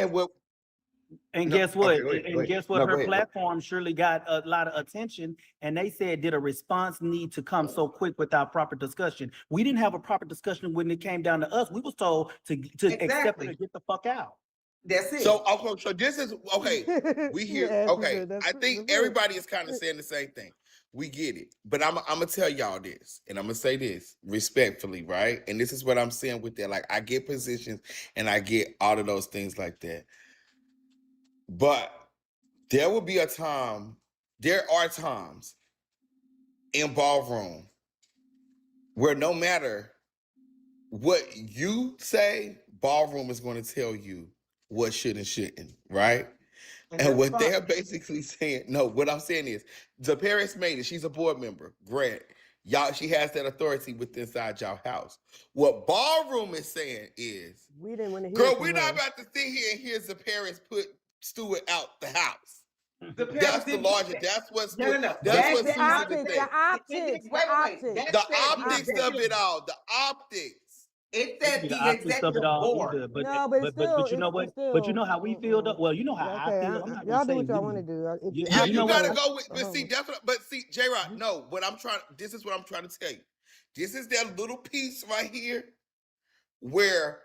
And No, guess what? okay, wait, And wait. guess what? No, Her go ahead. platform surely got a lot of attention. And they said, did a response need to come so quick without proper discussion? We didn't have a proper discussion when it came down to us. We was told to accept it Exactly. and get the fuck out. That's it. So okay, so this is okay. We hear okay. I think everybody is kind of saying the same thing. We get it, but I'm gonna tell y'all this, and I'm gonna say this respectfully, right? And this is what I'm saying with that. Like I get positions, and I get all of those things like that, but there will be a time. There are times in ballroom where no matter what you say, ballroom is going to tell you what should and shouldn't, right? And what they're basically saying, no, what I'm saying is, the Paris made it. She's a board member. Great. Y'all, she has that authority within inside y'all house. What ballroom is saying is, We didn't want to hear girl, from we're not her. about to sit here and hear the Paris put Stewart out the house. The parents That's the didn't put logic. that. That's what No, no, no. that's That what The did Susan not is optics, saying. the optics, Wait, the wait, wait. optics. That The said the optics of executive. it all. The optics. It It could said be the the optics of it executive all board. either. No, but But you know it's what? But you still. know how we feel though? Well, you know how Yeah, I okay, feel. I'm not gonna y'all do say what y'all we. want to do. If the Yeah, You know you optics gotta what? are, go with, but see, definitely, but see, J Rock, no, what I'm trying, this is what I'm trying to tell you. This is that little piece right here where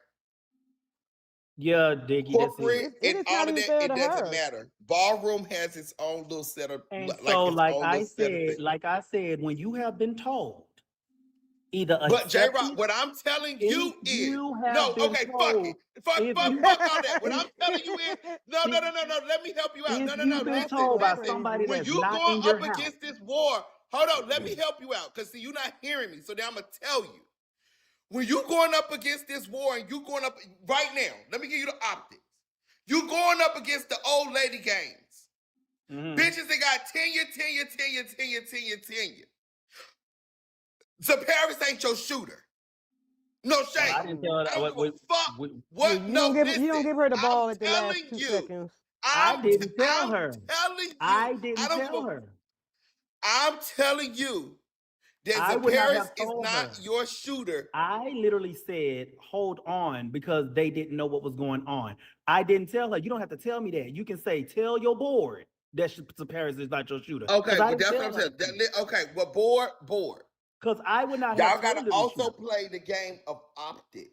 Yeah, Diggy, that's corporate it. it and is all not of even that, fair it to doesn't her. matter. Ballroom has its own little set of, And like so, its own little set of things. like I said, when you have been told Either But J accept Rock, it what I'm telling if you is you no, have been okay, fuck it. told. If Fuck you all that. What I'm telling you is no, no, if, no, no, no. Let me help you out. if No, no, no. you've been That Listen, shit told was by listen. crazy. somebody When that's you not going in your up house, against this war, hold on, let me help you out. Cause see, you're not hearing me. So now I'm gonna tell you. When you going up against this war and you going up right now, let me give you the optics. You going up against the old lady games. Bitches that got tenure. So Paris ain't your shooter. No shade. I didn't tell her I that. don't give a fuck Yeah, what. No, you don't listen. give her the I'm ball at the last telling 2 seconds. I I'm didn't tell I'm her. telling you. I I didn't don't give a. tell her. I'm telling you that I the would not Paris have is told not her. your shooter. I literally said, hold on, because they didn't know what was going on. I didn't tell her. You don't have to tell me that. You can say, tell your board that Paris is not your shooter. Okay, Because I well didn't that's what tell I'm her. saying. Okay, well board. Because I would not have Y'all gotta told her the also truth. play the game of optics.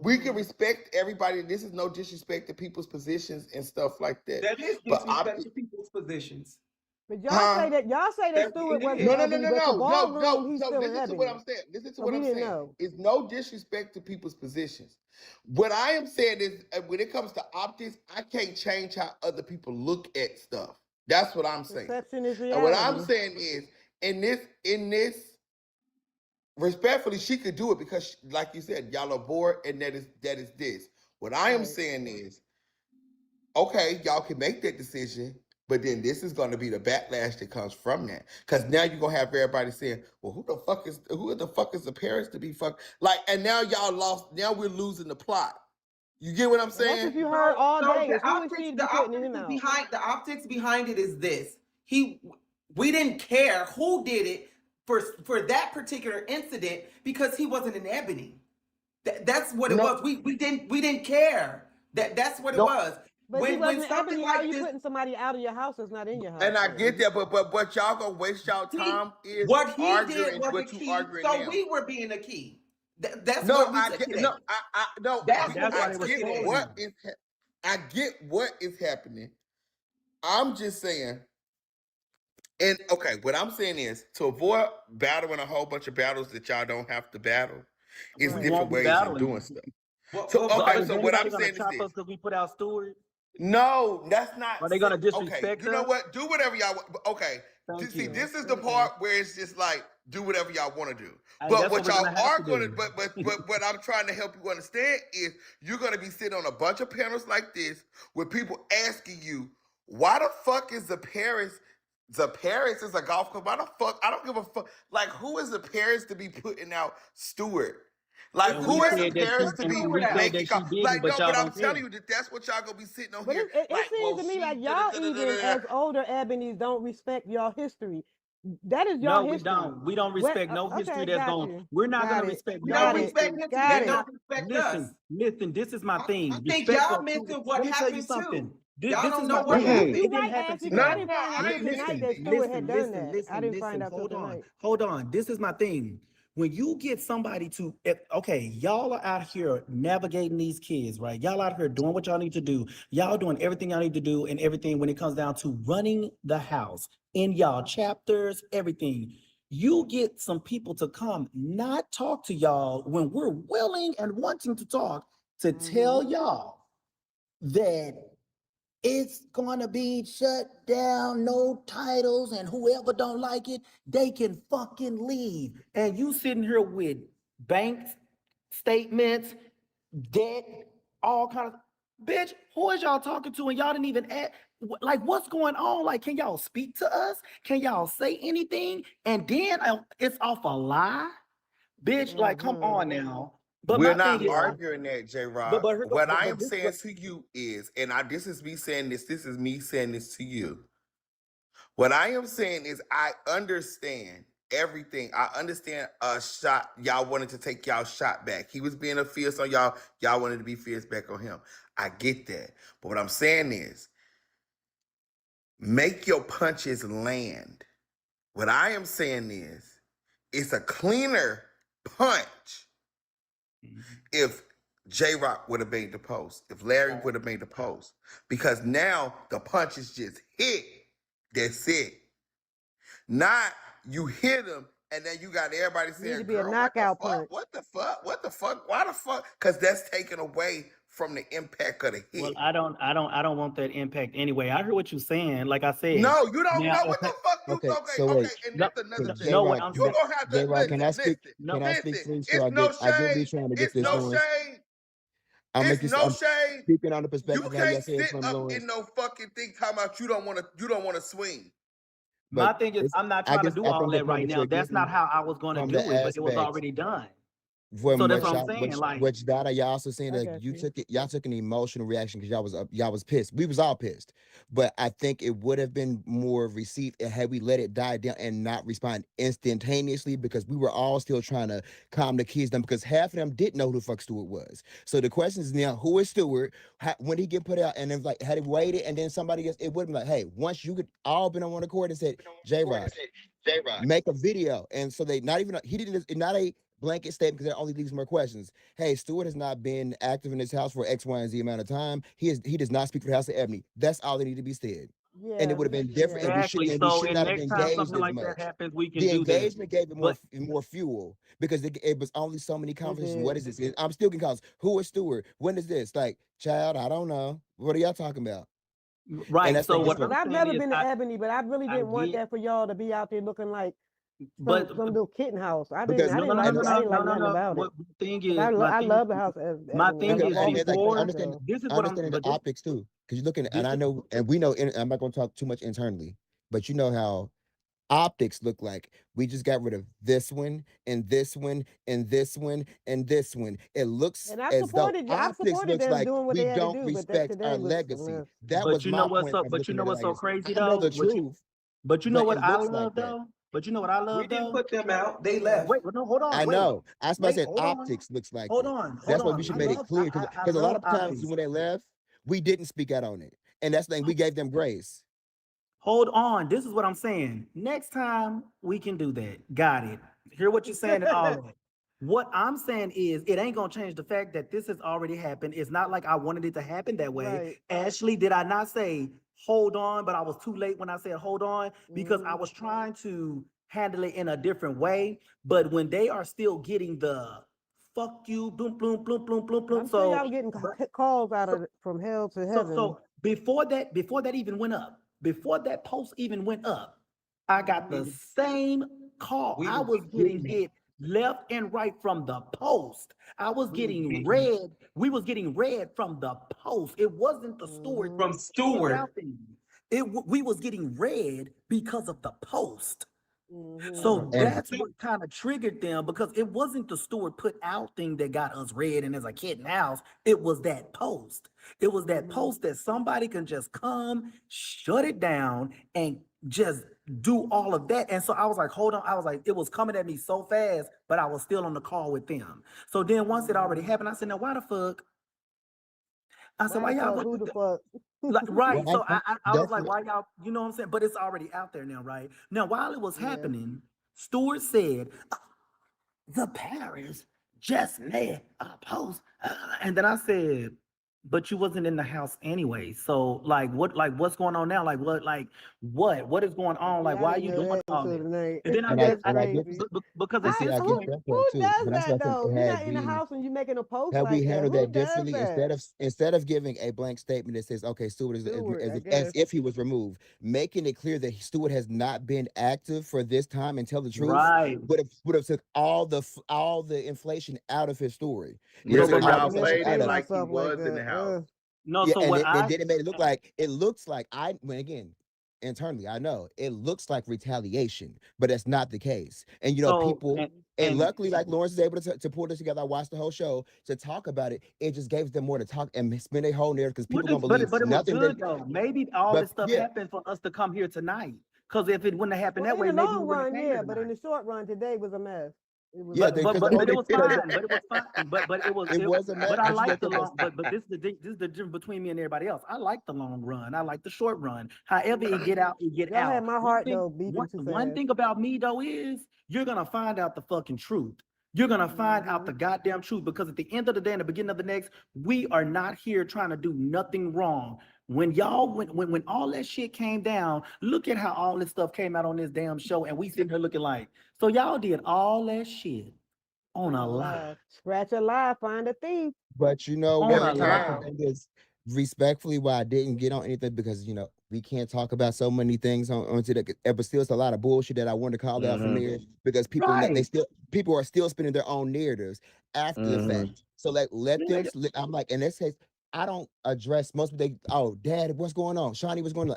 We can respect everybody. This is no disrespect to people's positions and stuff like that. That is But disrespect to people's positions. But huh? y'all say that Stewart It wasn't is. in No. Ebony, but the ballroom he's So still in listen to what Ebony. I'm saying. Listen to So what we I'm didn't saying. know. It's no disrespect to people's positions. What I am saying is, when it comes to optics, I can't change how other people look at stuff. That's what I'm saying. Perception is And what I'm reality. saying is, in this, respectfully, she could do it because, like you said, y'all are bored, and that is this. What I am Right. saying is, okay, y'all can make that decision, but then this is going to be the backlash that comes from that. Because now you're gonna have everybody saying, "Well, who the fuck is the parents to be fucked?" Like, and now y'all lost. Now we're losing the plot. You get what I'm And that's saying? what you heard all So day. Is who is she to be putting him out? the Optics behind it is this. We didn't care who did it for that particular incident because he wasn't in Ebony. That's what it No, was. We didn't care. That's what it no, was. But if he When wasn't in something Ebony, how like you this, putting somebody out of your house that's not in your house and I then? get that, but what y'all gonna waste y'all time is what he did arguing was a what you key. arguing So now. we were being a key. That's No, what we I took get it no, as. I no, That's what That's we why I they was took get it as. trolling what her. is I get what is happening. I'm just saying. And okay, what I'm saying is to avoid battling a whole bunch of battles that y'all don't have to battle, is We Right. won't different be ways of battling. doing stuff. What, So what, So what, okay, is so what anybody I'm gonna saying is chop this. us because we put out Stewart? No, that's not. Are they gonna Okay, disrespect you know us? what? Do whatever y'all want. Okay, Thank see, you. this is the part where it's just like do whatever y'all want to do. And But that's what what we're y'all gonna have are to gonna, do. but what I'm trying to help you understand is you're gonna be sitting on a bunch of panels like this with people asking you, why the fuck is the Paris? The Paris is a golf club. Why the fuck? I don't give a fuck. Like, who is the Paris to be putting out Stewart? Like, And who we who is the said where's that Paris she to where's and, be and Stewart we at? said making that she call? didn't, Like, but no, y'all but I'm don't care. telling you that that's what y'all gonna be sitting on But here. it Like, well, seems to me she. like y'all even as older Ebonies don't respect y'all history. That is your No, we history. don't. We don't What? respect no history Okay, that's got going. you. We're not Got gonna it. respect We no don't Got it. respect history. him, so Got they They're it. not. don't respect us. Listen. This is my I thing. think Respect y'all goes to. missing what Let me tell you happened something. too. This, Y'all this don't is know my what thing. You happened. you It didn't right, happen to Ashley, because No, I y'all. didn't find out I till ain't tonight missing that it. Stewart had done that. I didn't find out till Hold on. tonight. Hold on. This is my thing. When you get somebody to, okay, y'all are out here navigating these kids, right? Y'all out here doing what y'all need to do. Y'all doing everything y'all need to do and everything when it comes down to running the house in y'all chapters, everything. You get some people to come not talk to y'all when we're willing and wanting to talk to tell y'all that it's gonna be shut down, no titles, and whoever don't like it, they can fucking leave. And you sitting here with bank statements, debt, all kind of bitch. Who is y'all talking to? And y'all didn't even ask. Like, what's going on? Like, can y'all speak to us? Can y'all say anything? And then it's off a lie, bitch. Like, come on now. But We're my thing not is, Yeah. arguing that, J but Rock. but here go- What I but am this saying what to you is, and this is me saying this, this is me saying this to you. What I am saying is I understand everything. I understand a shot. Y'all wanted to take y'all shot back. He was being a fierce on y'all. Y'all wanted to be fierce back on him. I get that. But what I'm saying is make your punches land. What I am saying is it's a cleaner punch if J Rock would have made the post, if Larry would have made the post, because now the punches just hit. That's it. Not you hit him and then you got everybody Need saying, to be a "Girl, knockout punch. what the fuck, what the fuck, why the fuck?" Because that's taken away from the impact of the Well, hit. I don't want that impact anyway. I heard what you're saying. Like I said, No, you don't now know if what the fuck you. Okay, Okay, so okay, wait, and no, that's another thing. J no, what Rock, I'm You saying, gonna have to J Rock, listen, can I speak? listen, no, Can I speak listen. please? So It's no I get me shade. trying to get It's this no going. shade. I'm It's making. no I'm shade. speaking on the You perspective of how y'all can't say it sit from up in Lawrence, no fucking thing talking about you don't want to swing. but my thing is it's. I'm not I trying to guess do I all think the that point right that now. you're That's not getting how I was going to from the do it, but it was aspect already done. from So that's what what I'm y'all, saying. Like, which data y'all also saying I that got you you. took it, y'all took an emotional reaction because y'all was pissed. We was all pissed, but I think it would have been more received had we let it die down and not respond instantaneously because we were all still trying to calm the kids down because half of them didn't know who the fuck Stewart was. So the question is now, who is Stewart? When did he get put out? And then like had it waited and then somebody else, it would have been like, hey, once you could all been on one accord and said, J-Rock, make a video. And so they not even he didn't not a blanket statement because that only leaves more questions. Hey, Stewart has not been active in this house for X, Y, and Z amount of time. He does not speak for the House of Ebony. That's all they need to be said. And it Yeah, would have been different, yeah. exactly. and we So, should and not have next time engaged something as like that much. happens, we can The do that. engagement gave it But more fuel because it was only so many It conversations. did. What is this? I'm still getting calls. Who is Stewart? When is this? Like, child, I don't know. What are y'all talking about? And right. that's So like it's what And from I'm I've saying never is, been to Ebony, but I really I didn't want get, that for y'all to be out there looking like but some little kitten house. because I no, no, didn't no, no, like no, I no, didn't no, like no, nothing no. about it. What the thing 'Cause is, I love the house as my Ebony. I thing because love is all the like I before sisters. understand So this is I what I'm. understand the But optics too. Because you're looking and this I is know and we know I'm not gonna talk too much internally, but you know how optics look like. We just got rid of this one and this one and this one and this one. It looks and I as though optics supported looks them like doing what we they had to don't do, but that respect our today was a legacy. mess. That was you know my what's point so of but you looking know at it what's like so this. crazy I know though. the truth, But you know but what it I looks like love that. though. But you know what I We love didn't though. put them out. They Yeah. left. Wait, no, hold on, I wait, know. That's why I said hold on, optics looks like it. hold That's why we on. should have made it clear I because a lot love of times optics. when they left, we didn't speak out on it. And that's the thing, we gave them grace. Hold on. This is what I'm saying. Next time we can do that. Got it. Hear what you're saying and all that. What I'm saying is it ain't gonna change the fact that this has already happened. It's not like I wanted it to happen that way. Right. Ashley, did I not say hold on, but I was too late when I said hold on because I Mhm. was trying to handle it in a different way. But when they are still getting the fuck you, bloom, bloom, bloom, bloom, bloom, bloom. I'm sure y'all So were getting but calls out so of from hell to so heaven. so before that even went up, before that post even went up, I got the same call. We I was was getting getting it. hit left and right from the post. I was We was getting getting red. We was getting red from the post. It wasn't the Stewart Mhm. from putting Stewart. out things. We was getting red because of the post. Mhm. So And that's what kind of triggered them because it wasn't the Stewart put out thing that got us red and as a kid in the house. It was that post. It was that Mhm. post that somebody can just come, shut it down, and just do all of that. And so I was like, hold on. I was like, it was coming at me so fast, but I was still on the call with them. So then once it already happened, I said, now why the fuck? I said, Why why the y'all fuck? what Who the fuck? like well, right. So I was that's like, what why y'all, you know what I'm saying? But it's already out there now, right? Now, while it was Yeah. happening, Stewart said, the Paris just made a post. And then I said, but you wasn't in the house anyway. So what's going on now? What is going on? Like, Yeah, I why are didn't you know doing that all until that? tonight. And then I and did, That's I get crazy. because and at see this I get Who point, that who part too. does But that's that what I though? said, You're not in the house and you're making a post had we like that. handled Who that does differently that? instead of giving a blank statement that says okay Stewart is Stewart, I as guess. if he was removed, making it clear that Stewart has not been active for this time and tell the truth right. would have took all the inflation out of his story. It Yeah, So, took but because what all y'all the I'm Never inflation played out it seen of it. like he myself like was in that. the house. no, Yeah, so and what it I didn't make it looks like when again internally I know it looks like retaliation, but that's not the case. And so people and and luckily like Lawrence is able to pull this together. I watched the whole show to talk about it. It just gave them more to talk and spin a whole narrative because what people gonna believe but it was nothing that good though. Maybe all but this stuff yeah. happened for us to come here tonight. Because if it wouldn't have happened Well, that in way, the maybe we long wouldn't have run, came here yeah, but in tonight. the short run, today was a mess. It was Yeah, a But because mess. the but only it was because fine. But it was fine. But it was a but mess, I but you like let the them long. But this is the difference between me and everybody else. I like the long run. I like the short run. However it get out, it get Y'all had out. my heart though beating too One fast. thing about me though is you're gonna find out the fucking truth. You're gonna find out Mhm. the goddamn truth because at the end of the day, in the beginning of the next, we are not here trying to do nothing wrong. When y'all when all that shit came down, look at how all this stuff came out on this damn show, and we sitting here looking like, so y'all did all that shit on a lie. Scratch a lie, find a thief. But you know On what? a Every My time. lie. thing is respectfully why I didn't get on anything because we can't talk about so many things on today. But still, it's a lot of bullshit that I want to call out from Mhm. there because Right. people are still spinning their own narratives after the fact. Mhm. So like let them. Nigga. I'm like in this case, I don't address most of they. Oh, Dad, what's going on? Shawnee, what's going on?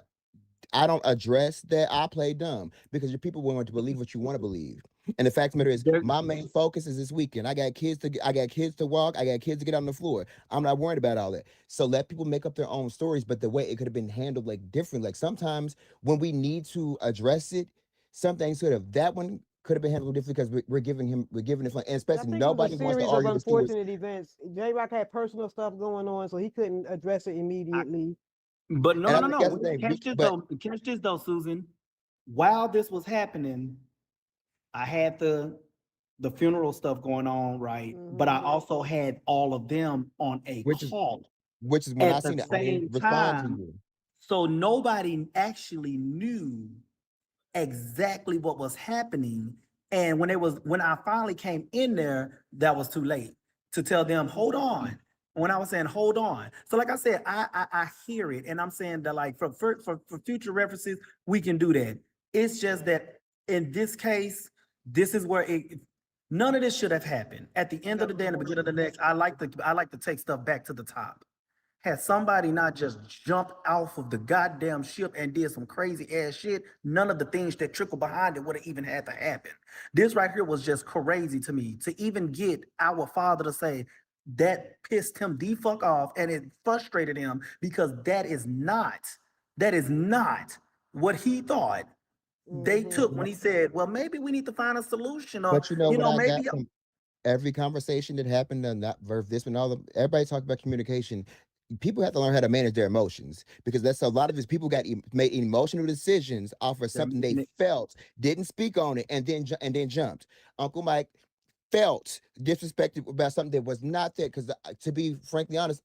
I don't address that. I play dumb because your people want to believe what you want to believe. And the fact of the matter is, There- my main focus is this weekend. I got kids to walk. I got kids to get on the floor. I'm not worried about all that. So let people make up their own stories. But the way it could have been handled like different. Like sometimes when we need to address it, some things could have that one could have been handled differently because we're giving it, and I especially think it was a nobody wants to series of argue the stewards. unfortunate events. J Rock had personal stuff going on, so he couldn't address it immediately. But no, And no, I no, think no. that's the thing. But Catch this though, Susan. While this was happening, I had the funeral stuff going on, right? But I also had all of them on a which is call when I at the seen it, I didn't same respond to time. you. So nobody actually knew exactly what was happening. And when I finally came in there, that was too late to tell them, hold on. When I was saying hold on. So like I said, I hear it. And I'm saying that like for future references, we can do that. It's just that in this case, this is where none of this should have happened. At the end of the day and the beginning of the next, I like to take stuff back to the top. Had somebody not just jumped off of the goddamn ship and did some crazy ass shit, none of the things that trickle behind it would have even had to happen. This right here was just crazy to me. To even get our father to say that pissed him the fuck off and it frustrated him because that is not what he thought they took when he said, well, maybe we need to find a solution or, But you know what I got maybe. from every conversation that happened and that verse this and all of everybody talked about communication. People have to learn how to manage their emotions because that's a lot of these people made emotional decisions off of something they felt, didn't speak on it, and then jumped. Uncle Mike felt disrespected about something that was not there because to be frankly honest,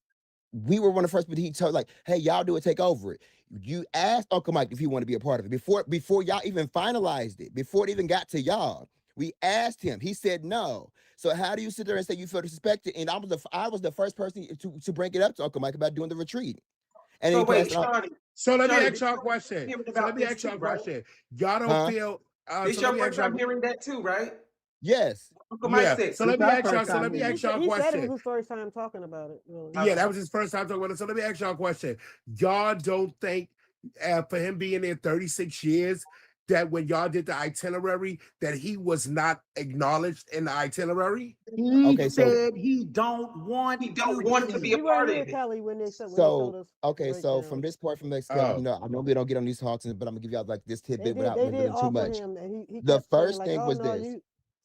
we were one of the first, but he told like, hey, y'all do it, take over it. You asked Uncle Mike if he wanted to be a part of it before y'all even finalized it, before it even got to y'all. We asked him. He said no. So how do you sit there and say you feel disrespected? And I was the first person to bring it up to Uncle Mike about doing the retreat, and then So he passed wait, it on. So let me Shawnee, ask this y'all a your first time question. hearing So let about me this ask y'all too, a right? question. Y'all don't Huh? feel This so let your me ask first time y'all hearing that too, right? Yes. Uncle Mike yeah. said, So this let is me our ask y'all, first so time let me hearing ask it. y'all a He said it was question. his first time talking about it. Really. Yeah, Okay. that was his first time talking about it. So let me ask y'all a question. Y'all don't think for him being there 36 years that when y'all did the itinerary that he was not acknowledged in the itinerary? He Okay, so said he don't want He to don't want to be be. a We weren't part here, of it. Kelly, when they showed So us the okay, so from breakdown. this point from next, Oh, I normally don't get on these talks, but I'm gonna give y'all like this tidbit without They did revealing too offer much. him, and he The kept saying first like, thing "Oh was no, this: you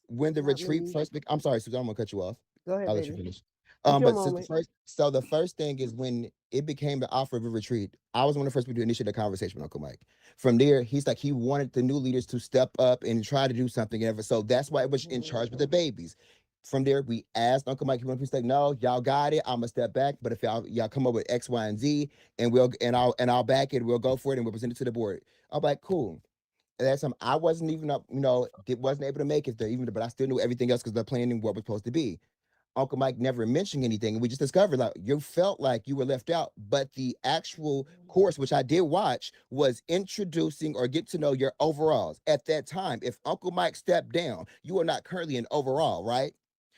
when the not retreat me." I'm sorry, Susan, I'm gonna cut you off. Go ahead, I'll let you baby. finish. It's your But since moment. the first thing is when it became the offer of a retreat, I was one of the first people to initiate the conversation with Uncle Mike. From there, he's like he wanted the new leaders to step up and try to do something ever. So that's why it was in charge with the babies. From there, we asked Uncle Mike, he wanted to say, no, y'all got it. I'm gonna step back. But if y'all come up with X, Y, and Z, I'll back it, we'll go for it and we'll present it to the board. I'm like, cool. At that time, I wasn't even up, wasn't able to make it there, but I still knew everything else because the planning what was supposed to be. Uncle Mike never mentioned anything. And we just discovered like you felt like you were left out. But the actual course, which I did watch, was introducing or get to know your overalls. At that time, if Uncle Mike stepped down, you are not currently an overall, right?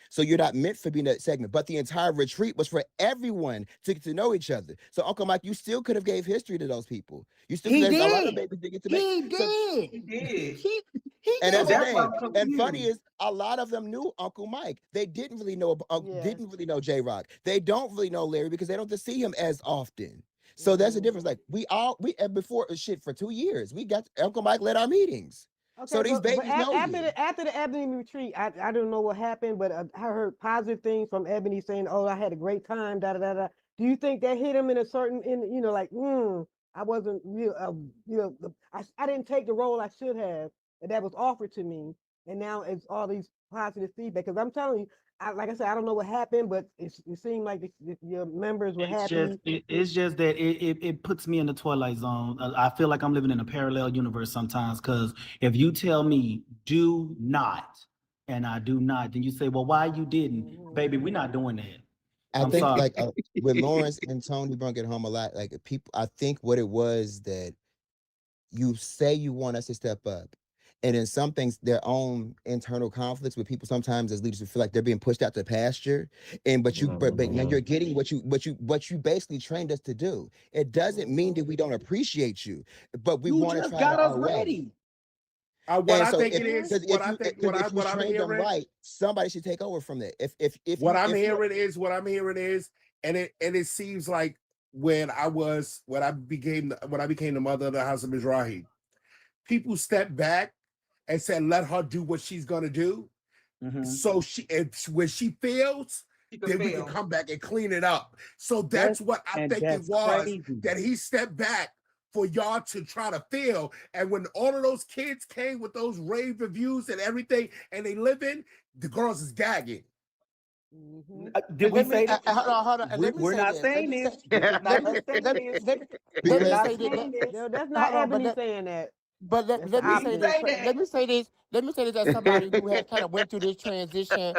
So you're not meant for being that segment. But the entire retreat was for everyone to get to know each other. So Uncle Mike, you still could have gave history to those people. You still He there's a lot of did. babies that get to make He so did. He did. He and So that's the did. that's why thing. I'm And funny confused. is, a lot of them knew Uncle Mike. They didn't really know, Yes. didn't really know J Rock. They don't really know Larry because they don't just see him as often. So that's the difference. Like we before shit for 2 years, we got Uncle Mike led our meetings. Okay, So these but babies know after you. the Ebony retreat, I don't know what happened, but I heard positive things from Ebony saying, "Oh, I had a great time." Da da da da. Do you think that hit him in a certain like, I wasn't I didn't take the role I should have that was offered to me, and now it's all these positive feedback. Because I'm telling you, like I said, I don't know what happened, but it seemed like your members were happy. It's just that it puts me in the twilight zone. I feel like I'm living in a parallel universe sometimes because if you tell me do not and I do not, then you say, well, why you didn't, baby? We're not doing that. I I'm think sorry. like with Lawrence and Tony brought it home a lot. Like people, I think what it was that you say you want us to step up, and in some things their own internal conflicts with people sometimes as leaders who feel like they're being pushed out to pasture, and but now you're getting what you basically trained us to do. It doesn't mean that we don't appreciate you, but we You want to just try it got us our way. ready. What And I so think it is, what I think, what if you I'm trained them hearing, right, somebody should take over from that. If what you I'm if you hearing is, what I'm hearing is, and it seems like when I became the mother of the house of Mizrahi, people stepped back and said, let her do what she's gonna do. So when she fails, then we can come back and clean it up. So that's what I think it was, that he stepped back for y'all to try to fail. And when all of those kids came with those rave reviews and everything, and they live in, the girls is gagging. Did we say that? Hold on. And let me We're say not this. saying this. This is not us saying this. We're Let me not say this. saying this. No, that's not Hold on, Ebony saying that. But That's the let me say opposite. this. Let me say this. Let me say this as somebody who has kind of went through this transition,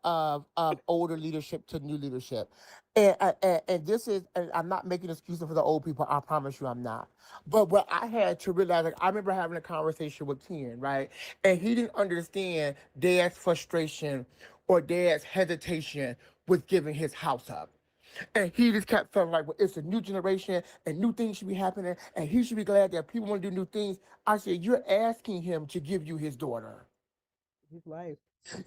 of older leadership to new leadership, and this is, and I'm not making excuses for the old people. I promise you, I'm not. But what I had to realize, like I remember having a conversation with Ken, right, and he didn't understand Dad's frustration or Dad's hesitation with giving his house up. And he just kept feeling like, well, it's a new generation and new things should be happening. And he should be glad that people want to do new things. I said, you're asking him to give you his daughter. His life.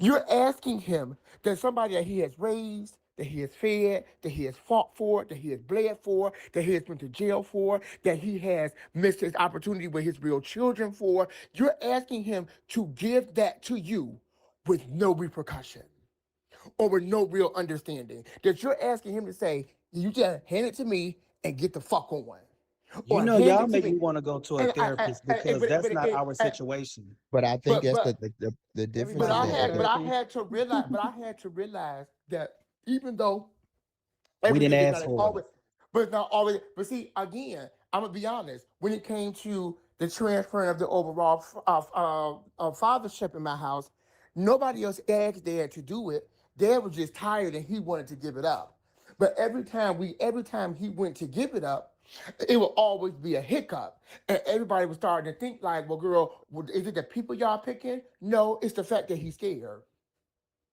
You're asking him that somebody that he has raised, that he has fed, that he has fought for, that he has bled for, that he has been to jail for, that he has missed his opportunity with his real children for. You're asking him to give that to you with no repercussion or with no real understanding. That you're asking him to say, you just hand it to me and get the fuck on. You Or know, hand y'all it to make me. me want to go to a And therapist because that's not our but situation. But I think but that's but the difference but is Everybody I need that had but okay, I therapy. had to realize that even though We didn't everything is ask not for it. always, but it's not always. But see, again, I'm gonna be honest. When it came to the transferring of the overall fathership in my house, nobody else asked Dad to do it. Dad was just tired and he wanted to give it up. But every time he went to give it up, it will always be a hiccup. And everybody was starting to think like, well, girl, is it the people y'all picking? No, it's the fact that he's scared.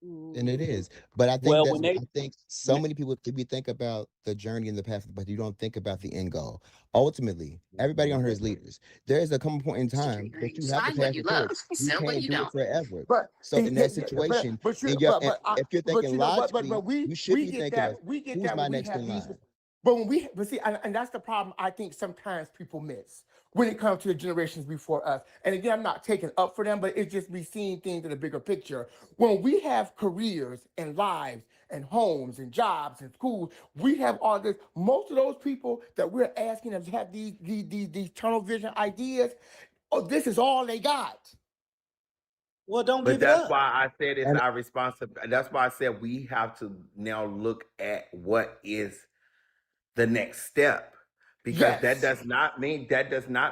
and it is. But I think Well, that's I think so many people if you think about the journey and the path, but you don't think about the end goal. Ultimately, everybody on here is leaders. There is a common point in time that you have to pass the torch. You can't do it forever. But So in that situation, and if you're thinking logically, you should we be get thinking that of we get who's that my when we next have in these. line. But see, and that's the problem I think sometimes people miss when it comes to the generations before us. And again, I'm not taking up for them, but it's just me seeing things in a bigger picture. When we have careers and lives and homes and jobs and schools, we have all this. Most of those people that we're asking them to have these tunnel vision ideas, oh, this is all they got. Well, don't But give it that's up. why I said it's And our responsibility. That's why I said we have to now look at what is the next step. Because Yes. that does not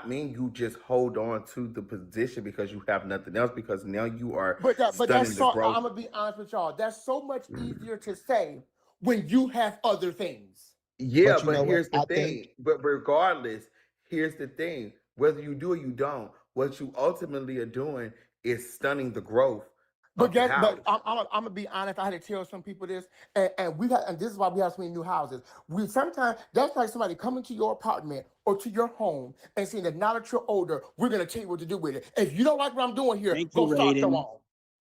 mean you just hold on to the position because you have nothing else. Because now you are But that's stunning the so. growth. I'm gonna be honest with y'all. That's so much easier to say when you have other things. Yeah, but you know but what? here's the I think thing. But regardless, here's the thing. Whether you do or you don't, what you ultimately are doing is stunning the growth of the But house. I'm gonna be honest. I had to tell some people this, and this is why we have so many new houses. We sometimes that's like somebody coming to your apartment or to your home and saying that now that you're older, we're gonna tell you what to do with it. If you don't like what I'm doing here, Thank go you, start your Raiden. own.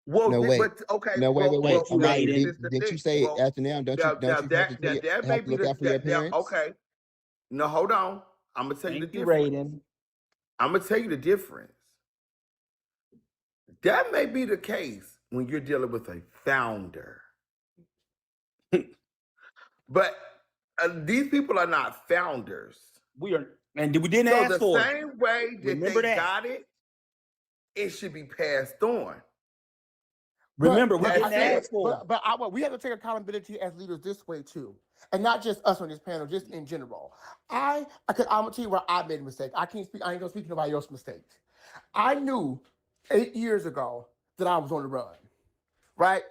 Well, no wait. but okay. No, Well, wait. well, Thank you, well. Amari, This Raiden. is the didn't you thing. say Well, after now, don't you have to that have that to may look be the out for your parents? okay. No, hold on. I'm gonna tell you the Thank you, difference. Raiden. I'm gonna tell you the difference. That may be the case when you're dealing with a founder, but these people are not founders. We are, and we didn't So ask the for it. same way that Remember they that. got it, it should be passed on. Remember, we I didn't said, ask for. we have to take accountability as leaders this way too, and not just us on this panel, just in general. I'm gonna tell you where I made a mistake. I can't speak. I ain't gonna speak to nobody else's mistakes. I knew 8 years ago that I was on the run. Right?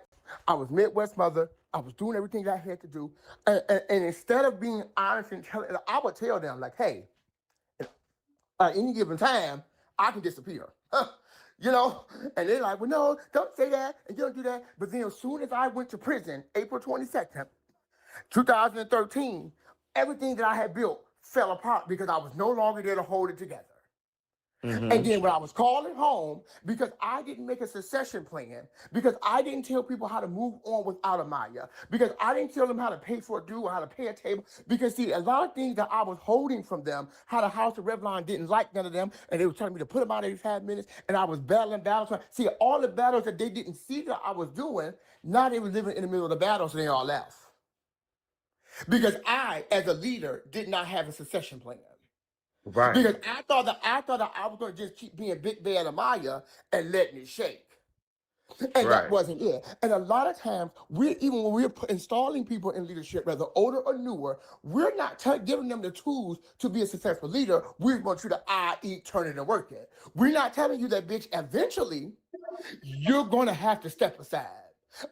I was Midwest mother. I was doing everything that I had to do, and instead of being honest and telling, I would tell them like, "Hey, at any given time, I can disappear." You know, and they're like, "Well, no, don't say that, and you don't do that." But then, as soon as I went to prison, April 22nd, 2013, everything that I had built fell apart because I was no longer there to hold it together. And then when I was calling home, because I didn't make a succession plan, because I didn't tell people how to move on without Amaya, because I didn't tell them how to pay for a due or how to pay a table, because see, a lot of things that I was holding from them, how the House of Revlon didn't like none of them, and they were telling me to put them out every 5 minutes, and I was battling battles. See, all the battles that they didn't see that I was doing, now they were living in the middle of the battle, so they all left. Because I, as a leader, did not have a succession plan. Right. Because I thought that I was going to just keep being Big Bad Amaya and letting it shake. And that wasn't it. And a lot of times, even when we're installing people in leadership, whether older or newer, we're not giving them the tools to be a successful leader. We want you to eat, turn it, and work it. We're not telling you that, bitch, eventually, you're going to have to step aside.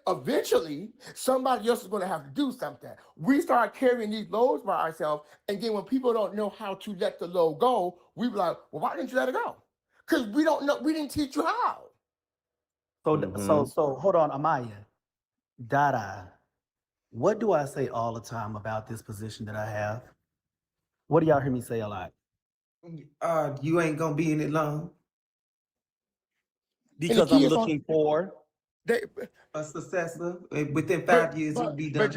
Eventually, somebody else is going to have to do something. We start carrying these loads by ourselves, and then when people don't know how to let the load go, we be like, "Well, why didn't you let it go?" Because we don't know. We didn't teach you how. So hold on, Amaya. Dada. What do I say all the time about this position that I have? What do y'all hear me say a lot? You ain't gonna be in it long. Because I'm looking for a successor. Within 5 years, you'll be done. But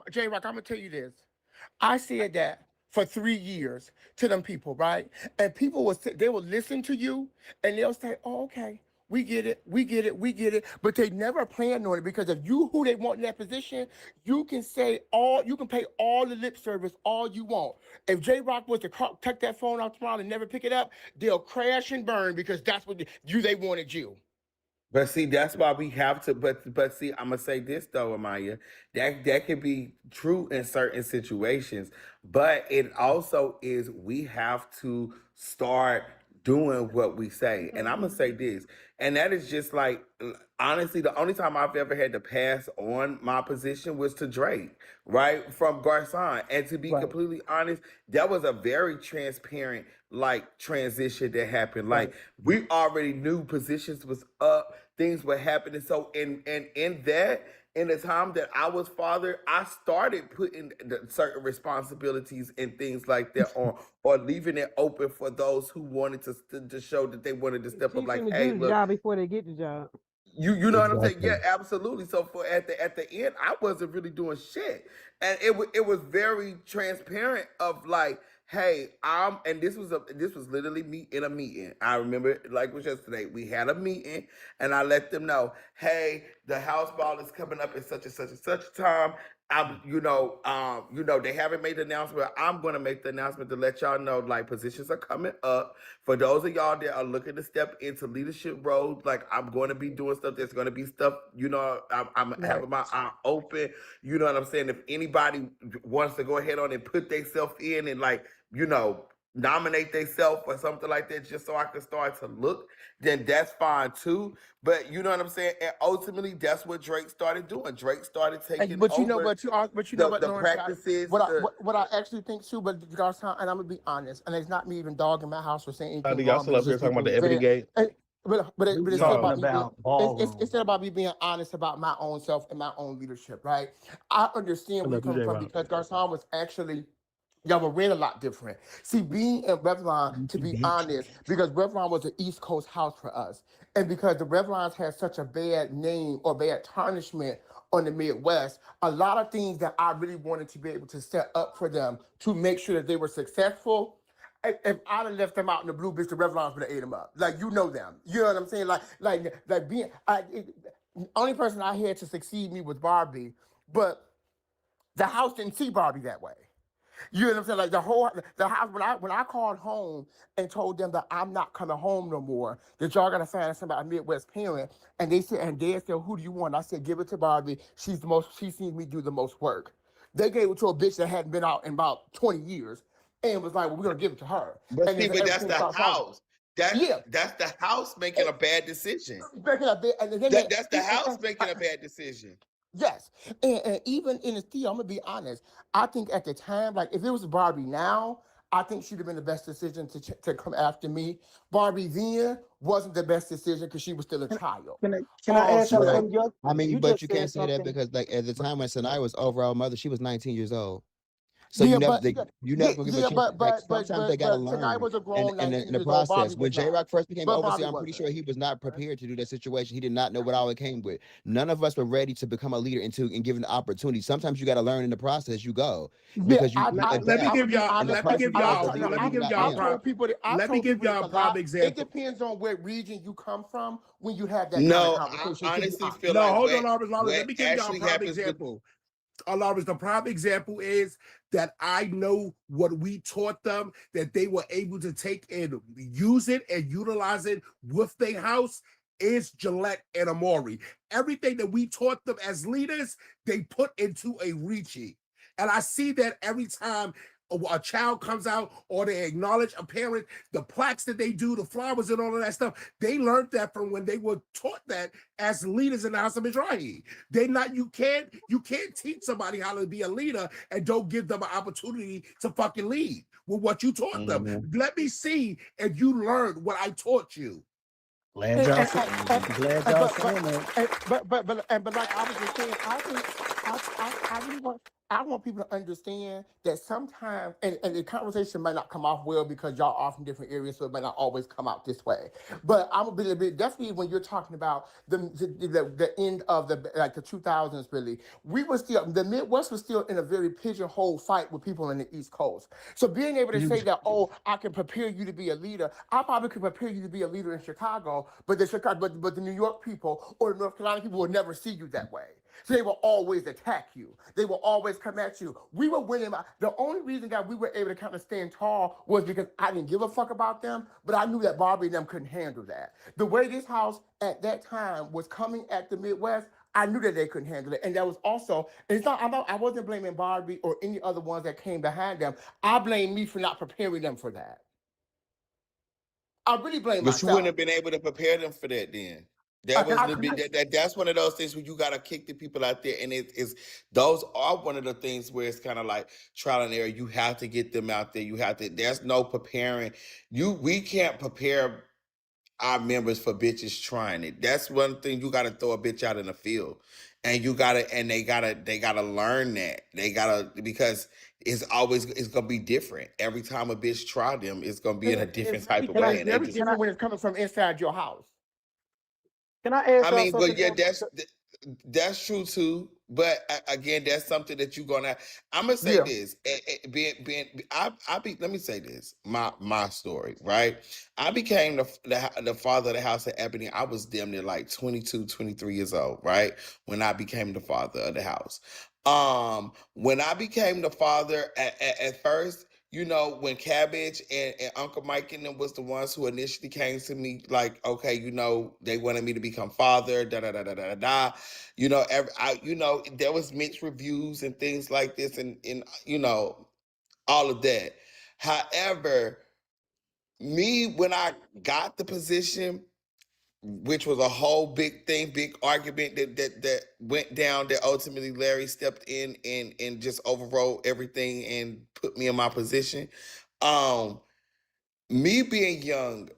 J-Rock, I'm gonna tell you this. I said that for 3 years to them people, right? And people they will listen to you and they'll say, "Oh, okay, we get it, we get it, we get it." But they never plan on it, because if you who they want in that position, you can pay all the lip service all you want. If J-Rock was to tuck that phone out tomorrow and never pick it up, they'll crash and burn, because that's what they wanted you. But see, that's why we have to. But see, I'm gonna say this though, Amaya. That can be true in certain situations, but it also is we have to start doing what we say. And I'm gonna say this, and that is just like honestly, the only time I've ever had to pass on my position was to Drake, right, from Garcon. And to be completely honest, that was a very transparent like transition that happened. Like we already knew positions was up, things were happening. So in the time that I was father, I started putting certain responsibilities and things like that on, or leaving it open for those who wanted to show that they wanted to step up. Like, Teach them to hey, do the look, job before they get the job. you know what I'm saying? Yeah, absolutely. So for at the end, I wasn't really doing shit, and it was very transparent of like, hey, and this was literally me in a meeting. I remember it like it was yesterday. We had a meeting, and I let them know, hey, the house ball is coming up at such and such and such a time. They haven't made the announcement. I'm going to make the announcement to let y'all know, like, positions are coming up. For those of y'all that are looking to step into leadership roles, like, I'm going to be doing stuff. There's going to be stuff, I'm having my eye open. You know what I'm saying? If anybody wants to go ahead on and put themselves in and, like, nominate themselves or something like that, just so I can start to look, then that's fine too. But you know what I'm saying? And ultimately, that's what Drake started doing. Drake started taking over the practices. What I actually think too, but and I'm gonna be honest, and it's not me even dogging my house or saying anything Y'all wrong. still up here talking about the Ebony Gate? But it's talking not about ballroom. it's not about me being honest about my own self and my own leadership, right? I understand where you're coming from, because Garcon was actually, y'all were read a lot different. See, being in Revlon, to be honest, because Revlon was an East Coast house for us, and because the Revlons had such a bad name or bad tarnishment on the Midwest, a lot of things that I really wanted to be able to set up for them to make sure that they were successful. If I'd have left them out in the blue, bitch, the Revlons would have ate them up. Like, you know them. You know what I'm saying? Only person I had to succeed me was Barbie, but the house didn't see Barbie that way. You know what I'm saying? Like the house when I called home and told them that I'm not coming home no more, that y'all gotta find somebody, a Midwest parent, and they said, who do you want? I said, give it to Barbie. She sees me do the most work. They gave it to a bitch that hadn't been out in about 20 years and was like, well, we're gonna give it to her. But And see, then but that's everything the started falling. house. That's Yeah. that's the house making a bad decision. Breaking up, and then That's the house making a bad decision. yes, and even in the still, I'm gonna be honest. I think at the time, like if it was Barbie now, I think she'd have been the best decision to come after me. Barbie then wasn't the best decision because she was still a child. Can I add She was. something? Well, And you I mean, you but just you said can't say that something. because, like, at the time when Sanaya was overall mother, she was 19 years old. So Yeah, you never gonna give a chance. Like sometimes they gotta tonight learn was a grown in 19 the years old. Barbie process. was When J not, Rock first became but overseer, Barbie I'm pretty wasn't. sure he was not prepared to do that situation. He did not know what all it came with. None of us were ready to become a leader and given the opportunity. Sometimes you gotta learn in the process you go Yeah, because you I Let me adapt. give y'all. And the Let me person give you are as a y'all. leader, Let me you're give not y'all. now. I Let me told give people y'all this a a prime lot. It example. depends on where region you come from when you have that kind of No, I conversation. To be honestly honest. feel No, like hold on, Lawrence. what Let me give y'all a actually prime happens with example. Lawrence, the prime example is that I know what we taught them, that they were able to take and use it and utilize it with their house is Gillette and Amori. Everything that we taught them as leaders, they put into a Ricci. And I see that every time a child comes out or they acknowledge a parent, the plaques that they do, the flowers and all of that stuff, they learned that from when they were taught that as leaders in the House of Mizrahi. You can't teach somebody how to be a leader and don't give them an opportunity to fucking lead with what you taught them. Let me see if you learned what I taught you. Glad And, y'all and, said. Glad and, y'all but, saying that. but like I was just saying, I think I really I want people to understand that sometimes, and the conversation might not come off well because y'all are from different areas, so it might not always come out this way. But I'm gonna be a bit definitely when you're talking about the end of the 2000s, really, we were still the Midwest was still in a very pigeonhole fight with people in the East Coast. So being able to say that, oh, I can prepare you to be a leader, I probably could prepare you to be a leader in Chicago, but the New York people or the North Carolina people will never see you that way. So they will always attack you. They will always come at you. We were winning. The only reason that we were able to kind of stand tall was because I didn't give a fuck about them, but I knew that Barbie and them couldn't handle that. The way this house at that time was coming at the Midwest, I knew that they couldn't handle it. And that was also, I wasn't blaming Barbie or any other ones that came behind them. I blame me for not preparing them for that. I really blame But you wouldn't myself. have been able to prepare them for that then. That's one of those things where you gotta kick the people out there, and those are one of the things where it's kind of like trial and error. You have to get them out there. You have to. There's no preparing. We can't prepare our members for bitches trying it. That's one thing you gotta throw a bitch out in the field, and they gotta learn that. They gotta because it's gonna be different every time a bitch try them. It's gonna be in a different type of way, It's and they very just different when it's coming from inside your house. Can I ask I y'all mean, but something yeah, else? that's true too. But again, that's something that you're gonna. I'm gonna say Yeah. this. Let me say this. My story, right? I became the father of the house at Ebony. I was damn near like 22, 23 years old, right? When I became the father of the house. When I became the father at first, when Cabbage and Uncle Mike and them was the ones who initially came to me, like, okay, they wanted me to become father, da da da da da da. There was mixed reviews and things like this, and all of that. However, me when I got the position, which was a whole big thing, big argument that went down, that ultimately Larry stepped in and just overrode everything and put me in my position. Me being young,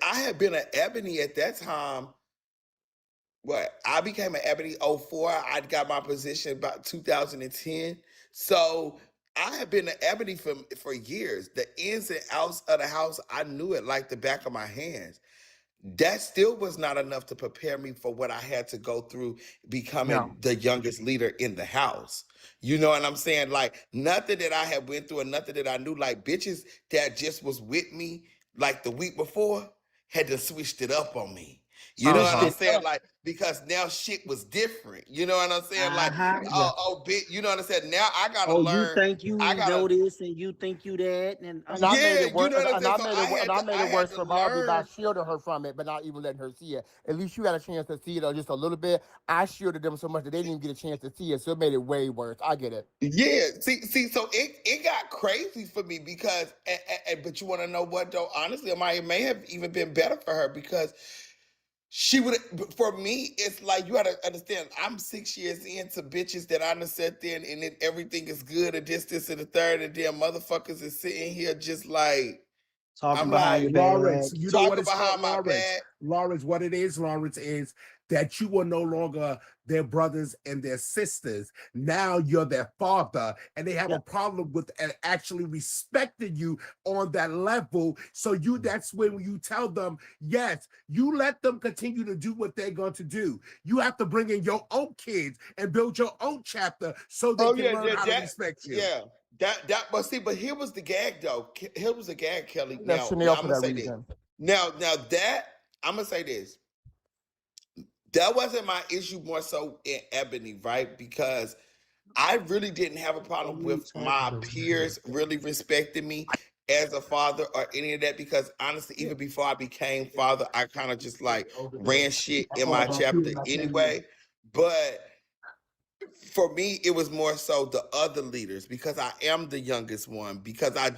I had been an Ebony at that time. I became an Ebony 04. I got my position about 2010. So I had been an Ebony for years. The ins and outs of the house, I knew it like the back of my hands. That still was not enough to prepare me for what I had to go through becoming the youngest leader in the house. You know what I'm saying? Like nothing that I had went through and nothing that I knew, like bitches that just was with me like the week before had to switched it up on me. You know what I'm Switched it saying? up. Like, because now shit was different. You know what I'm saying? Like, Yeah. you know what I'm saying? Now I gotta Oh, you learn. think you I gotta, know this and you think you that, and And I made yeah, it you worse. know what I'm And saying? I So made it. And I made I it had worse to for Barbie by learn. shielding her from it, but not even letting her see it. At least you had a chance to see it, or just a little bit. I shielded them so much that they didn't even get a chance to see it, so it made it way worse. I get it. Yeah, see, so it got crazy for me because, but you want to know what though? Honestly, it may have even been better for her because she would. For me, it's like you gotta understand. I'm 6 years into bitches that I done sat there and then everything is good and this, and the third, and then motherfuckers is sitting here just like talking I'm behind your like Lawrence, back. you know what talking it's called, behind my Lawrence. back. Lawrence, what it is, Lawrence, is that you are no longer their brothers and their sisters. Now you're their father, and they have Yeah. a problem with actually respecting you on that level. So that's when you tell them, yes, you let them continue to do what they're going to do. You have to bring in your own kids and build your own chapter so they Oh can yeah, learn how to respect you. yeah. But see, but here was the gag though. Here was the gag, Kelly. I left Now Chanel I'm for gonna that say this. reason. Now that I'm gonna say this. That wasn't my issue more so in Ebony, right? Because I really didn't have a So problem many with types my of peers really respecting me as a father or any of that. Because honestly, even before I became father, I kind of just like ran shit in my chapter anyway. But for me, it was more so the other leaders because I am the youngest one. Because I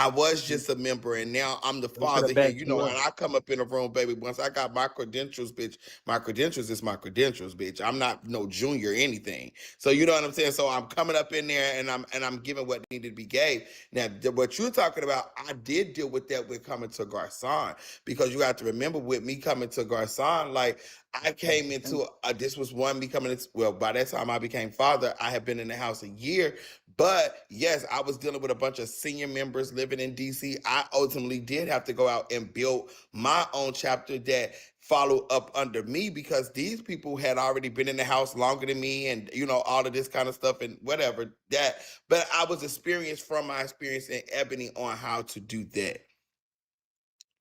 was just a member, and now I'm the Go to the father here. back You know, door. and I come up in a room, baby. Once I got my credentials, bitch, my credentials is my credentials, bitch. I'm not no junior or anything. So you know what I'm saying. So I'm coming up in there, and I'm giving what needed to be gave. Now, what you're talking about, I did deal with that with coming to Garcon because you have to remember with me coming to Garcon, like. I came into this was one becoming well by that time I became father I had been in the house a year, but yes, I was dealing with a bunch of senior members living in DC. I ultimately did have to go out and build my own chapter that follow up under me because these people had already been in the house longer than me and you know all of this kind of stuff and whatever that, but I was experienced from my experience in Ebony on how to do that.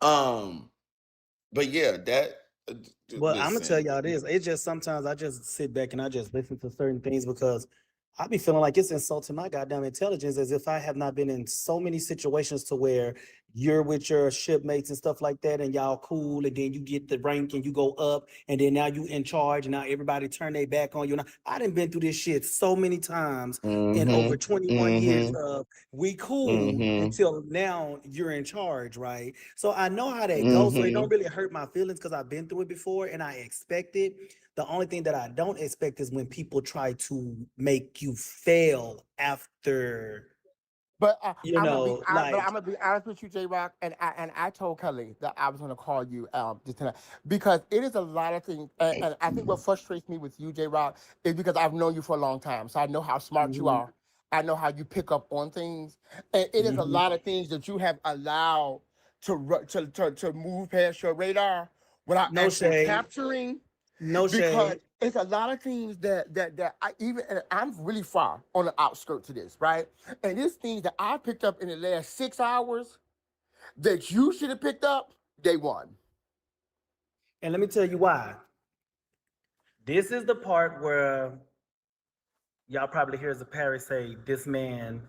um but yeah, that Well, I'm gonna tell listen. y'all this. It's just sometimes I just sit back and I just listen to certain things because I be feeling like it's insulting my goddamn intelligence as if I have not been in so many situations to where you're with your shipmates and stuff like that and y'all cool and then you get the rank and you go up and then now you in charge and now everybody turn their back on you. Now, I done been through this shit so many times in over 21 years of we cool until now you're in charge, right? So I know how that goes. So it don't really hurt my feelings because I've been through it before and I expect it. The only thing that I don't expect is when people try to make you fail after, But you know, but like, I'm gonna be honest with you, J Rock, and I told Kelly that I was gonna call you just tonight because it is a lot of things, and I think what frustrates me with you, J Rock, is because I've known you for a long time, so I know how smart you mhm, are. I know how you pick up on things, and it is a mhm. lot of things that you have allowed to move past your radar without No actually shade, capturing no because shade. it's a lot of things that I even and I'm really far on the outskirts of this, right? And there's things that I picked up in the last 6 hours that you should have picked up day one. And let me tell you why. This is the part where y'all probably hear the parrot say, this man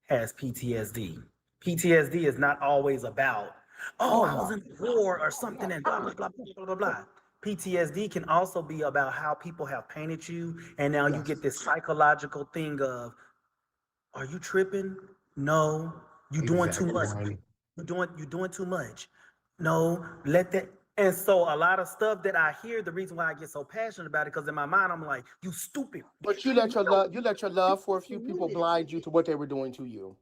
has PTSD. PTSD is not always about, oh, Oh I was no. in war or something and blah, blah, blah, blah, blah, blah, blah. PTSD can also be about how people have painted you, and now you Yes. get this psychological thing of, are you tripping? No, you doing too much. Exactly. You're doing too much. No, let that. And so a lot of stuff that I hear, the reason why I get so passionate about it, because in my mind I'm like, you stupid. But you let your love for a few people blind you to what they were doing to you.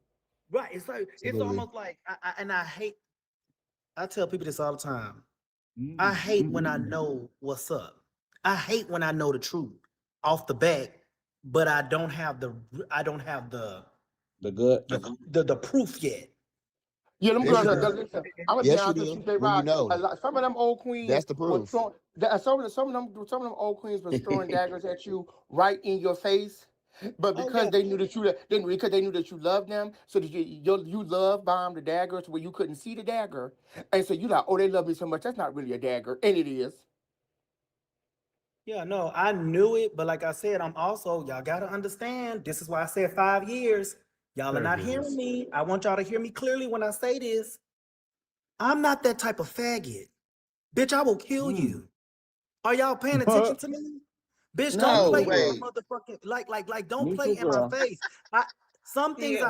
Right. It's like it's Absolutely. almost like and I hate. I tell people this all the time. I Mm, hate when I mm, know what's up. I hate when I know the truth off the bat, but I don't have The good. the proof yet. Yeah, them Yes, girls. you do. Listen, I'm gonna be Yes, you honest with do. you, J When you Rock. know, Some of them old queens that's the were proof. throwing. Some of them old queens was throwing daggers at you right in your face. But Oh because yeah, they knew that because they knew that you loved them, so that you love bombed the dagger to where you couldn't see the dagger, and so you like, oh, they love me so much. That's not really a dagger, and it is. yeah, no, I knew it, but like I said, I'm also, y'all gotta understand, this is why I said 5 years. Y'all are not hearing me. I want y'all to hear me clearly when I say this. I'm not that type of faggot. Bitch, I will kill you. Are y'all paying attention to me? Bitch, don't Me No, play too, in my girl. wait. motherfucking like don't Me play too, in my girl. face. I Yeah. some things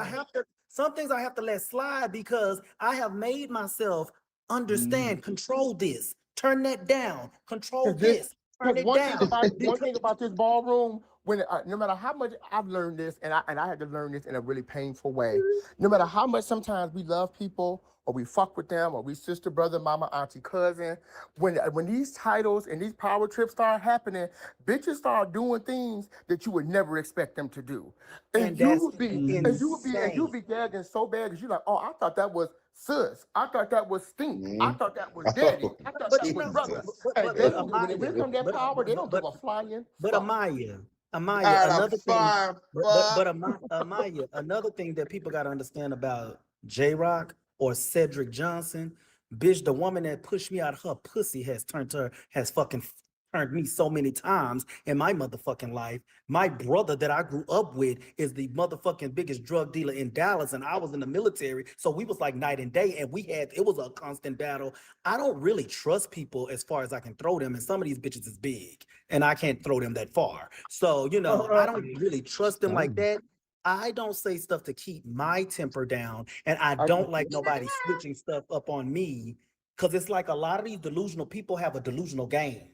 I have to let slide because I have made myself understand, control this, turn that down, control Cause this, this, turn because it down. one Because thing about this ballroom, when no matter how much I've learned this, and I had to learn this in a really painful way. No matter how much sometimes we love people, or we fuck with them, or we sister, brother, mama, auntie, cousin, when these titles and these power trips start happening, bitches start doing things that you would never expect them to do, and that's and you insane. be gagging so bad because you're like, oh, I thought that was sis, I thought that was stink, I Mm. thought that was daddy, Oh, I thought But that you was know, brother. Jesus. And they don't, when it comes to that power, they don't give a flying fuck. Amaya, Out of another thing, fire, fuck. Amaya, another thing that people got to understand about J Rock or Cedric Johnson, bitch, the woman that pushed me out of her pussy has fucking turned me so many times in my motherfucking life. My brother that I grew up with is the motherfucking biggest drug dealer in Dallas, and I was in the military, so we was like night and day, and it was a constant battle. I don't really trust people as far as I can throw them, and some of these bitches is big, and I can't throw them that far. So, I don't really trust them like Dang. that. I don't say stuff to keep my temper down, and I I, don't like nobody switching stuff up on me because it's like a lot of these delusional people have a delusional gang.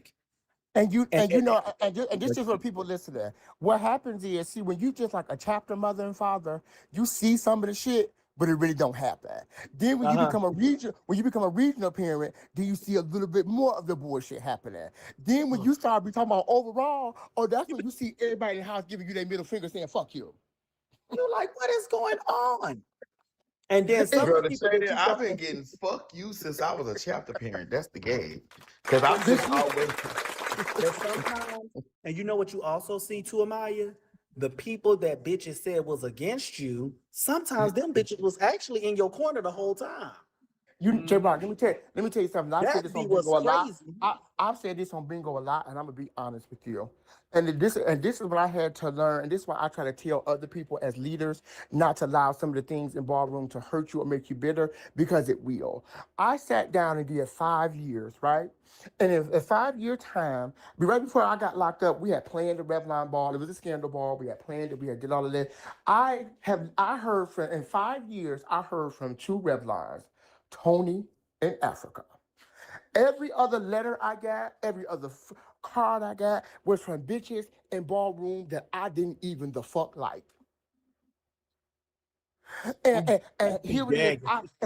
And, and you know, and this is what people listen to. What happens is, see, when you just like a chapter mother and father, you see some of the shit, but it really don't happen. Then uh-huh. when you become a regional parent, then you see a little bit more of the bullshit happening. Then when you start be talking about overall, oh, that's when you see everybody in the house giving you their middle finger saying "fuck you." You're like, what is going on? And then some of Girl, the to people say that that you I've don't, been getting fuck you since I was a chapter parent. That's the game. Cause I'm This just is always but sometimes, and you know what you also see too, Amaya? The people that bitches said was against you, sometimes them bitches was actually in your corner the whole time. J Rock, let me tell you something. I said That this be on what's Bingo a lot. crazy. I've said this on Bingo a lot, and I'm gonna be honest with you. And this is what I had to learn, and this is why I try to tell other people as leaders not to allow some of the things in ballroom to hurt you or make you bitter, because it will. I sat down and did 5 years, right? And in a 5 year time, right before I got locked up, we had planned the Revlon ball. It was a scandal ball. We had planned it. We had did all of that. I heard from in 5 years, I heard from two Revlons, Tony in Africa. Every other letter I got, every other card I got was from bitches in ballroom that I didn't even the fuck like. And Be here it is. gagging.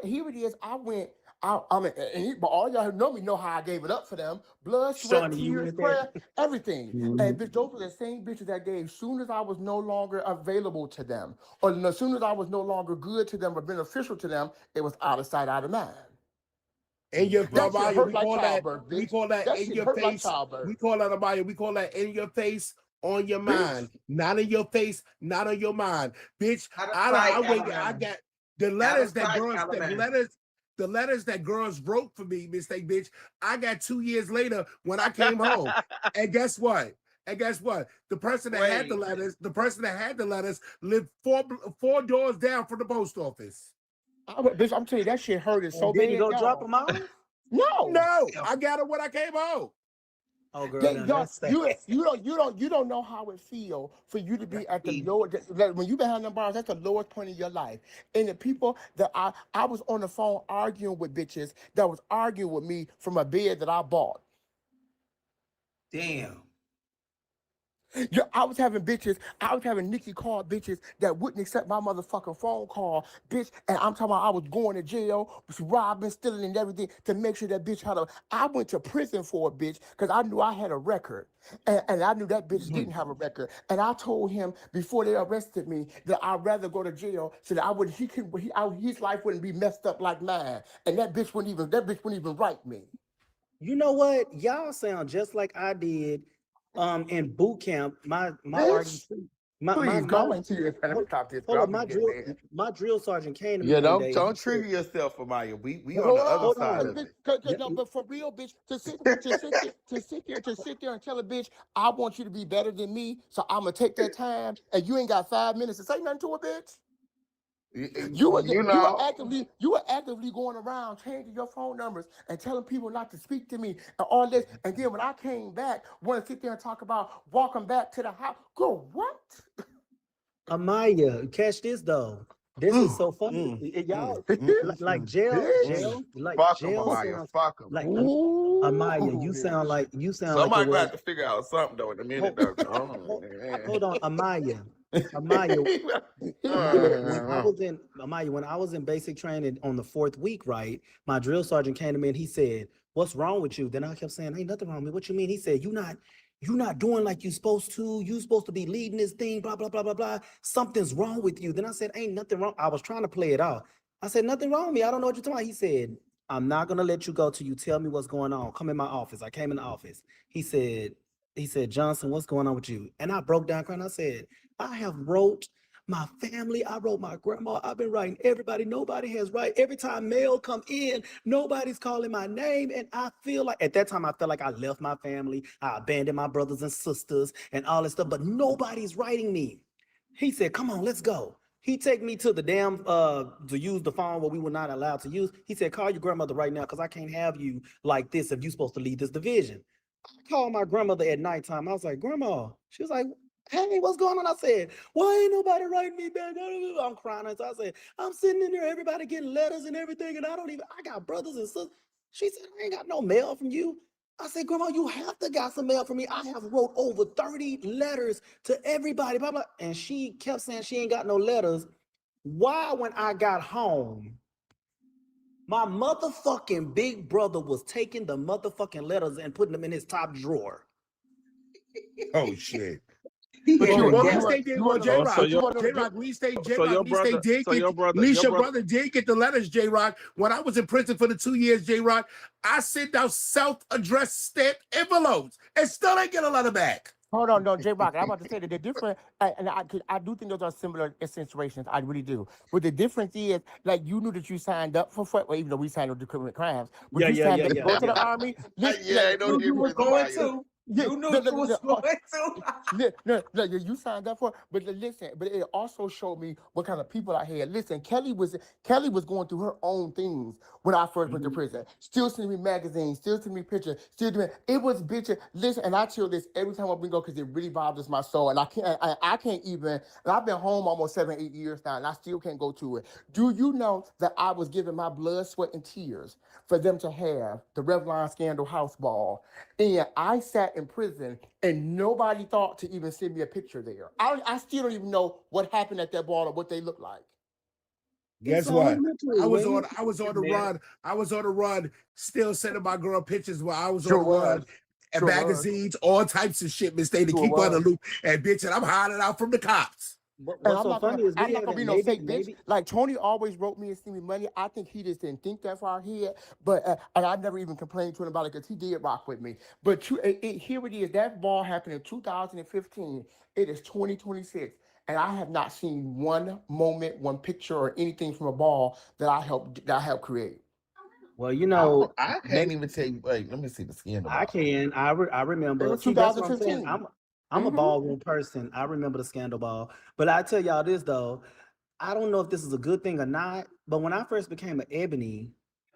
Here it is. I went. But all y'all who know me know how I gave it up for them. Blood, sweat, Shawnee, you tears, with that? prayer, everything. And bitch, those were the same bitches that gave. Soon as I was no longer available to them, or as soon as I was no longer good to them or beneficial to them, it was out of sight, out of mind. In your That shit Amaya, hurt like childbirth, we bitch. call that That in shit your hurt like face. childbirth. We call that Amaya. We call that in your face, on your Bitch. mind. Not in your face, not on your mind. Bitch, out of I sight, wait. I Alabama. got the Out of letters that sight, girls, Alabama. the letters that girls wrote for me, mistake, bitch. I got 2 years later when I came home. And guess what? The person that had the Wait. letters lived four doors down from the post office. Bitch, I'm telling you, that shit hurted And so then you bad, go drop y'all. them off? No. No, I got it when I came home. Oh, girl, They, now y'all, that's sad. you don't know how it feel for you to be at the Easy. lower, when you behind them bars, that's the lowest point of your life. And the people that I was on the phone arguing with bitches that was arguing with me from a bed that I bought. Damn. Yeah, I was having Nikki call bitches that wouldn't accept my motherfucking phone call, bitch. And I'm talking about I was going to jail, was robbing, stealing, and everything to make sure that bitch I went to prison for a bitch because I knew I had a record. And I knew that bitch didn't have a record. And I told him before they arrested me that I'd rather go to jail so that his life wouldn't be messed up like mine. And that bitch wouldn't even write me. You know what? Y'all sound just like I did in boot camp. My argument Bitch. My Please, my go into your. Let me hold, stop this. hold I'll up, be getting there. my drill sergeant came to me Yeah, one day and he don't said, trigger yourself, Amaya. We But on hold the other on, hold side cause, of on. bitch, it. cause, no, but for real, bitch, to sit there and tell a bitch, I want you to be better than me, so I'm gonna take that time, and you ain't got 5 minutes to say nothing to a bitch. You know, You were actively going around changing your phone numbers and telling people not to speak to me and all this. And then when I came back, want to sit there and talk about walking back to the house. Girl, what? Amaya, catch this though. This is so funny. Y'all like Bitch. fuck them, jail Amaya. sounds Fuck them. like Amaya. Ooh, You sound like it Somebody gonna have was. to figure out something though in a minute Hold, though. hold on, Amaya. Amaya, Amaya, when I was in basic training on the 4th week, right? My drill sergeant came to me and he said, "What's wrong with you?" Then I kept saying, "Ain't nothing wrong with me." What you mean? He said, "You not doing like you supposed to. You supposed to be leading this thing, blah, blah, blah, blah, blah. Something's wrong with you." Then I said, "Ain't nothing wrong." I was trying to play it out. I said, "Nothing wrong with me. I don't know what you're talking about." He said, "I'm not gonna let you go till you tell me what's going on. Come in my office." I came in the office. He said, "Johnson, what's going on with you?" And I broke down crying. I said, "I have wrote my family. I wrote my grandma. I've been writing everybody. Nobody has right. Every time mail come in, nobody's calling my name." And I feel like at that time, I felt like I left my family. I abandoned my brothers and sisters and all this stuff, but nobody's writing me. He said, "Come on, let's go." He take me to the damn to use the phone where we were not allowed to use. He said, "Call your grandmother right now because I can't have you like this if you're supposed to lead this division." I called my grandmother at nighttime. I was like, "Grandma." She was like, "Hey, what's going on?" I said, "Why ain't nobody writing me back?" I'm crying. So I said, "I'm sitting in there, everybody getting letters and everything, and I got brothers and sisters." She said, "I ain't got no mail from you." I said, "Grandma, you have to got some mail from me. I have wrote over 30 letters to everybody, blah, blah." And she kept saying she ain't got no letters. Why, when I got home, my motherfucking big brother was taking the motherfucking letters and putting them in his top drawer. Oh shit. He But had you the at gas. least they did. Well, J Oh, so Rock, your J Rock, at least they did so get. your At brother least your your brother brother did get the letters, J Rock. When I was in prison for the 2 years, J Rock, I sent out self-addressed stamped envelopes and still ain't get a letter back. Hold on, no, J Rock. I'm about to say that the different, and I do think those are similar situations. I really do. But the difference is, like, you knew that you signed up for, well, even though we signed up to criminal crimes, but Yeah, you yeah, signed yeah, up to yeah, go to the yeah. army. Listen, Yeah, ain't no You knew you was difference, going Amaya. to. yeah, You knew you was going to. no, you signed up for it, but listen, but it also showed me what kind of people I had. Listen, Kelly was going through her own things when I first went to prison. Still sending me magazines, still sending me pictures, still doing it was bitching. Listen, and I tell this every time I bring go because it really bothers my soul, and I can't even. And I've been home almost 7-8 years now, and I still can't go to it. Do you know that I was giving my blood, sweat, and tears for them to have the Revlon Scandal house ball? And I sat in prison and nobody thought to even send me a picture there. I still don't even know what happened at that ball or what they look like. Guess It's what? elementary. When you I was on the man, run. I was on the run, still sending my girl pictures while I was on Sure the run. was. And Sure was. magazines, all types of shit, Miss Day to Sure keep on the was. loop. And bitch, and I'm hiding out from the cops. And what's so funny is I'm we not gonna be haven't no maybe fake bitch. Like Tony always wrote me and sent me money. I think he just didn't think that far ahead. But and I never even complained to him about it because he did rock with me. But here it is. That ball happened in 2015. It is 2026. And I have not seen one moment, one picture, or anything from a ball that I helped create. well, you know, I can't maybe even tell you. Wait, let me see the skin I about. can. I It remember. was See, that's what I'm saying. 2015. I'm a ballroom person. I remember the scandal ball. But I tell y'all this though, I don't know if this is a good thing or not. But when I first became an ebony,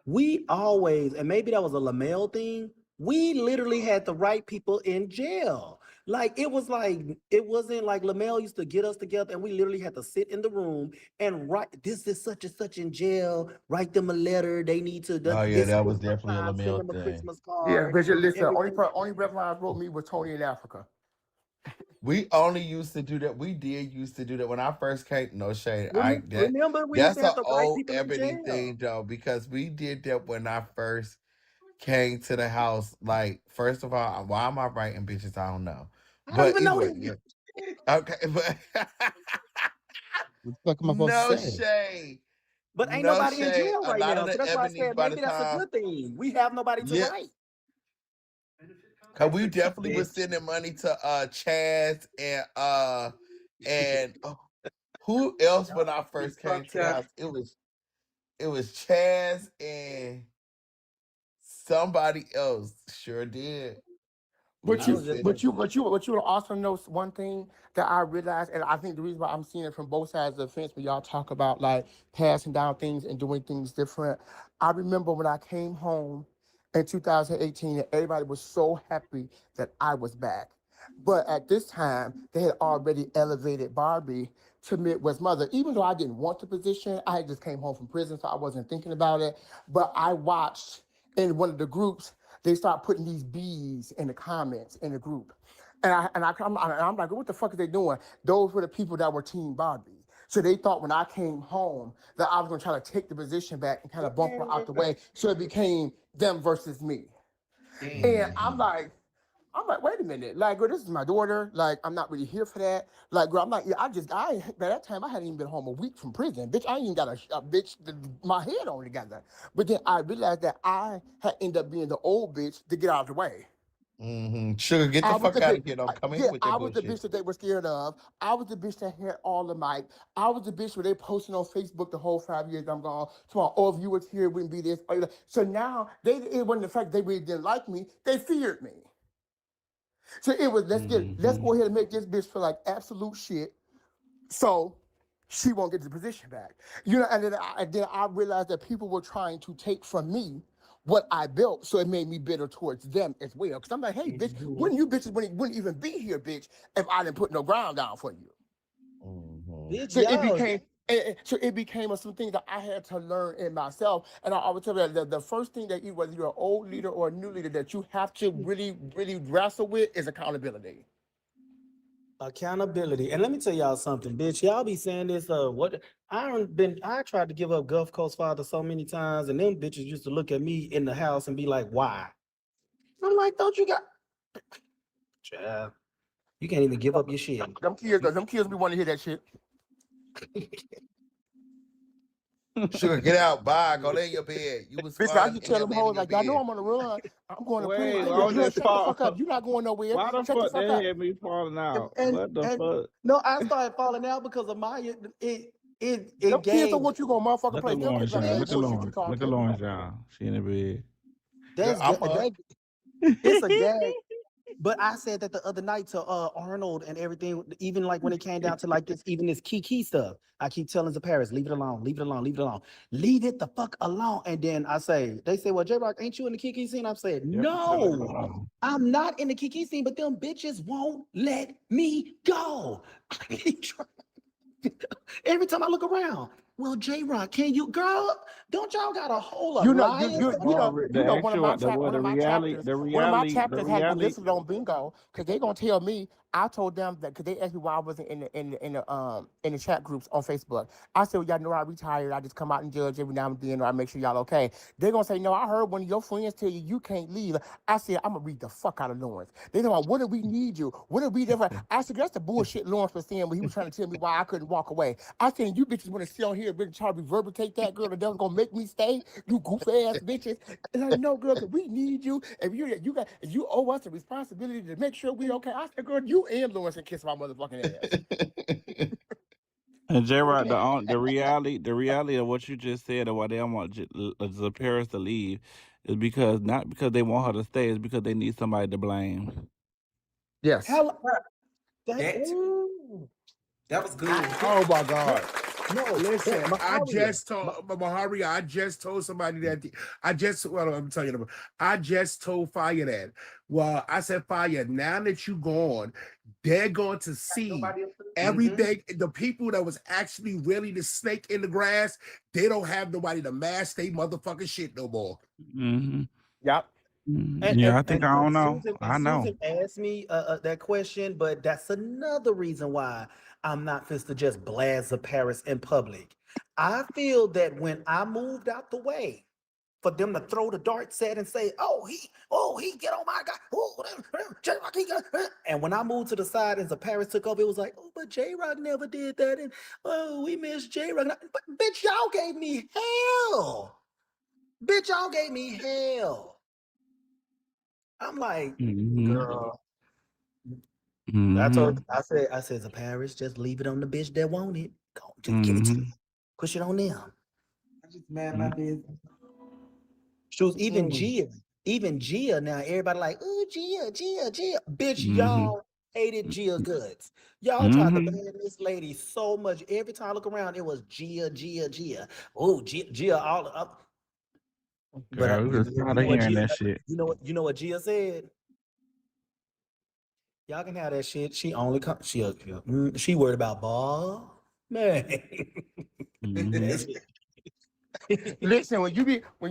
we always, and maybe that was a Lamel thing. We literally had the right people in jail. Like it wasn't like Lamel used to get us together, and we literally had to sit in the room and write. This is such and such in jail. Write them a letter. They need to. Oh yeah, It's that was Christmas definitely a time. Send Lamel them a thing. Christmas Yeah, card but you and listen. everything. Only rep lines wrote me was Tony in Africa. We only used to do that. We did used to do that when I first came. No shade. Remember, we used That's to have an the right old people in ebony jail. thing though, because we did that when I first came to the house. Like, first of all, why am I writing bitches? I don't know. I don't But even know anyway, you. okay, but What the fuck am I supposed to no say? shade. But ain't No nobody in shade. jail A right lot now. of So the that's why I ebonies said by the maybe that's a time, good thing. We have nobody to yeah, write. cause we definitely was Bitch. sending money to Chaz and And who else when I first came to the house? It was Chaz and somebody else. Sure did. We But I you, was was just sitting. but you also know one thing that I realized, and I think the reason why I'm seeing it from both sides of the fence when y'all talk about like passing down things and doing things different. I remember when I came home in 2018, and everybody was so happy that I was back. But at this time, they had already elevated Barbie to Midwest Mother. Even though I didn't want the position, I had just came home from prison, so I wasn't thinking about it. But I watched in one of the groups, they start putting these bees in the comments in the group. I'm like, what the fuck are they doing? Those were the people that were Team Barbie. So they thought when I came home that I was gonna try to take the position back and kind of bump her out the way. So it became them versus me. And I'm like, wait a minute, like, girl, this is my daughter. Like, I'm not really here for that. Like, girl, I'm not. By that time, I hadn't even been home a week from prison, bitch. I ain't even got a bitch, my head on together. But then I realized that I had ended up being the old bitch to get out of the way. Sugar, get the I was fuck the out bitch. of here. Don't come in Yeah, here with I that was the bullshit. bitch that they were scared of. I was the bitch that had all the mic. I was the bitch where they posting on Facebook the whole 5 years I'm gone. So, oh, if you was here, it wouldn't be this. So now it wasn't the fact they really didn't like me. They feared me. So it was let's go ahead and make this bitch feel like absolute shit. So she won't get the position back. And then I realized that people were trying to take from me what I built, so it made me bitter towards them as well. Because I'm like, hey, bitch, wouldn't you bitches wouldn't even be here, bitch, if I didn't put no ground down for you? bitch, So it y'all. became something that I had to learn in myself. And I always tell you that the first thing that whether you're an old leader or a new leader, that you have to really, really wrestle with is accountability. Accountability. And let me tell y'all something, bitch. Y'all be saying this, I tried to give up Gulf Coast Father so many times, and them bitches used to look at me in the house and be like, why? I'm like, don't you got child, you can't even give up your shit. Them kids be want to hear that shit. Sugar, get out. Bye. Go lay in your bed. You was Bitch, I fine just in tell there them laying in hoes your like, y'all know bed. I'm on the run. I'm going to prison. Wait, They be why like, would girl, they shut the fall? fuck up. You're not going nowhere. Why the Shut the fuck fuck they up. had me falling out? And What the and fuck? No, I started falling out because of Maya. them It kids gave don't want you going motherfucking Look at place. They don't care Lauren about none John. of that Look at bullshit you Lauren. Look at talking. Lauren John. She in the bed. Yeah, that's I'm up. that it's a gag. But I said that the other night to Arnold and everything, even like when it came down to like this, even this Kiki stuff. I keep telling the Paris, leave it alone, leave it alone, leave it alone, leave it the fuck alone. And then they say, well, J Rock, ain't you in the Kiki scene? I'm saying, Yep. So leave it no, alone. I'm not in the Kiki scene, but them bitches won't let me go. Every time I look around, well, J Rock, can you, girl? Don't y'all got a whole You know, you alliance? you you know, The actual one of my chapters, the has been reality. listed on bingo because they gonna tell me. I told them that because they asked me why I wasn't in the chat groups on Facebook. I said, well, y'all know I retired. I just come out and judge every now and then, or I make sure y'all okay. They're gonna say, no, I heard one of your friends tell you you can't leave. I said, I'm gonna read the fuck out of Lawrence. They know what do we need you? What did we there for? I said, that's the bullshit Lawrence was saying when he was trying to tell me why I couldn't walk away. I said, you bitches want to sit on here and really try to reverberate that girl, and that's gonna make me stay. You goof ass bitches. And I know, girl, because we need you. And you owe us a responsibility to make sure we okay. I said, girl, you and Lawrence can kiss my motherfucking ass. And J Rock, the reality of what you just said, and why they don't want Paris to leave, is because not because they want her to stay, it's because they need somebody to blame. Yes. Hell, That was good. Oh my God. No, Listen, I Maharia. just told Mahari, I just told somebody that I'm telling you, I just told Fire that. Well, I said, Fire, now that you gone, they're going to see everything. The people that was actually really the snake in the grass, they don't have nobody to mask they motherfucking shit no more. Mm-hmm. Yep. Yeah, I think I don't know. I know. Susan asked me that question, but that's another reason why I'm not fit to just blast the Paris in public. I feel that when I moved out the way, for them to throw the dart set and say, he get on my guy. J-Rock, he got. And when I moved to the side and the Paris took over, it was like, oh, but J-Rock never did that. And we miss J-Rock. But bitch, y'all gave me hell. Bitch, y'all gave me hell. I'm like, Mm-hmm. girl. Mhm. I said, the parish, just leave it on the bitch that want it. Go, just give it to them. Mhm. Push it on them. I just mad my Mhm. business. Shoes, even Mm. Gia, now everybody like, oh, Gia. Bitch, Mhm. y'all hated Gia Goods. Y'all tried to Mhm. ban this lady so much. Every time I look around, it was Gia. Oh, Gia, all up. But Girl, we you was know, tired of hearing that shit. you know what Gia said? Y'all can have that shit. She only come. She worried about ball, man. Mhm. Listen, when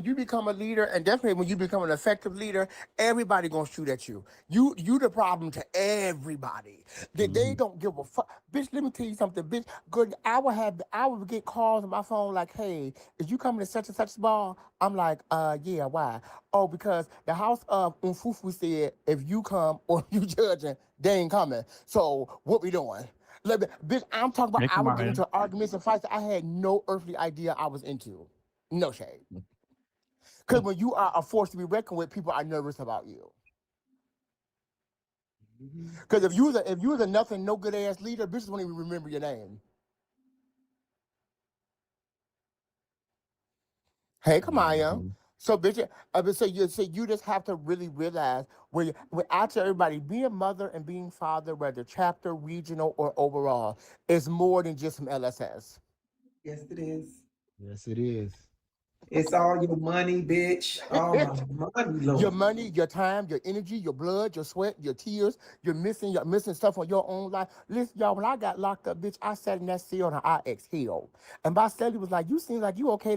you become a leader, and definitely when you become an effective leader, everybody gonna shoot at you. You the problem to everybody. They Mhm. don't give a fuck. Bitch, let me tell you something, bitch. Good, I would get calls on my phone like, hey, is you coming to such and such ball? I'm like, yeah, why? Oh, because the house of Umfufu said if you come or you judging, they ain't coming. So what we doing? Bitch, I'm talking about Hey, I come would on get here. into arguments and fights that I had no earthly idea I was into. No shade. Because when you are a force to be reckoned with, people are nervous about you. Because if you was a nothing, no good ass leader, bitches won't even remember your name. Hey, come on, young. Mhm. So, bitch, so you just have to really realize when I tell everybody, being a mother and being father, whether chapter, regional, or overall, is more than just some LSS. Yes, it is. Yes, it is. It's all your money, bitch. All my money, Your Lord. money, your time, your energy, your blood, your sweat, your tears, you're missing stuff on your own life. Listen, y'all, when I got locked up, bitch, I sat in that cell and I exhaled. And my cellie was like, you seem like you okay